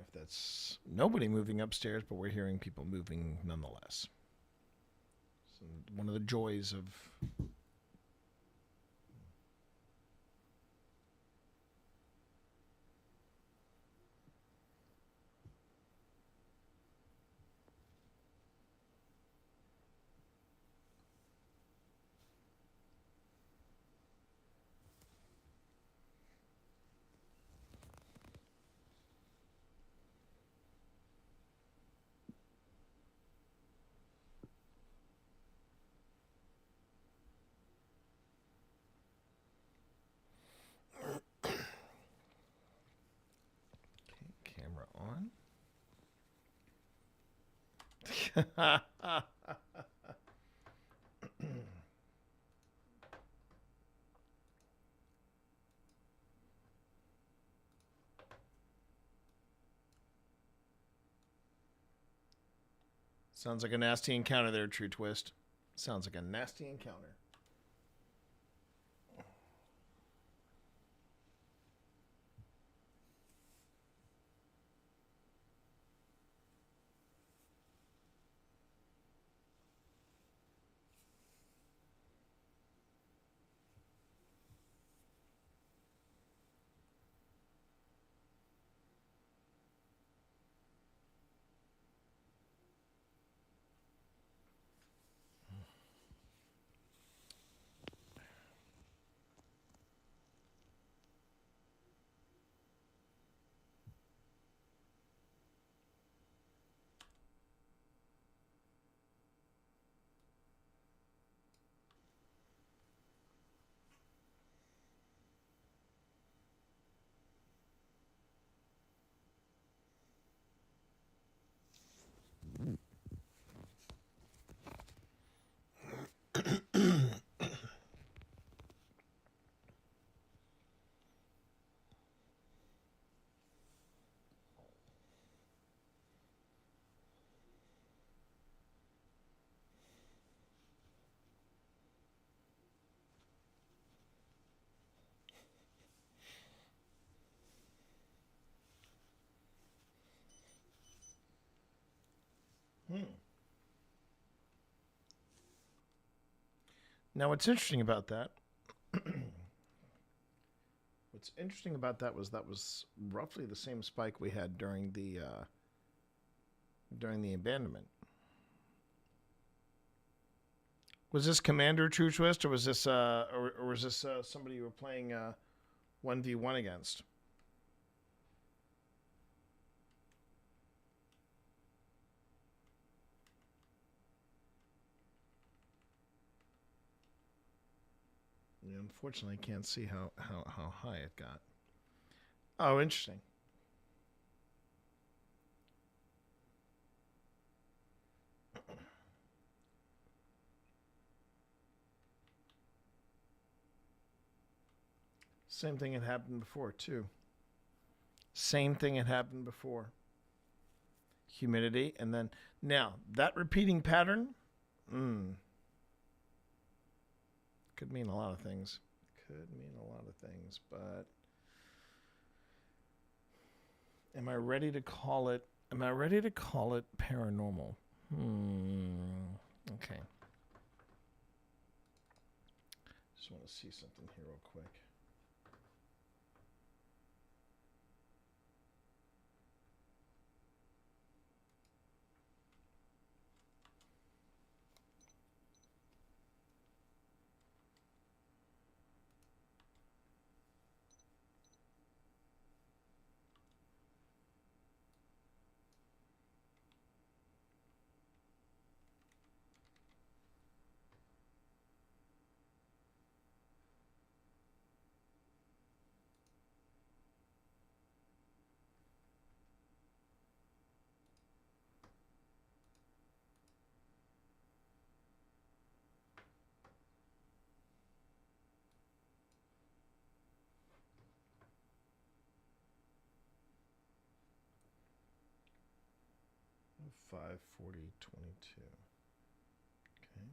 if that's nobody moving upstairs, but we're hearing people moving nonetheless. So one of the joys of... on. Sounds like a nasty encounter there, True Twist. Sounds like a nasty encounter. Now, what's interesting about that? What's interesting about that was roughly the same spike we had during the abandonment. Was this Commander True Twist, or was this or was this somebody you were playing 1v1 against? You unfortunately can't see how high it got. Oh, interesting. Same thing had happened before, too. Same thing had happened before. Humidity, and then... Now, that repeating pattern... could mean a lot of things. Could mean a lot of things, but... Am I ready to call it... Am I ready to call it paranormal? Okay. Just want to see something here real quick. Five 40 22. Okay.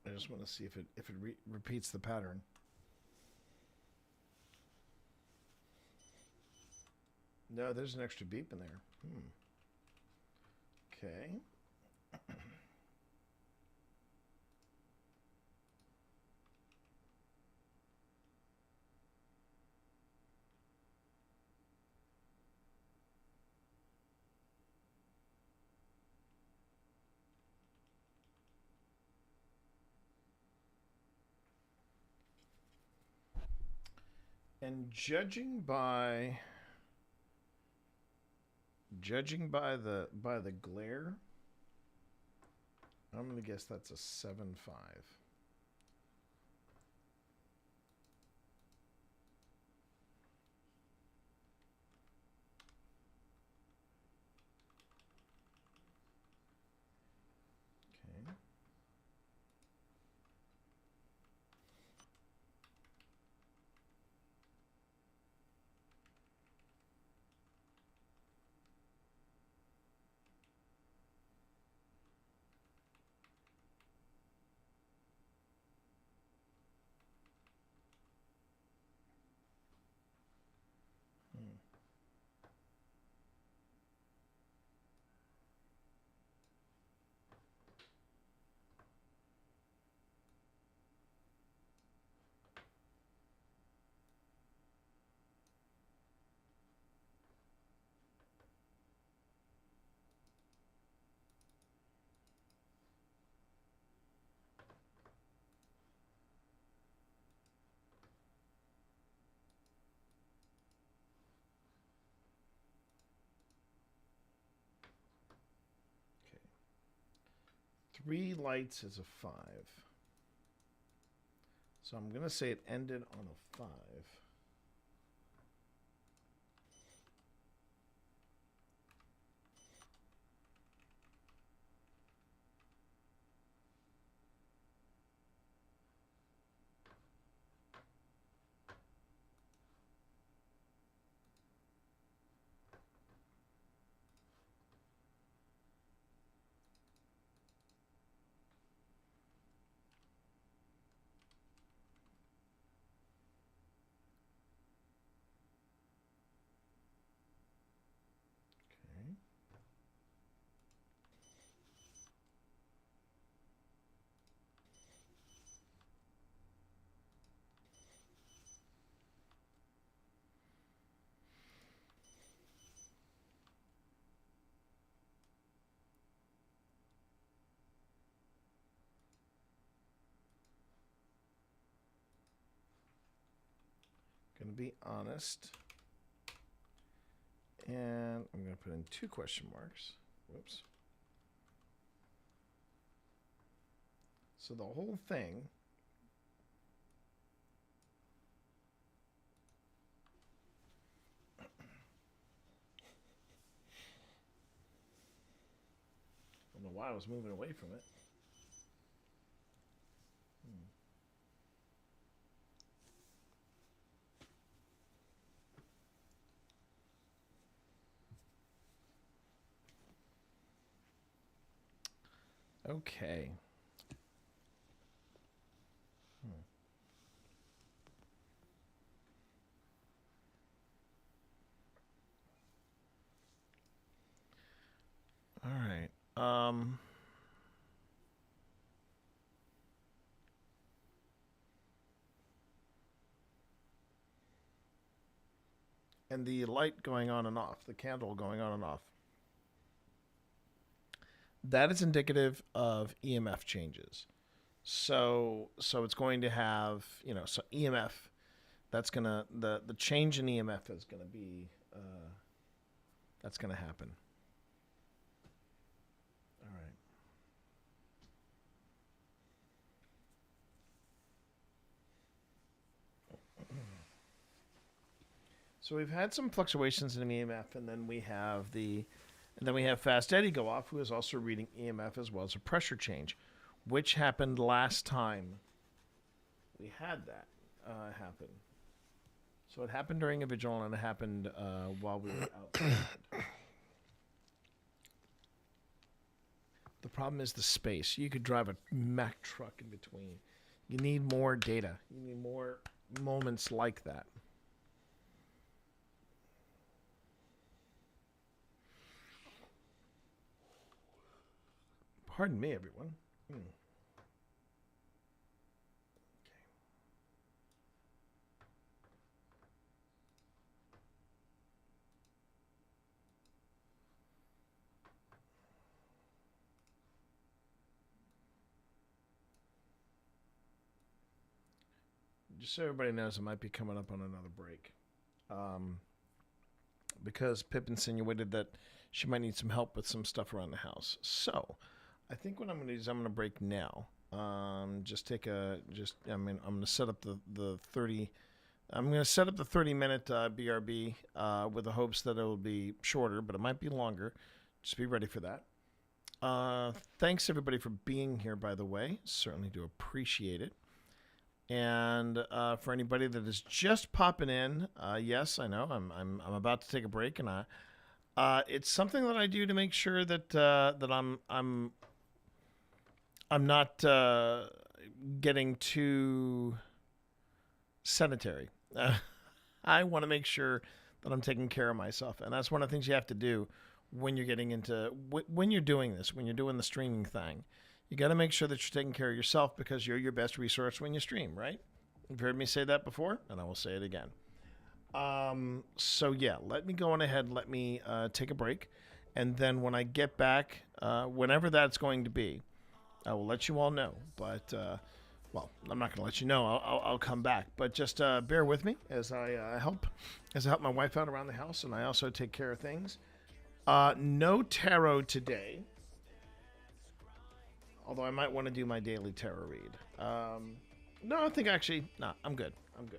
I just want to see if it repeats the pattern. No, there's an extra beep in there. Okay. And judging by the glare, I'm gonna guess that's a 7.5. Okay. Three lights is a 5. So I'm going to say it ended on a 5. Going to be honest. And I'm going to put in 2 question marks. Whoops. So the whole thing I don't know why I was moving away from it. Okay. All right. And the light going on and off, the candle going on and off. That is indicative of EMF changes. So it's going to have, so EMF, that's going to, the change in EMF is going to be, that's going to happen. All right. So we've had some fluctuations in EMF, and then we have Fast Eddie go off, who is also reading EMF as well as a pressure change, which happened last time we had that happen. So it happened during a vigil, and it happened while we were outside. The problem is the space. You could drive a Mack truck in between. You need more data. You need more moments like that. Pardon me, everyone. Just so everybody knows, I might be coming up on another break. Because Pip insinuated that she might need some help with some stuff around the house. So, I think what I'm going to do is I'm going to break now. I'm going to set up the 30. I'm going to set up the 30-minute BRB with the hopes that it will be shorter, but it might be longer. Just be ready for that. Thanks everybody for being here, by the way. Certainly do appreciate it. And for anybody that is just popping in, yes, I know I'm about to take a break, and it's something that I do to make sure that that I'm not getting too sedentary. I want to make sure that I'm taking care of myself, and that's one of the things you have to do when you're getting into when you're doing this, when you're doing the streaming thing. You got to make sure that you're taking care of yourself because you're your best resource when you stream, right? You've heard me say that before, and I will say it again. So yeah, let me go on ahead. Let me take a break, and then when I get back, whenever that's going to be, I will let you all know. But well, I'm not going to let you know. I'll come back, but just bear with me as I help my wife out around the house, and I also take care of things. No tarot today. Although I might want to do my daily tarot read. No, I think actually, no, I'm good. I'm good.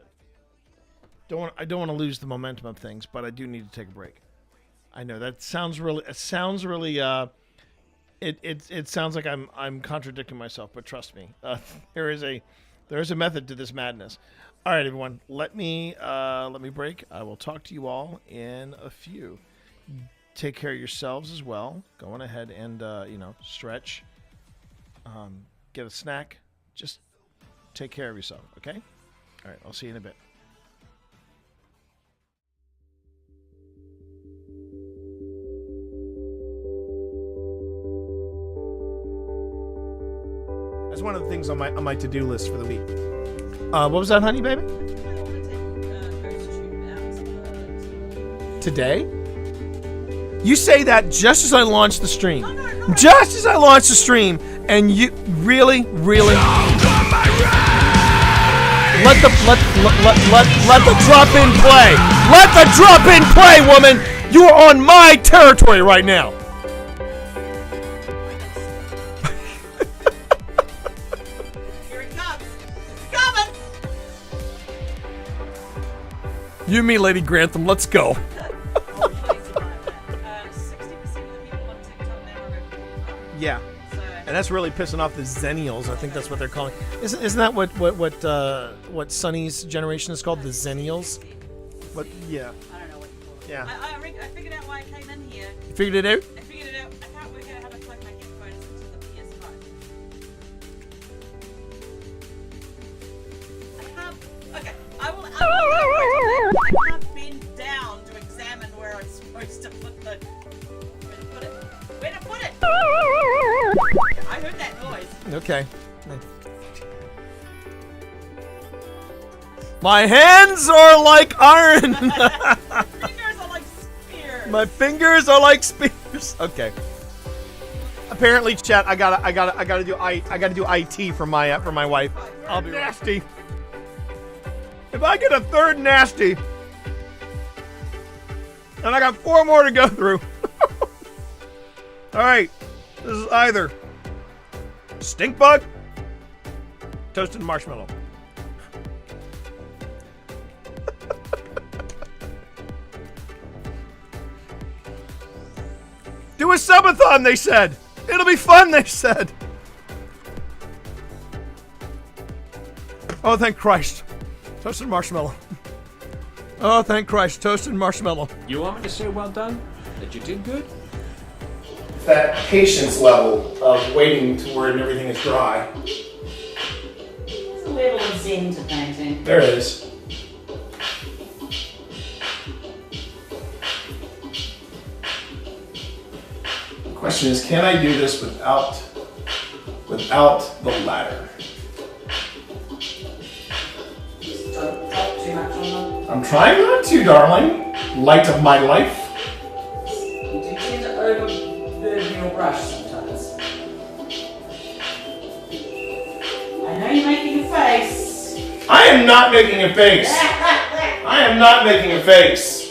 I don't want to lose the momentum of things, but I do need to take a break. I know that sounds really. It sounds really. It sounds like I'm contradicting myself, but trust me, there is a method to this madness. All right, everyone, let me break. I will talk to you all in a few. Take care of yourselves as well. Go on ahead and stretch. Get a snack. Just take care of yourself, okay? All right, I'll see you in a bit. That's one of the things on my to-do list for the week. What was that, honey, baby? Today? You say that just as I launch the stream. Just as I launch the stream, and you really let the drop in play. Let the drop in play, woman. You are on my territory right now. Here it comes. It's coming. You and me, Lady Grantham. Let's go. Yeah, and that's really pissing off the Zennials. I think that's what they're calling. Isn't that what Sonny's generation is called? The Zennials. What? Yeah. I don't know what you call it. Yeah. I figured out why I came in here. You figured it out? I figured it out. I can't work out how to plug my headphones into the PS5. I can't. Okay, I can't bend down to examine where I'm supposed to put the. Where to put it? I heard that noise. Okay. My hands are like iron. My fingers are like spears. My fingers are like spears. Okay. Apparently, chat. I gotta do IT for my wife. I'll be nasty. If I get a third nasty, and I got 4 more to go through. All right, this is either stink bug, toasted marshmallow. Do a subathon, they said. It'll be fun, they said. Oh, thank Christ. Toasted marshmallow. Oh, thank Christ. Toasted marshmallow. You want me to say well done? That you did good? That patience level of waiting to where everything is dry. There's a level of zen to painting. There is. The question is, can I do this without without the ladder. Don't drop too much on them. I'm trying not to, darling. Light of my life. You do tend to overburden your brush sometimes. I know you're making a face. I am not making a face. I am not making a face.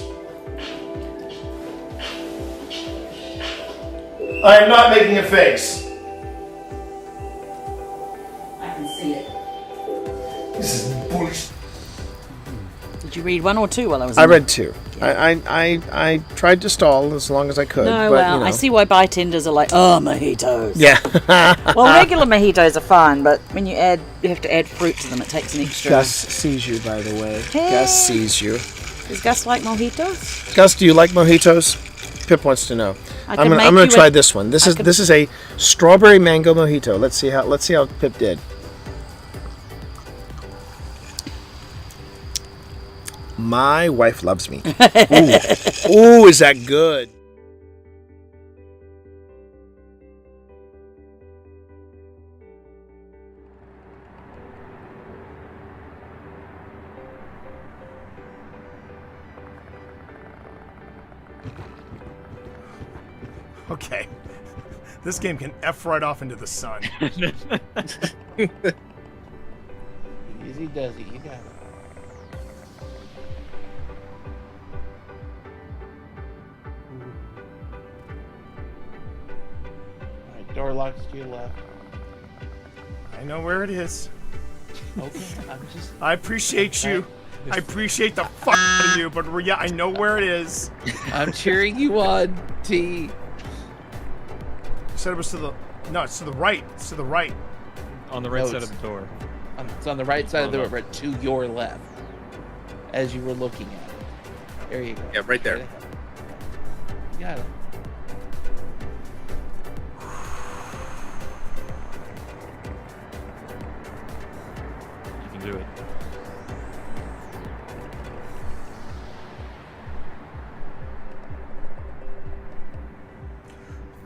I am not making a face. I can see it. This is bullshit. Did you read one or two while I was? I read two. I tried to stall as long as I could. No, but, well, you know. I see why bartenders are like, oh, mojitos. Yeah. Well, regular mojitos are fine, but when you have to add fruit to them, it takes an extra. Gus sees you, by the way. Hey. Gus sees you. Does Gus like mojitos? Gus, do you like mojitos? Pip wants to know. I'm gonna try this one. This is a strawberry mango mojito. Let's see how Pip did. My wife loves me. Ooh. Ooh, is that good? Okay. This game can F right off into the sun. Easy does it. You got it. Alright, door locks to your left. I know where it is. Okay, I'm just. I appreciate you. I appreciate the fuck out of you, but yeah, I know where it is. I'm cheering you on, T. You said it was to the. No, it's to the right. It's to the right. On the right side of the door. It's on the right side of the door, but to your left. As you were looking at it. There you go. Yeah, right there. You got it. You can do it.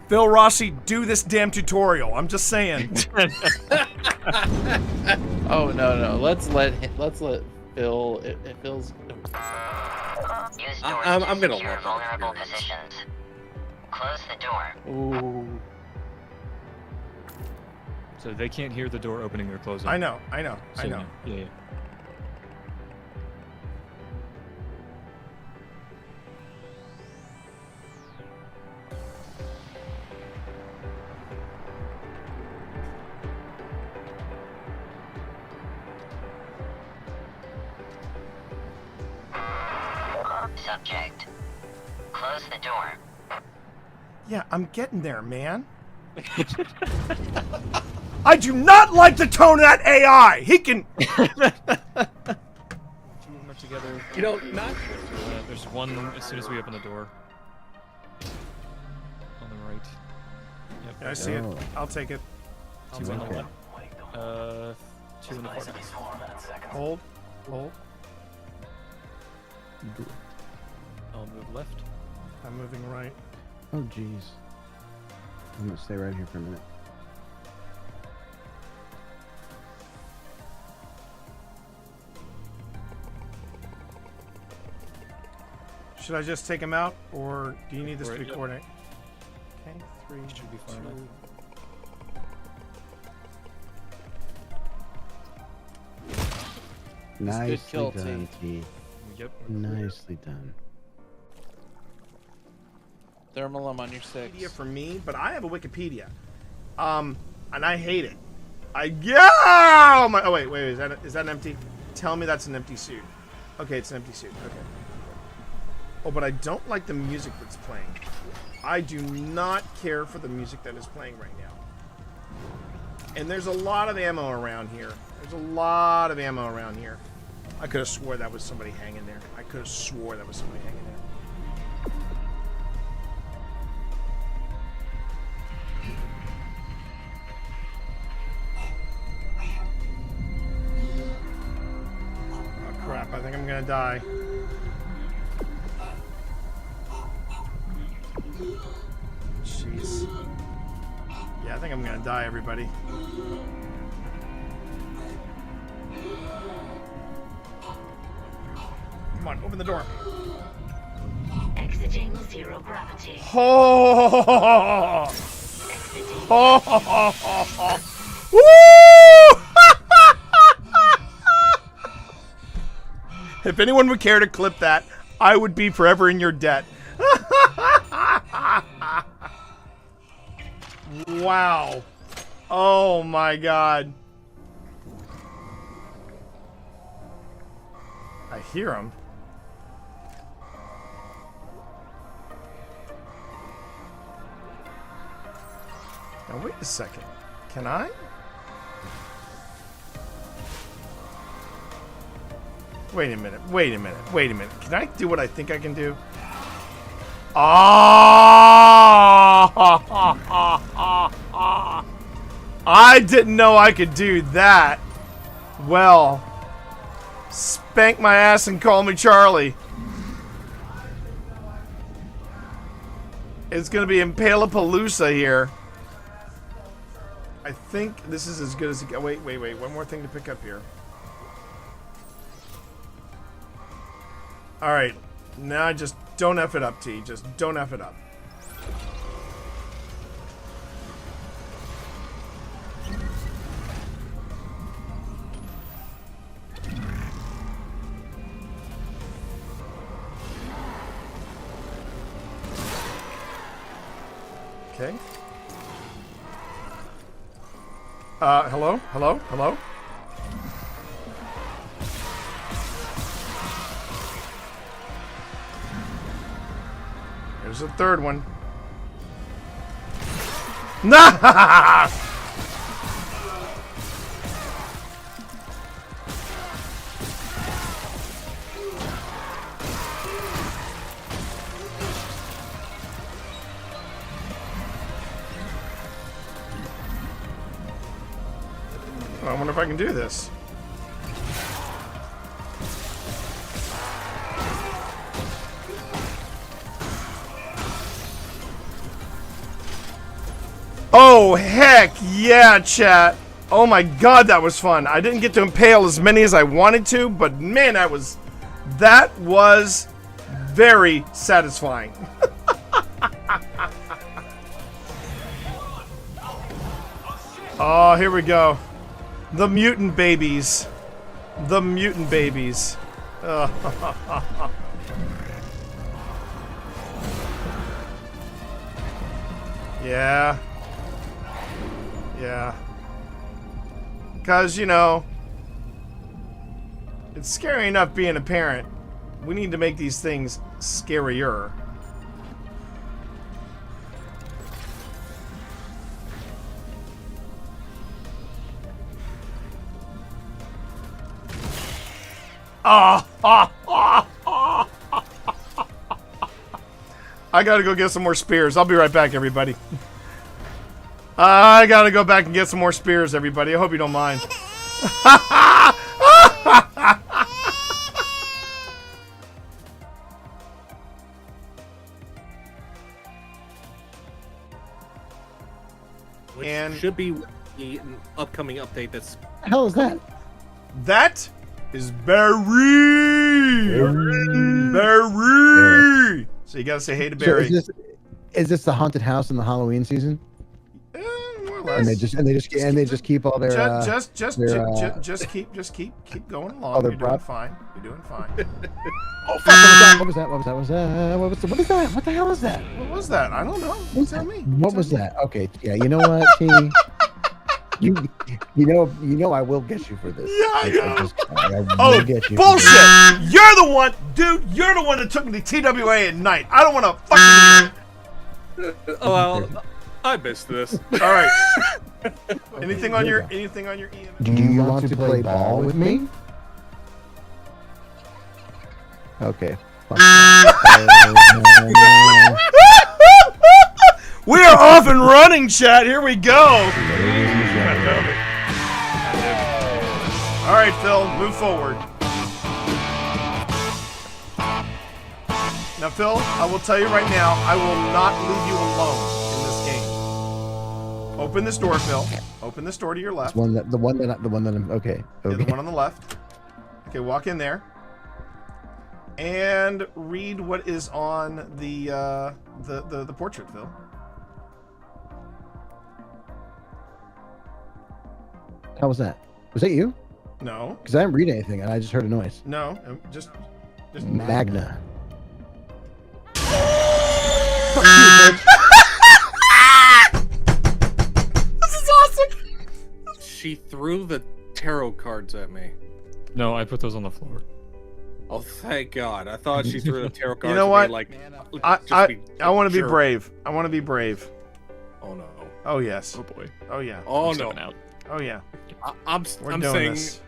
Phil Rossi, do this damn tutorial. I'm just saying. Oh no! Let's let Phil. It feels. I'm gonna Secure let vulnerable positions. Close the door. Ooh. So they can't hear the door opening or closing. I know. So, Yeah. Subject. Close the door. Yeah, I'm getting there, man. I do not like the tone of that AI. He can. Two of them are together. You know, not. There's one as soon as we open the door. On the right. Yep. Yeah, I see it. I'll take it. Two on the left. Two in the far. Hold. I'll move left. I'm moving right. Oh, jeez. I'm gonna stay right here for a minute. Should I just take him out, or do you need this to be Yep. coordinated? Okay, 3 Should be far 2. enough. Nicely good kill, done, T. Yep. Nicely done. Thermalum on your 6. Wikipedia for me, but I have a Wikipedia, and I hate it. Oh wait, is that an empty? Tell me that's an empty suit. Okay, it's an empty suit. Okay. Oh, but I don't like the music that's playing. I do not care for the music that is playing right now. And there's a lot of ammo around here. I could have swore that was somebody hanging there. Oh crap, I think I'm gonna die. Jeez. Yeah, think I'm gonna die, everybody. Come on, open the door. Exiting zero gravity. Oh! Oh! Woo! If anyone would care to clip that, I would be forever in your debt. Wow. Oh my God. I hear him. Now wait a second. Can I? Wait a minute. Wait a minute. Wait a minute. Can I do what I think I can do? Ah! I didn't know I could do that. Well, spank my ass and call me Charlie. It's gonna be Impalapalooza here. I think this is as good as it gets. Wait. One more thing to pick up here. Alright. Now just don't F it up, T. Just don't F it up. Okay. Hello? Hello? Hello? There's a third one. Nah! I wonder if I can do this. Oh, heck yeah, chat. Oh my God, that was fun. I didn't get to impale as many as I wanted to, but man, that was very satisfying. Oh, here we go. The mutant babies. The mutant babies. Yeah. Yeah. Because, you know, it's scary enough being a parent. We need to make these things scarier. I gotta go get some more spears. I'll be right back, everybody. I gotta go back and get some more spears, everybody. I hope you don't mind. Which should be the upcoming update that's... What the hell is that? That is Barry! Barry! So you gotta say hey to Barry. So is this the haunted house in the Halloween season? More or less. And they just keep all their just keep going along. You're doing fine. You're doing fine. Oh fuck! What was that? What is that? What the hell is that? What was that? I don't know. You tell me. What was that? Okay, yeah. You know what, T? You know I will get you for this. Yeah, I oh, will get you bullshit! You're the one, dude. You're the one that took me to TWA at night. I don't want to fucking hear it. Oh, well, I missed this. All right. Anything on your EM? Do you want to play ball with me? Okay. We are off and running, chat. Here we go. All right, Phil, move forward. Now, Phil, I will tell you right now, I will not leave you alone in this game. Open this door, Phil. Open this door to your left. The one that I'm okay. Yeah, Okay. the one on the left. Okay, walk in there. And read what is on the portrait, Phil. How was that? Was that you? No. Because I didn't read anything and I just heard a noise. No, just Magna. This is awesome. She threw the tarot cards at me. No, I put those on the floor. Oh, thank God! I thought she threw the tarot cards. You know at what? Me like, I want to be sure. brave. I want to be brave. Oh no. Oh yes. Oh boy. Oh yeah. Oh I'm no. stepping out. Oh yeah. I'm doing saying. this.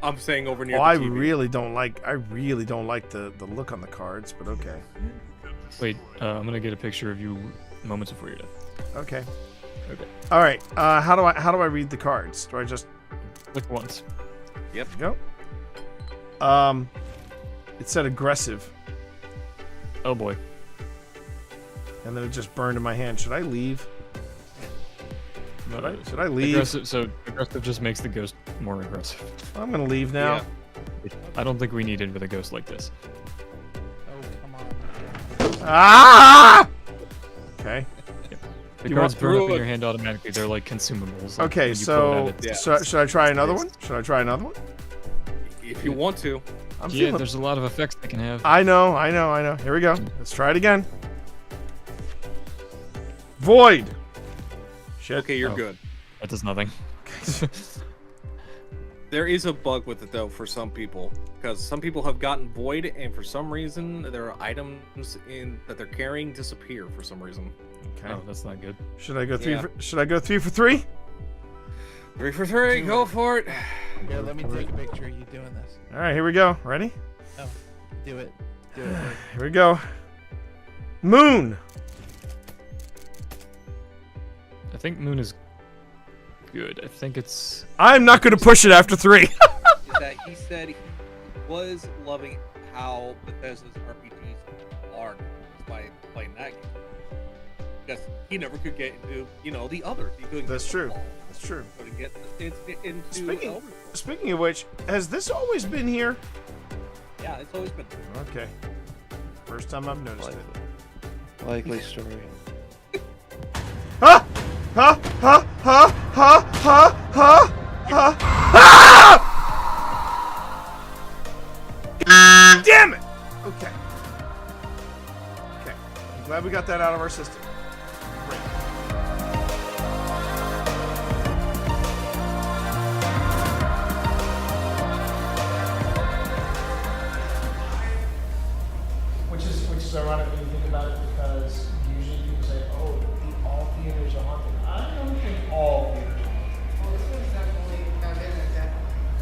I'm saying over near Oh, the I TV. really don't like the look on the cards, but okay. Wait, I'm gonna get a picture of you moments before your death. Okay. Okay. All right. How do I read the cards? Do I just click once? Yep. Go. It said aggressive. Oh boy. And then it just burned in my hand. Should I leave? Should I leave? Aggressive just makes the ghost more aggressive. I'm gonna leave now. Yeah. I don't think we need it with a ghost like this. Ah! Okay. The You cards want- burn up in your hand automatically. They're like consumables. Like, Okay, when you pull it so out, should I try another one? Should I try another one? If you want to. Yeah, there's a lot of effects they can have. I know. Here we go. Let's try it again. Void. Shit. Okay, you're good. That does nothing. There is a bug with it though for some people, because some people have gotten void, and for some reason there are items that they're carrying disappear for some reason. Okay. Oh, that's not good. Should I go three? Yeah. Should I go 3 for 3? 3 for 3, go for it. Here, let me take a picture of you doing this. All right, here we go. Ready? Oh, do it. Do it. Here we go. Moon. I think Moon is good. I think it's. I'm not going to push it after 3. Is that he said he was loving how Bethesda's RPGs are by playing that game. Because he never could get into, the others. He couldn't. That's get true. football. That's true. Couldn't get into Speaking of which, has this always been here? Yeah, it's always been. Okay. First time I've noticed it. Likely story. Ha! Ha! Ha! Ha! Ha! Ha! Ha! Ha! Damn it! Okay. Okay. I'm glad we got that out of our system. Great. Which is ironic when you think about it, because usually people say, "Oh, all theaters are haunted." I don't think all theaters are haunted. Well, this one's definitely,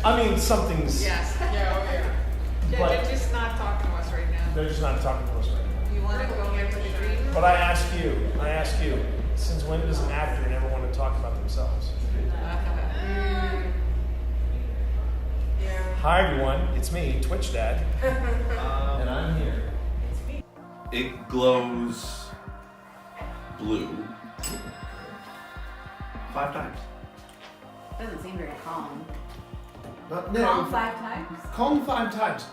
I mean, something's. yes, yeah, oh yeah. But- They're just not talking to us right now. They're just not talking to us right now. You want to go get the dream? But I ask you, since when does an actor never want to talk about themselves? Hi everyone, it's me, Twitch Dad, and I'm here. It glows blue 5 times. Doesn't seem very calm. No. Calm 5 times? Calm 5 times.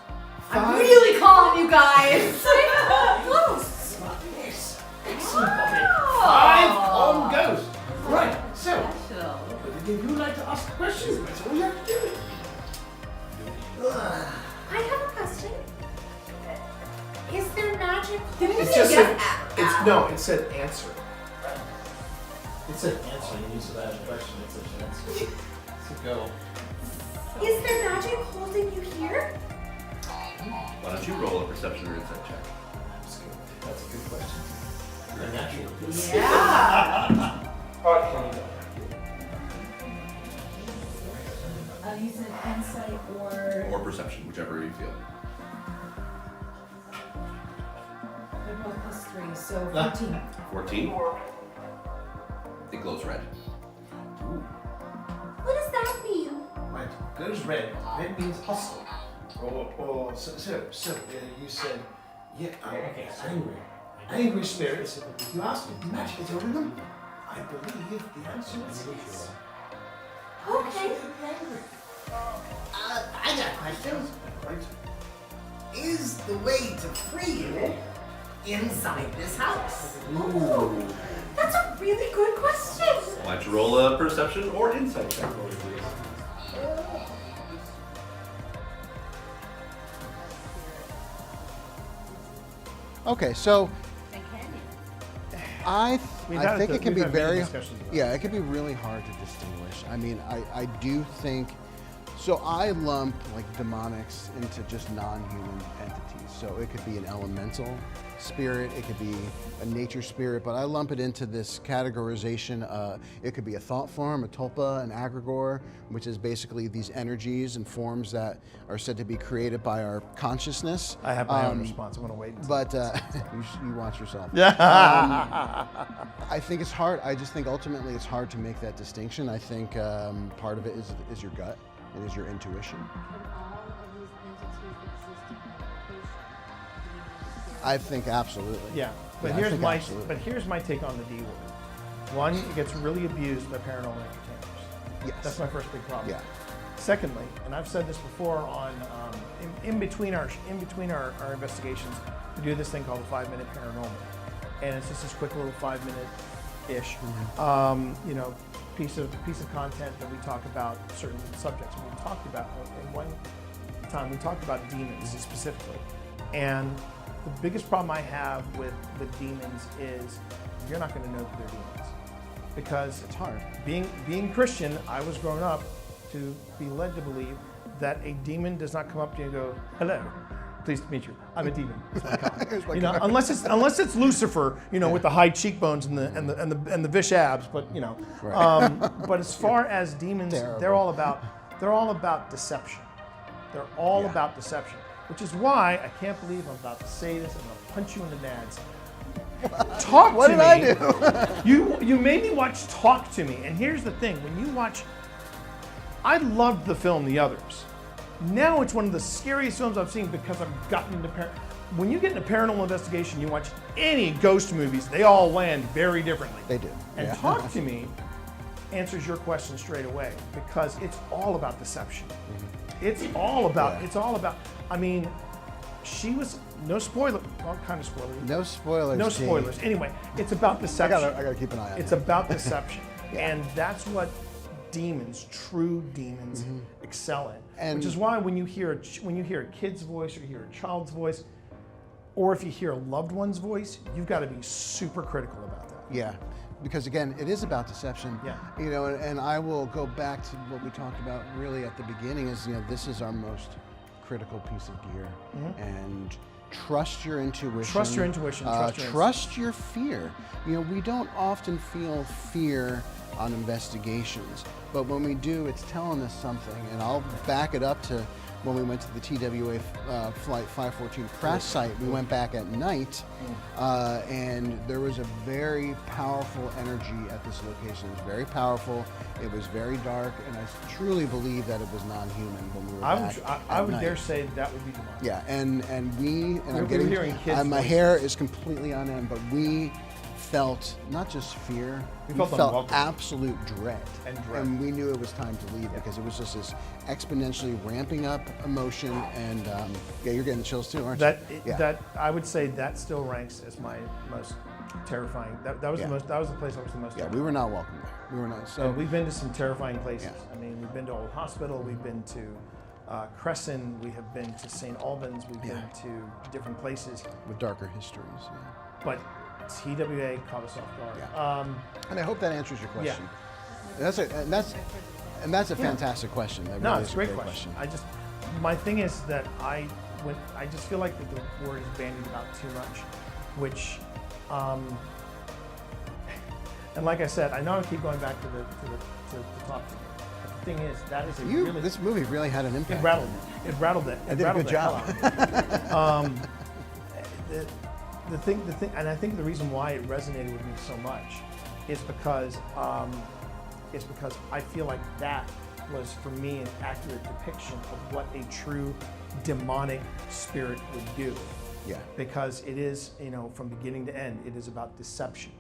I'm really calm, you guys. Close. Yes. Excellent, Bobby. 5 on ghost. Right. So, if you like to ask questions, that's all you have to do. I have a question. Is there magic? It just said, it said answer. It said answer. You used to ask a question. It said answer. So go. Is there magic holding you here? Why don't you roll a perception or insight check? That's a good question. You're a natural. Yeah. You said insight or... Or perception, whichever you feel. They're both +3, so 14. 14? It glows red. What does that mean? Right. Goes red. Red means hostile. So you said, yeah, okay, angry. Angry spirits. You asked me, magic is over them. I believe the answer is yes. Okay. I got questions. Is the way to free you inside this house? Ooh, that's a really good question. Why don't you roll a perception or insight check for me, please? Okay, so I think it can be very, yeah, it can be really hard to distinguish. I mean, I do think, so I lump like demonics into just non-human entities. So it could be an elemental spirit, it could be a nature spirit, but I lump it into this categorization. It could be a thought form, a tulpa, an egregore, which is basically these energies and forms that are said to be created by our consciousness. I have my own response. I'm going to wait. But you watch yourself. Yeah. I think it's hard. I just think ultimately it's hard to make that distinction. I think part of it is your gut. It is your intuition. I think absolutely. Yeah, but Yeah, here's my take on the D word. One, it gets really abused by paranormal entertainers. Yes. That's my first big problem. Yeah. Secondly, and I've said this before on in between our investigations, we do this thing called the 5-minute paranormal, and it's just this quick little 5-minute-ish, you know, piece of content that we talk about certain subjects. And we talked about in one time we talked about demons specifically, and the biggest problem I have with demons is you're not going to know that they're demons because it's hard. Being Christian, I was grown up to be led to believe that a demon does not come up to you and go, "Hello, pleased to meet you. I'm a demon." You know, unless it's Lucifer, you know, with the high cheekbones and the vish abs. But you know, but as far as demons, they're all about deception. They're all about deception. Which is why I can't believe I'm about to say this. I'm going to punch you in the nads. Talk to me. What did I do? You made me watch Talk to Me. And here's the thing. When you watch, I loved the film The Others. Now it's one of the scariest films I've seen because I've gotten into when you get into paranormal investigation, you watch any ghost movies, they all land very differently. They do. And Talk to Me answers your question straight away because it's all about deception. It's all about, I mean, she was, no spoiler, well, kind of spoiler. No spoilers. No spoilers. Anyway, it's about deception. I gotta keep an eye on it. It's about deception. And that's what demons, true demons, excel in. Which is why when you hear a kid's voice or you hear a child's voice, or if you hear a loved one's voice, you've got to be super critical about that. Yeah. Because again, it is about deception. Yeah. You know, and I will go back to what we talked about really at the beginning is, you know, this is our most critical piece of gear. And trust your intuition. Trust your intuition. Trust your fear. You know, we don't often feel fear on investigations, but when we do, it's telling us something. And I'll back it up to when we went to the TWA Flight 514 crash site. We went back at night, and there was a very powerful energy at this location. It was very powerful. It was very dark, and I truly believe that it was non-human when we were back. I would dare say that would be demonic. Yeah, and I'm getting hearing kids' my voices. hair is completely on end, but we felt not just fear, we felt absolute dread. And we knew it was time to leave because it was just this exponentially ramping up emotion. And yeah, you're getting the chills too, aren't you? That I would say that still ranks as my most terrifying. That was the most. That was the place I was the most. Yeah, we were not welcome there. We were not. So and we've been to some terrifying places. I mean, we've been to Old Hospital. We've been to Crescent. We have been to St. Albans. We've been to different places with darker histories. But TWA caught us off guard. And I hope that answers your question. That's a fantastic question. That No, really it's is a great question. My thing is that I just feel like that the word is bandied about too much, which, and like I said, I know I keep going back to Talk to Me. But the thing is, that is really, this movie really had an impact. It rattled it. It did a good job. The thing, and I think the reason why it resonated with me so much is because I feel like that was for me an accurate depiction of what a true demonic spirit would do. Yeah. Because it is, you know, from beginning to end, it is about deception.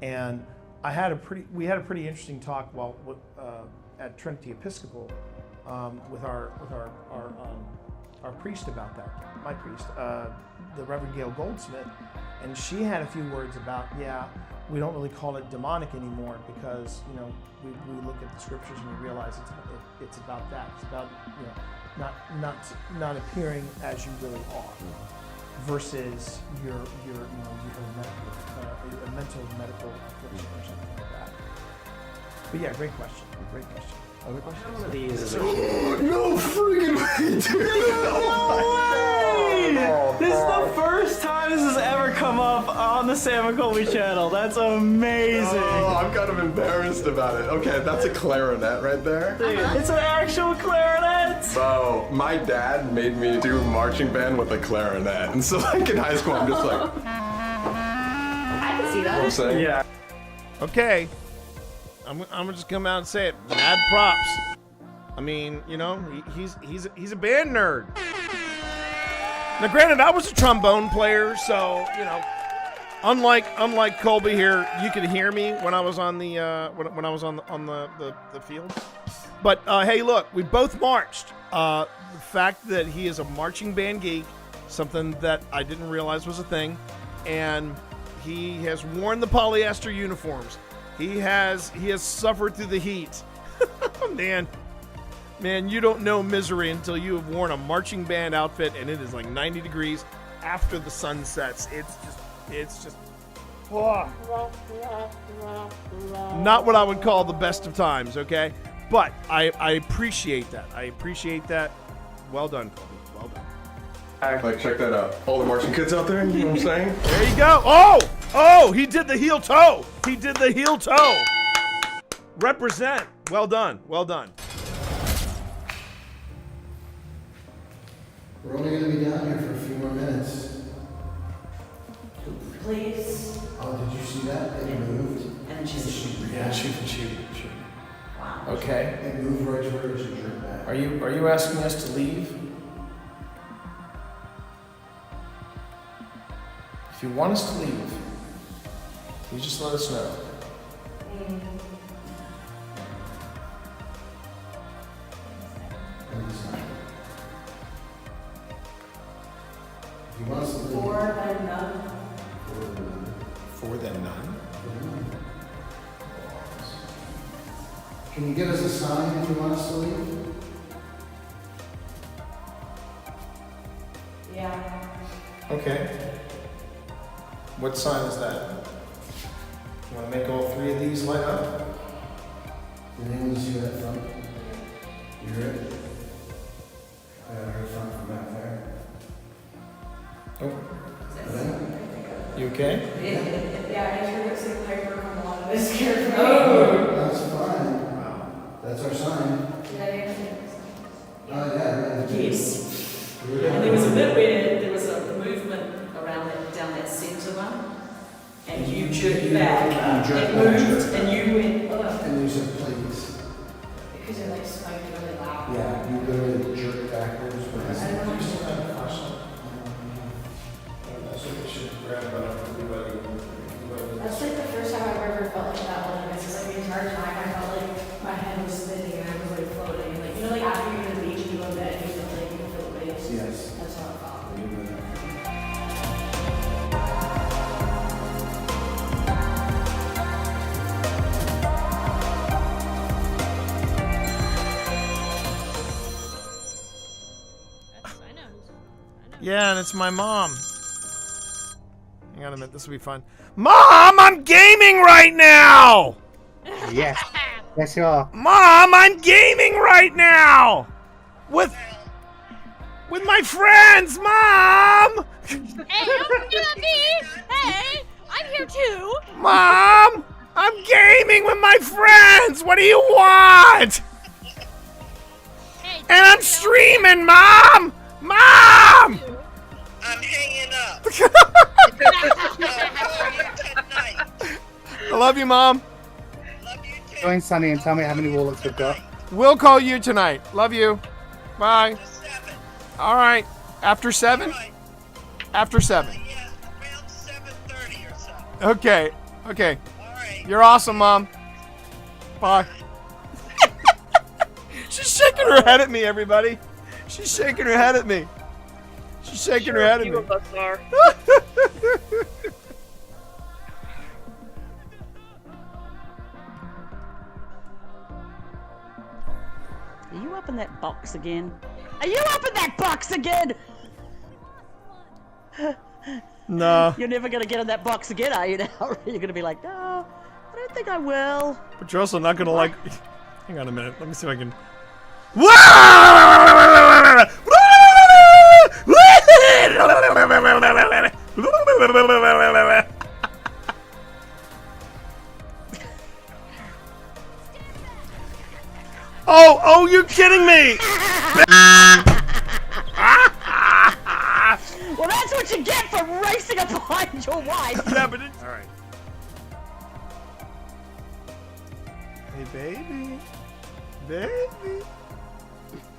And we had a pretty interesting talk at Trinity Episcopal with our priest about that. My priest, the Reverend Gail Goldsmith, and she had a few words about, we don't really call it demonic anymore because we look at the scriptures and we realize it's about that. It's about not appearing as you really are, versus your mental medical affliction or something like that. But yeah, great question. Great question. Other questions? One of these is a No freaking way, dude! This is the first time this has ever come up on the Sam and Colby channel. That's amazing. Oh, I'm kind of embarrassed about it. Okay, that's a clarinet right there. Dude, it's an actual clarinet. Bro, my dad made me do marching band with a clarinet, and so like in high school, I'm just like. I can see that. I'm saying? Yeah. Okay. I'm gonna just come out and say it. Mad props. I mean, he's a band nerd. Now, granted, I was a trombone player, so unlike Colby here, you could hear me when I was on the when I was on the field. But hey, look, we both marched. The fact that he is a marching band geek, something that I didn't realize was a thing, and he has worn the polyester uniforms. He has suffered through the heat. Man, you don't know misery until you have worn a marching band outfit and it is like 90 degrees after the sun sets. It's just not what I would call the best of times, okay? But I appreciate that. Well done, Colby. Well done. Like, check that out. All the marching kids out there, you know what I'm saying? There you go. Oh, he did the heel toe. Represent. Well done. We're only going to be down here for a few more minutes. Please. Oh, did you see that? It moved. And then she said, Yeah, shoot. wow. Okay. It moved right to where it should jerk back. Are you asking us to leave? If you want us to leave, you just let us know. If you want us to leave. For then none. For then none. Can you give us a sign if you want us to leave? Yeah. Okay. What sign is that? You want to make all three of these light up? Did anyone see that front? You heard it? I heard front from back there. Oh. You okay? Yeah, I heard it say Piper come along. It scared me. That's fine. That's our sign. Yes. And there was a bit where there was a movement around down that centre one, and you jerked back. It moved, and you went. And you said please. Because it like spiked really loud. Yeah, you literally jerked backwards. That's like the first time I've ever felt like that one. It's just like the entire time I felt like my head was spinning and I was like floating. Like, like after you're in the beach and you go to bed and you feel the waves. Yes. That's how it felt. Yeah, and it's my mom. Hang on a minute, this will be fun. Mom, I'm gaming right now! Yes. Yes, you are. Mom, I'm gaming right now! With my friends, Mom! Hey, don't do me! Hey, I'm here too! Mom! I'm gaming with my friends! What do you want? Hey, and I'm streaming, Mom! Mom! I'm hanging up. I love you, Mom. Join Sunny and tell me how many wallets we've got. We'll call you tonight. Love you. Bye. All right. After 7? After 7. Yeah, around 7:30 or so. Okay. Okay. All right. You're awesome, Mom. Bye. She's shaking her head at me, everybody. She's shaking her head at me. She's shaking her head at me. Few of us are. Are you up in that box again? Are you up in that box again? No. You're never gonna get in that box again, are you now? You're gonna be like, no, I don't think I will. But you're also not gonna like. Hang on a minute. Let me see if I can. Oh, you're kidding me! Well, that's what you get for racing up behind your wife. Yeah, but it's... Alright. Hey, baby. Baby.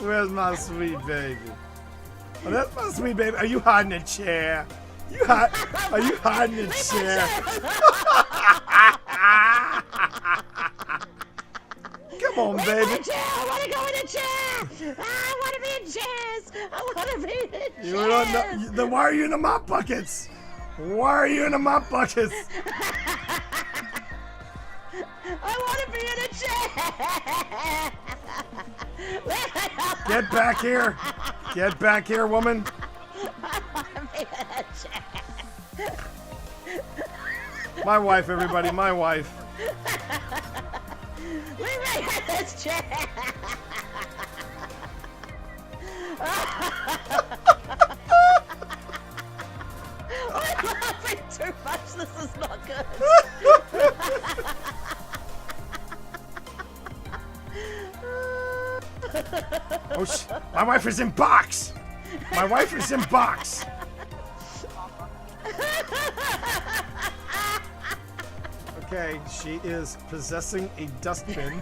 Where's my sweet baby? Oh, that's my sweet baby. Are you hiding in a chair? Are you hiding in a chair? Come on, baby. I want to go in a chair. I want to be in chairs. I want to be in chairs. You don't know, then why are you in the mop buckets? Why are you in the mop buckets? I want to be in a chair. Get back here. Get back here, woman. I want to be in a chair. My wife, everybody, my wife. Leave me in this chair. I'm laughing too much. This is not good. Oh, my wife is in box. My wife is in box. Okay, she is possessing a dustbin.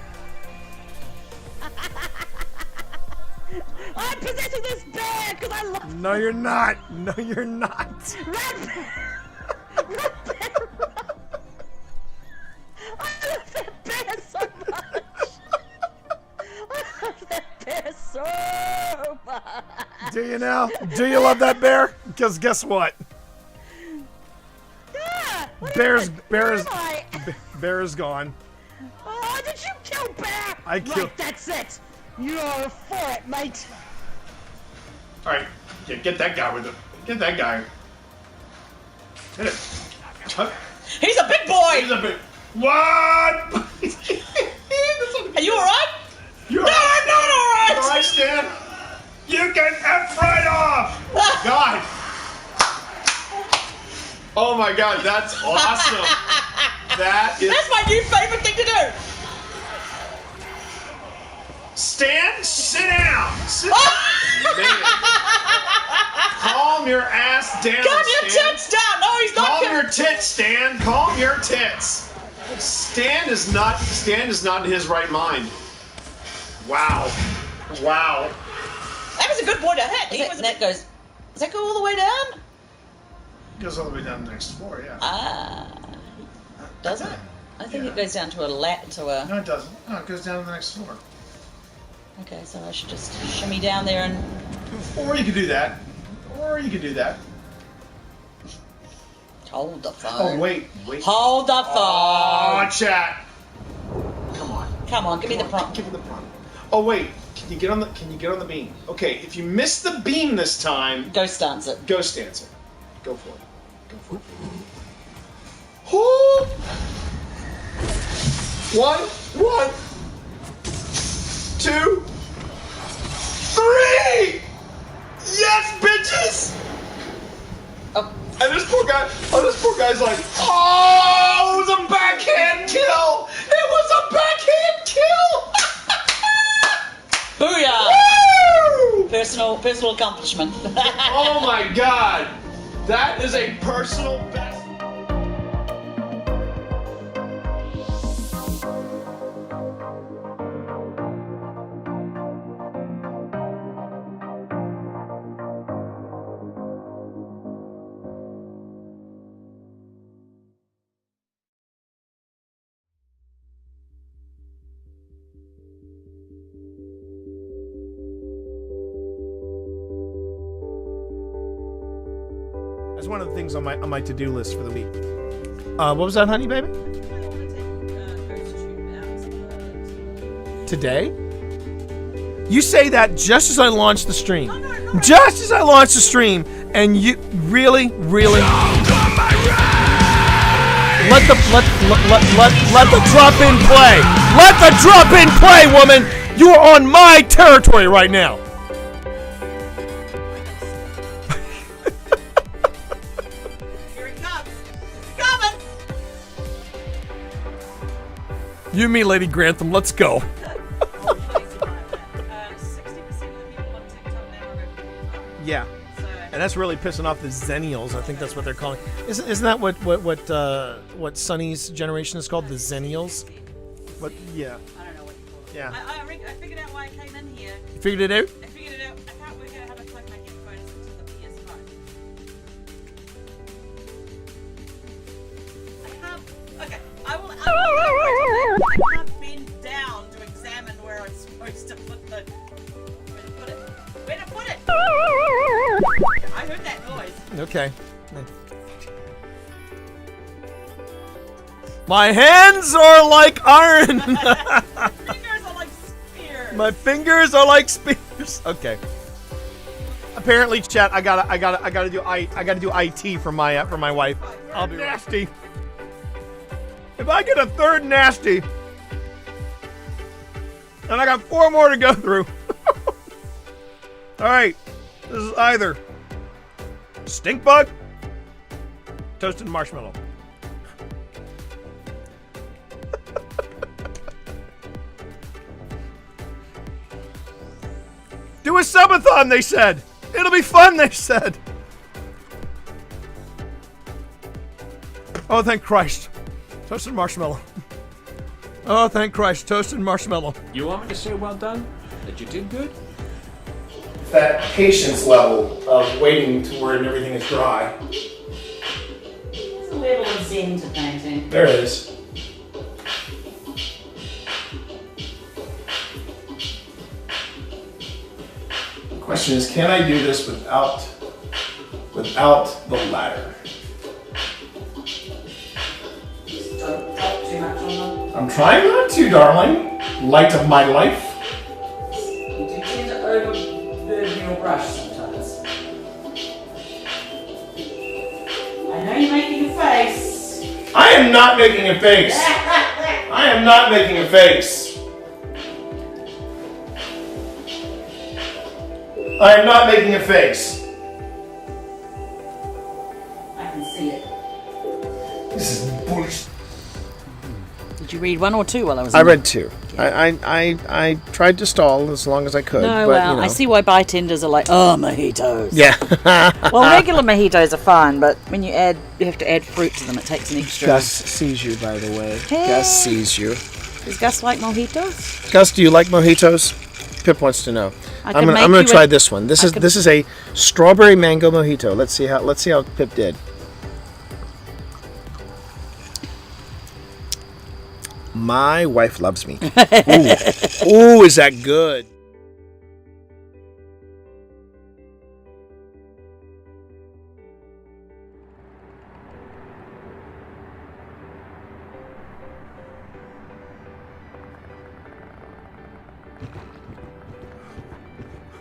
I'm possessing this bear because I love. No, you're not. No, you're not. Red bear. Red bear. I love that bear so much. I love that bear so much. Do you now? Do you love that bear? Because guess what? Yeah. Bear is gone. Oh, did you kill bear? I killed. Right, that's it. You're for it, mate. All right, get that guy with it. Get that guy. Hit it. Huh? He's a big boy. He's a big. What? Are you alright? You're no, I'm not alright. All right, Stan. You can F right off. God. Oh my God, that's awesome. That's my new favorite thing to do. Stan, sit down. Sit down. Calm your ass down. Calm your tits down. No, he's not. Calm your tits, Stan. Calm your tits. Stan is not in his right mind. Wow. Wow. That was a good boy to hit. Does that go all the way down? Goes all the way down the next floor, yeah. Does it? I think it goes down to a No, it doesn't. No, it goes down to the next floor. Okay, so I should just shimmy down there and... Or you could do that. Hold the phone. Oh, wait. Hold the phone. Oh, chat. Come on, give me the prompt. Give me the prompt. Oh, wait. Can you get on the beam? Okay, if you miss the beam this time... Ghost dance it. Go for it. Oh! 1, 2, 3! Yes, bitches! Oh. And this poor guy's like, oh, it was a backhand kill! It was a backhand kill! Booyah! Woo! Personal accomplishment. Oh my God! That is a personal best. That's one of the things on my to-do list for the week. What was that, honey, baby? Today? You say that just as I launch the stream. Just as I launch the stream, and you really. Let the drop in play. Let the drop in play, woman. You are on my territory right now. Here it comes. It's coming. You and me, Lady Grantham. Let's go. 60% of the people on TikTok now are Yeah. And that's really pissing off the Zennials. I think that's what they're calling. Isn't that what Sonny's generation is called? The Zennials? What? Yeah. I don't know what you call it. Yeah. I figured out why I came in here. You figured it out? I figured it out. I can't work out how to plug my headphones into the PS5. I can't. Okay. I can't bend down to examine where I'm supposed to put the. Where to put it? I heard that noise. Okay. My hands are like iron. Fingers are like spears. My fingers are like spears. Okay. Apparently, chat. I gotta do IT for my wife. I'll be nasty. If I get a third nasty, and I got 4 more to go through. All right. This is either stink bug, toasted marshmallow. Do a subathon, they said. It'll be fun, they said. Oh, thank Christ. Toasted marshmallow. Oh, thank Christ. Toasted marshmallow. You want me to say well done? That you did good? That patience level of waiting to where everything is dry. There's a level of zen to painting. There it is. The question is, can I do this without the ladder? Don't drop too much on them. I'm trying not to, darling. Light of my life. You do tend to overburden your brush sometimes. I know you're making a face. I am not making a face. I am not making a face. I am not making a face. I can see it. This is bullshit. Did you read 1 or 2 while I was I in read 2. I tried to stall as long as I could. No, but, well, you know. I see why bartenders are like, oh, mojitos. Yeah. Well, regular mojitos are fine, but when you have to add fruit to them, it takes an extra. Gus sees you, by the way. Hey. Gus sees you. Does Gus like mojitos? Gus, do you like mojitos? Pip wants to know. I'm gonna try this one. This is a strawberry mango mojito. Let's see how Pip did. My wife loves me. Ooh, is that good?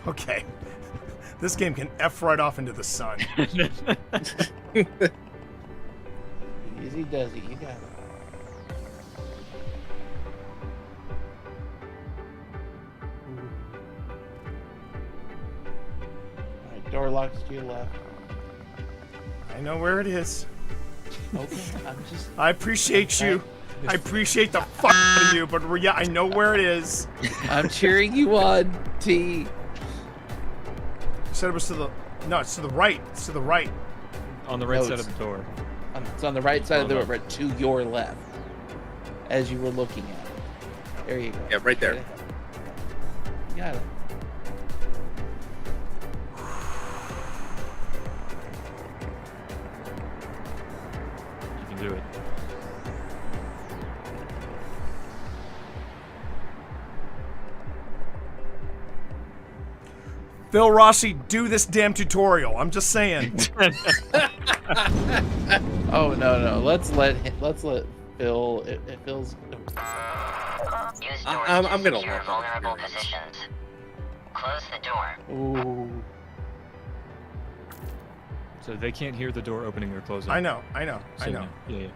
Okay. This game can F right off into the sun. Easy does it. You got it. Alright, door locks to your left. I know where it is. Okay, I'm just. I appreciate you. I appreciate the fuck out of you, but yeah, I know where it is. I'm cheering you on, T. You said it was to the. No, it's to the right. It's to the right. On the right side of the door. It's on the right side of the door, but to your left. As you were looking at it. There you go. Yeah, right there. You got it. You can do it. Phil Rossi, do this damn tutorial. I'm just saying. Oh no. Let's let Phil. It feels. I'm gonna Secure let vulnerable them experience. positions. Close the door. Ooh. So they can't hear the door opening or closing. I know. So, Yeah.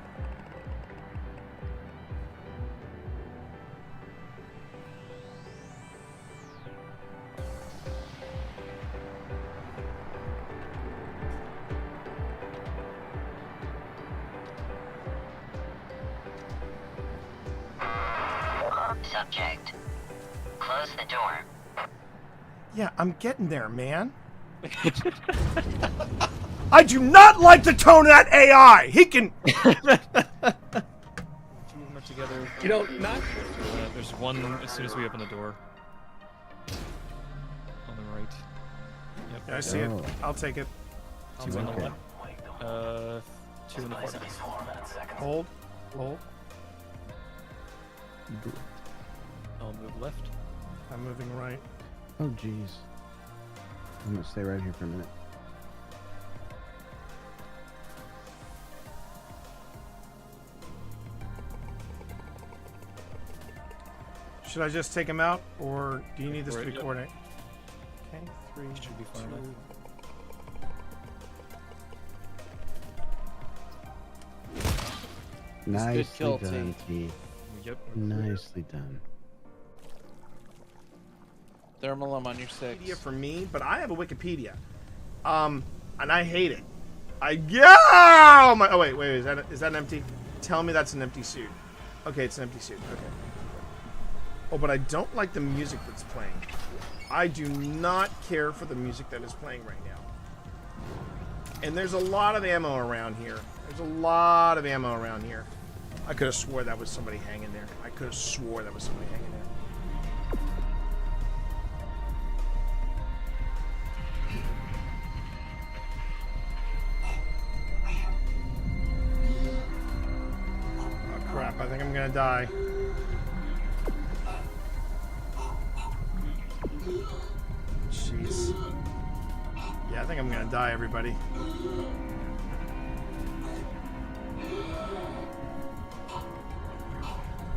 Subject. Close the door. Yeah, I'm getting there, man. I do not like the tone of that AI. He can. Two of them are together. You know, not. There's one as soon as we open the door. On the right. Yep. Yeah, I see it. I'll take it. Two on the left. Two in the corner. Hold. I'll move left. I'm moving right. Oh, jeez. I'm gonna stay right here for a minute. Should I just take him out, or do you need this to be Yep. coordinated? Okay, 3 Should be far 2. enough. Nicely kill, done, T. Yep. Nicely done. Thermalum on your 6. Wikipedia for me, but I have a Wikipedia, and I hate it. Oh wait, is that an empty? Tell me that's an empty suit. Okay, it's an empty suit. Okay. Oh, but I don't like the music that's playing. I do not care for the music that is playing right now. And there's a lot of ammo around here. I could have swore that was somebody hanging there. Oh crap, I think I'm gonna die. Jeez. Yeah, I think I'm gonna die, everybody.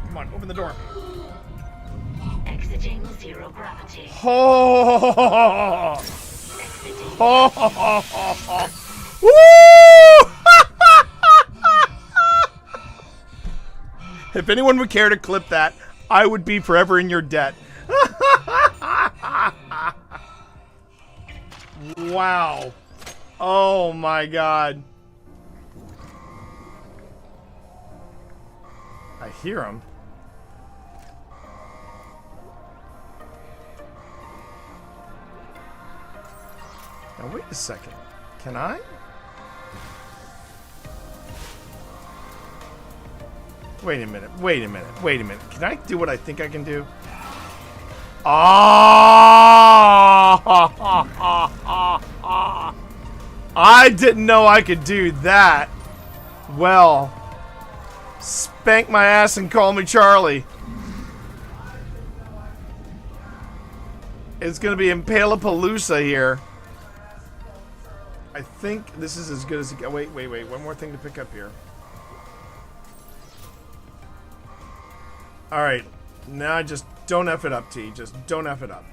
Come on, open the door. Exiting zero gravity. Oh! Exiting. Woo! If anyone would care to clip that, I would be forever in your debt. Wow. Oh my god. I hear him. Now wait a second. Can I? Wait a minute. Can I do what I think I can do? I didn't know I could do that. Well, spank my ass and call me Charlie. It's gonna be Impalapalooza here. I think this is as good as it gets. Wait. One more thing to pick up here. Alright. Now just don't F it up, T. Just don't F it up.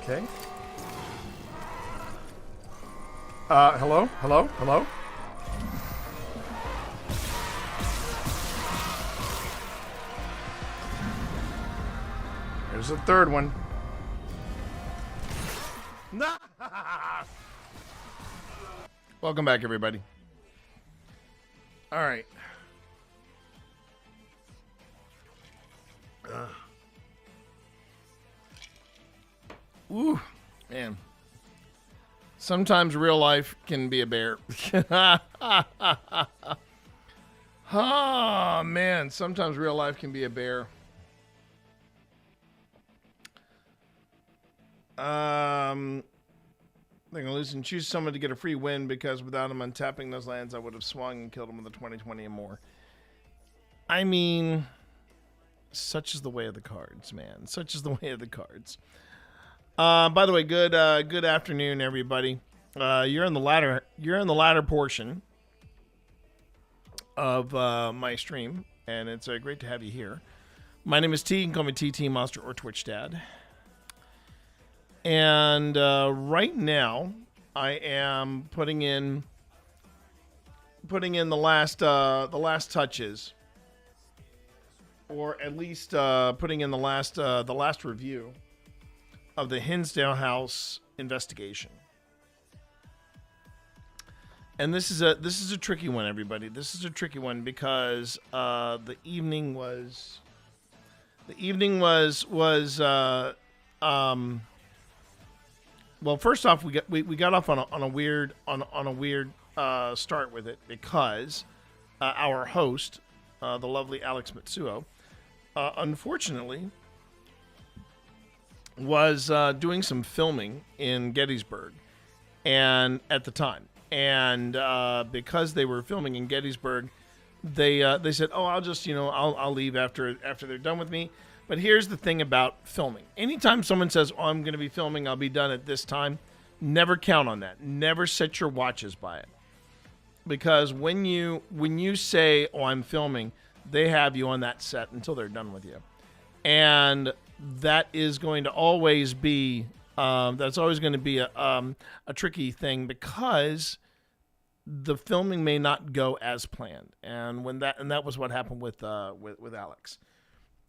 Okay. Hello? There's a third one. Welcome back, everybody. All right. Ooh, man. Sometimes real life can be a bear. Oh, man. Sometimes real life can be a bear. They're going to lose and choose someone to get a free win because without him untapping those lands, I would have swung and killed him with a 20/20 and more. I mean, such is the way of the cards, man. Such is the way of the cards. By the way, good afternoon, everybody. You're in the latter portion of my stream, and it's great to have you here. My name is T. You can call me TT Monster or Twitch Dad. And right now, I am putting in the last touches, or at least putting in the last review of the Hinsdale House investigation. And this is a tricky one, everybody. This is a tricky one because the evening was well, first off, we got off on a weird start with it because our host, the lovely Alex Mitsuo, unfortunately was doing some filming in Gettysburg, and at the time, and because they were filming in Gettysburg, they said, "Oh, I'll just I'll leave after they're done with me." But here's the thing about filming. Anytime someone says, "Oh, I'm going to be filming, I'll be done at this time," never count on that. Never set your watches by it. Because when you say, "Oh, I'm filming," they have you on that set until they're done with you. And that is going to always be a tricky thing because the filming may not go as planned. And that was what happened with Alex.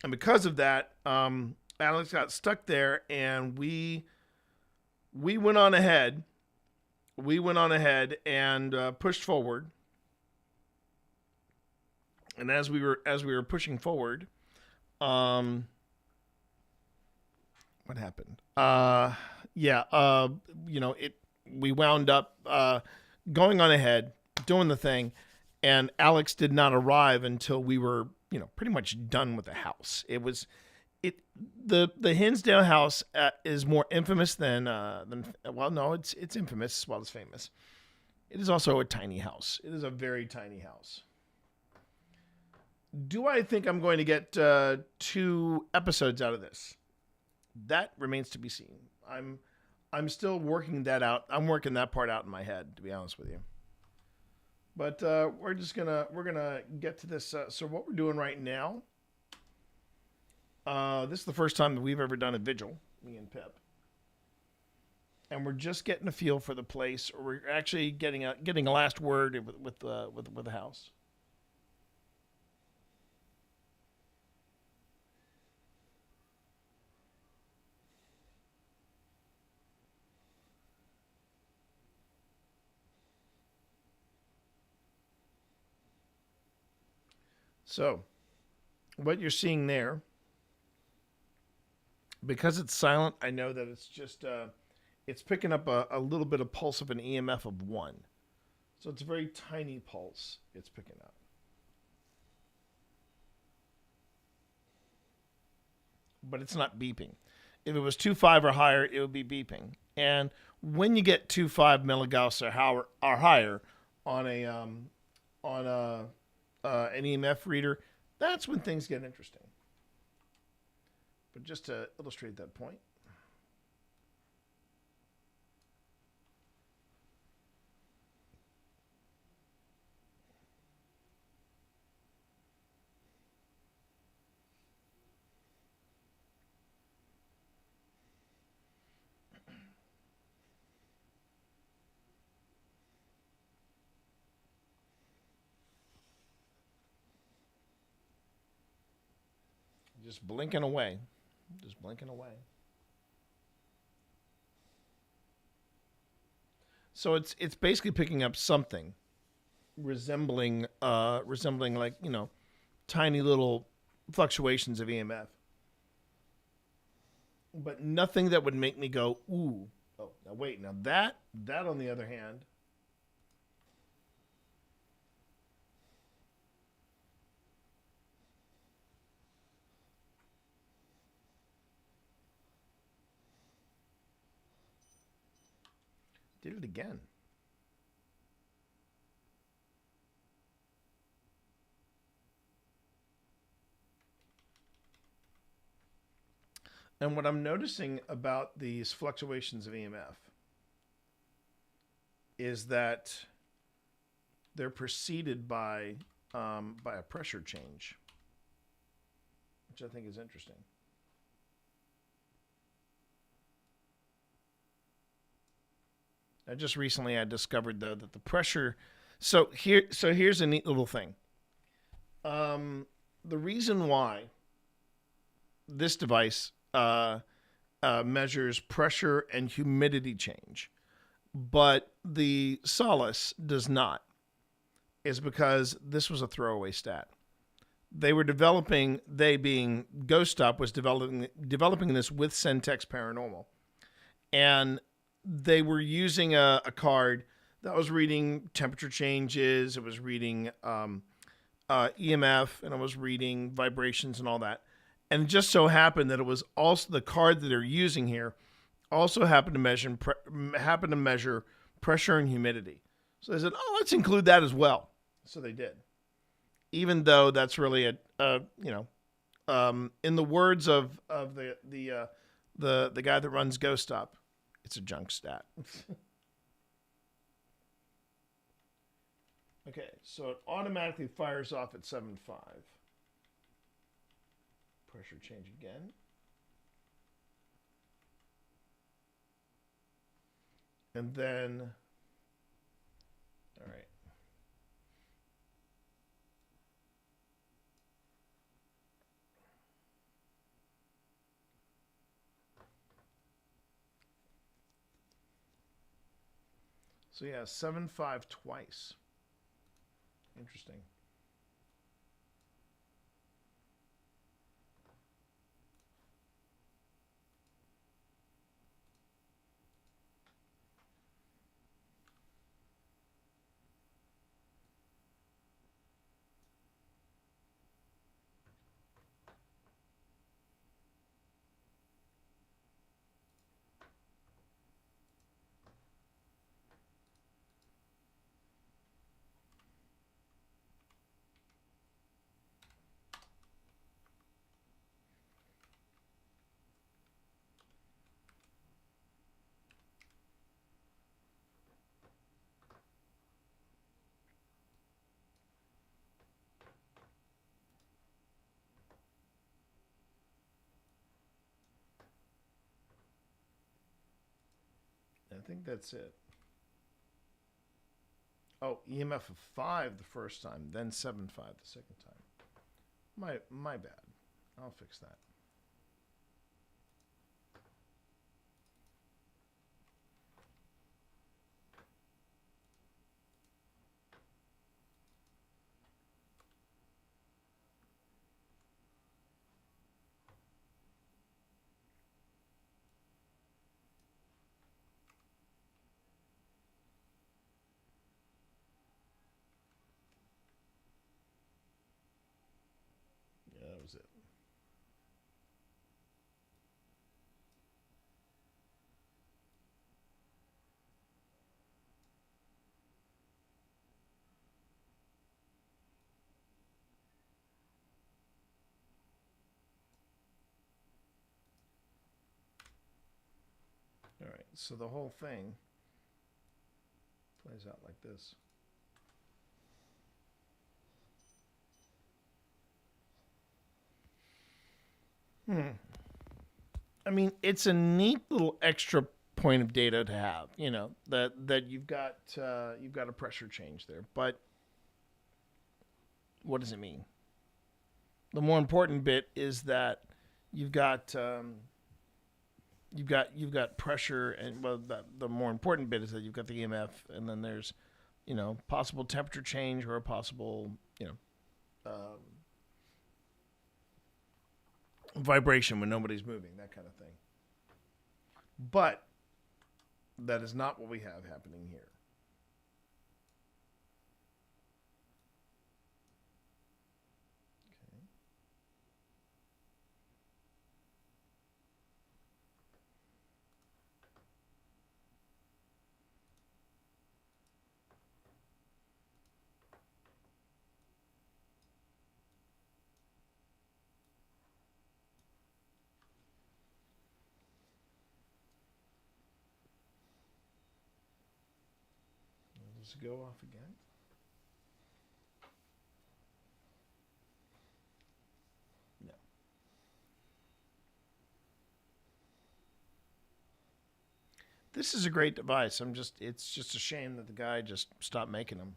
And because of that, Alex got stuck there, and we went on ahead. We went on ahead and pushed forward. And as we were pushing forward, what happened? We wound up going on ahead, doing the thing, and Alex did not arrive until we were pretty much done with the house. The Hinsdale House is more infamous than it's infamous as well as famous. It is also a tiny house. It is a very tiny house. Do I think I'm going to get 2 episodes out of this? That remains to be seen. I'm still working that out. I'm working that part out in my head, to be honest with you. But we're gonna get to this. So what we're doing right now, this is the first time that we've ever done a vigil, me and Pip, and we're just getting a feel for the place, or we're actually getting a last word with the house. So, what you're seeing there, because it's silent, I know that it's just, it's picking up a little bit of pulse of an EMF of 1. So it's a very tiny pulse it's picking up. But it's not beeping. If it was 2.5 or higher, it would be beeping. And when you get 2.5 milligauss or higher on an EMF reader, that's when things get interesting. But just to illustrate that point. Just blinking away. Just blinking away. So it's basically picking up something resembling like, tiny little fluctuations of EMF. But nothing that would make me go, ooh. Oh, now wait. Now that on the other hand, Did it again. And what I'm noticing about these fluctuations of EMF is that they're preceded by a pressure change, which I think is interesting. I just recently I discovered though that the pressure. So here's a neat little thing. The reason why this device measures pressure and humidity change, but the Solace does not, is because this was a throwaway stat. They were developing, they being Ghost Stop was developing this with Centex Paranormal, and they were using a card that was reading temperature changes, it was reading EMF, and it was reading vibrations and all that. And it just so happened that it was also the card that they're using here also happened to measure pressure and humidity. So they said, "Oh, let's include that as well." So they did, even though that's really in the words of the guy that runs Ghost Stop, it's a junk stat. Okay, so it automatically fires off at 7.5. Pressure change again. And then, all right. So yeah, 7.5 twice. Interesting. I think that's it. Oh, EMF of 5 the first time, then 7.5 the second time. My bad. I'll fix that. Yeah, that was it. All right, so the whole thing plays out like this. I mean, it's a neat little extra point of data to have, you know, that you've got a pressure change there. But what does it mean? The more important bit is that you've got pressure, and well, the more important bit is that you've got the EMF, and then there's, you know, possible temperature change or a possible, you know, vibration when nobody's moving, that kind of thing. But that is not what we have happening here. Okay. Does it go off again? No. This is a great device. It's just a shame that the guy just stopped making them.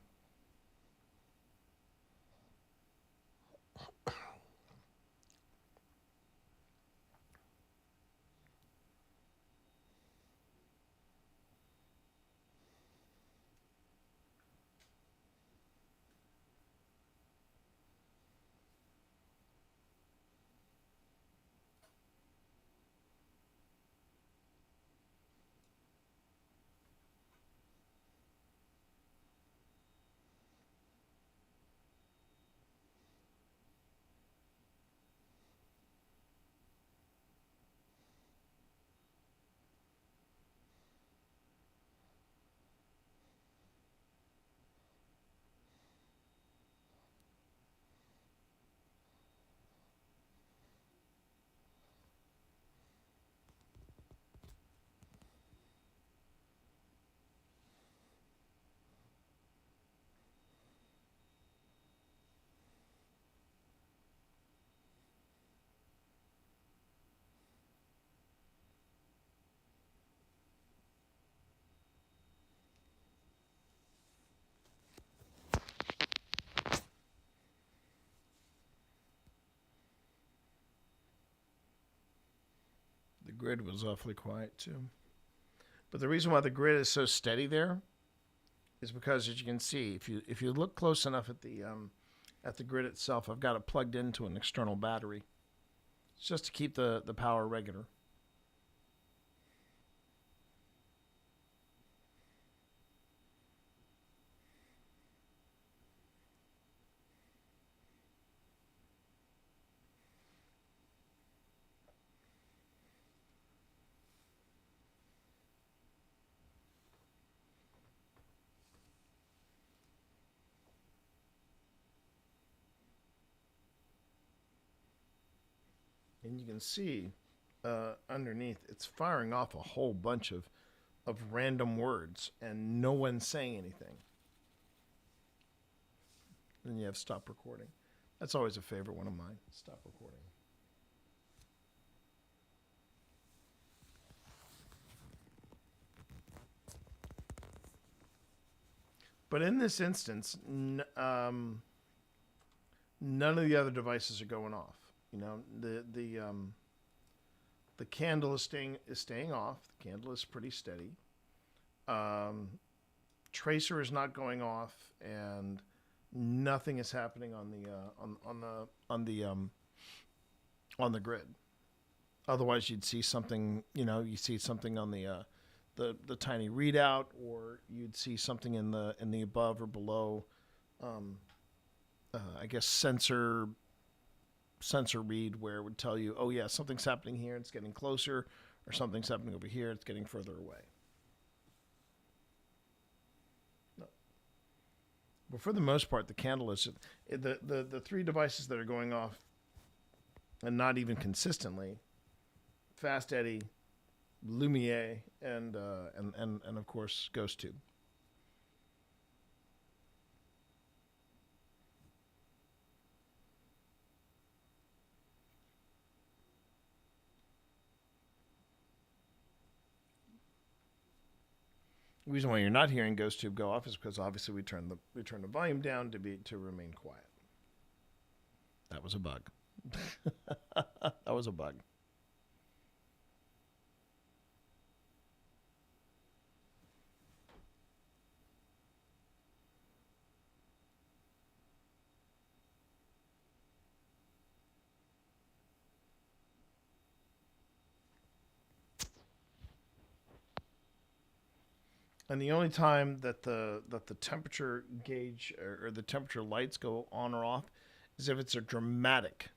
The grid was awfully quiet too. But the reason why the grid is so steady there is because, as you can see, if you look close enough at the grid itself, I've got it plugged into an external battery. It's just to keep the power regular. And you can see underneath, it's firing off a whole bunch of random words, and no one's saying anything. Then you have stop recording. That's always a favorite one of mine, stop recording. But in this instance, none of the other devices are going off. You know, the candle is staying off. The candle is pretty steady. Tracer is not going off, and nothing is happening on the grid. Otherwise, you'd see something. You know, you see something on the tiny readout, or you'd see something in the above or below. I guess sensor read, where it would tell you, oh yeah, something's happening here, it's getting closer, or something's happening over here, it's getting further away. No. But for the most part, the candle is the three devices that are going off, and not even consistently: Fast Eddy, Lumiere, and of course Ghost Tube. The reason why you're not hearing Ghost Tube go off is because obviously we turned the volume down to remain quiet. That was a bug. That was a bug. And the only time that the temperature gauge or the temperature lights go on or off is if it's a dramatic,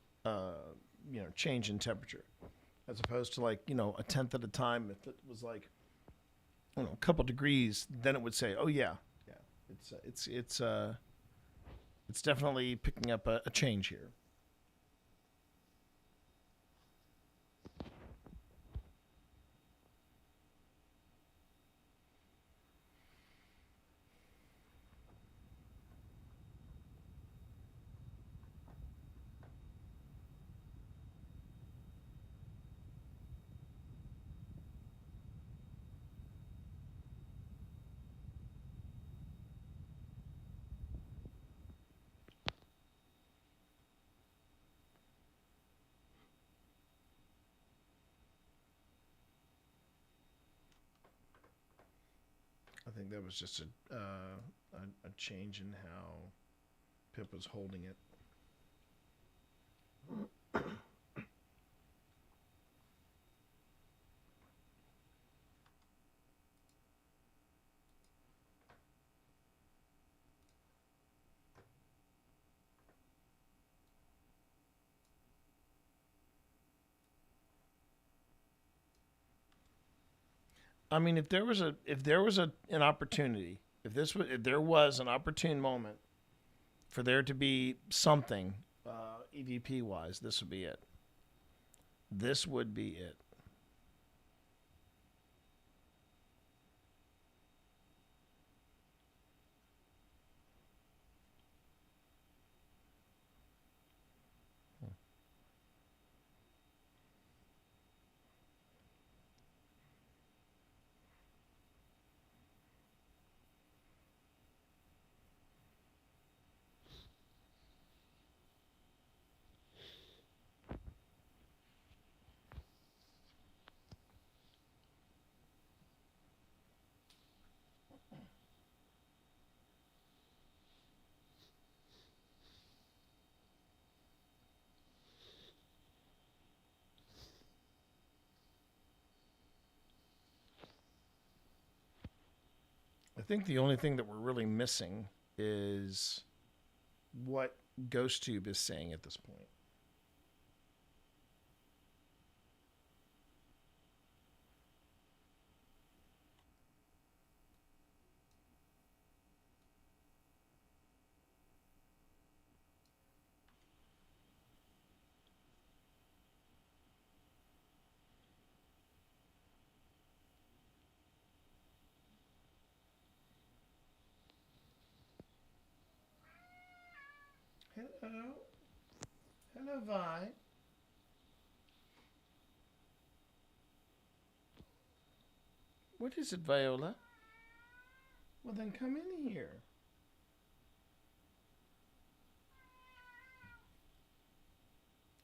change in temperature, as opposed to, like, a tenth at a time. If it was like, a couple degrees, then it would say, oh yeah, it's definitely picking up a change here. think that was just a change in how Pip was holding it. I mean, if there was an opportunity, if there was an opportune moment for there to be something EVP wise, this would be it. This would be it. I think the only thing that we're really missing is what GhostTube is saying at this point. Hello. Hello, Vi. What is it, Viola? Well, then come in here.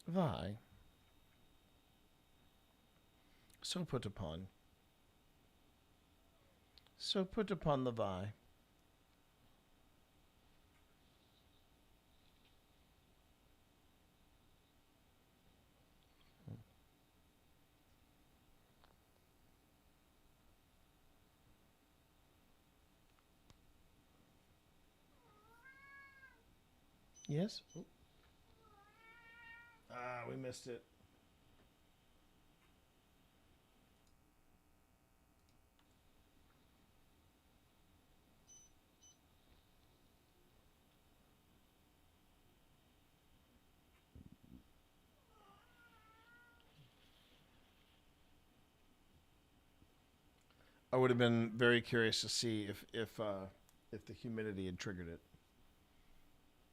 Vi. So put upon. So put upon the Vi. Yes? Oh. Ah, we missed it. I would have been very curious to see if the humidity had triggered it.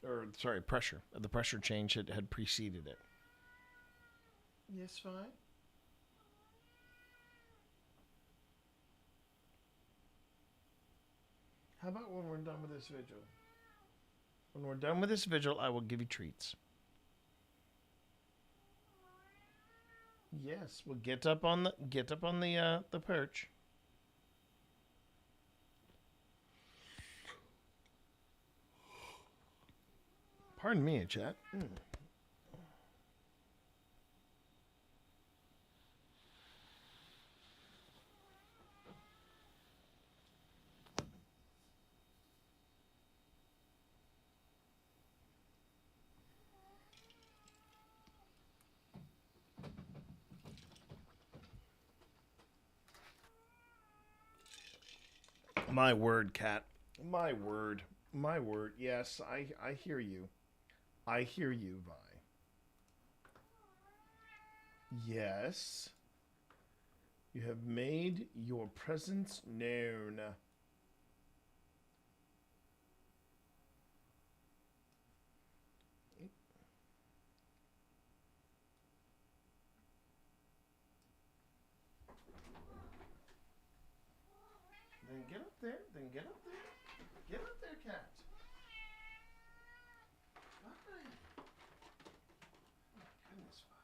Or, sorry, pressure. The pressure change had preceded it. Yes, fine. How about when we're done with this vigil? When we're done with this vigil, I will give you treats. Yes, we'll get up on the perch. Pardon me, chat. My word, cat. My word. My word. Yes, I hear you. I hear you, Vi. Yes. You have made your presence known. Then get up there. Then get up there. Get up there, cat. Goodness, Vi.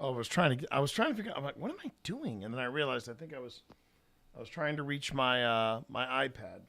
Oh, I was trying to figure out. I'm like, what am I doing? And then I realized I think I was trying to reach my my iPad.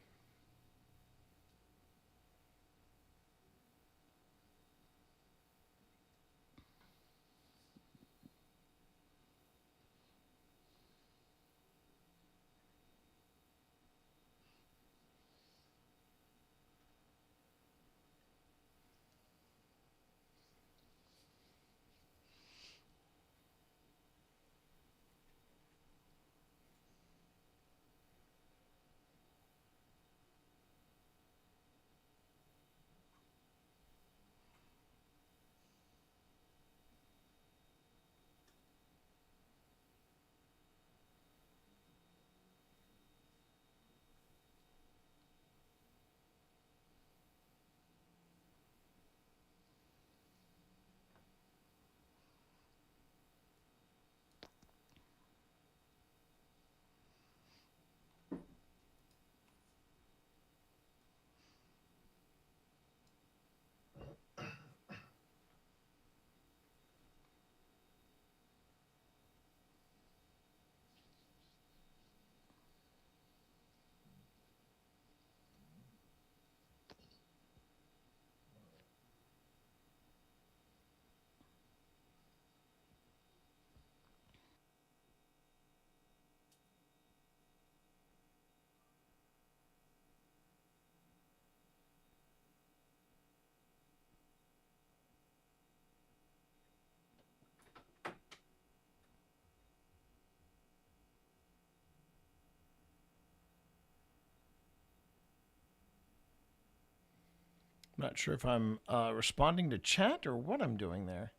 Not sure if I'm responding to chat or what I'm doing there.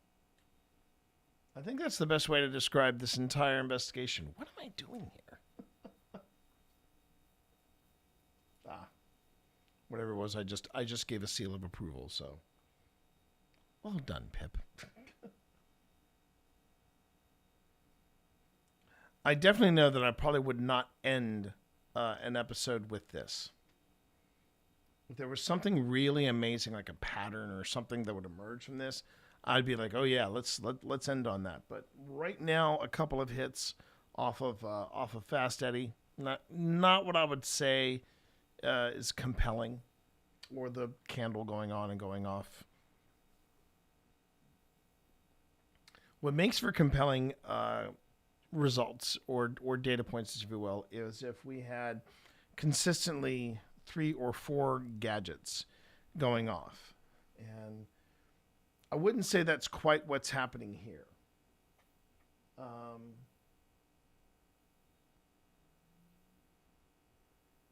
I think that's the best way to describe this entire investigation. What am I doing here? Whatever it was, I just gave a seal of approval, so well done, Pip. I definitely know that I probably would not end an episode with this. If there was something really amazing, like a pattern or something that would emerge from this, I'd be like, oh yeah, let's end on that. But right now, a couple of hits off of Fast Eddie, not what I would say is compelling, or the candle going on and going off. What makes for compelling results or data points, if you will, is if we had consistently 3 or 4 gadgets going off. And I wouldn't say that's quite what's happening here.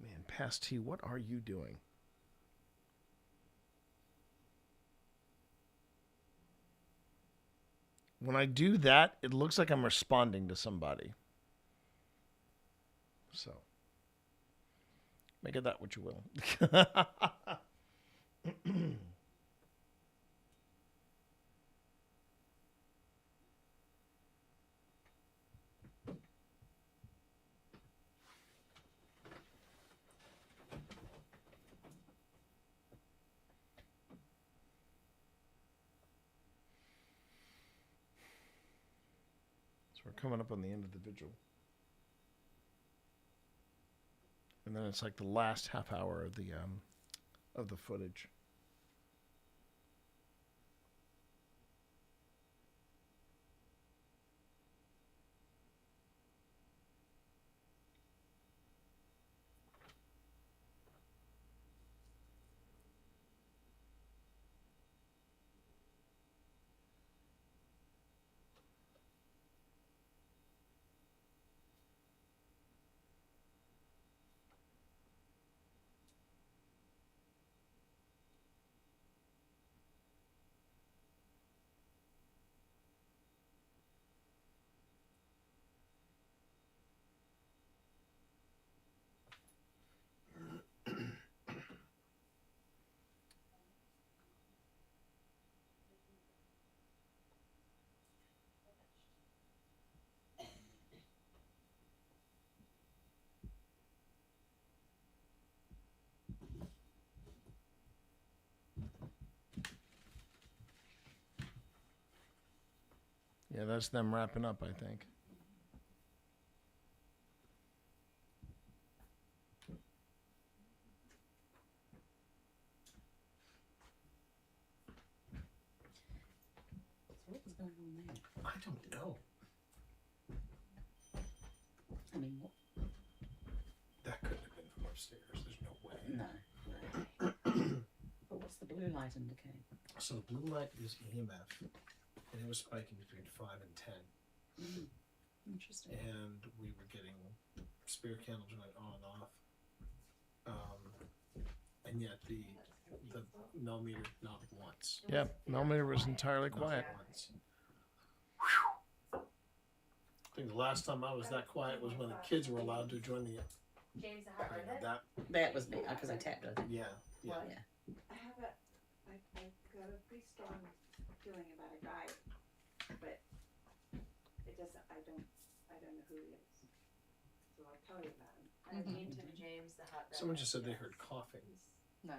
Man, Past T, what are you doing? When I do that, it looks like I'm responding to somebody. So, make of that what you will. So we're coming up on the end of the vigil. And then it's like the last half hour of the footage. Yeah, that's them wrapping up, I think. What was going on there? I don't know. I mean, what? That couldn't have been from upstairs. There's no way. No. But what's the blue light indicate? So the blue light is EMF, and it was spiking between 5 and 10. Interesting. And we were getting spirit candles going on and off. And yet the millimeter not once. Yeah, millimeter was entirely quiet. Once. I think the last time I was that quiet was when the kids were allowed to join the. James, how are you? That was me, because I tapped it. Yeah. Well, I have I've got a pretty strong feeling about a guy, but it doesn't, I don't know who he is. So I'll tell you about him. I've named him James the hot dog. Someone just said they heard coughing. Nice.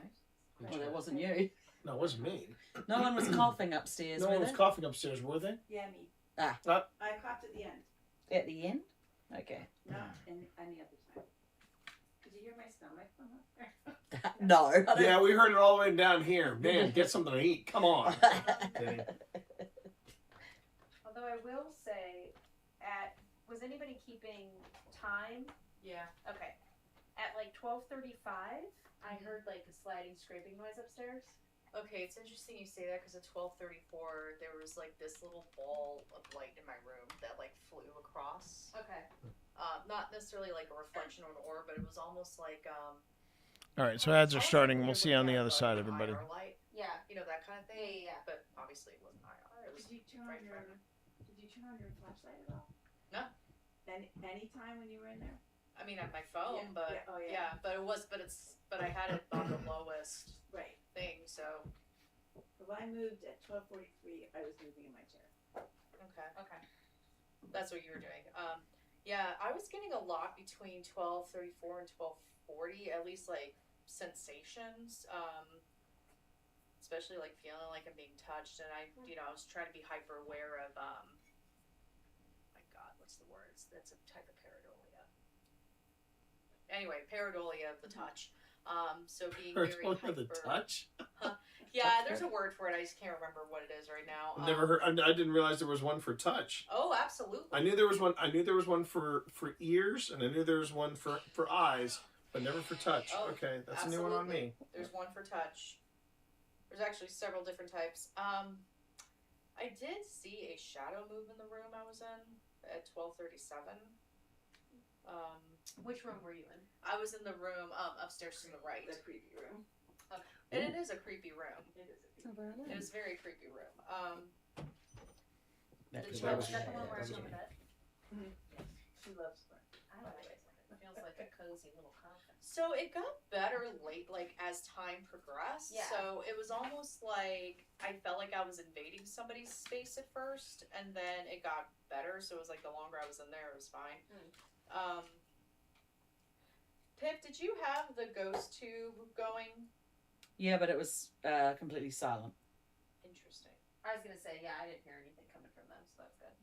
Well, that wasn't you. No, it wasn't me. No one was coughing upstairs, No were one was they? coughing upstairs, were they? Yeah, me. Ah. I coughed at the end. At the end? Okay. Not any other time. Did you hear my stomach from up there? No. Yeah, we heard it all the way down here. Man, get something to eat. Come on. Although I will say, was anybody keeping time? Yeah. Okay. At like 12:35, I heard like a sliding, scraping noise upstairs. Okay, it's interesting you say that because at 12:34 there was like this little ball of light in my room that like flew across. Okay. Not necessarily like a reflection or an orb, but it was almost like All right, so ads are starting. We'll see you on the other side, everybody. IR light. Yeah. You know, that kind of thing. Yeah. But obviously it wasn't IR. It was Did you turn on your flashlight at all? No. Any time when you were in there? I mean, on my phone, Yeah, but yeah, oh, yeah. but I had it on the lowest Right. thing, so. When I moved at 12:43, I was moving in my chair. Okay. Okay. That's what you were doing. Yeah, I was getting a lot between 12:34 and 12:40, at least like sensations. Especially like feeling like I'm being touched, and I was trying to be hyper aware of my God, what's the word? That's a type of pareidolia. Anyway, pareidolia of the touch. So being very hyper. The touch? Yeah, there's a word for it. I just can't remember what it is right now. Never heard. I didn't realize there was one for touch. Oh, absolutely. I knew there was one. I knew there was one for ears, and I knew there was one for eyes, but never for touch. Oh, Okay, that's a new one on me. There's one for touch. There's actually several different types. I did see a shadow move in the room I was in at 12:37. Which room were you in? I was in the room upstairs to the right. The creepy room. Okay. And it is a creepy room. It is a creepy room. It is a very creepy room. Is that the one where I'm on the bed? She loves her. I like it. It feels like a cozy little coffin. So it got better late, like as time progressed. Yeah. So it was almost like I felt like I was invading somebody's space at first, and then it got better. So it was like the longer I was in there, it was fine. Pip, did you have the ghost tube going? Yeah, but it was completely silent. Interesting. I was gonna say, yeah, I didn't hear anything coming from them, so that's good.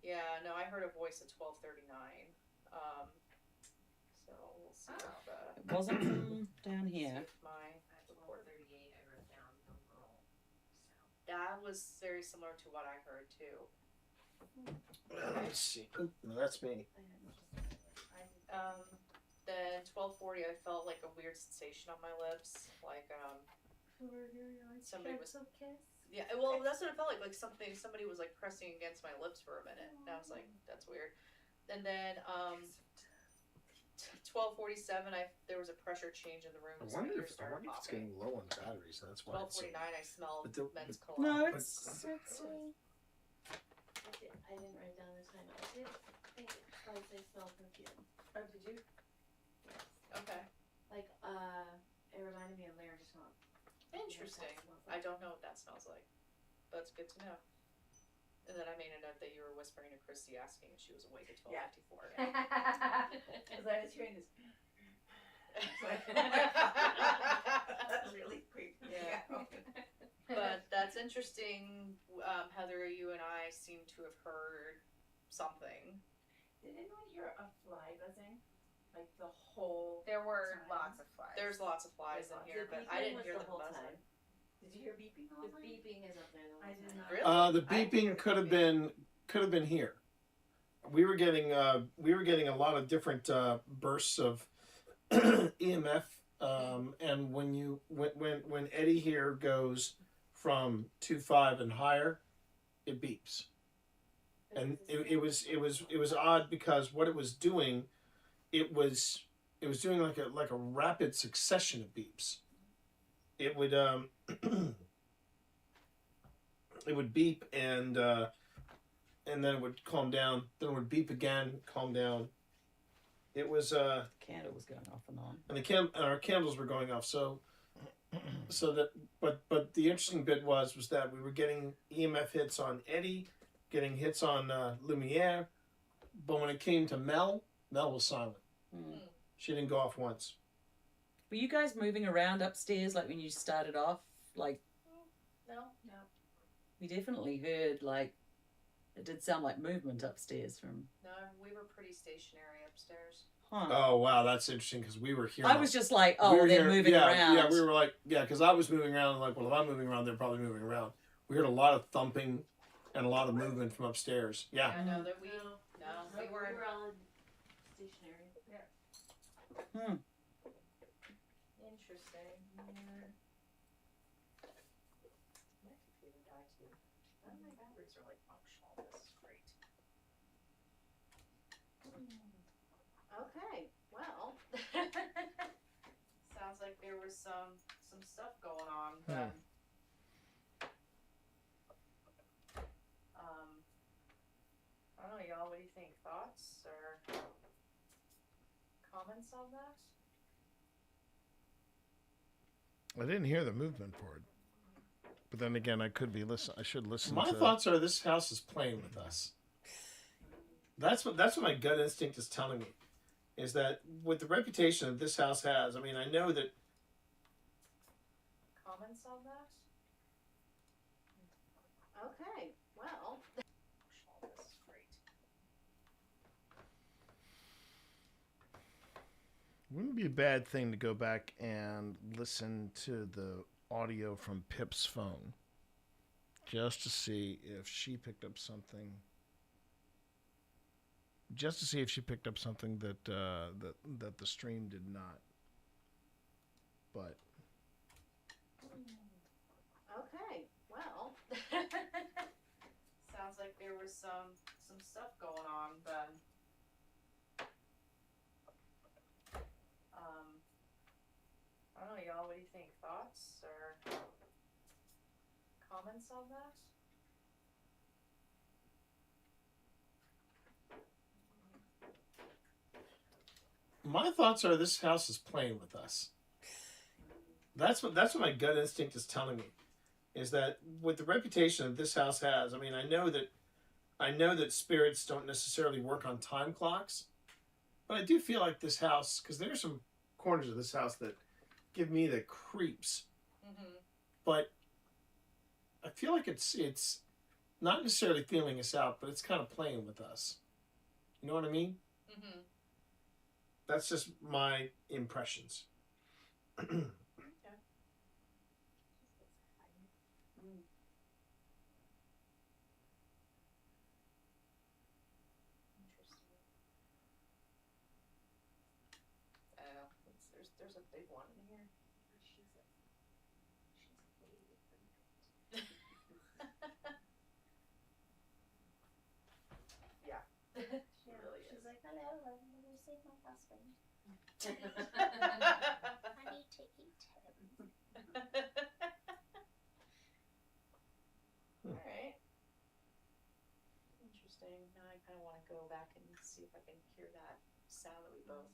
Yeah, no, I heard a voice at 12:39. So we'll see if It wasn't from down here. if my report. 4:38, I wrote down no girl. That was very similar to what I heard too. Let's see. No, that's me. Then 12:40, I felt like a weird sensation on my lips, like somebody was. Yeah, well, that's what it felt like. Like somebody was like pressing against my lips for a minute, and I was like, that's weird. And then 12:47, there was a pressure change in the room. I wonder if it's getting low on batteries. That's why. 12:49, I smelled men's cologne. No, it's I didn't write down the time. I did think I smelled perfume. Oh, did you? Okay. Like, it reminded me of Larry Swamp. Interesting. I don't know what that smells like. But it's good to know. And then I made a note that you were whispering to Christy asking if she was awake at 12:54. Because I was hearing this. That's really creepy. Yeah. But That's interesting. Heather, you and I seem to have heard something. Did anyone hear a fly buzzing? Like the whole There were time? lots of flies. There's lots of flies in here, but I didn't hear the buzzing. Did you hear beeping all the time? The beeping is up there the whole time. I did not. Really? The beeping could have been here. We were getting a lot of different bursts of EMF, and when Eddie here goes from 2.5 and higher, it beeps, and it was odd because what it was doing, it was doing like a rapid succession of beeps. It would it would beep and then it would calm down. Then it would beep again, calm down. It was candle was going off and on, and our candles were going off. So that but the interesting bit was that we were getting EMF hits on Eddie, getting hits on Lumiere, but when it came to Mel was silent. She didn't go off once. Were you guys moving around upstairs like when you started off? Like, No. we definitely heard like it did sound like movement upstairs from. No, we were pretty stationary upstairs. Huh. Oh wow, that's interesting because we were here. I was just like, oh, they're moving around. Yeah, we were like, because I was moving around. Like, well, if I'm moving around, they're probably moving around. We heard a lot of thumping and a lot of movement from upstairs. Yeah. I know that we were all stationary. Yeah. Interesting. Yeah. My computer died too. None of my batteries are like functional. This is great. Okay. Well. Sounds like there was some stuff going on then. I don't know, y'all. What do you think? Thoughts or comments on that? I didn't hear the movement part, but then again, I should listen. My thoughts are this house is playing with us. That's what my gut instinct is telling me, is that with the reputation that this house has. I mean, I know that. Comments on that? Okay. Well. This is great. Wouldn't be a bad thing to go back and listen to the audio from Pip's phone, just to see if she picked up something. Just to see if she picked up something that that the stream did not. But. Okay. Well. Sounds like there was some stuff going on then. I don't know, y'all. What do you think? Thoughts or comments on that? My thoughts are this house is playing with us. That's what my gut instinct is telling me, is that with the reputation that this house has. I mean, I know that spirits don't necessarily work on time clocks, but I do feel like this house, because there are some corners of this house that give me the creeps. Mm-hmm. But I feel like it's not necessarily feeling us out, but it's kind of playing with us. You know what I mean? Mm-hmm. That's just my impressions. Okay. Interesting. There's a big one in here. Yeah. She really is. She's like, hello, I'm gonna save my husband. I need to eat him. Alright. Interesting. Now I kind of want to go back and see if I can hear that sound that we both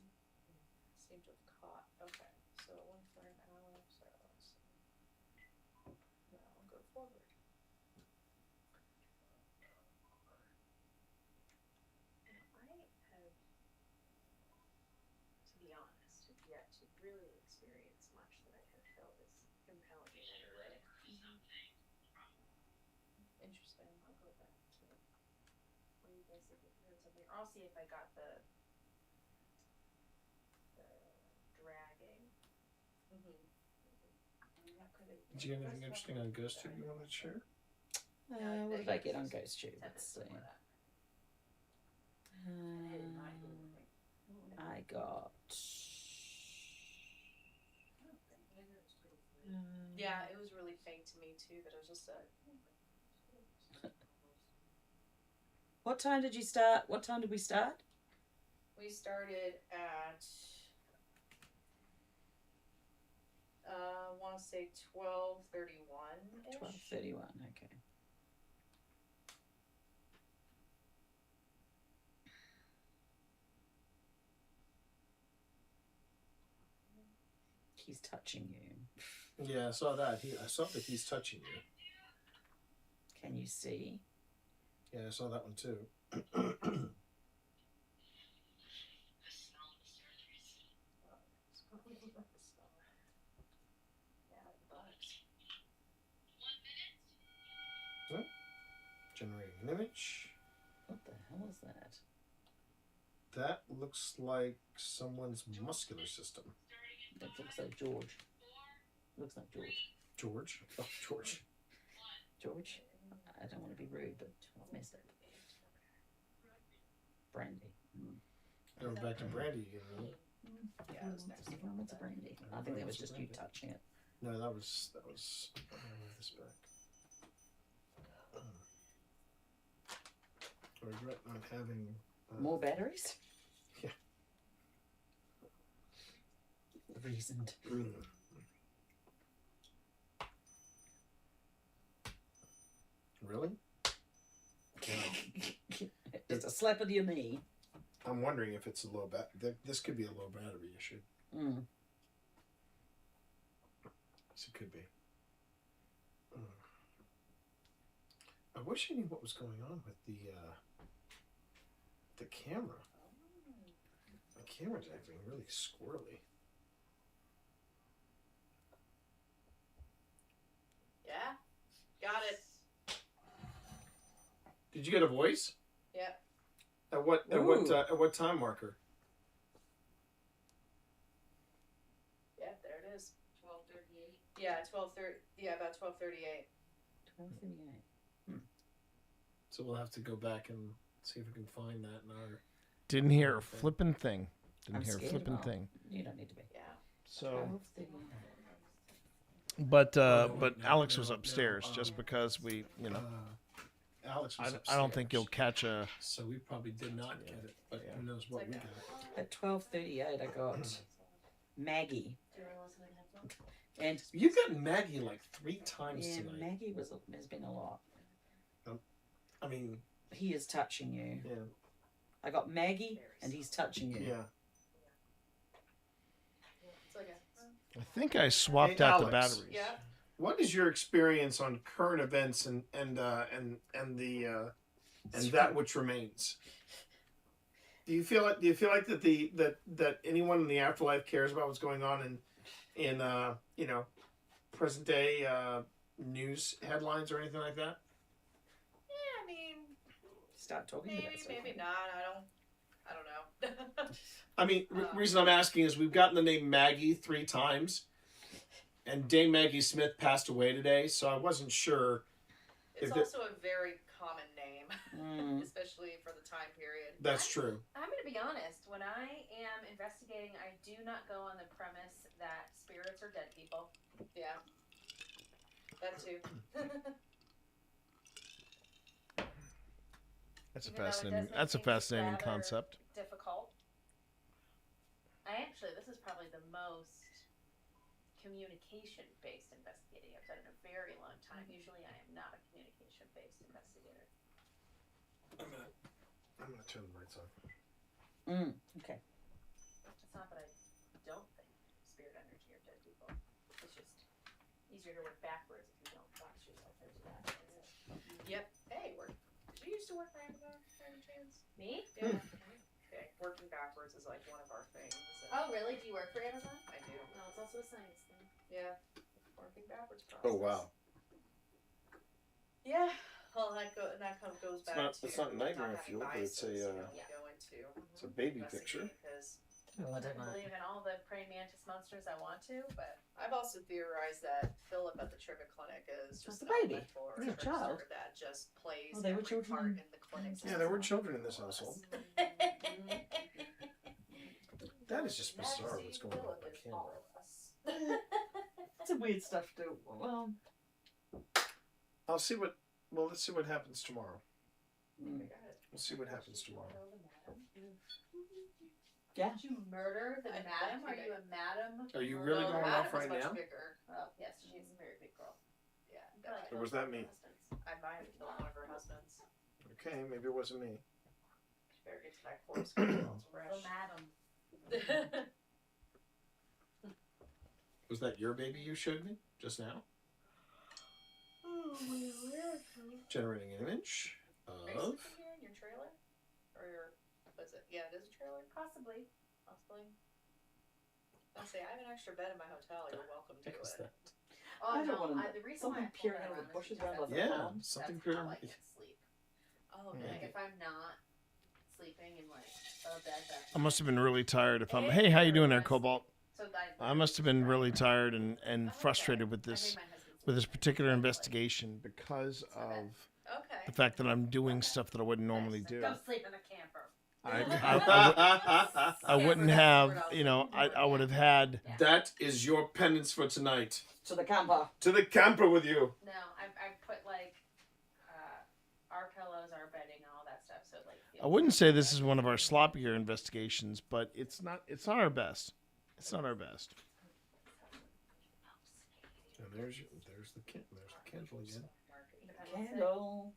seem to have caught. Okay, so one for an hour, so let's see. Now I'll go forward. And I have, to be honest, yet to really experience much that I have felt is compelling in any way. Let me see if we heard something. Or I'll see if I got the dragging. Did you get anything interesting on GhostTube you wanted to share? What did I get on GhostTube? Let's see. I got. Yeah, it was really faint to me too, but it was just a. What time did you start? What time did we start? We started at. I want to say 12:31. 12:31. Okay. He's touching you. Yeah, I saw that. I saw that he's touching you. Can you see? Yeah, I saw that one too. Huh? Generating an image. What the hell is that? That looks like someone's muscular system. That looks like George. Looks like George. George? Oh, George. George? I don't want to be rude, but I've messed up. Brandy. Going back to Brandy again, right? Yeah, it was next. What's a Brandy? I think that was just you touching it. No, that was. I'll move this back. I regret not having. More batteries? Yeah. Reasoned. Really? Just a slap of your knee. I'm wondering if it's a low this could be a low battery issue. Yes, it could be. I wish I knew what was going on with the camera. The camera's acting really squirrely. Yeah, got it. Did you get a voice? Yep. At what time marker? Yep, there it is. 12:38. Yeah, 12:30. Yeah, about 12:38. 12:38. So we'll have to go back and see if we can find that in our. Didn't hear a flippin' thing. Didn't I'm hear a scared. flippin' Well, thing. You don't need to be. Yeah. So. 12:38. But Alex was upstairs just because we, you know. Alex was I don't think you'll catch a. So we probably did not get it, but who knows what we got. At 12:38, I got Maggie. And you got Maggie like 3 times yeah, tonight. Maggie has been a lot. I mean, he is touching you. Yeah. I got Maggie, and he's touching you. Yeah. I think I swapped Hey, out the Alex. batteries. Yeah. What is your experience on current events and that which remains? Do you feel like that anyone in the afterlife cares about what's going on in present day news headlines or anything like that? Yeah, I mean, start talking about it. Maybe not. I don't know. I mean, reason I'm asking is we've gotten the name Maggie 3 times, and Dame Maggie Smith passed away today, so I wasn't sure. It's also a very common name, especially for the time period. That's true. I'm going to be honest. When I am investigating, I do not go on the premise that spirits are dead people. Yeah. That too. That's a Even though it fascinating. does make That's a things fascinating rather concept. Difficult. This is probably the most communication-based investigating I've done in a very long time. Usually, I am not a communication-based investigator. I'm gonna turn the lights on. Okay. It's not that I don't think spirit energy are dead people. It's just easier to work backwards if you don't box yourself into that. Yep. Hey, did you used to work for Amazon by any chance? Me? Yeah. Okay. Working backwards is like one of our things. Oh, really? Do you work for Amazon? I do. No, it's also a science thing. Yeah. Working backwards process. Oh wow. Yeah. Well, that goes back to. It's not nightmare fuel, but it's devices, a go into it's a baby picture. because Oh, I I don't know. believe in all the praying mantis monsters I want to, but I've also theorized that Philip at the trivia clinic is just a an baby. elemental or He's a child. trickster that just plays Oh, they were every children. part in the clinic. Yeah, there were children in this household. That is just bizarre what's going on with my camera. It's a weird stuff to do. Well, Let's see what happens tomorrow. We'll see what happens tomorrow. Yeah. Did you murder the madam? Are you a madam? Are you really going off right now? Bigger. Oh, yes, she's a very big girl. Yeah. So what does that mean? I might have killed one of her husbands. Okay, maybe it wasn't me. She better get to that corpse while it's fresh. The madam. Was that your baby you showed me just now? Generating an image Are you of. sleeping here in your trailer? Or your, was it? Yeah, it is a trailer. Possibly. I'll say I have an extra bed in my hotel. You're welcome to it. Oh I don't no! want The reason something why I pulled peering that out of around the is bushes because around that's the Yeah, farm. something how peering. I can sleep. Oh, Yeah. like if I'm not sleeping in like a bed that. I must have been really tired. If I'm, hey, how you doing there, Cobalt? So I must have been really tired and frustrated with this particular investigation because of the fact that I'm doing stuff that I wouldn't normally do. Go sleep in the camper. I wouldn't have, I would have had. That is your penance for tonight. To the camper. To the camper with you. No, I put like our pillows, our bedding, all that stuff. So like. I wouldn't say this is one of our sloppier investigations, but it's not our best. It's not our best. And there's the candle again. Candle.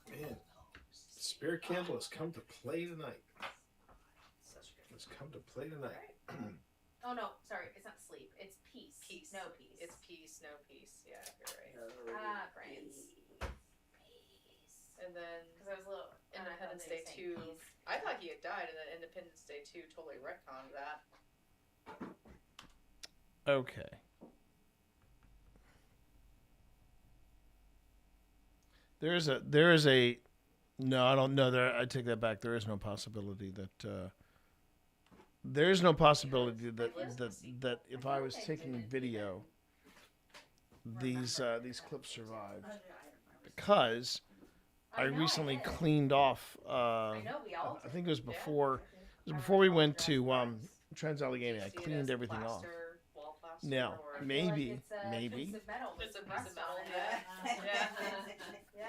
Man, Spirit Candle has come to play tonight. It's come to play tonight. Oh no, sorry, it's not sleep. It's peace. Peace. No peace. It's peace, no peace. Yeah, you're right. Brains. And then Because I was a little. Independence they Day were saying 2. peace. I thought he had died, and then Independence Day 2 totally retconned that. Okay. There is a no, I don't know. I take that back. There is no possibility that that if I was taking video, these clips survive because I recently cleaned off. I think it was before we went to Trans-Allegheny. I cleaned everything off. Now, maybe. It's a piece of metal. Yeah.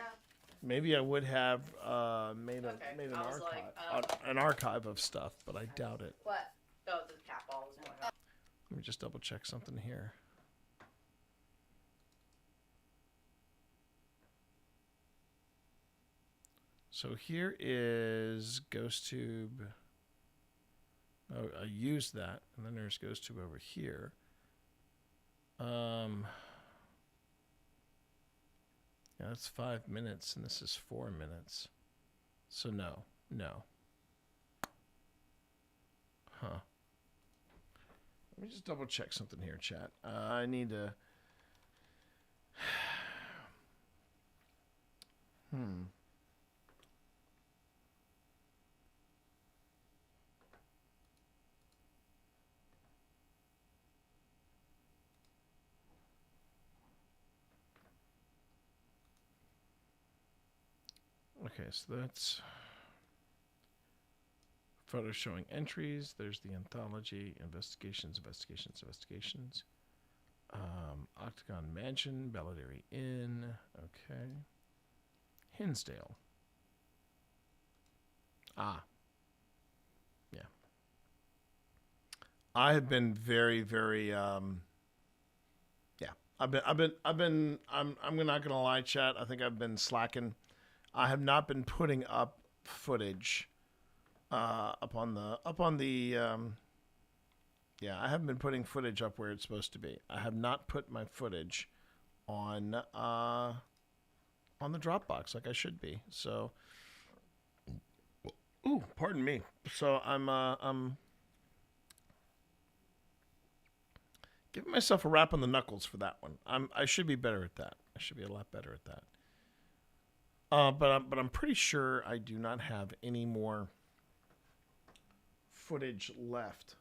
Maybe I would have made an archive of stuff, but I doubt it. What? Oh, the cat ball was going on. Let me just double check something here. So here is GhostTube. Oh, I used that, and then there's GhostTube over here. Yeah, that's 5 minutes, and this is 4 minutes. So no. Huh. Let me just double check something here, chat. I need to. Okay, so that's photos showing entries. There's the anthology, investigations. Octagon Mansion, Belladary Inn. Okay. Hinsdale. Yeah. I have been very, very. I'm not gonna lie, chat. I think I've been slacking. I have not been putting up footage up on the. I haven't been putting footage up where it's supposed to be. I have not put my footage on the Dropbox like I should be. So, ooh, pardon me. So I'm giving myself a rap on the knuckles for that one. I should be better at that. should be a lot better at that. But I'm pretty sure I do not have any more footage left,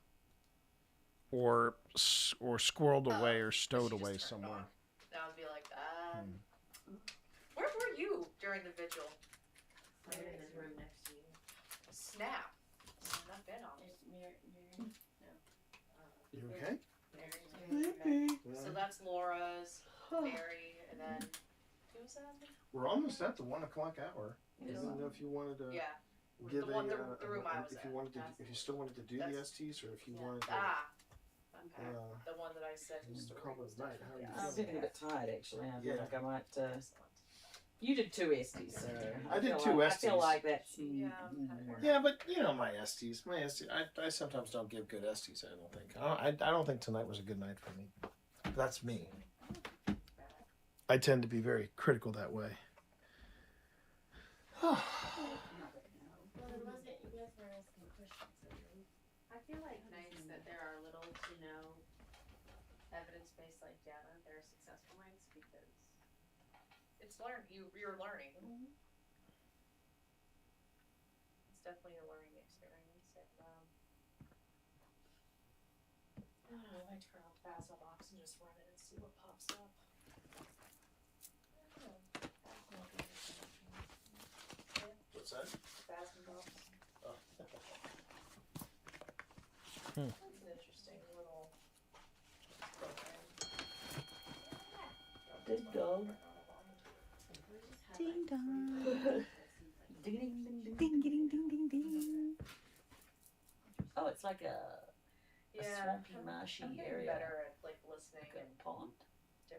or squirreled away or stowed away somewhere. That would be like, where were you during the vigil? I'm in the room next to you. Snap. I've been on it. You okay? So that's Laura's, Mary, and then who's that? We're almost at the 1 o'clock hour. I didn't know if you wanted to give the room I was if in. you wanted to, if you still wanted to do the STs, or if you wanted to. Okay. The one that I said used to call it night. How are you I'm feeling? feeling a bit tired actually. I feel Yeah. like I might. You did 2 STs, so I did feel 2 like, STs. I feel like that's Yeah, but you know my STs. I sometimes don't give good STs. I don't think. I don't think tonight was a good night for me. That's me. I tend to be very critical that way. Well, it wasn't, you guys were asking questions. I feel like nice that there are little to no evidence-based like data. There are successful nights because It's you're learning. It's definitely a learning experience. I don't know, I might turn on Basil Box and just run it and see what pops up. What's that? Basil Box. Oh. That's an interesting little program. Good dog. Ding dong. Ding ding ding ding ding ding ding ding ding. Oh, it's like a swampy, marshy I'm getting area. better at like listening and pond.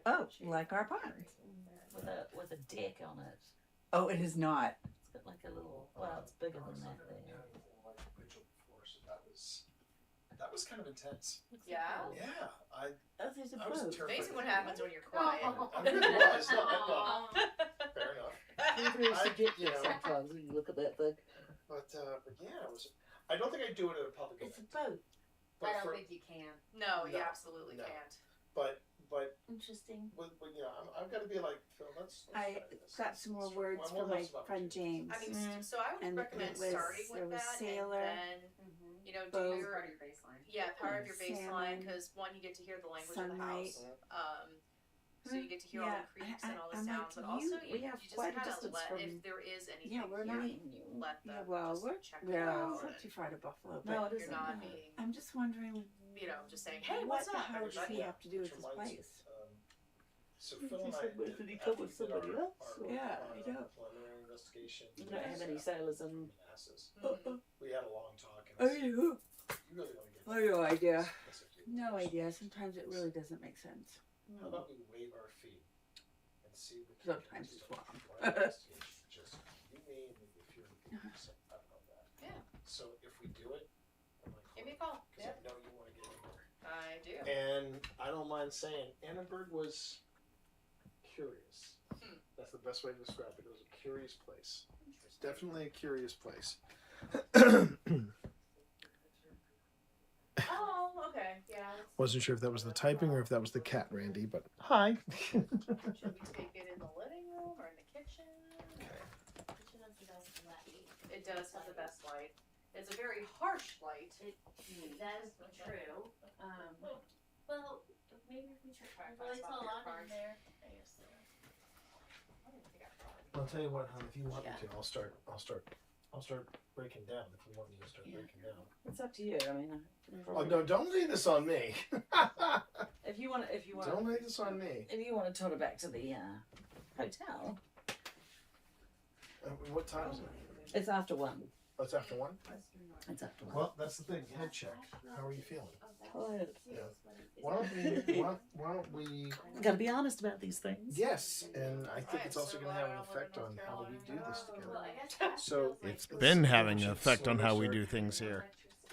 Oh, like our pond. With a deck on it. Oh, it is not. It's got like a little. Well, it's bigger than that there. That was kind of intense. Yeah? Yeah, I was terrified. Amazing what happens when you're quiet. I really was. No, fair enough. I get you sometimes when you look at that thing. But yeah, it was. I don't think I do it at a public event. It's a boat. But I don't for- think you can. No, you No, absolutely no. can't. But Interesting. when you know, I've got to be like, Phil, let's I try this. got some more words Well, from what my else about friend James. I mean, so I would And recommend it was- starting there with was that sailor, and then, you know, do boat, your Part of your baseline. part of your baseline salmon, because one, you get to hear the language sunlight. of the house. So you get to hear all Yeah, the creaks and all the I'm sounds, like, but also we have you just quite a kind of distance let from. if there is anything Yeah, we're not. here, let them Yeah, well, just we're check it well, out. it's not too far to Buffalo, but No, it You're isn't. not being, I'm just wondering, you know, just saying, hey, what what's the up, hell does everybody? he have to do with Which this reminds me, place? So Phil and I Did he come with somebody else? Yeah, I know. Preliminary investigation. You don't have any sailors in. Asses. Mhm. We had a long talk. And Oh, it's- you? you really want to get. Oh, no idea. That's okay. No idea. Sometimes it really doesn't make sense. How about we wave our feet and see what Sometimes it's wrong. Just you, me, and maybe a few other people. So I don't know that. Yeah. So if we do it, I'm like, Give me a call. because Yeah, I know you want to get in there. I do. And I don't mind saying Annenberg was curious. That's the best way to describe it. It was a curious place. It's definitely a curious place. Oh, okay. Yeah. Wasn't sure if that was the typing or if that was the cat, Randy, but hi. Should we take it in the living room or in the kitchen? Kitchen has the best light. It does have the best light. It's a very harsh light. That is true. Well, maybe if we try the lights all on in there. I guess so. I'll tell you what, hon, if you want me to, I'll start breaking down if you want me to start breaking down. It's up to you. I mean. Oh no, don't lay this on me. If you want, Don't lay this on me. If you want to turn it back to the hotel, What time is it? it's after 1. Oh, it's after 1? It's after 1. Well, that's the thing. Head check. How are you feeling? Tired. Yeah. Why don't we? Gotta be honest about these things. Yes, and I think it's also going to have an effect on how we do this together. So It's been having an effect on how we do things here.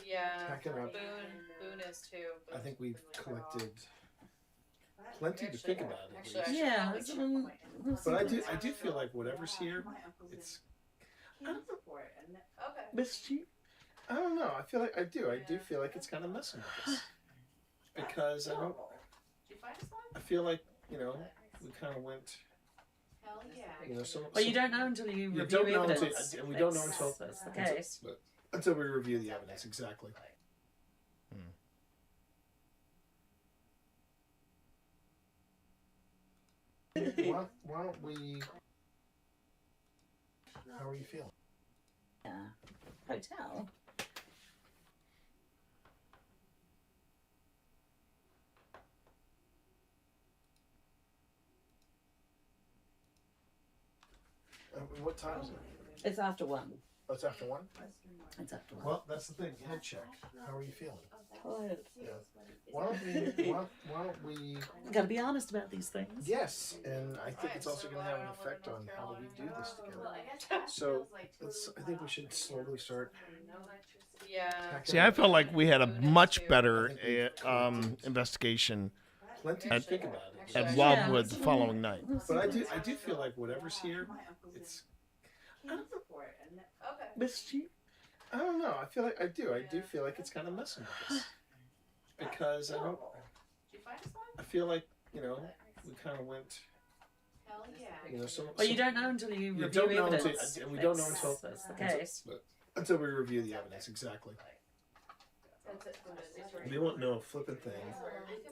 Yeah. Pack it up. Boone is too. I think we've collected plenty to think about. At least. Yeah. But I do feel like whatever's here, it's. I don't know. Okay. Mischief. I don't know. I feel like I do feel like it's kind of messing with us because I don't. Did you find a slide? I feel like we kind of went Hell yeah. You know, Well, you don't know until you review don't know evidence. and we don't know until That's the case. until we review the evidence. Exactly. Why don't we? How are you feeling? Yeah. Hotel. What time is it? It's after 1. Oh, it's after 1? It's after 1. Well, that's the thing. Head check. How are you feeling? Tired. Yeah. Why don't we? Gotta be honest about these things. Yes, and I think it's also going to have an effect on how we do this together. So I think we should slowly start. Yeah. See, I felt like we had a much better investigation at Wildwood the following night. But I do feel like whatever's here, it's. Mischief? I don't know. I do feel like it's kind of messing with us because I feel like we kind of went. Well, you don't know until you review don't know evidence. and we don't know until That's the case. Until we review the evidence. Exactly. We won't know a flippin' thing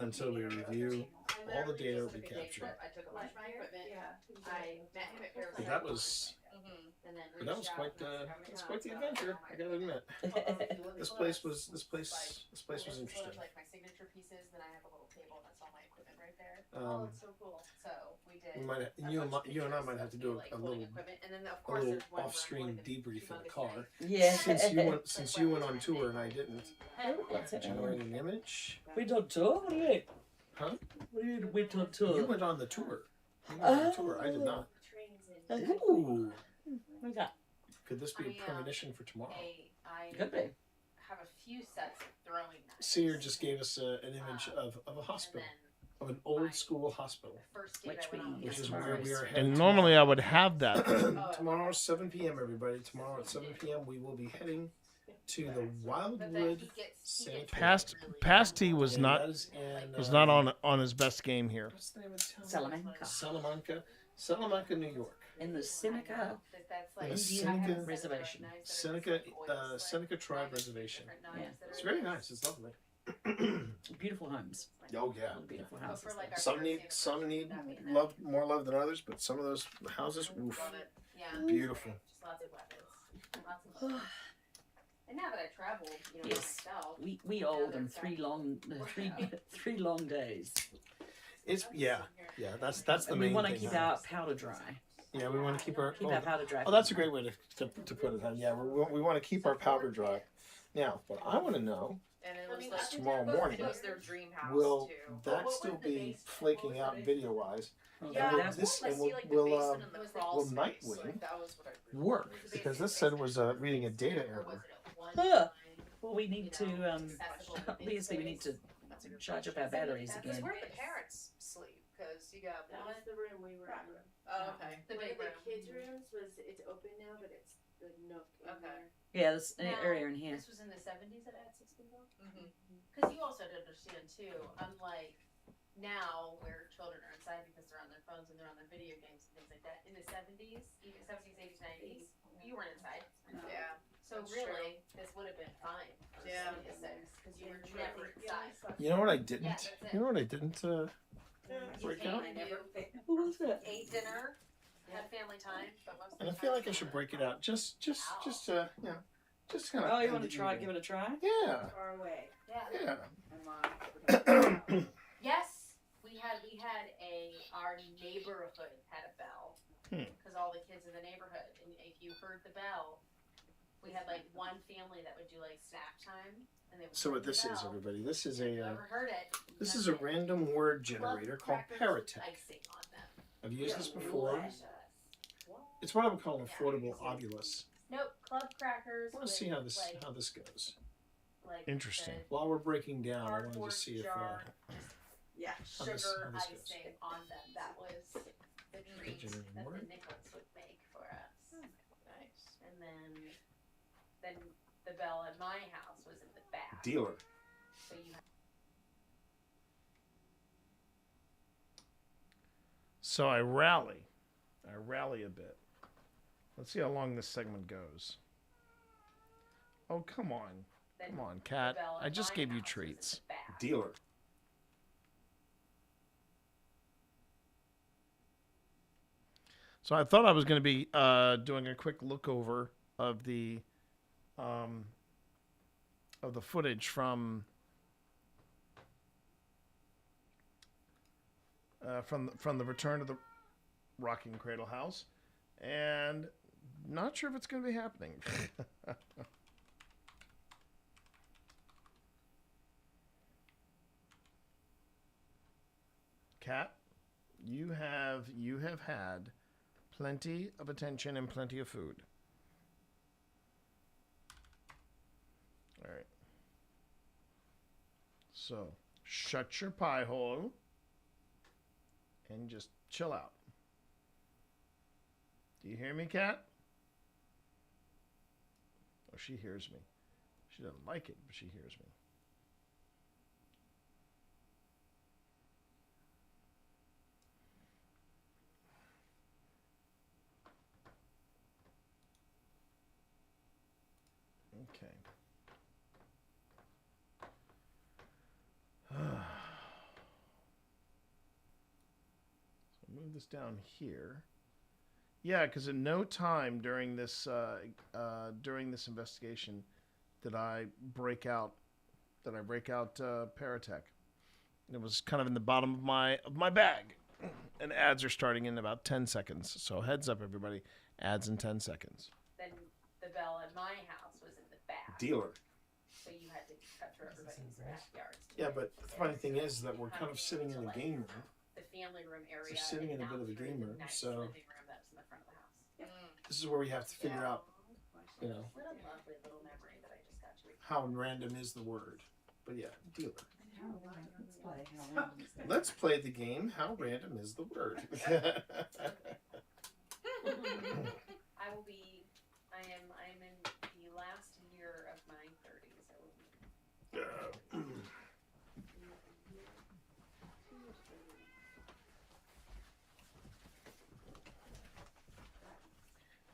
until we review all the data we captured. I took a bunch of my equipment. I met him at Paranormal. That was quite the adventure. I gotta admit. This place was interesting. Like my signature pieces, then I have a little table that's all my equipment right there. It's so cool. So we did. You and I might have to do a little off-stream debrief in the car. Yeah. Since you went on tour and I didn't. Generate an image. Went on tour? What do you mean? Huh? What do you mean went on tour? You went on the tour. You went on the tour. I did not. Ooh. What's that? Could this be a premonition for tomorrow? Could be. Have a few sets of throwing knives. Seer just gave us an image of a hospital, of an old school hospital, which is where we are heading. And normally I would have that. Tomorrow, 7 p.m. Everybody. Tomorrow at 7 p.m. we will be heading to the Wildwood Sanatorium. Pasty was not on his best game here. What's the name of town? Salamanca, New York. In the Seneca Indian Reservation. Seneca Tribe Reservation. Yeah. It's very nice. It's lovely. Beautiful homes. Oh yeah. Beautiful houses. Some need more love than others, but some of those houses, oof, beautiful. Just lots of weapons. And now that I traveled, myself. We old and three long days. It's that's the main thing. We want to keep our powder dry. Yeah, we want to keep our powder dry. Oh, that's a great way to put it. Yeah, we want to keep our powder dry. Now, what I want to know is tomorrow morning, will that still be flaking out video-wise? Yeah, will Nightwing work? Because this said it was reading a data error. Well, we need to obviously we need to charge up our batteries Because again. where the parents sleep? Because you got That was the room we were in. Oh, okay. The big room. The kids' rooms it's open now, but it's the nook in there. Yeah, this area in here. This was in the 70s at Sixpenville? Because you also have to understand, too, unlike now where children are inside because they're on their phones and they're on their video games and things like that, in the 70s, even 70s, 80s, 90s, you weren't inside. Yeah. So really, this would have been fine. Yeah. Because you were never inside. You know what I didn't? You know what I didn't break out? What was it? Ate dinner, had family time, but most of And I the feel time like I should break it out. Just kind of. Oh, you want to try? Give it a try? Yeah. Far away. Yeah. Yes, we had our neighborhood had a bell because all the kids in the neighborhood, and if you heard the bell, we had like one family that would do like snack time, and they would. So what ring the this is, bell. everybody? This is Never heard it. this is a random word generator called Paratech. Icing on them. I've used this before. It's what I would call an affordable ovulus. Nope, club crackers. I want to see how this goes. Like Interesting. While we're breaking down, I want to just see if yeah, how this sugar goes. icing on them. That was the treat Generating that word. the Nicholas would make for us. Nice. And then the bell at my house was in the back. Dealer. So you. So I rally I rally a bit. Let's see how long this segment goes. Oh, come on. Come on, cat. I just gave you treats. Dealer. So I thought I was going to be doing a quick look over of the footage from the return to the Rocking Cradle House, and not sure if it's going to be happening. Cat, you have had plenty of attention and plenty of food. All right. So, shut your pie hole and just chill out. Do you hear me, Cat? Oh, she hears me. She doesn't like it, but she hears me. Okay. So move this down here. Yeah, because at no time during this investigation did I break out Paratech. It was kind of in the bottom of my bag, and ads are starting in about 10 seconds. So heads up, everybody! Ads in 10 seconds. Then the bell at my house was in the back. Dealer. So you had to cut through everybody's backyards. Yeah, but the funny thing is that we're kind of sitting in a game room. The family room area. We're sitting in a bit of a game room, so living room that was in the front of the house. this is where we have to figure out, What a lovely little memory that I just got to recall. how random is the word. But yeah, dealer. Let's play the game. How random is the word? I am in the last year of my 30s. I will be.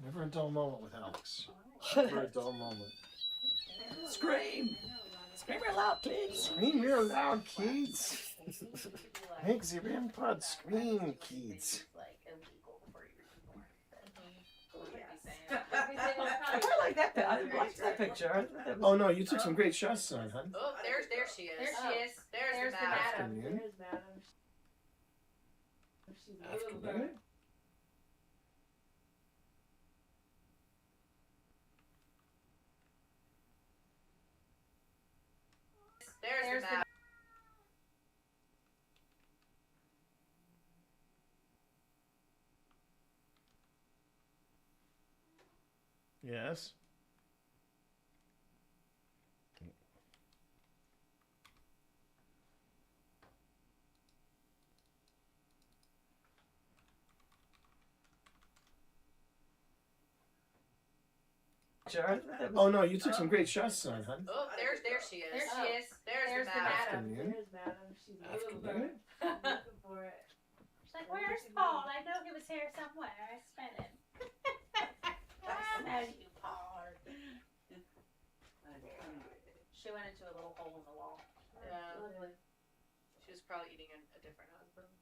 Never a dull moment with Alex. Never a dull moment. Scream! Scream real loud, kids! Scream real loud, kids! Make the REM pod scream, kids. I quite like that. I like that picture. Oh no, you took some great shots tonight, hun. Oh, there she is. There she is. There's the madam. Afternoon. Afternoon. There's the madam. Yes. Oh no, you took some great shots tonight, hun. Oh, there she is. There she is. There's the madam. Afternoon. Afternoon. She's like, where's Paul? I know he was here somewhere. I spent him. I know you, Paul. She went into a little hole in the wall. Yeah. She was probably eating a different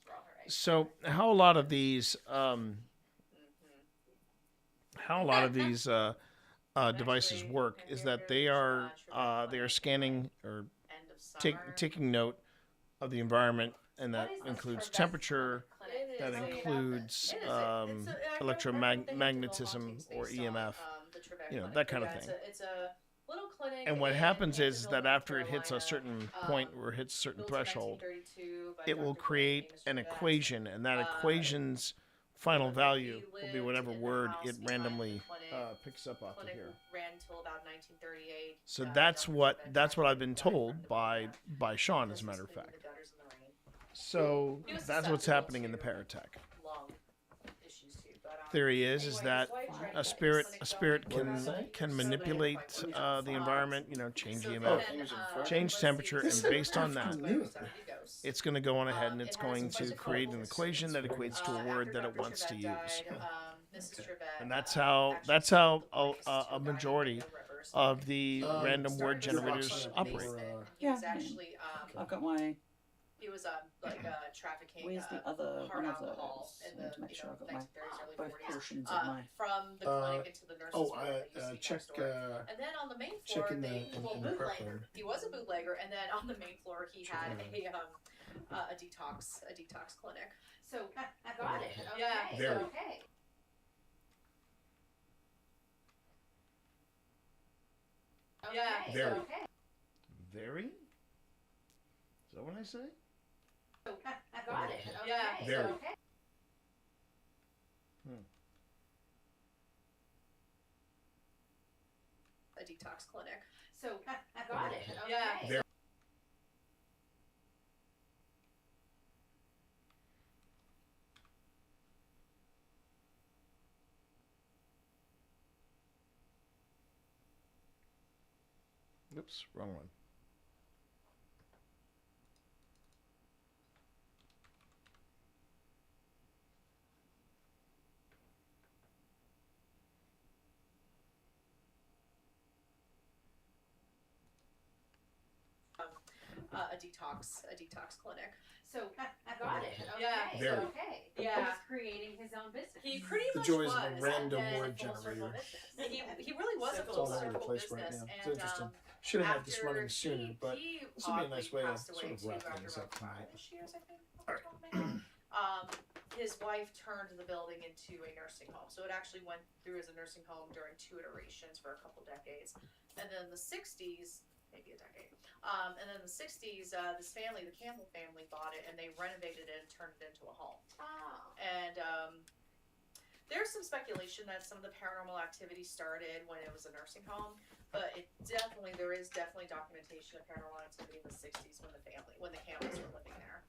raw her eggs. So how a lot of these devices work is that they are scanning or taking note of the environment, and that includes temperature, that includes electromagnetism or EMF, that kind of thing. It's a little clinic. And what happens is that after it hits a certain point or hits a certain threshold, it will create an equation, and that equation's final value will be whatever word it randomly picks up off of here. Ran until about 1938. So that's what I've been told by Sean, as a matter of fact. So that's what's happening in the Paratech. Theory is that a spirit can manipulate the environment, change EMF, change temperature, and based on that, gross. it's going to go on ahead and it's It has going a bunch to of create an chemicals. equation that equates to a word that it After wants to Dr. use. Trevette died, Mrs. Trevette, And that's how a majority of the random word generators operate. He was actually I've got my. he was like trafficking Where's the other hard one of alcohol those? in I the need to make sure I've got my 1930s, early both 40s. portions of my. From the clinic into the nurses' ward that used to be check. next door. And then on the main floor, check in they the- well, in the prep bootlegger. room. He was a bootlegger, and then on the main floor, he had a detox clinic. So Got it. Okay. Yeah. Very. Okay. Yeah. Okay. Very. Okay. Very? Is that what I say? Got it. Okay. Yeah. Very. Okay. A detox clinic. So got it. Okay. Yeah. Very. Oops, wrong one. A detox clinic. So got it. Okay. Yeah. Very. Okay. Yeah. He's creating his own business. He pretty The much joys was. of a random and word full circle generator. business. He really was a It's full all over the circle place business. right now. It's And, interesting. Should have had this running after sooner, but he this would be a nice way to passed sort away of too wrap after things about up tonight. 5-ish years, I think. off the top of my head. His wife turned the building into a nursing home. So it actually went through as a nursing home during 2 iterations for a couple decades. And then the 60s, maybe a decade. And then the 60s, this family, the Campbell family, bought it and they renovated it and turned it into a home. Oh. And there's some speculation that some of the paranormal activity started when it was a nursing home, but there is definitely documentation of paranormal activity in the 60s when the Campbells were living there.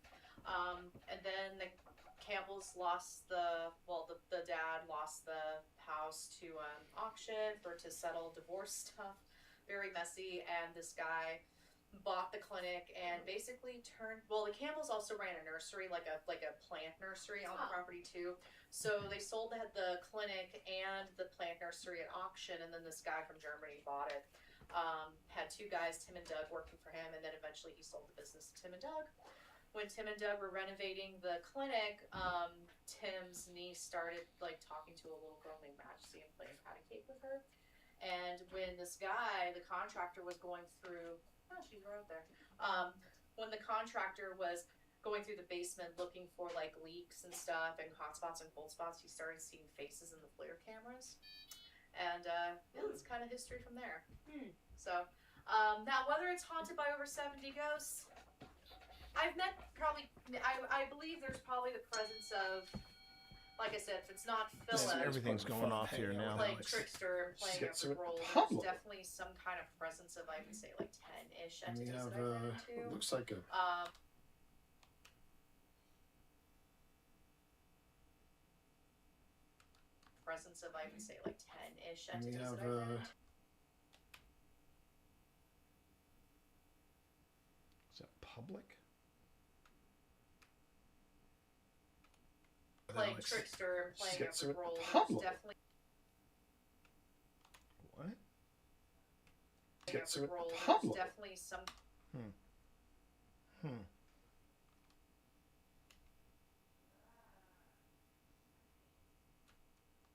And then the Campbells lost the dad lost the house to auction to settle divorce stuff, very messy, and this guy bought the clinic and basically the Campbells also ran a nursery, like a plant nursery on the property too. So they sold the clinic and the plant nursery at auction, and then this guy from Germany bought it. Had 2 guys, Tim and Doug, working for him, and then eventually he sold the business to Tim and Doug. When Tim and Doug were renovating the clinic, Tim's niece started talking to a little girl named Majesty and playing patty cake with her. And when this guy, the contractor, was going through, she's right there. When the contractor was going through the basement looking for leaks and stuff and hot spots and cold spots, he started seeing faces in the FLIR cameras. And it's kind of history from there. So now whether it's haunted by over 70 ghosts, I've met I believe there's probably the presence of, like I said, if it's not Philip, Everything's going off here now. playing trickster and playing Get some a role, there's public. definitely some kind of presence of, I would say, 10-ish And we entities have, that I've run into. it looks like a Presence of, I would say, 10-ish and we entities have that I've run into. is that public? Playing trickster and playing Get some a role, public. there's definitely What? playing Get some a role, public. there's definitely some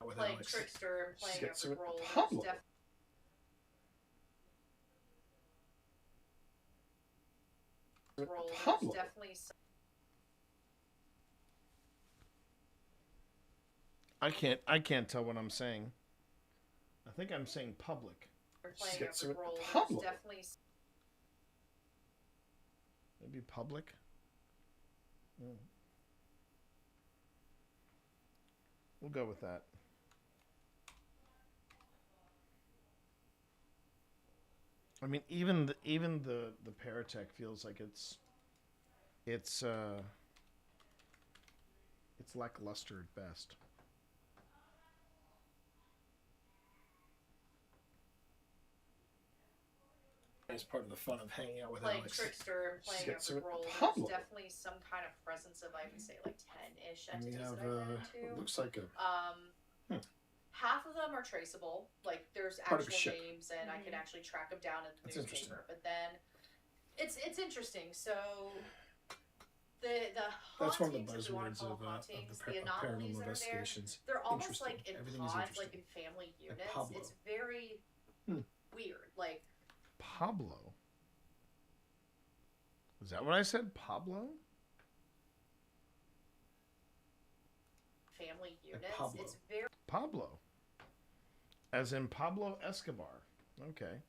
With playing Alex. trickster and playing Get some a role, public. there's Public. definitely some I can't tell what I'm saying. I think I'm saying public. playing Get a some role, public. there's definitely Maybe public. We'll go with that. I mean, even the Paratech feels like it's lackluster at best. It's part of the fun of hanging out with playing Alex. trickster and playing Get a some role. Pablo. There's definitely some kind of presence of, I would say, like 10-ish And we entities have, that I ran into. it looks like a Half of them are traceable, like there's Part of a actual ship. names and I can actually track them down in the That's interesting. newspaper. But then it's interesting. So the That's one of the hauntings, if we wanna buzzwords call of hauntings, the the anomalies paranormal that are there, investigations. they're almost Interesting. like in Everything is pods, like interesting. in family units. Pablo. It's very weird. Like Pablo. Is that what I said? Pablo? family units. Pablo. It's very Pablo. As in Pablo Escobar. Okay.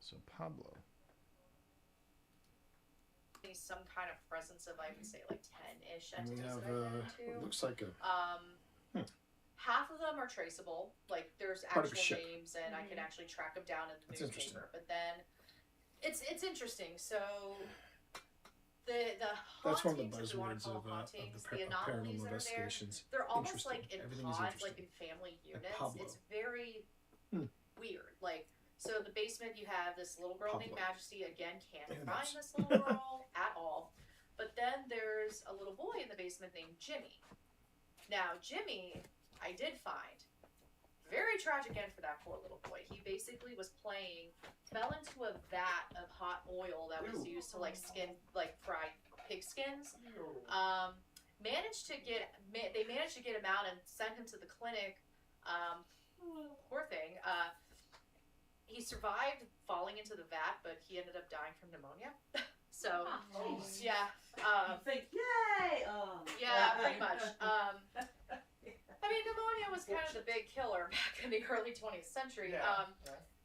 So Pablo. some kind of presence of, I would say, like 10-ish And we entities have, that I ran into. it looks like a Half of them are traceable, like there's Part of a actual ship. names and I can actually track them down in the That's newspaper. But then it's interesting. So the That's one of the hauntings, if we want buzzwords to of call hauntings, the paranormal anomalies that are there, investigations. they're almost Interesting. like in Everything is pods, interesting. like in family units. Pablo. It's very weird. Like, so the basement, you have this little girl named Pablo. Majesty. Again, can't Who find knows? this little girl at all. But then there's a little boy in the basement named Jimmy. Now, Jimmy, I did find. Very tragic end for that poor little boy. He basically was fell into a vat of hot oil that was used to fry pig skins. They managed to get him out and send him to the clinic. Poor thing. He survived falling into the vat, but he ended up dying from pneumonia. So, yeah. Yay! Yeah, pretty much. I mean, pneumonia was kind of the big killer back in the early 20th century.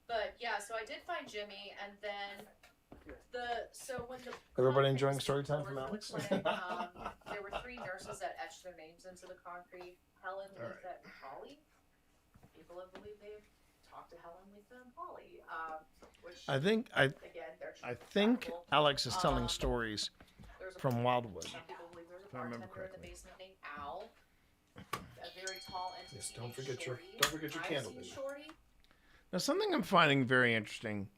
But yeah, so I did find Jimmy, and then when the Everybody concrete enjoying was story taken time from over Alex? the clinic, there were 3 nurses that etched their names into the concrete. Helen, Lisa, and Polly. People have believed they've talked to Helen, Lisa, and Polly. Which I think Alex is telling stories from Wildwood. Some people believe there's a If I remember bartender in the correctly. basement named Al. A very tall entity. Yes, don't named forget your Shorty. I've candle, seen baby. Shorty. Now, something I'm finding very interesting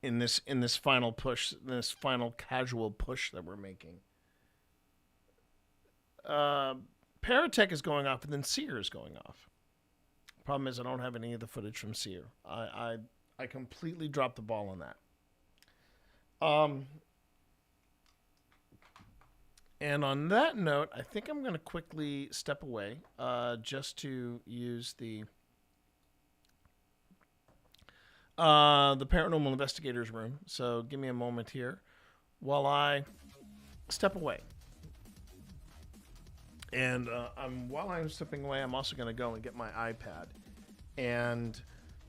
in this final push, this final casual push that we're making. Paratech is going off, and then Seer is going off. Problem is, I don't have any of the footage from Seer. I completely dropped the ball on that. And on that note, I think I'm going to quickly step away just to use the paranormal investigators room. So give me a moment here while I step away. And while I'm stepping away, I'm also going to go and get my iPad, and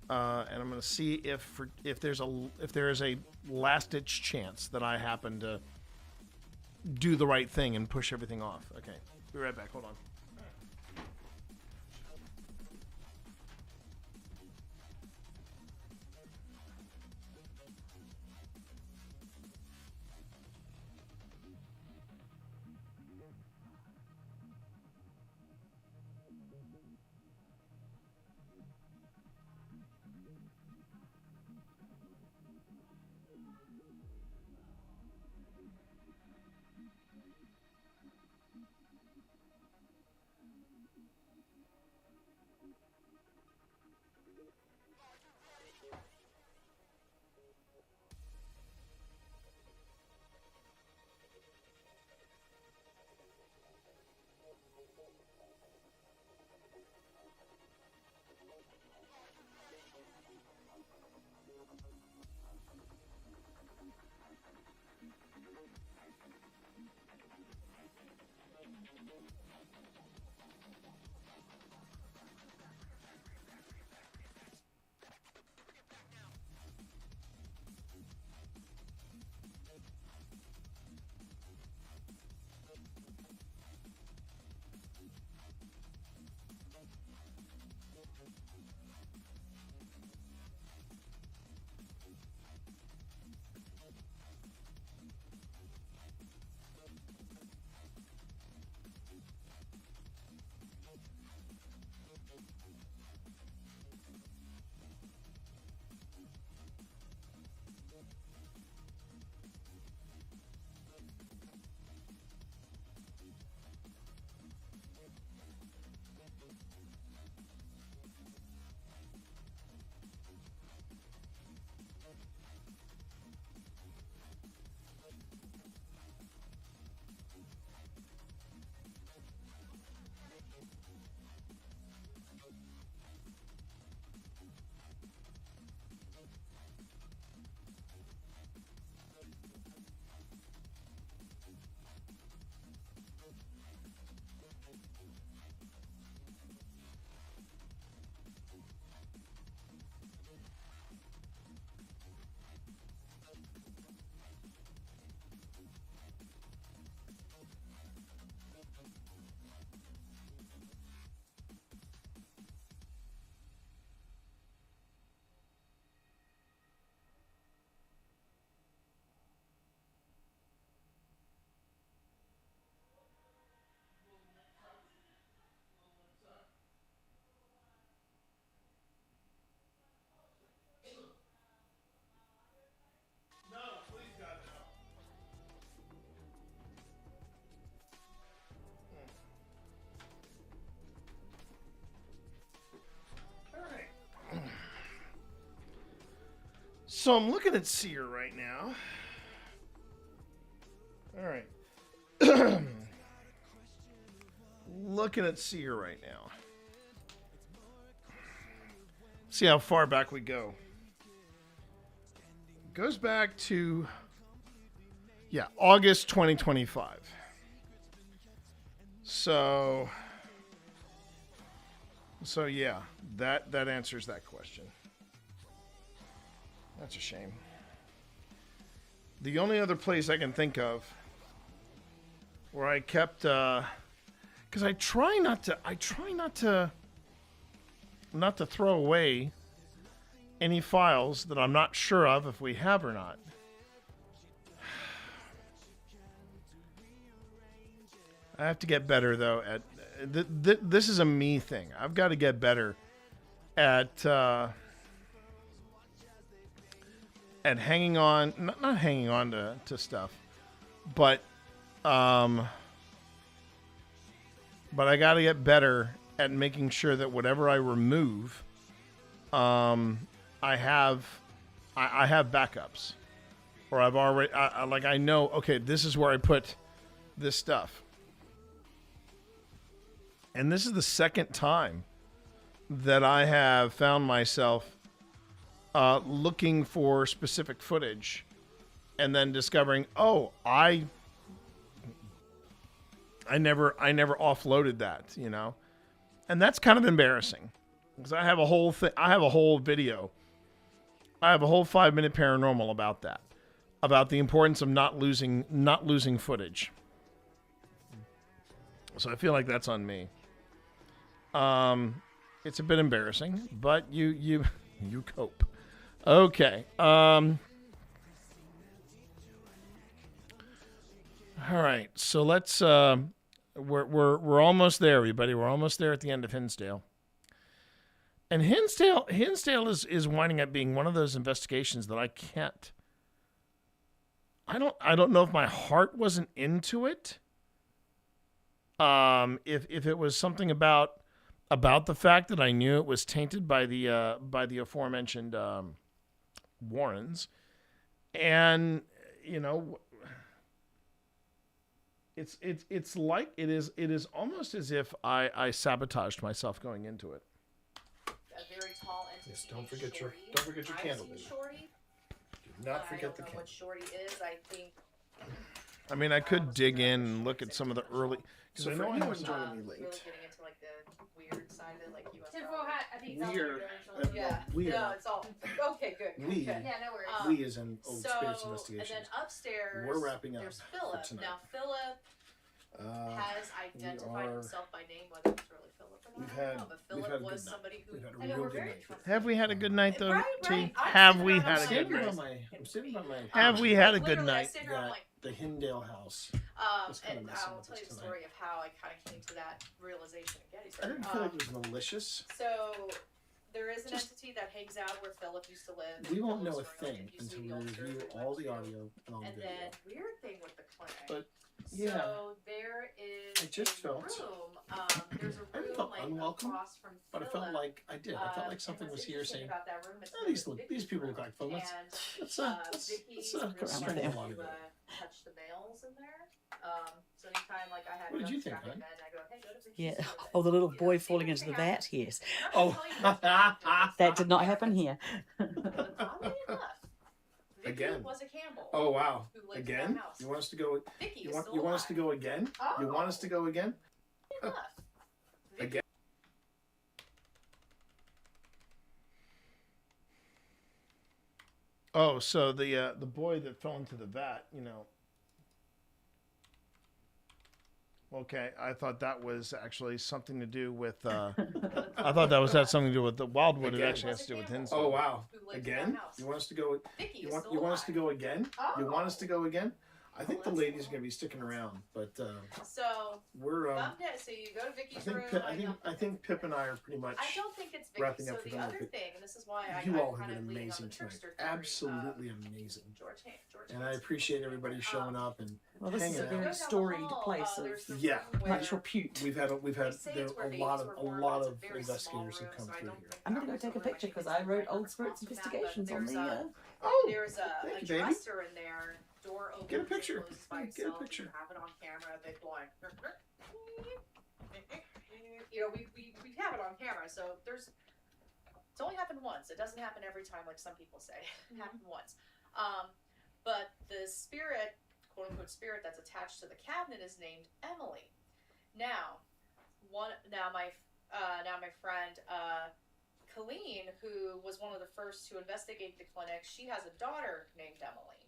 I'm going to see if there is a last ditch chance that I happen to do the right thing and push everything off. Okay, be right back. Hold on. So I'm looking at Seer right now. All right. Looking at Seer right now. See how far back we go. Goes back to, yeah, August 2025. So yeah, that answers that question. That's a shame. The only other place I can think of where I kept, because I try not to throw away any files that I'm not sure of if we have or not. I have to get better though at this is a me thing. I've got to get better at hanging on, not hanging on to stuff, but I got to get better at making sure that whatever I remove, I have backups, or I've already I know, okay, this is where I put this stuff. And this is the second time that I have found myself looking for specific footage and then discovering, oh, I never offloaded that, you know? And that's kind of embarrassing because I have a whole video. I have a whole 5-minute paranormal about that, about the importance of not losing footage. So I feel like that's on me. It's a bit embarrassing, but you cope. Okay. All right. So let's. We're almost there, everybody. We're almost there at the end of Hinsdale. And Hinsdale is winding up being one of those investigations that I can't. I don't know if my heart wasn't into it. If it was something about the fact that I knew it was tainted by the aforementioned Warrens, and you know, it's like it is almost as if I sabotaged myself going into it. A very tall entity. Yes, don't forget your candle. Shorty. Do not forget the candle. What Shorty is, I think. I mean, I could dig in and look at some of the early. So I for know I anyone was joining me Really late. getting into like the weird side of like UFO. Tinfoil hat. I think Weird. Yeah. Weird. No, it's all okay. Good. We. Okay. Yeah, no worries. We is in Old So, Spirits and Investigations. then upstairs, We're wrapping up there's for Philip. tonight. Now Philip has identified himself by name, whether it's really Philip or not. I don't know, but Philip was somebody who We've had a real good night. Have we had a good night though, Right, T? right. Have we had a good I'm night? sitting by my. Have we had a good Literally, I night? sit here, I'm That like, the Hinsdale House. was kinda and messing I'll with tell us you the tonight. story of how I kind of came to that realization at I Gettysburg. didn't feel like it was malicious. So there is an Just- entity that hangs out where Philip used to live. We won't know a Philip's growing up. thing It used to until be we the old review church we all went the to. audio and all the And video. then weird thing with the clinic. But yeah, So there is I just a felt- room. There's a I room felt like unwelcome, across from but I Philip. felt like I did. I felt like something and was what's here interesting saying, about that room is "Oh, these people look like fun. Let's and, let's Vicky's really really strangle like one to of them." touch the males in there. So anytime like I had What did you drugs think, back in hon? bed, I go, hey, go to Vicky's. Yeah. do this. Oh, the little boy falling into the vat. Yes. Oh, That did not happen here. Oddly enough, Vicky Again. was a Campbell. Oh wow! Who lived in Again? that house. You want us to go? Vicky You is want still us to alive. go again? You want us to go again? Enough. Again? Oh, so the boy that fell into the vat, you know. Okay, I thought that was actually something to do with. I thought that had something to do with the Wildwood. It Again. actually has to do with Hinsdale. Oh wow! Who lived in that Again? house. You want us to go? Vicky You is want still you want us to alive. go again? You want us to go again? I think the ladies are gonna be sticking around, but So we're so you go to Vicky's I think room. I think Pip and I are pretty much. I don't think it's Vicky. wrapping So up for the the other night. thing, and this is why I You all have kind been of lean on amazing the tonight. trickster theory. Absolutely amazing. George And I appreciate everybody showing up and Well, this is hanging a very out. storied place of Yeah, much repute. we've had say there it's where a babies lot were of born, but it's a very investigators small have come room, so I through don't here. think I'm gonna go take a picture because I wrote Old Spirits Investigations on the. There's a thank you, baby. dresser in there. Door opens. Get a picture. Closes by Get a itself, picture. You have it on camera. Big blind. You know, we have it on camera, so it's only happened once. It doesn't happen every time, like some people say. It happened once. But the spirit, quote unquote spirit, that's attached to the cabinet is named Emily. Now my friend Colleen, who was one of the first to investigate the clinic, she has a daughter named Emily.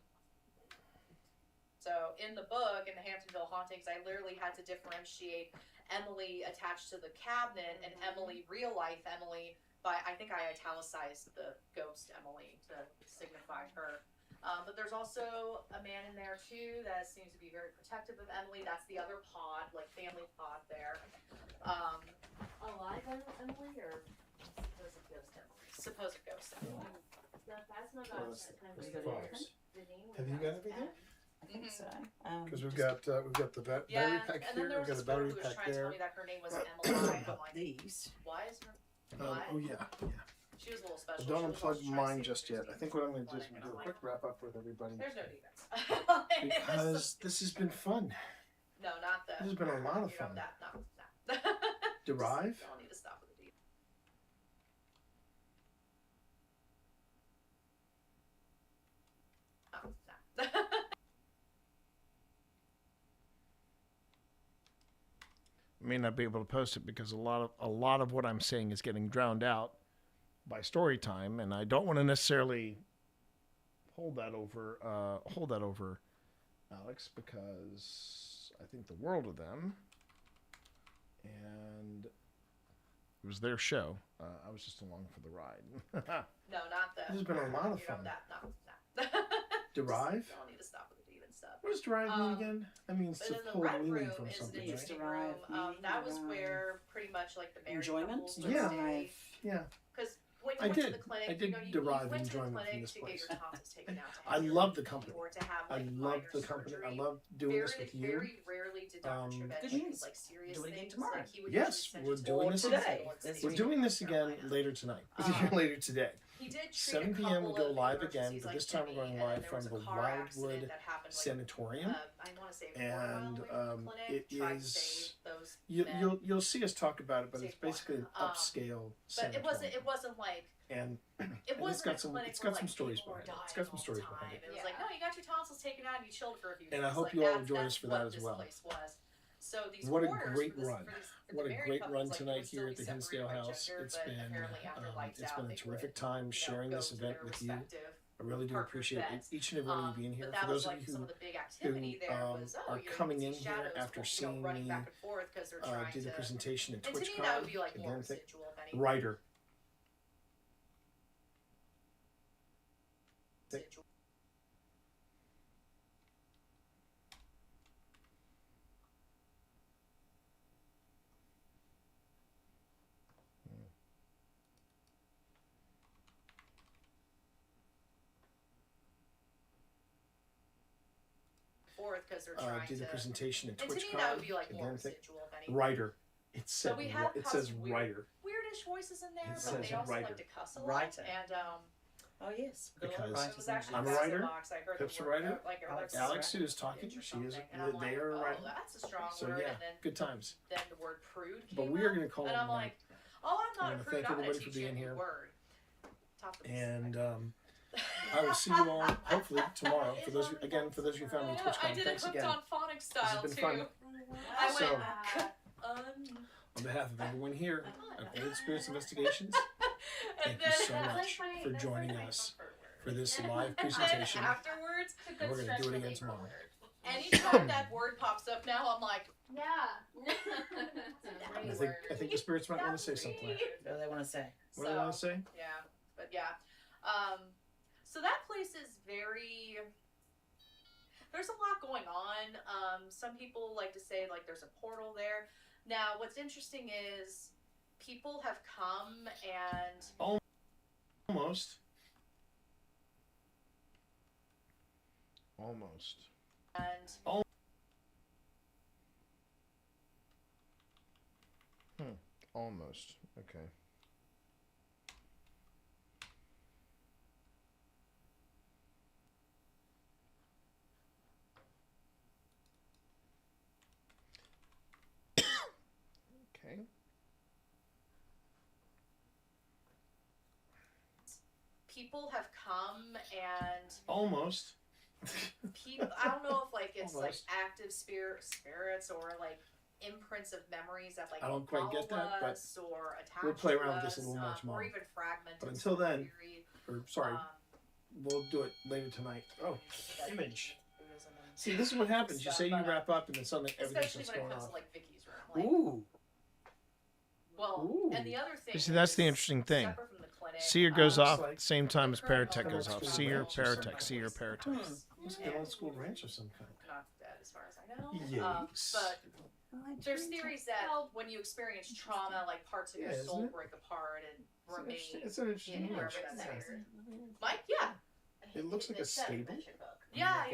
So in the book, in the Hamptonville Hauntings, I literally had to differentiate Emily attached to the cabinet and Emily, real life Emily, I think I italicized the ghost Emily to signify her. But there's also a man in there too that seems to be very protective of Emily. That's the other pod, like family pod there. Alive Emily or supposed ghost Emily? Supposed ghost Emily. That's not Oh, us. that's the box. Have you got everything? I think so. Because we've got the battery pack and then here. there We've was got a this girl battery who was pack trying to tell there. me that her name was Emily. I'm like, these. why is her? Why? Oh yeah. She was a little special. Don't She was unplug also mine trying to just save yet. I think what I'm going to do is clinic, do and a I'm quick like, wrap up with everybody. There's no defense. Because this has been fun. No, not the. This has been a lot of you know, fun. That, no. Derive? Y'all need to stop with the defense. No. May not be able to post it because a lot of what I'm saying is getting drowned out by story time, and I don't want to necessarily hold that over Alex, because I think the world of them, and it was their show. I was just along for the ride. No, not the. This has been a lot of you know, fun. That, no. Derive? Y'all need to stop with the demon stuff. What does derive mean again? I mean, But then the pull red meaning room from is an something, interesting right? room. That was where pretty much like the married Enjoyment? couples would Yeah. stay. Yeah. Because when you I went to did. the clinic, I did you know, you derive went to the enjoyment from clinic this to place. get your tonsils taken out. To I have love the surgery company. Or to have I like love minor the company. I surgery. love doing this with you. Very rarely did Dr. Trevette Good do news. like serious Do it again things. tomorrow. Like, he would Yes, usually we're send you doing to this the today. hospital We're doing this again later tonight. Later today. He did treat 7 a p.m. we couple go of live again, emergencies, but like this time we're going Timmy, and live there from was a the car accident Wildwood that happened, like, Sanatorium. I want to say And it is those you'll see us talk about it, but it's basically an upscale but sanatorium. it wasn't like And it wasn't it's got a some clinic it's where, got some like, stories people were behind it. It's dying got some all stories the behind time. it. It was like, no, you got your tonsils taken out and you chilled for a few days. And I hope like, you all that's- join us that's for what that as this well. place was. So these What a quarters great for this, run. for these, for What the a married great couples, run like, tonight would still here be at the separated Hinsdale by House. gender, It's but been apparently after lights it's out, been a they terrific would, time you know, sharing go this to event their with you. respective I really do partners' appreciate beds. each and every one of you being here. But For that those was of like you some of the big activity there was, are you know, coming you in see here shadows, after you know, seeing running me back and forth 'cause they're trying do the to- presentation at and to me, TwitchCon. that would be like more Again, residual, if anything. writer. Forth because they're trying Do the to presentation at and TwitchCon. to me that would be like more Again, residual, if anything. writer. It So said we have it says weird, writer. weirdish voices in there, It but says they also writer. like to cuss a lot. Writer. And Oh yes. Because it was actually I'm a past the writer. box. I heard Pip's the a word, writer. like, Alex, who is talking, she is. and I'm They like, are a oh, writer. that's a strong So word. yeah, And then, good times. then the word prude came But we are up, going to call and it I'm a night. like, oh, I'm I not a want to prude. thank I'm going everybody to for teach you a being new here. word. Top of the And I will see you all hopefully tomorrow. For those of you who found me at I TwitchCon, did thanks it hooked again. on phonics style This has too. been fun. I So- went. On behalf of everyone here at Old Spirits Investigations, And thank you so then- much for joining us for this live And presentation. then afterwards, And we're going to do it again tomorrow. anytime that word pops up now, I'm like, Yeah. I think the spirits might want to say something. What do they want to say? What do they want to say? Yeah, but yeah. So that place is very. there's a lot going on. Some people like to say like there's a portal there. Now, what's interesting is people have come and Almost. Almost. Okay. Okay. people have come and Almost. people. I don't know if like it's like Almost. active spirits or like imprints of memories that like I don't quite get follow that, but us or attach we'll play to around with this a us, little more tomorrow. or even fragmented. But until then, theory. or sorry, we'll do it later tonight. Oh, image. See, this is what happens. You say you wrap up, and then suddenly everything Especially starts when it going comes off. to like Vicky's room. Like, Ooh. Well, and the other thing. You see, that's the is, interesting thing. separate from the clinic, Seer goes off like at the same time as Paratech an goes old off. school Seer, ranch or something. Paratech, Seer, Paratech. It's like an old school ranch of some kind. Not that as far as I know. Yes. But there's theories that when you experience trauma, like parts of your Yeah, soul isn't it? break apart and remain. It's an interesting in image. wherever that's at. Mike, yeah. It looks like a stable. Yeah.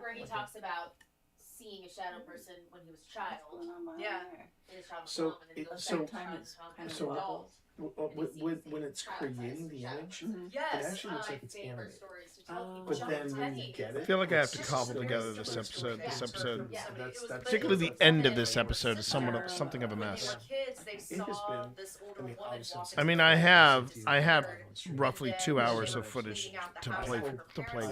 Where he talks about seeing a shadow person when he was a child. Yeah. In his childhood So, home, and then it, goes so, back to childhood home as so an adult. when it's creating the image, Yes, it actually looks like it's animated. But John then when you Tenney get is- it, I feel like I have to it's cobble still- together it's this still- episode. This yeah. episode, Yeah, that's particularly the end of this episode, is something of a When they mess. were kids, they It has saw been- this older I mean, woman obviously walk since I mean, I have roughly 2 hours of footage to play I with.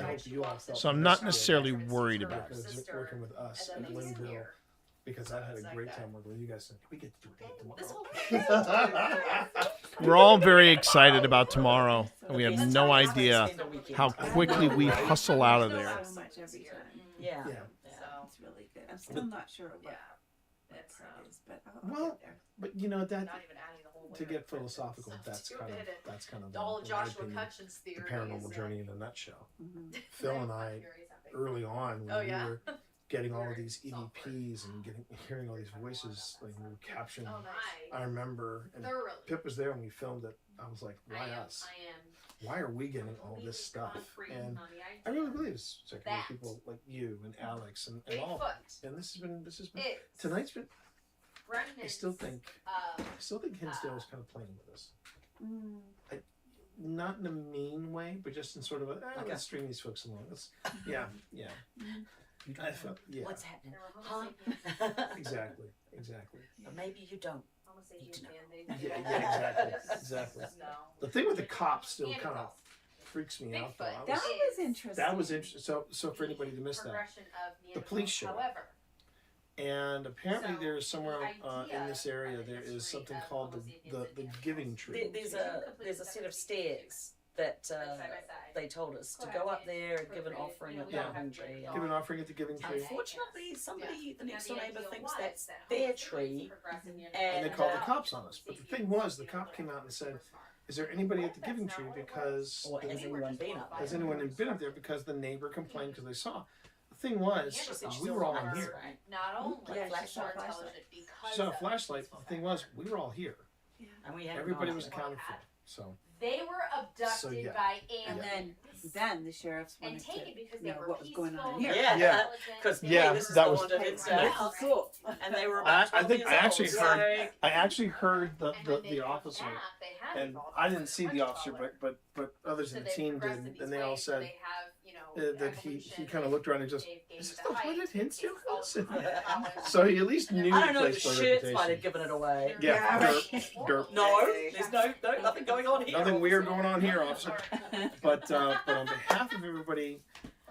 hope you all felt So I'm the not best necessarily way worried about it. because working with us at Linville, because I had a great time working with you guys. We get to do it tomorrow. We're all very excited about tomorrow, and we have no idea how quickly we hustle out of there. So much every time. Yeah. It's really good. I'm still not sure what part is, but I'll Well, get there. but you know that Not even adding the whole to winter get philosophical, that's to kind of it. that's kind of All in my Joshua opinion, Cutchin's the theory paranormal is journey in a nutshell. Mm-hmm. Phil and I, early on, when Oh, we yeah. were getting all of these EVPs and hearing all these voices, like we were capturing. Oh, nice. I remember, and Thoroughly. Pip was there when we filmed it. I was like, why us? Why are we getting all this stuff? And I really believe it's particularly people like you and Alex and all of it. And this has been tonight's been. I still think Hinsdale is kind of playing with us. Not in a mean way, but just in sort of a let's string these folks along. Yeah. I felt What's happening? Huh? exactly. But maybe you don't. Yeah, exactly. The thing with the cops still kind of freaks me out, though. That was interesting. That was interesting. So for anybody to miss that, the police show. However, And apparently, So, there's somewhere the idea in this area there is something called the giving tree. There's a set of stairs that they told us to go up there and give an offering at the giving tree. Give an offering at the giving tree. Unfortunately, somebody, the next door neighbor, thinks that's their tree, And they called the cops on us. But the thing was, the cop came out and said, "Is there anybody at the giving tree? Because Or has anyone been up there? has anyone been up there? Because the neighbor complained because they saw." The thing was, we were all in here. Not only Yeah, like she saw more a flashlight. intelligent because She saw a of flashlight. The thing was, we were all here. And we had Everybody gone was up accounted for. So they were abducted yeah. by And aliens then the sheriffs and wanted taken to because they know were what was going on in peaceful, here. Yeah, Yeah. because Yeah, this is that the was- one that it's cool. And they were I about 12 think years I actually old, heard. so- I actually heard and when they the got officer, back, they had and evolved I into didn't see much the officer, taller. but others So in the they team progressed in did, these and they all ways, so said they have, that he evolution, kind of looked around and just, they've gained "Is this the the one height, at Hinsdale it's all House?" knowledge. So he at least knew I the don't know, the place by shirts might have reputation. given it away. Yeah, Yeah, derp. No, there's no nothing going on here. Nothing weird going on here, officer. But on behalf of everybody,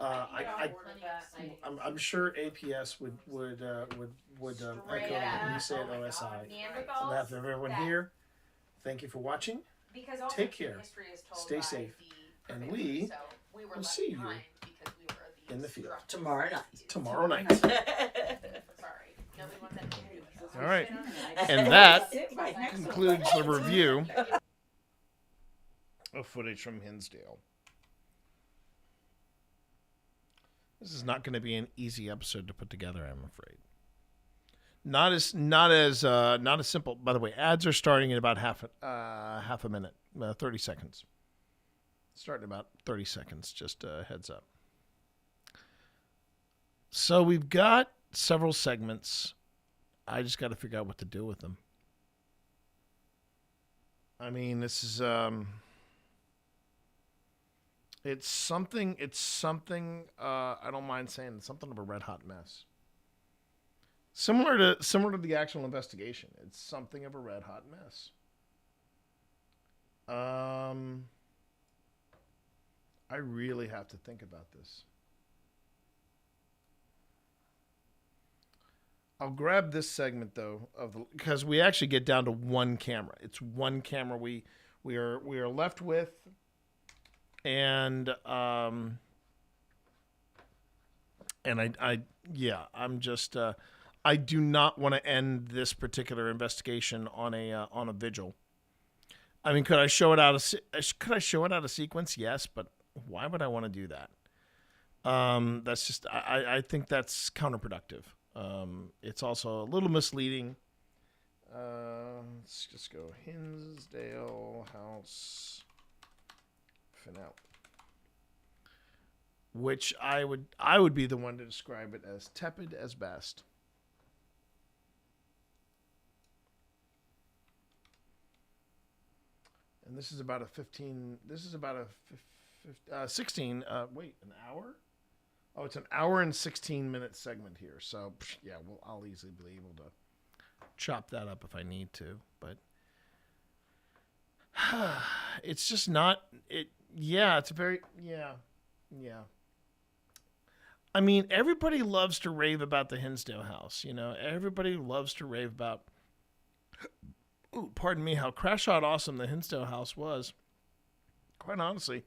I'm sure APS would echo when we say at OSI. On behalf of everyone here, thank you for watching. Because also Take care. history is told Stay by safe. the And perpetrators, we so we were will left see you behind because we were the in the field Tomorrow night. tomorrow night. Sorry, nobody wants that to do with us. All right. And that Sit right next to it. concludes the review of footage from Hinsdale. This is not going to be an easy episode to put together, I'm afraid. Not as simple. By the way, ads are starting in about half a minute, 30 seconds. Starting about 30 seconds, just a heads up. So we've got several segments. I just got to figure out what to do with them. I mean, this is it's something I don't mind saying, it's something of a red hot mess. Similar to the actual investigation. It's something of a red hot mess. I really have to think about this. I'll grab this segment though because we actually get down to one camera. It's one camera we are left with, and I'm just I do not want to end this particular investigation on a vigil. I mean, could I show it out of sequence? Yes, but why would I want to do that? That's just I think that's counterproductive. It's also a little misleading. Let's just go Hinsdale House finale, which I would be the one to describe it as tepid as best. And this is about a 16, an hour? Oh, it's an hour and 16 minute segment here. So, yeah, I'll easily be able to chop that up if I need to. But it's just not, it's very. I mean, everybody loves to rave about the Hinsdale House. You know, everybody loves to rave about, pardon me, how crash out awesome the Hinsdale House was. Quite honestly,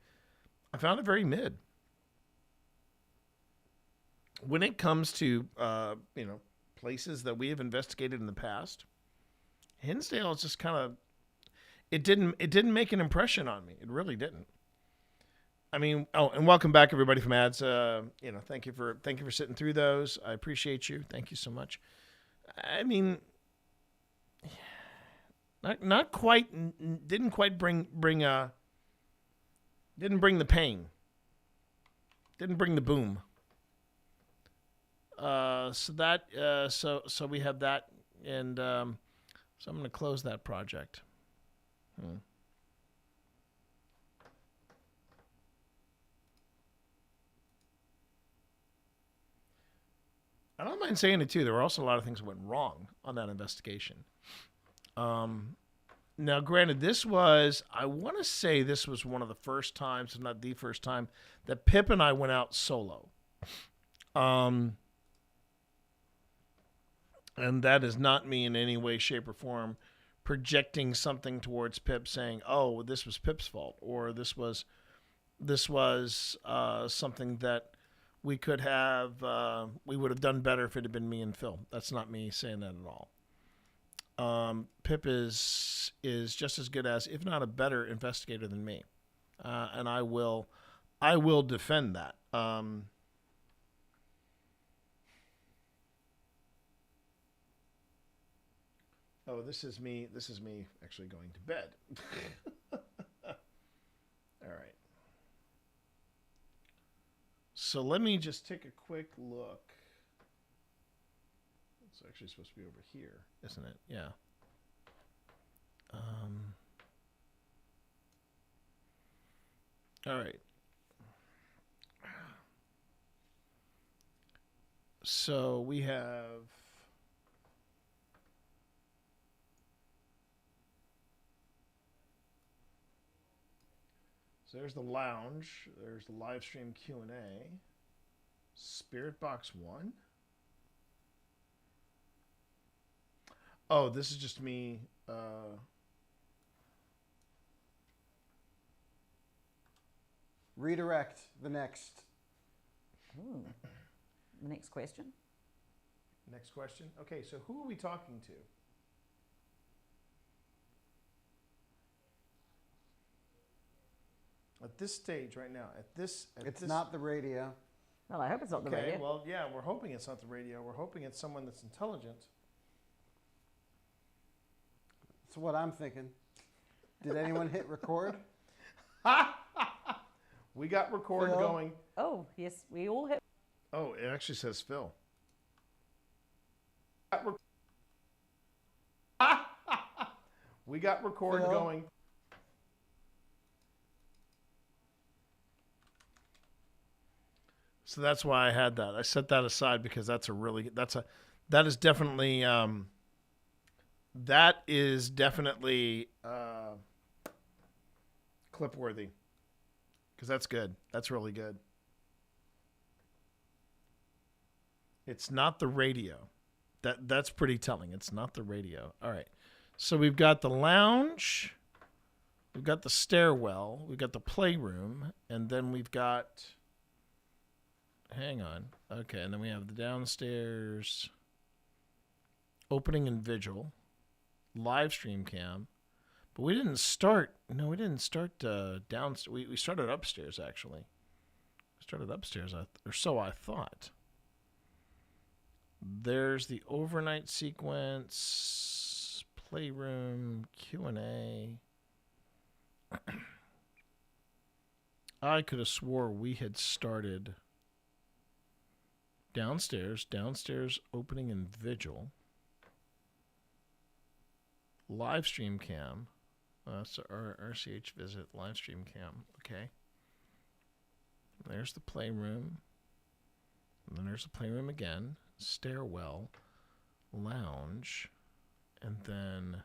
I found it very mid. When it comes to places that we have investigated in the past, Hinsdale is just kind of it didn't make an impression on me. It really didn't. I mean, and welcome back everybody from ads. Thank you for sitting through those. I appreciate you. Thank you so much. I mean, not quite, didn't quite bring the pain. Didn't bring the boom. So we have that, and so I'm going to close that project. I don't mind saying it too. There were also a lot of things that went wrong on that investigation. Now, granted, I want to say this was one of the first times, if not the first time, that Pip and I went out solo. And that is not me in any way, shape, or form projecting something towards Pip, saying, "Oh, this was Pip's fault," or this was something that we could have, we would have done better if it had been me and Phil. That's not me saying that at all. Pip is just as good as, if not a better investigator than me, and I will defend that. Oh, this is me actually going to bed. All right. So let me just take a quick look. It's actually supposed to be over here, isn't it? Yeah. All right. So we have... So there's the lounge. There's the live stream Q&A. Spirit Box 1. Oh, this is just me. Redirect the next. Ooh. The next question. Next question. Okay, so who are we talking to? At this stage right now, it's not the radio. Well, I hope it's not the Okay, radio. well, yeah, we're hoping it's not the radio. We're hoping it's someone that's intelligent. That's what I'm thinking. Did anyone hit record? We got record Phil? going. Oh, yes, we all hit. Oh, it actually says Phil. We got record Phil? going. So that's why I had that. I set that aside because that is definitely clip worthy. Because that's good. That's really good. It's not the radio. That's pretty telling. It's not the radio. All right. So we've got the lounge, we've got the stairwell, we've got the playroom, and then we've got, hang on. Okay, and then we have the downstairs opening and vigil, live stream cam. But we didn't start downstairs. We started upstairs, actually. We started upstairs, or so I thought. There's the overnight sequence, playroom, Q&A. I could have swore we had started downstairs opening and vigil, live stream cam. So our RCH visit, live stream cam. Okay. There's the playroom. And then there's the playroom again. Stairwell. Lounge. And then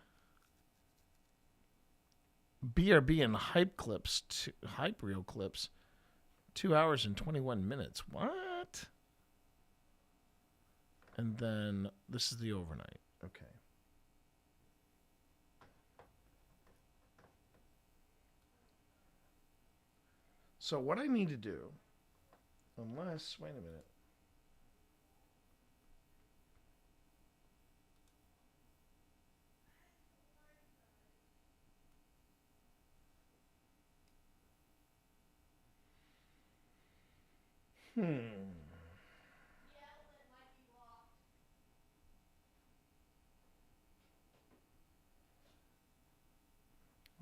BRB and hype reel clips. 2 hours and 21 minutes. What? And then this is the overnight. Okay. So what I need to do, unless, wait a minute.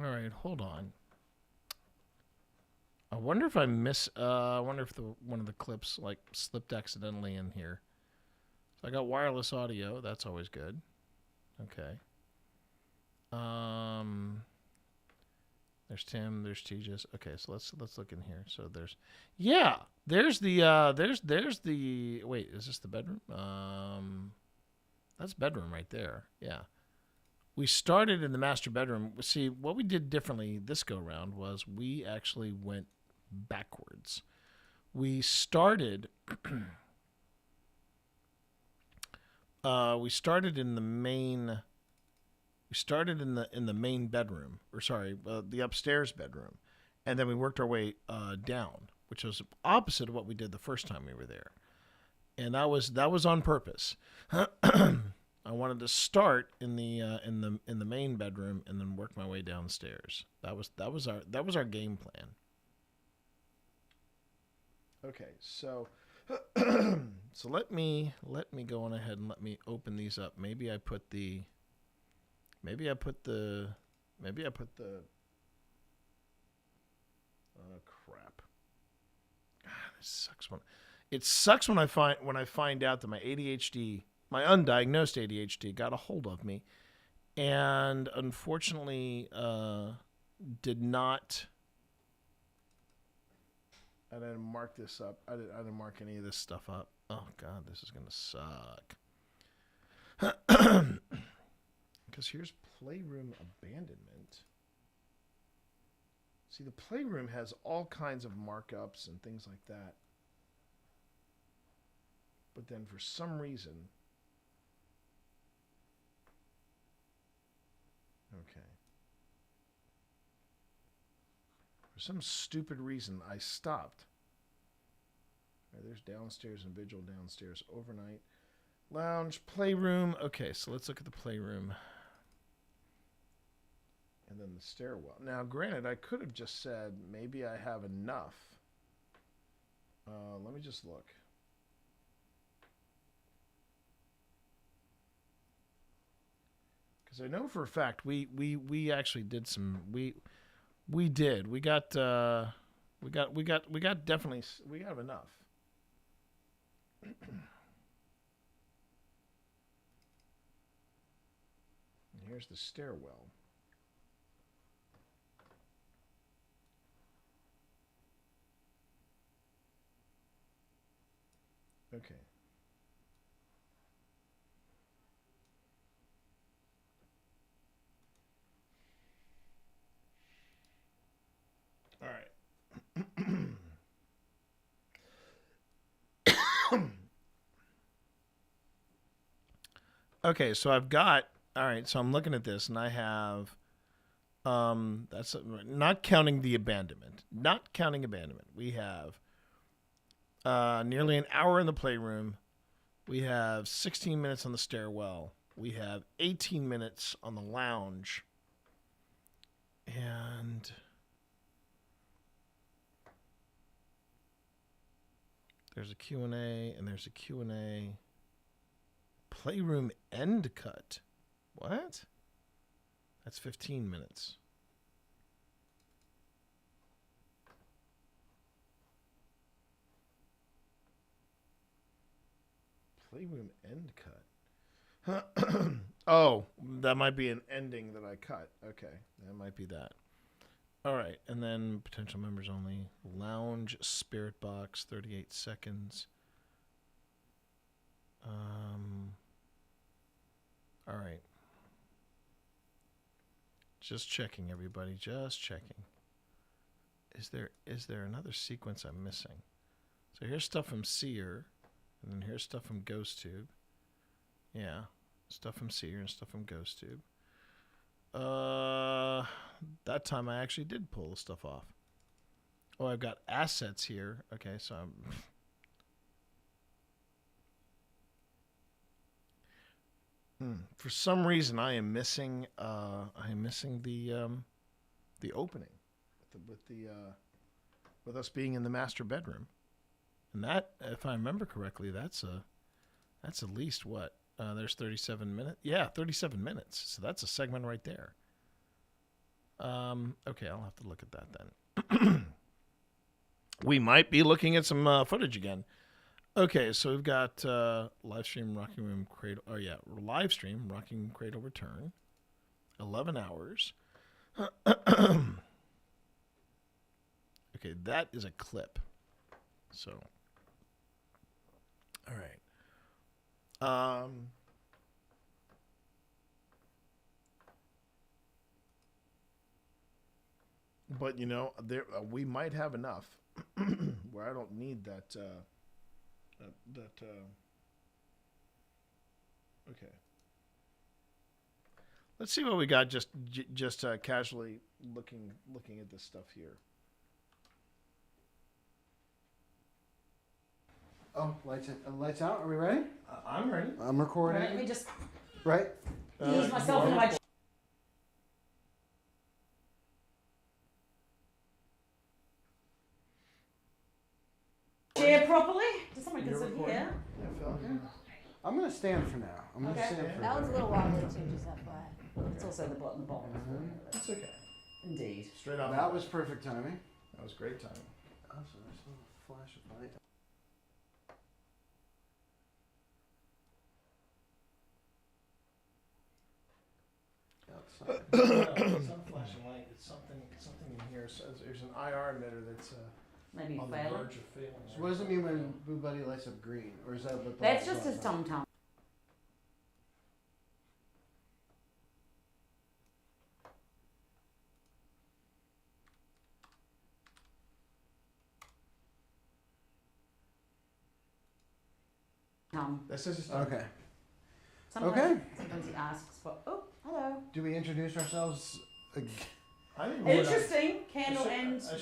All right, hold on. I wonder if I wonder if one of the clips like slipped accidentally in here. So I got wireless audio. That's always good. Okay. There's Tim. There's Tejas. Okay, so let's look in here. So there's the wait. Is this the bedroom? That's bedroom right there. Yeah. We started in the master bedroom. See, what we did differently this go round was we actually went backwards. We started in the main bedroom, or sorry, the upstairs bedroom, and then we worked our way down, which was opposite of what we did the first time we were there, and that was on purpose. I wanted to start in the main bedroom and then work my way downstairs. That was our game plan. Okay, so so let me go on ahead and let me open these up. Maybe I put the oh crap. It sucks when I find out that my ADHD, my undiagnosed ADHD, got a hold of me, and unfortunately did not. I didn't mark this up. I didn't mark any of this stuff up. Oh God, this is gonna suck. Because here's playroom abandonment. See, the playroom has all kinds of markups and things like that. But then for some reason, okay. For some stupid reason, I stopped. All right, there's downstairs and vigil, downstairs overnight. Lounge, playroom. Okay, so let's look at the playroom. And then the stairwell. Now, granted, I could have just said maybe I have enough Let me just look. Because I know for a fact we actually did some we got definitely we got enough. And here's the stairwell. Okay. All right. Okay, so I've got, all right, so I'm looking at this and I have, that's not counting the abandonment. Not counting abandonment. We have nearly an hour in the playroom. We have 16 minutes on the stairwell. We have 18 minutes on the lounge. And there's a Q&A and there's a Q&A. Playroom end cut. What? That's 15 minutes. Playroom end cut. Oh, that might be an ending that I cut. Okay, that might be that. All right, and then potential members only. Lounge spirit box, 38 seconds. All right. Just checking, everybody. Just checking. Is there another sequence I'm missing? So here's stuff from Seer, and then here's stuff from Ghost Tube. Yeah, stuff from Seer and stuff from Ghost Tube. That time I actually did pull the stuff off. Oh, I've got assets here. Okay, so I'm. For some reason, I am missing the opening with us being in the master bedroom, and that, if I remember correctly, that's at least what there's 37 minutes. Yeah, 37 minutes. So that's a segment right there. Okay, I'll have to look at that then. We might be looking at some footage again. Okay, so we've got live stream Rocking Room Cradle. Oh yeah, live stream Rocking Cradle Return. 11 hours. Okay, that is a clip. So, all right. But you know, there we might have enough where I don't need that. Okay. Let's see what we got. Just casually looking at this stuff here. Oh, lights out. Are we ready? I'm ready. I'm recording. Let me just right. use myself in my chair properly. Just someone can sit here. I'm gonna stand for now. I'm gonna stand for That now. one's a little wobbly too, just FYI. It's also the bottom. It's okay. Indeed. Straight off. That was perfect timing. That was great timing. Oh, so there's a little flash of light. It's not flashing light. It's something in here. So there's an IR emitter that's maybe on the failing. verge of failing. So what does it mean when Boo Buddy lights up green? Or is that what? That's just his tum tum. This is okay. Sometimes he asks for. Oh, hello. Do we introduce ourselves again? I think interesting candle and. I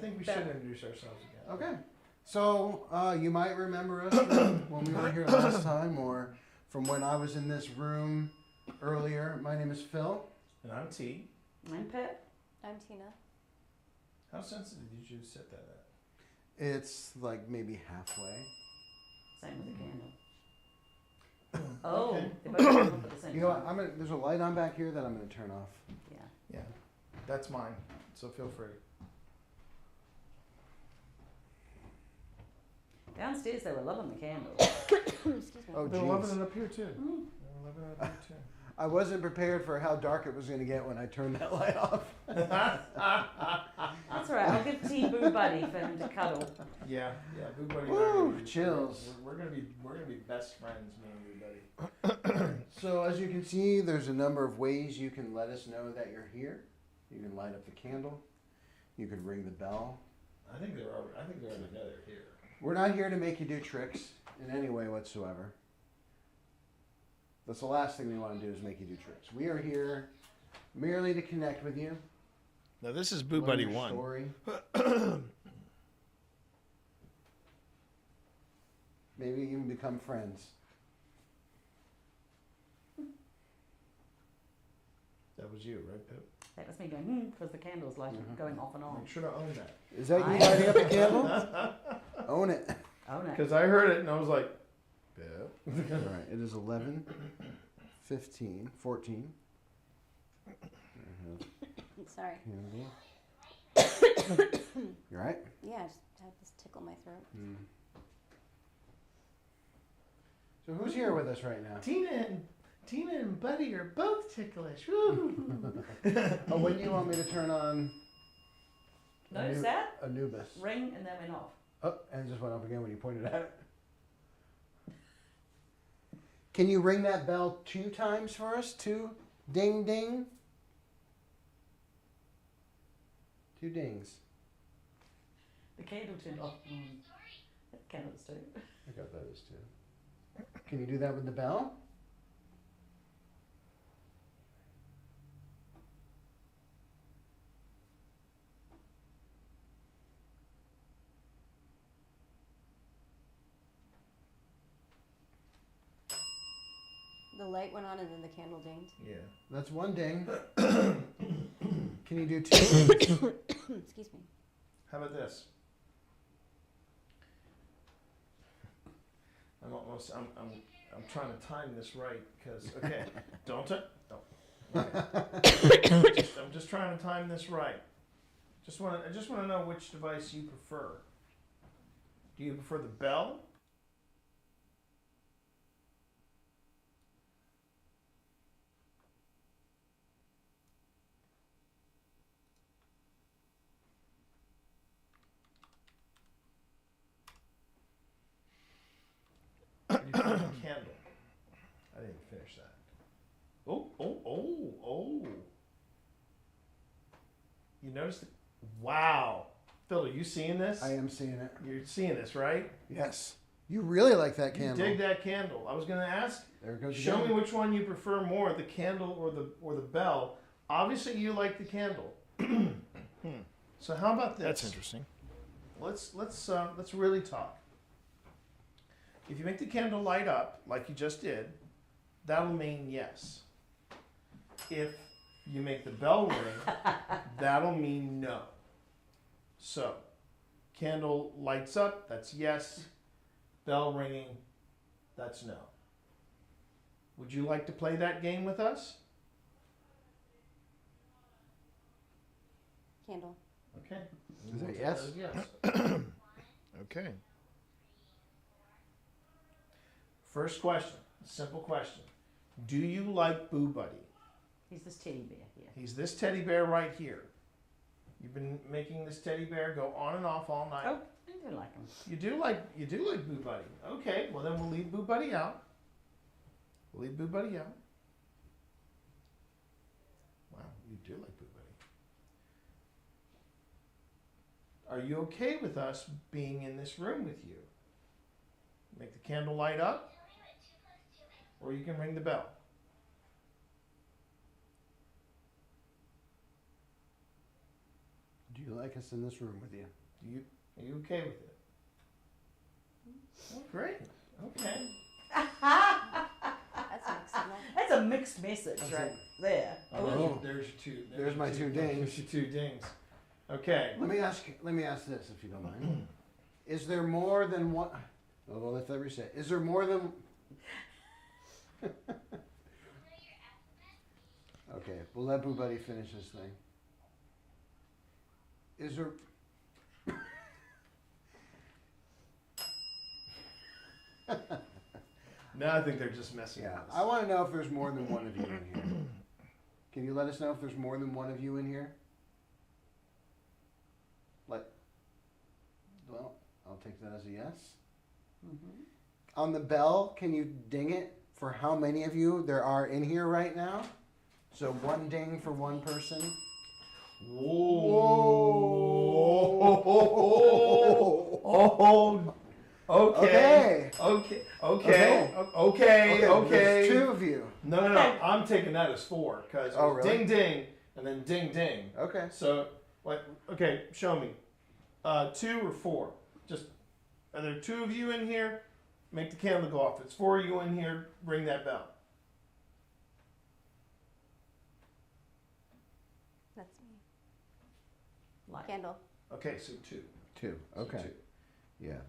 think we should introduce ourselves again. Okay. So you might remember us from when we were here last time, or from when I was in this room earlier. My name is Phil. And I'm T. I'm Pip. I'm Tina. How sensitive did you set that It's like maybe halfway. Same with the candle. Oh, they're both going off at the same You know time. what? There's a light on back here that I'm going to turn off. Yeah. Yeah, that's mine. So feel free. Downstairs they were loving the candles. Oh, They're jeez. loving it up here too. They're loving it up here too. I wasn't prepared for how dark it was going to get when I turned that light off. That's all right. I'll give T Boo Buddy for him to cuddle. Yeah, Boo Buddy. Woo, chills. We're gonna be best friends, me and Boo Buddy. So as you can see, there's a number of ways you can let us know that you're here. You can light up the candle. You can ring the bell. I think they already know they're here. We're not here to make you do tricks in any way whatsoever. That's the last thing we want to do is make you do tricks. We are here merely to connect with you. Now this is Boo learn Buddy your 1. Story. Maybe even become friends. That was you, right, Pip? That was me going, because the candle's like going off and on. Make sure to own that. Is that you lighting up a candle? Own it. Own it. Because I heard it and I was like, Pip. All right, it is 11, 15, 14. Sorry. Candle. You all right? Yeah, I just had this tickle my throat. So who's here with us right now? Tina and Buddy are both ticklish. Woo. Oh, when do you want me to turn on? Notice that? Anubis. Ring and then went off. Oh, and it just went off again when you pointed at it. Can you ring that bell 2 times for us? 2 ding ding. 2 dings. The candle turned off. The candles too. I got those too. Can you do that with the bell? The light went on and then the candle dinged. Yeah. That's 1 ding. Can you do 2? Excuse me. How about this? I'm trying to time this right because don't it? Okay. I'm just trying to time this right. I just want to know which device you prefer. Do you prefer the bell? You prefer the candle? I didn't finish that. Oh. You notice the... Wow. Phil, are you seeing this? I am seeing it. You're seeing this, right? Yes. You really like that candle. You dig that candle. I was going to ask, there it goes show again. me which one you prefer more, the candle or the bell. Obviously, you like the candle. So how about this? That's interesting. Let's really talk. If you make the candle light up, like you just did, that'll mean yes. If you make the bell ring, that'll mean no. So, candle lights up, that's yes. Bell ringing, that's no. Would you like to play that game with us? Candle. Okay. Is that yes? Yes. Okay. First question, simple question. Do you like Boo Buddy? He's this teddy bear here. He's this teddy bear right here. You've been making this teddy bear go on and off all night. Oh, I do like him. You do like Boo Buddy. Okay, well then we'll leave Boo Buddy out. We'll leave Boo Buddy out. Wow, you do like Boo Buddy. Are you okay with us being in this room with you? Make the candle light up, or you can ring the bell. Do you like us in this room with you? Are you okay with it? Oh, great. Okay. That's mixed signal. That's a mixed message right there. Oh. There's your two. There's my 2 dings. There's your 2 dings. Okay. Let me ask this if you don't mind. Is there more than one? Oh, well, let that reset. Is there more than? Okay, we'll let Boo Buddy finish this thing. Is there? Now I think they're just messing with us. I want to know if there's more than one of you in here. Can you let us know if there's more than one of you in here? Well, I'll take that as a yes. On the bell, can you ding it for how many of you there are in here right now? So one ding for one person. Whoa! Okay. There's two of you. No. I'm taking that as 4 because really? ding ding and then ding ding. Okay. So what? Okay, show me. 2 or 4? Just are there 2 of you in here? Make the candle go off. If it's 4 of you in here, ring that bell. That's me. Candle. Okay, so 2. 2. Okay. 2. Yeah.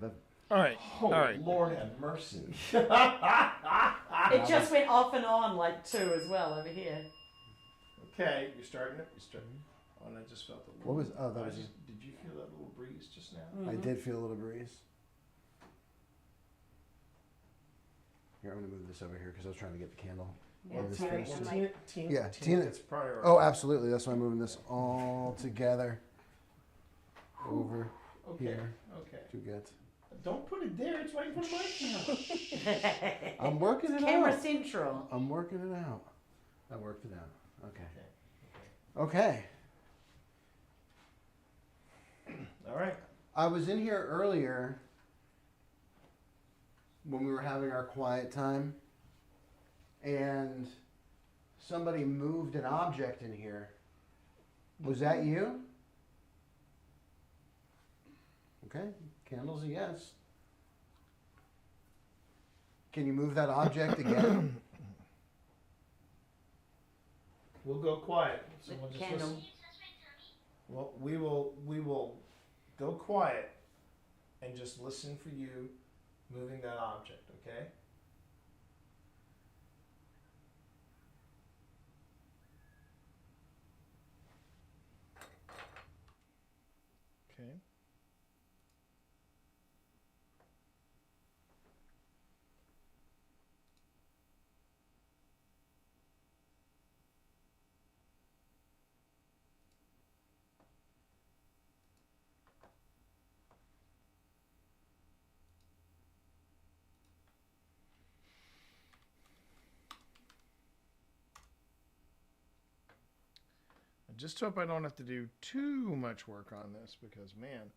All right. All right. Lord have mercy. It just went off and on like 2 as well over here. Okay, you're starting it. You're starting. Oh, and I just felt the. What was? Oh, that was. Did you feel that little breeze just now? I did feel a little breeze. Here, I'm gonna move this over here because I was trying to get the candle. Tina. It's priority. Oh, absolutely. That's why I'm moving this all together. Over here. Okay. To get. Don't put it there. It's right in front of my camera. I'm working it Camera out. central. I'm working it out. I worked it out. Okay. All right. I was in here earlier when we were having our quiet time, and somebody moved an object in here. Was that you? Okay, candle's a yes. Can you move that object again? We'll go quiet. So we'll just Candle. listen. Well, we will go quiet and just listen for you moving that object, okay? Okay. I just hope I don't have to do too much work on this because, man.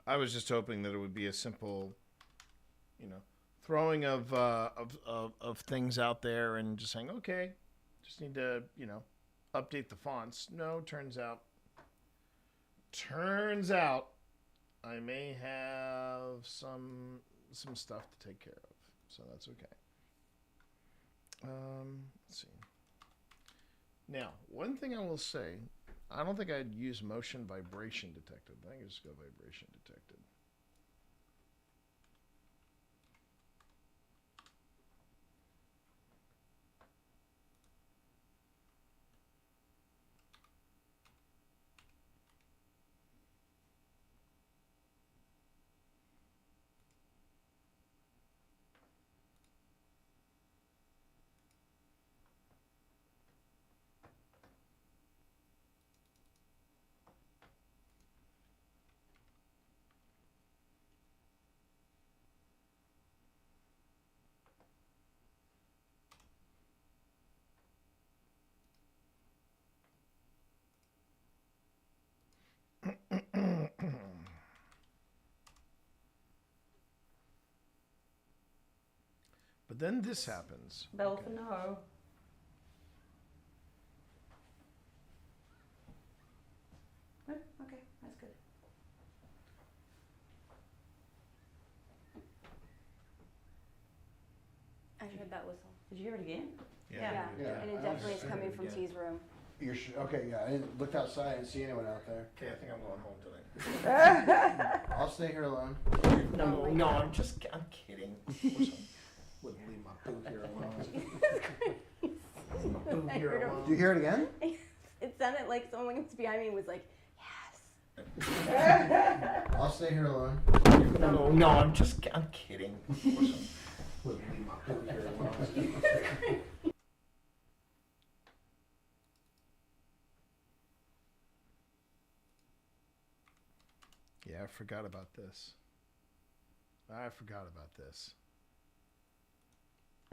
I was just hoping that it would be a simple, throwing of things out there and just saying, okay, just need to, update the fonts. No, turns out I may have some stuff to take care of, so that's okay. Let's see. Now, one thing I will say, I don't think I'd use motion vibration detected. I think I just go vibration detected. But then this happens. Bell for no. Okay, that's good. I heard that whistle. Did you hear it again? Yeah. And it definitely is coming from T's room. You're okay, yeah. I didn't look outside and see anyone out there. Okay, I think I'm going home tonight. I'll stay here alone. No, I'm kidding. Wouldn't leave my poo here alone. Do you hear it again? It sounded like someone was behind me was like, I'll stay here alone. No, I'm kidding. Wouldn't leave my poo here alone. Yeah, I forgot about this.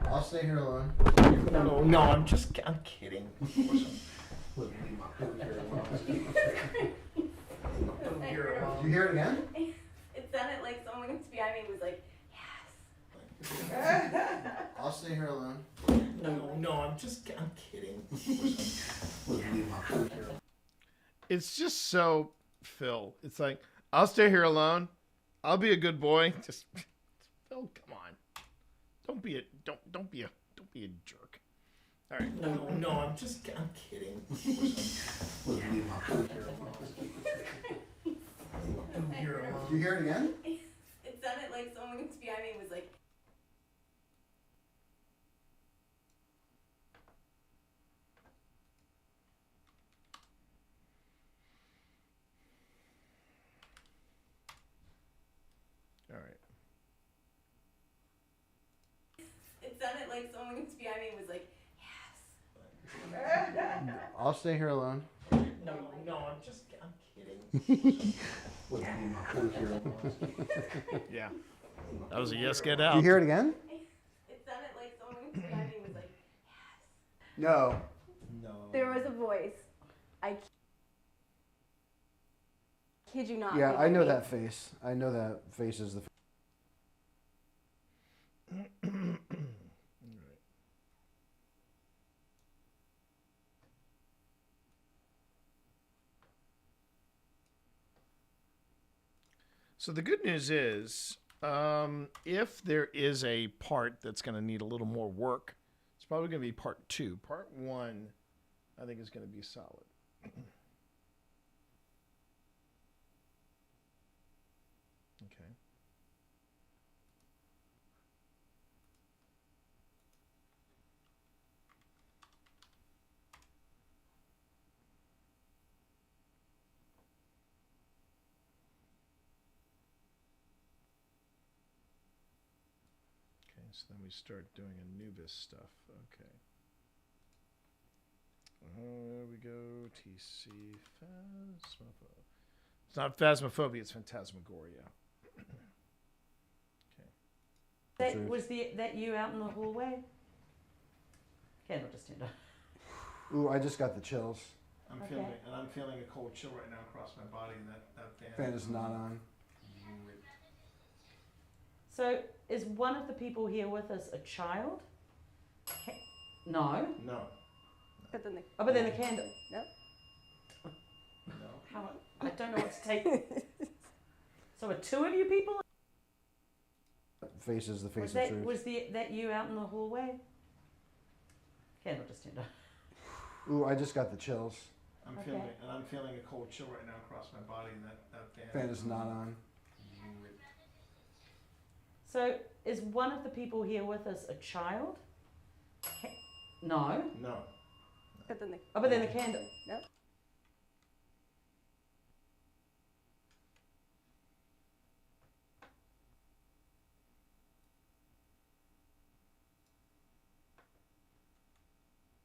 I'll stay here alone. No, I'm kidding. Wouldn't leave my poo here alone. Do you hear it again? it sounded like someone was behind me was like, I'll stay here alone. No, I'm kidding. Wouldn't leave my poo here alone. It's just so Phil. It's like, I'll stay here alone. I'll be a good boy. Just Phil, come on. Don't be a jerk. All right. No, I'm kidding. Wouldn't leave my poo here alone. Do you hear it again? it sounded like someone was behind me was like, All right. it sounded like someone was behind me was like, I'll stay here alone. No, I'm kidding. Wouldn't leave my poo here alone. Yeah. That was a yes, get out. Do you hear it again? It sounded like someone was behind me was like, No. there was a voice. I kid you not. Yeah, like, I know that face. I know that face is the. So the good news is, if there is a part that's going to need a little more work, it's probably going to be part 2. Part 1, I think, is going to be solid. Okay. So then we start doing Anubis stuff. Okay. There we go. TC Phasmophobia. It's not Phasmophobia, it's Phantasmagoria. Okay. Was that you out in the hallway? Candle just turned on. Ooh, I just got the chills. I'm feeling a cold chill right now across my body, and that Fan is not on. So, is one of the people here with us a child? No. No. But then the, but then the candle. Nope. No. How? I don't know what to take. So, are 2 of you people? Face is the face Was of truth. Was that you out in the hallway? Candle just turned on. Ooh, I just got the chills. I'm feeling a cold chill right now across my body, and that Fan is not on. So, is one of the people here with us a child? No. No. But then the, but then the candle. Nope.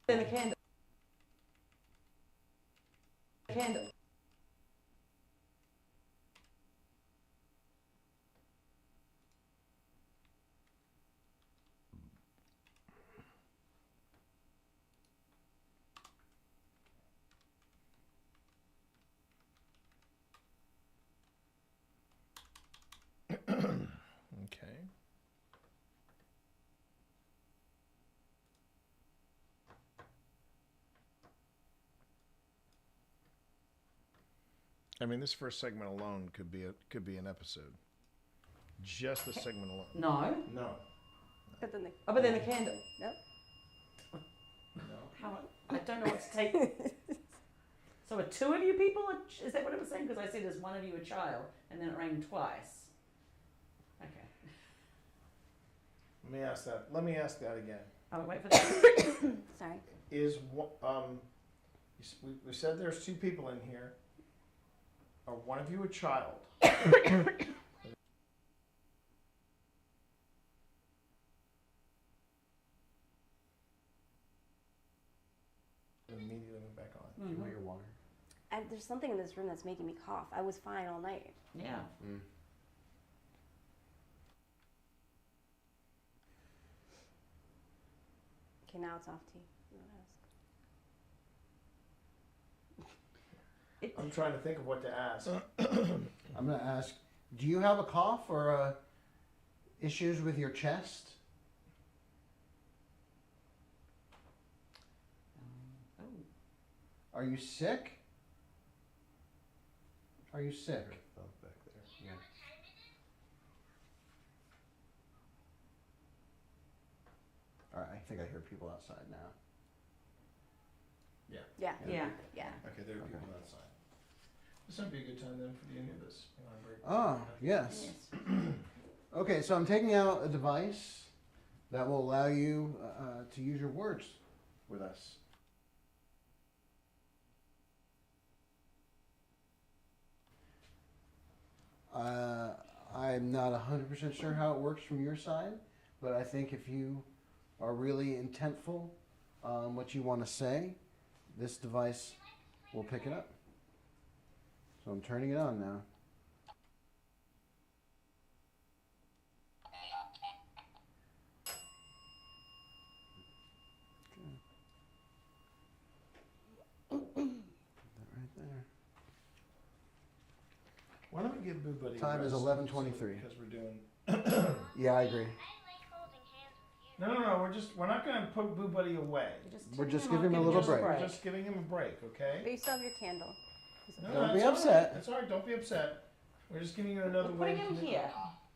Then the candle. Candle. Okay. I mean, this first segment alone could be an episode. Just the segment alone. No. No. But then the, but then the candle. Nope. don't know what to take. So are two of you people? Is that what it was saying? Because I said, is one of you a child? And then it rang twice. Okay. Let me ask that again. I'll wait for that. Sorry. Is we said there's two people in here. Are one of you a child? Immediately went back on. Do you want your water? There's something in this room that's making me cough. I was fine all night. Yeah. Okay, now it's off to you. I'm trying to think of what to ask. I'm going to ask, do you have a cough or issues with your chest? Are you sick? Are you sick? Back there. Yeah. All right, I think I hear people outside now. Yeah. Yeah. Yeah. Yeah. Okay, there are people outside. This might be a good time then for the end of this. Oh, yes. Okay, so I'm taking out a device that will allow you to use your words with us. I'm not 100% sure how it works from your side, but I think if you are really intentful on what you want to say, this device will pick it up. So I'm turning it on now. Right there. Why don't we give Boo Buddy Time is 11:23. Because we're doing. Yeah, I agree. No. We're not going to put Boo Buddy away. We're just giving him a little break. We're just giving him a break, okay? But you still have your candle. No, Don't be that's all upset. right. That's all right. Don't be upset. We're just giving you another way. Putting him here.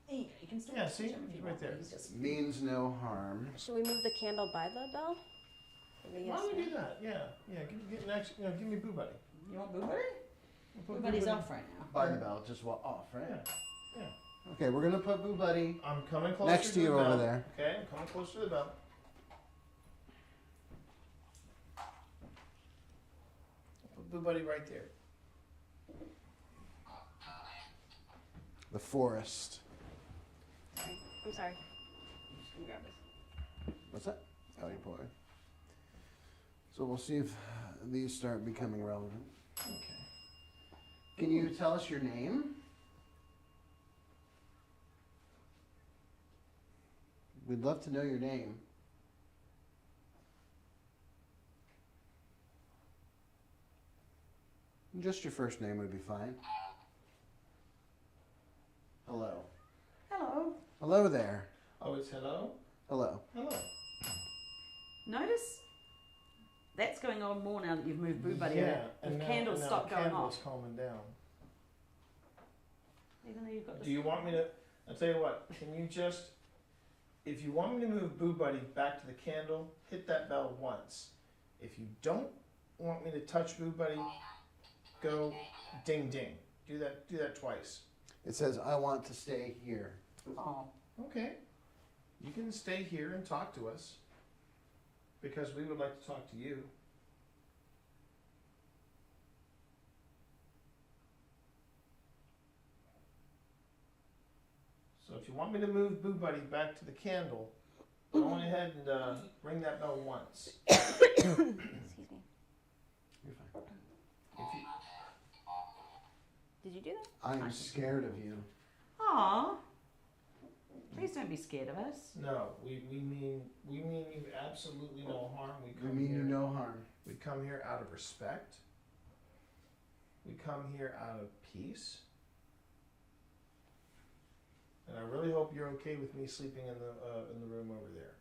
There you go. You can still Yeah, see? touch him if He's you right want, there. but he's just- Means no harm. Should we move the candle by the bell? Why don't we do that? Yeah. Give me Boo Buddy. You want Boo Buddy? We'll Boo Buddy's off right now. By the bell, just off, right? Yeah. Okay, we're gonna put Boo Buddy I'm coming closer next to the you bell. over there. Okay, I'm coming closer to the bell. Put Boo Buddy right there. The forest. Sorry. I'm sorry. I'm just gonna grab this. What's that? Oh, you pull it. So we'll see if these start becoming relevant. Okay. Can you tell us your name? We'd love to know your name. Just your first name would be fine. Hello. Hello. Hello there. Oh, it's hello? Hello. Hello. Notice that's going on more now that you've moved Boo Buddy. Yeah, The and candles now stop going candle's off. calming down. Even though you've got Do you want me to? I'll tell you what. Can you just, if you want me to move Boo Buddy back to the candle, hit that bell once. If you don't want me to touch Boo Buddy, go ding ding. Do that twice. It says, I want to stay here. Oh. Okay. You can stay here and talk to us because we would like to talk to you. So if you want me to move Boo Buddy back to the candle, go on ahead and ring that bell once. Excuse me. You're fine. If you, Did you do that? I'm scared of you. Aw. Please don't be scared of us. no, we mean you absolutely no harm. We We come mean here. you no harm. We come here out of respect. We come here out of peace. And I really hope you're okay with me sleeping in the room over there.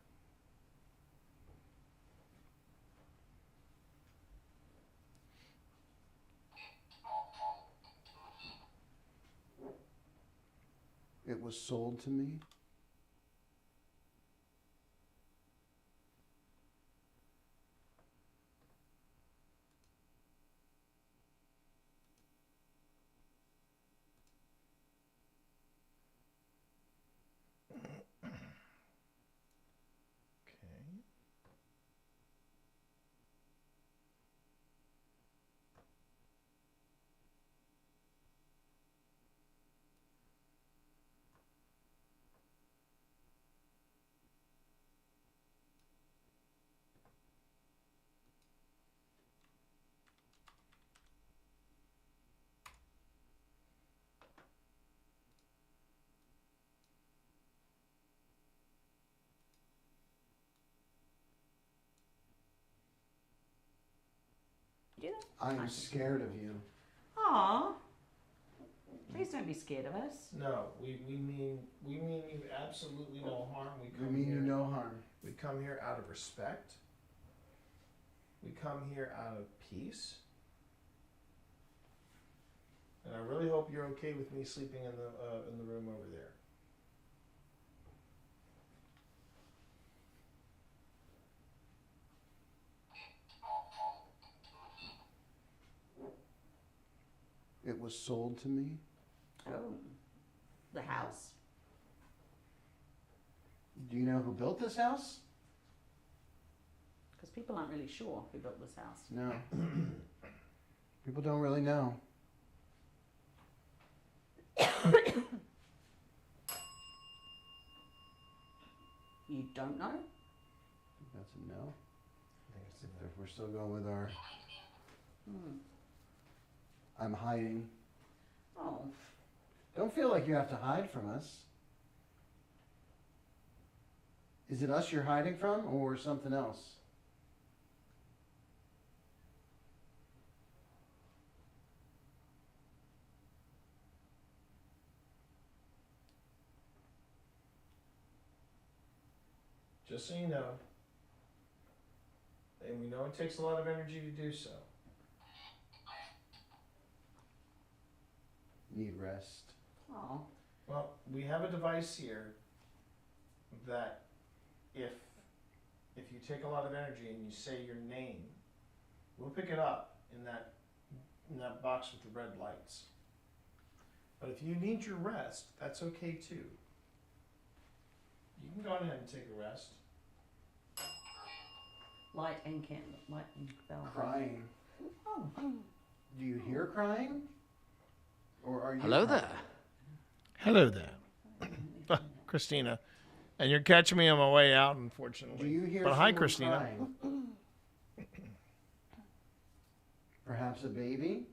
It was sold to me. I'm scared of you. Aw. Please don't be scared of us. No, we mean you absolutely no harm. We mean you no harm. We come here out of respect. We come here out of peace. And I really hope you're okay with me sleeping in the room over there. It was sold to me. Oh, the house. Do you know who built this house? Because people aren't really sure who built this house. No. People don't really know. You don't know? That's a no. If we're still going with our... I'm hiding. Oh. Don't feel like you have to hide from us. Is it us you're hiding from or something else? Just so you know. And we know it takes a lot of energy to do so. Need rest. Oh. Well, we have a device here that if you take a lot of energy and you say your name, we'll pick it up in that box with the red lights. But if you need your rest, that's okay too. You can go ahead and take a rest. Light and candle. Light and bell. Crying. Oh. Do you hear crying? Or are you Hello crying? there. Hello there. Christina. And you're catching me on my way out, unfortunately. Do you hear but hi, someone Christina. crying? Perhaps a baby?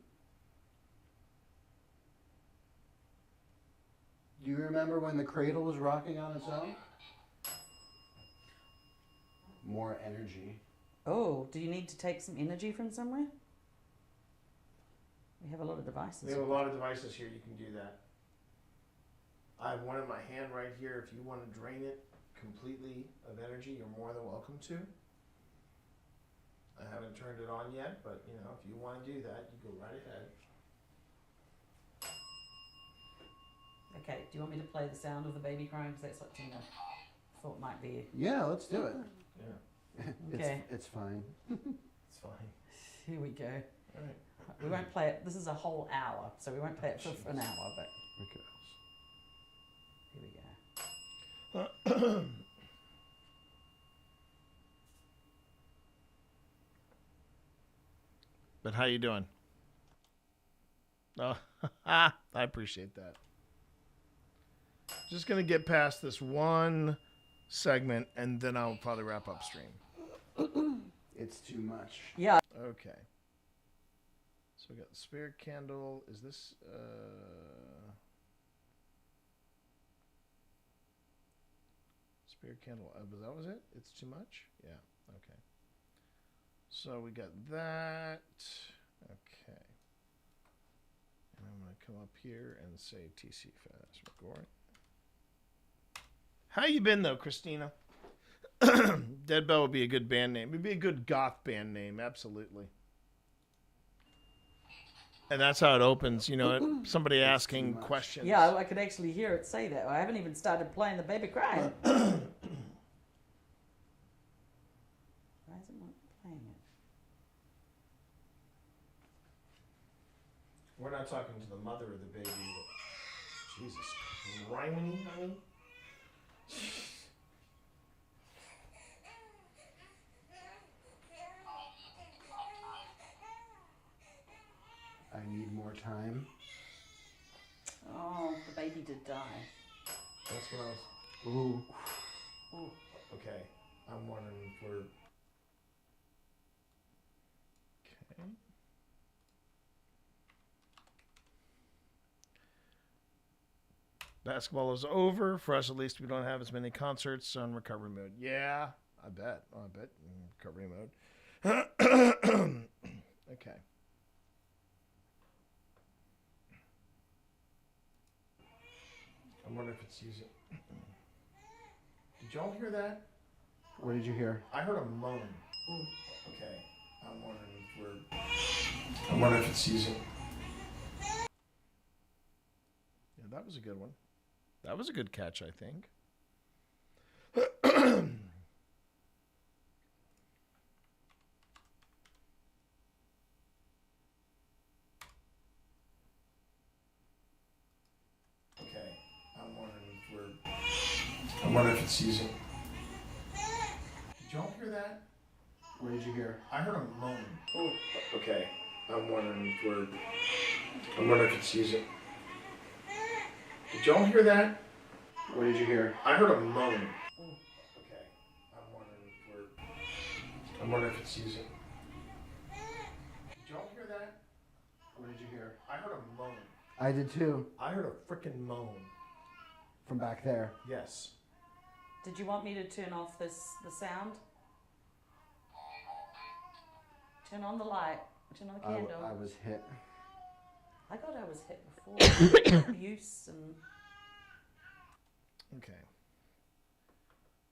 Do you remember when the cradle was rocking on its own? More energy. Oh, do you need to take some energy from somewhere? We have a lot of devices. We have a lot of devices here. You can do that. I have one in my hand right here. If you want to drain it completely of energy, you're more than welcome to. I haven't turned it on yet, but you know, if you want to do that, you go right ahead. Okay, do you want me to play the sound of the baby crying? Because that's what Tina thought might be. Yeah, let's do it. Yeah. Okay. It's fine. It's fine. Here we go. All right. We won't play it. This is a whole hour, so we won't play it for an hour, but Okay. here we go. But how you doing? Oh, I appreciate that. Just gonna get past this one segment, and then I'll probably wrap up stream. It's too much. Yeah. Okay. So we got the spirit candle. Is this spirit candle? That was it? It's too much? Yeah. Okay. So we got that. Okay. And I'm going to come up here and say TC Phasmagoria. How you been, though, Christina? Dead Bell would be a good band name. It'd be a good goth band name, absolutely. And that's how it opens, you know, somebody asking questions. Yeah, I could actually hear it say that. I haven't even started playing the baby crying. Why is it not playing it? We're not talking to the mother of the baby. Jesus Christ, honey. I need more time. Oh, the baby did die. That's what I was. Ooh. Ooh. Okay. I'm wondering if we're. Okay. Basketball is over. For us, at least, we don't have as many concerts on recovery mode. Yeah, I bet. Oh, I bet. Recovery mode. Okay. wonder if it's using. Did y'all hear that? What did you hear? I heard a moan. Okay. I'm wondering if I wonder if it's using. Yeah, that was a good one. That was a good catch, I think. Okay. I'm wondering if it's using. Did y'all hear that? What did you hear? I heard a moan. Okay. I'm wondering if it's using. Did y'all hear that? What did you hear? I heard a moan. Okay. I'm wondering if it's using. Did y'all hear that? What did you hear? I heard a moan. I did too. I heard a frickin' moan. From back there. Yes. Did you want me to turn off the sound? Turn on the light. Turn on the candle. I was hit. I thought I was hit before. Abuse and. Okay.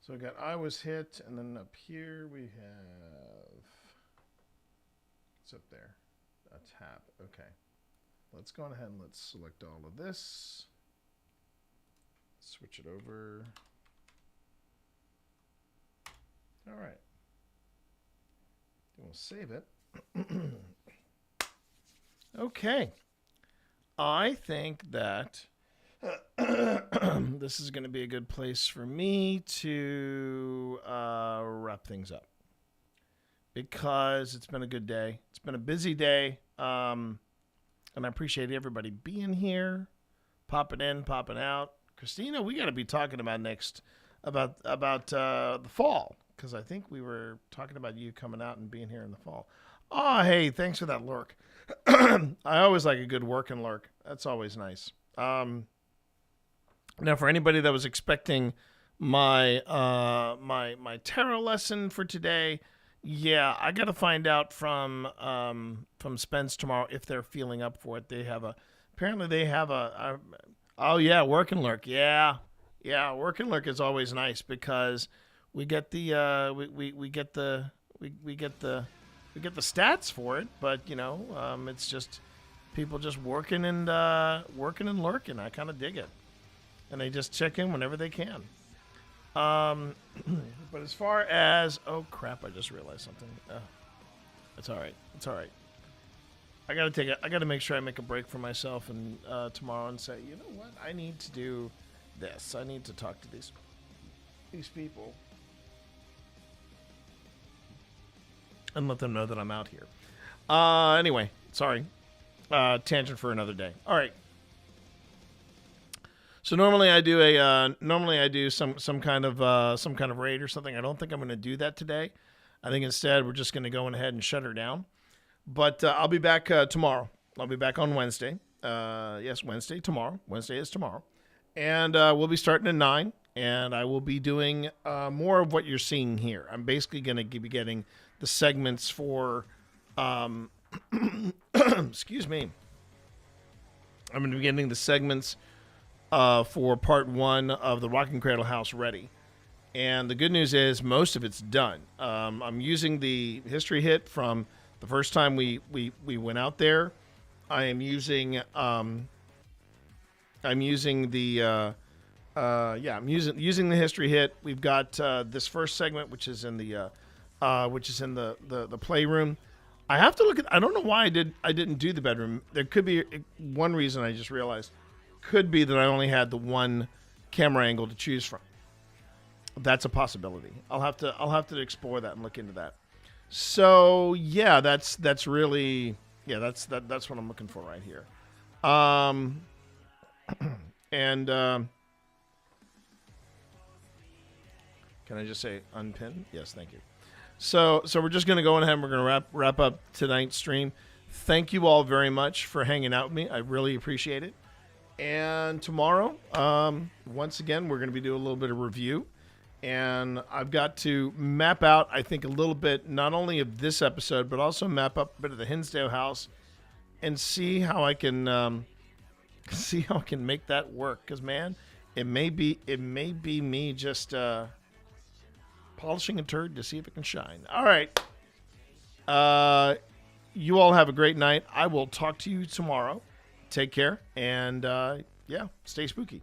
So we got I was hit, and then up here we have. What's up there? A tab. Okay. Let's go ahead and let's select all of this. Switch it over. All right. We'll save it. Okay. I think that this is going to be a good place for me to wrap things up. Because it's been a good day. It's been a busy day. And I appreciate everybody being here. Popping in, popping out. Christina, we got to be talking about the fall. Because I think we were talking about you coming out and being here in the fall. Oh, hey, thanks for that lurk. I always like a good working lurk. That's always nice. Now, for anybody that was expecting my my tarot lesson for today, yeah, I got to find out from Spence tomorrow if they're feeling up for it. They have oh yeah, working lurk. Yeah, working lurk is always nice because we get the we get the stats for it, but it's just people just working and lurking. I kind of dig it, and they just check in whenever they can. But as far as oh crap, I just realized something. It's all right. I gotta make sure I make a break for myself and tomorrow and say, you know what, I need to do this. I need to talk to these people. And let them know that I'm out here. Anyway, sorry. Tangent for another day. All right. So normally I do some kind of raid or something. I don't think I'm going to do that today. I think instead we're just going to go ahead and shut her down. But I'll be back tomorrow. I'll be back on Wednesday. Yes, Wednesday tomorrow. Wednesday is tomorrow, and we'll be starting at 9. And I will be doing more of what you're seeing here. I'm basically going to be getting the segments for, excuse me. I'm going to be getting the segments for part 1 of the Rocking Cradle House ready. And the good news is most of it's done. I'm using the history hit from the first time we went out there. I'm using the history hit. We've got this first segment, which is in the playroom. I have to look at. I don't know why I didn't do the bedroom. There could be one reason I just realized. Could be that I only had the one camera angle to choose from. That's a possibility. I'll have to explore that and look into that. So yeah, that's really that's what I'm looking for right here. And can I just say unpin? Yes, thank you. So we're just going to go ahead and we're going to wrap up tonight's stream. Thank you all very much for hanging out with me. I really appreciate it. And tomorrow, once again, we're going to be doing a little bit of review. And I've got to map out, I think, a little bit, not only of this episode, but also map up a bit of the Hinsdale House and see how I can make that work. Because, man, It may be me just polishing a turd to see if it can shine. All right. You all have a great night. I will talk to you tomorrow. Take care, and yeah, stay spooky.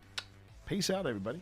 Peace out, everybody.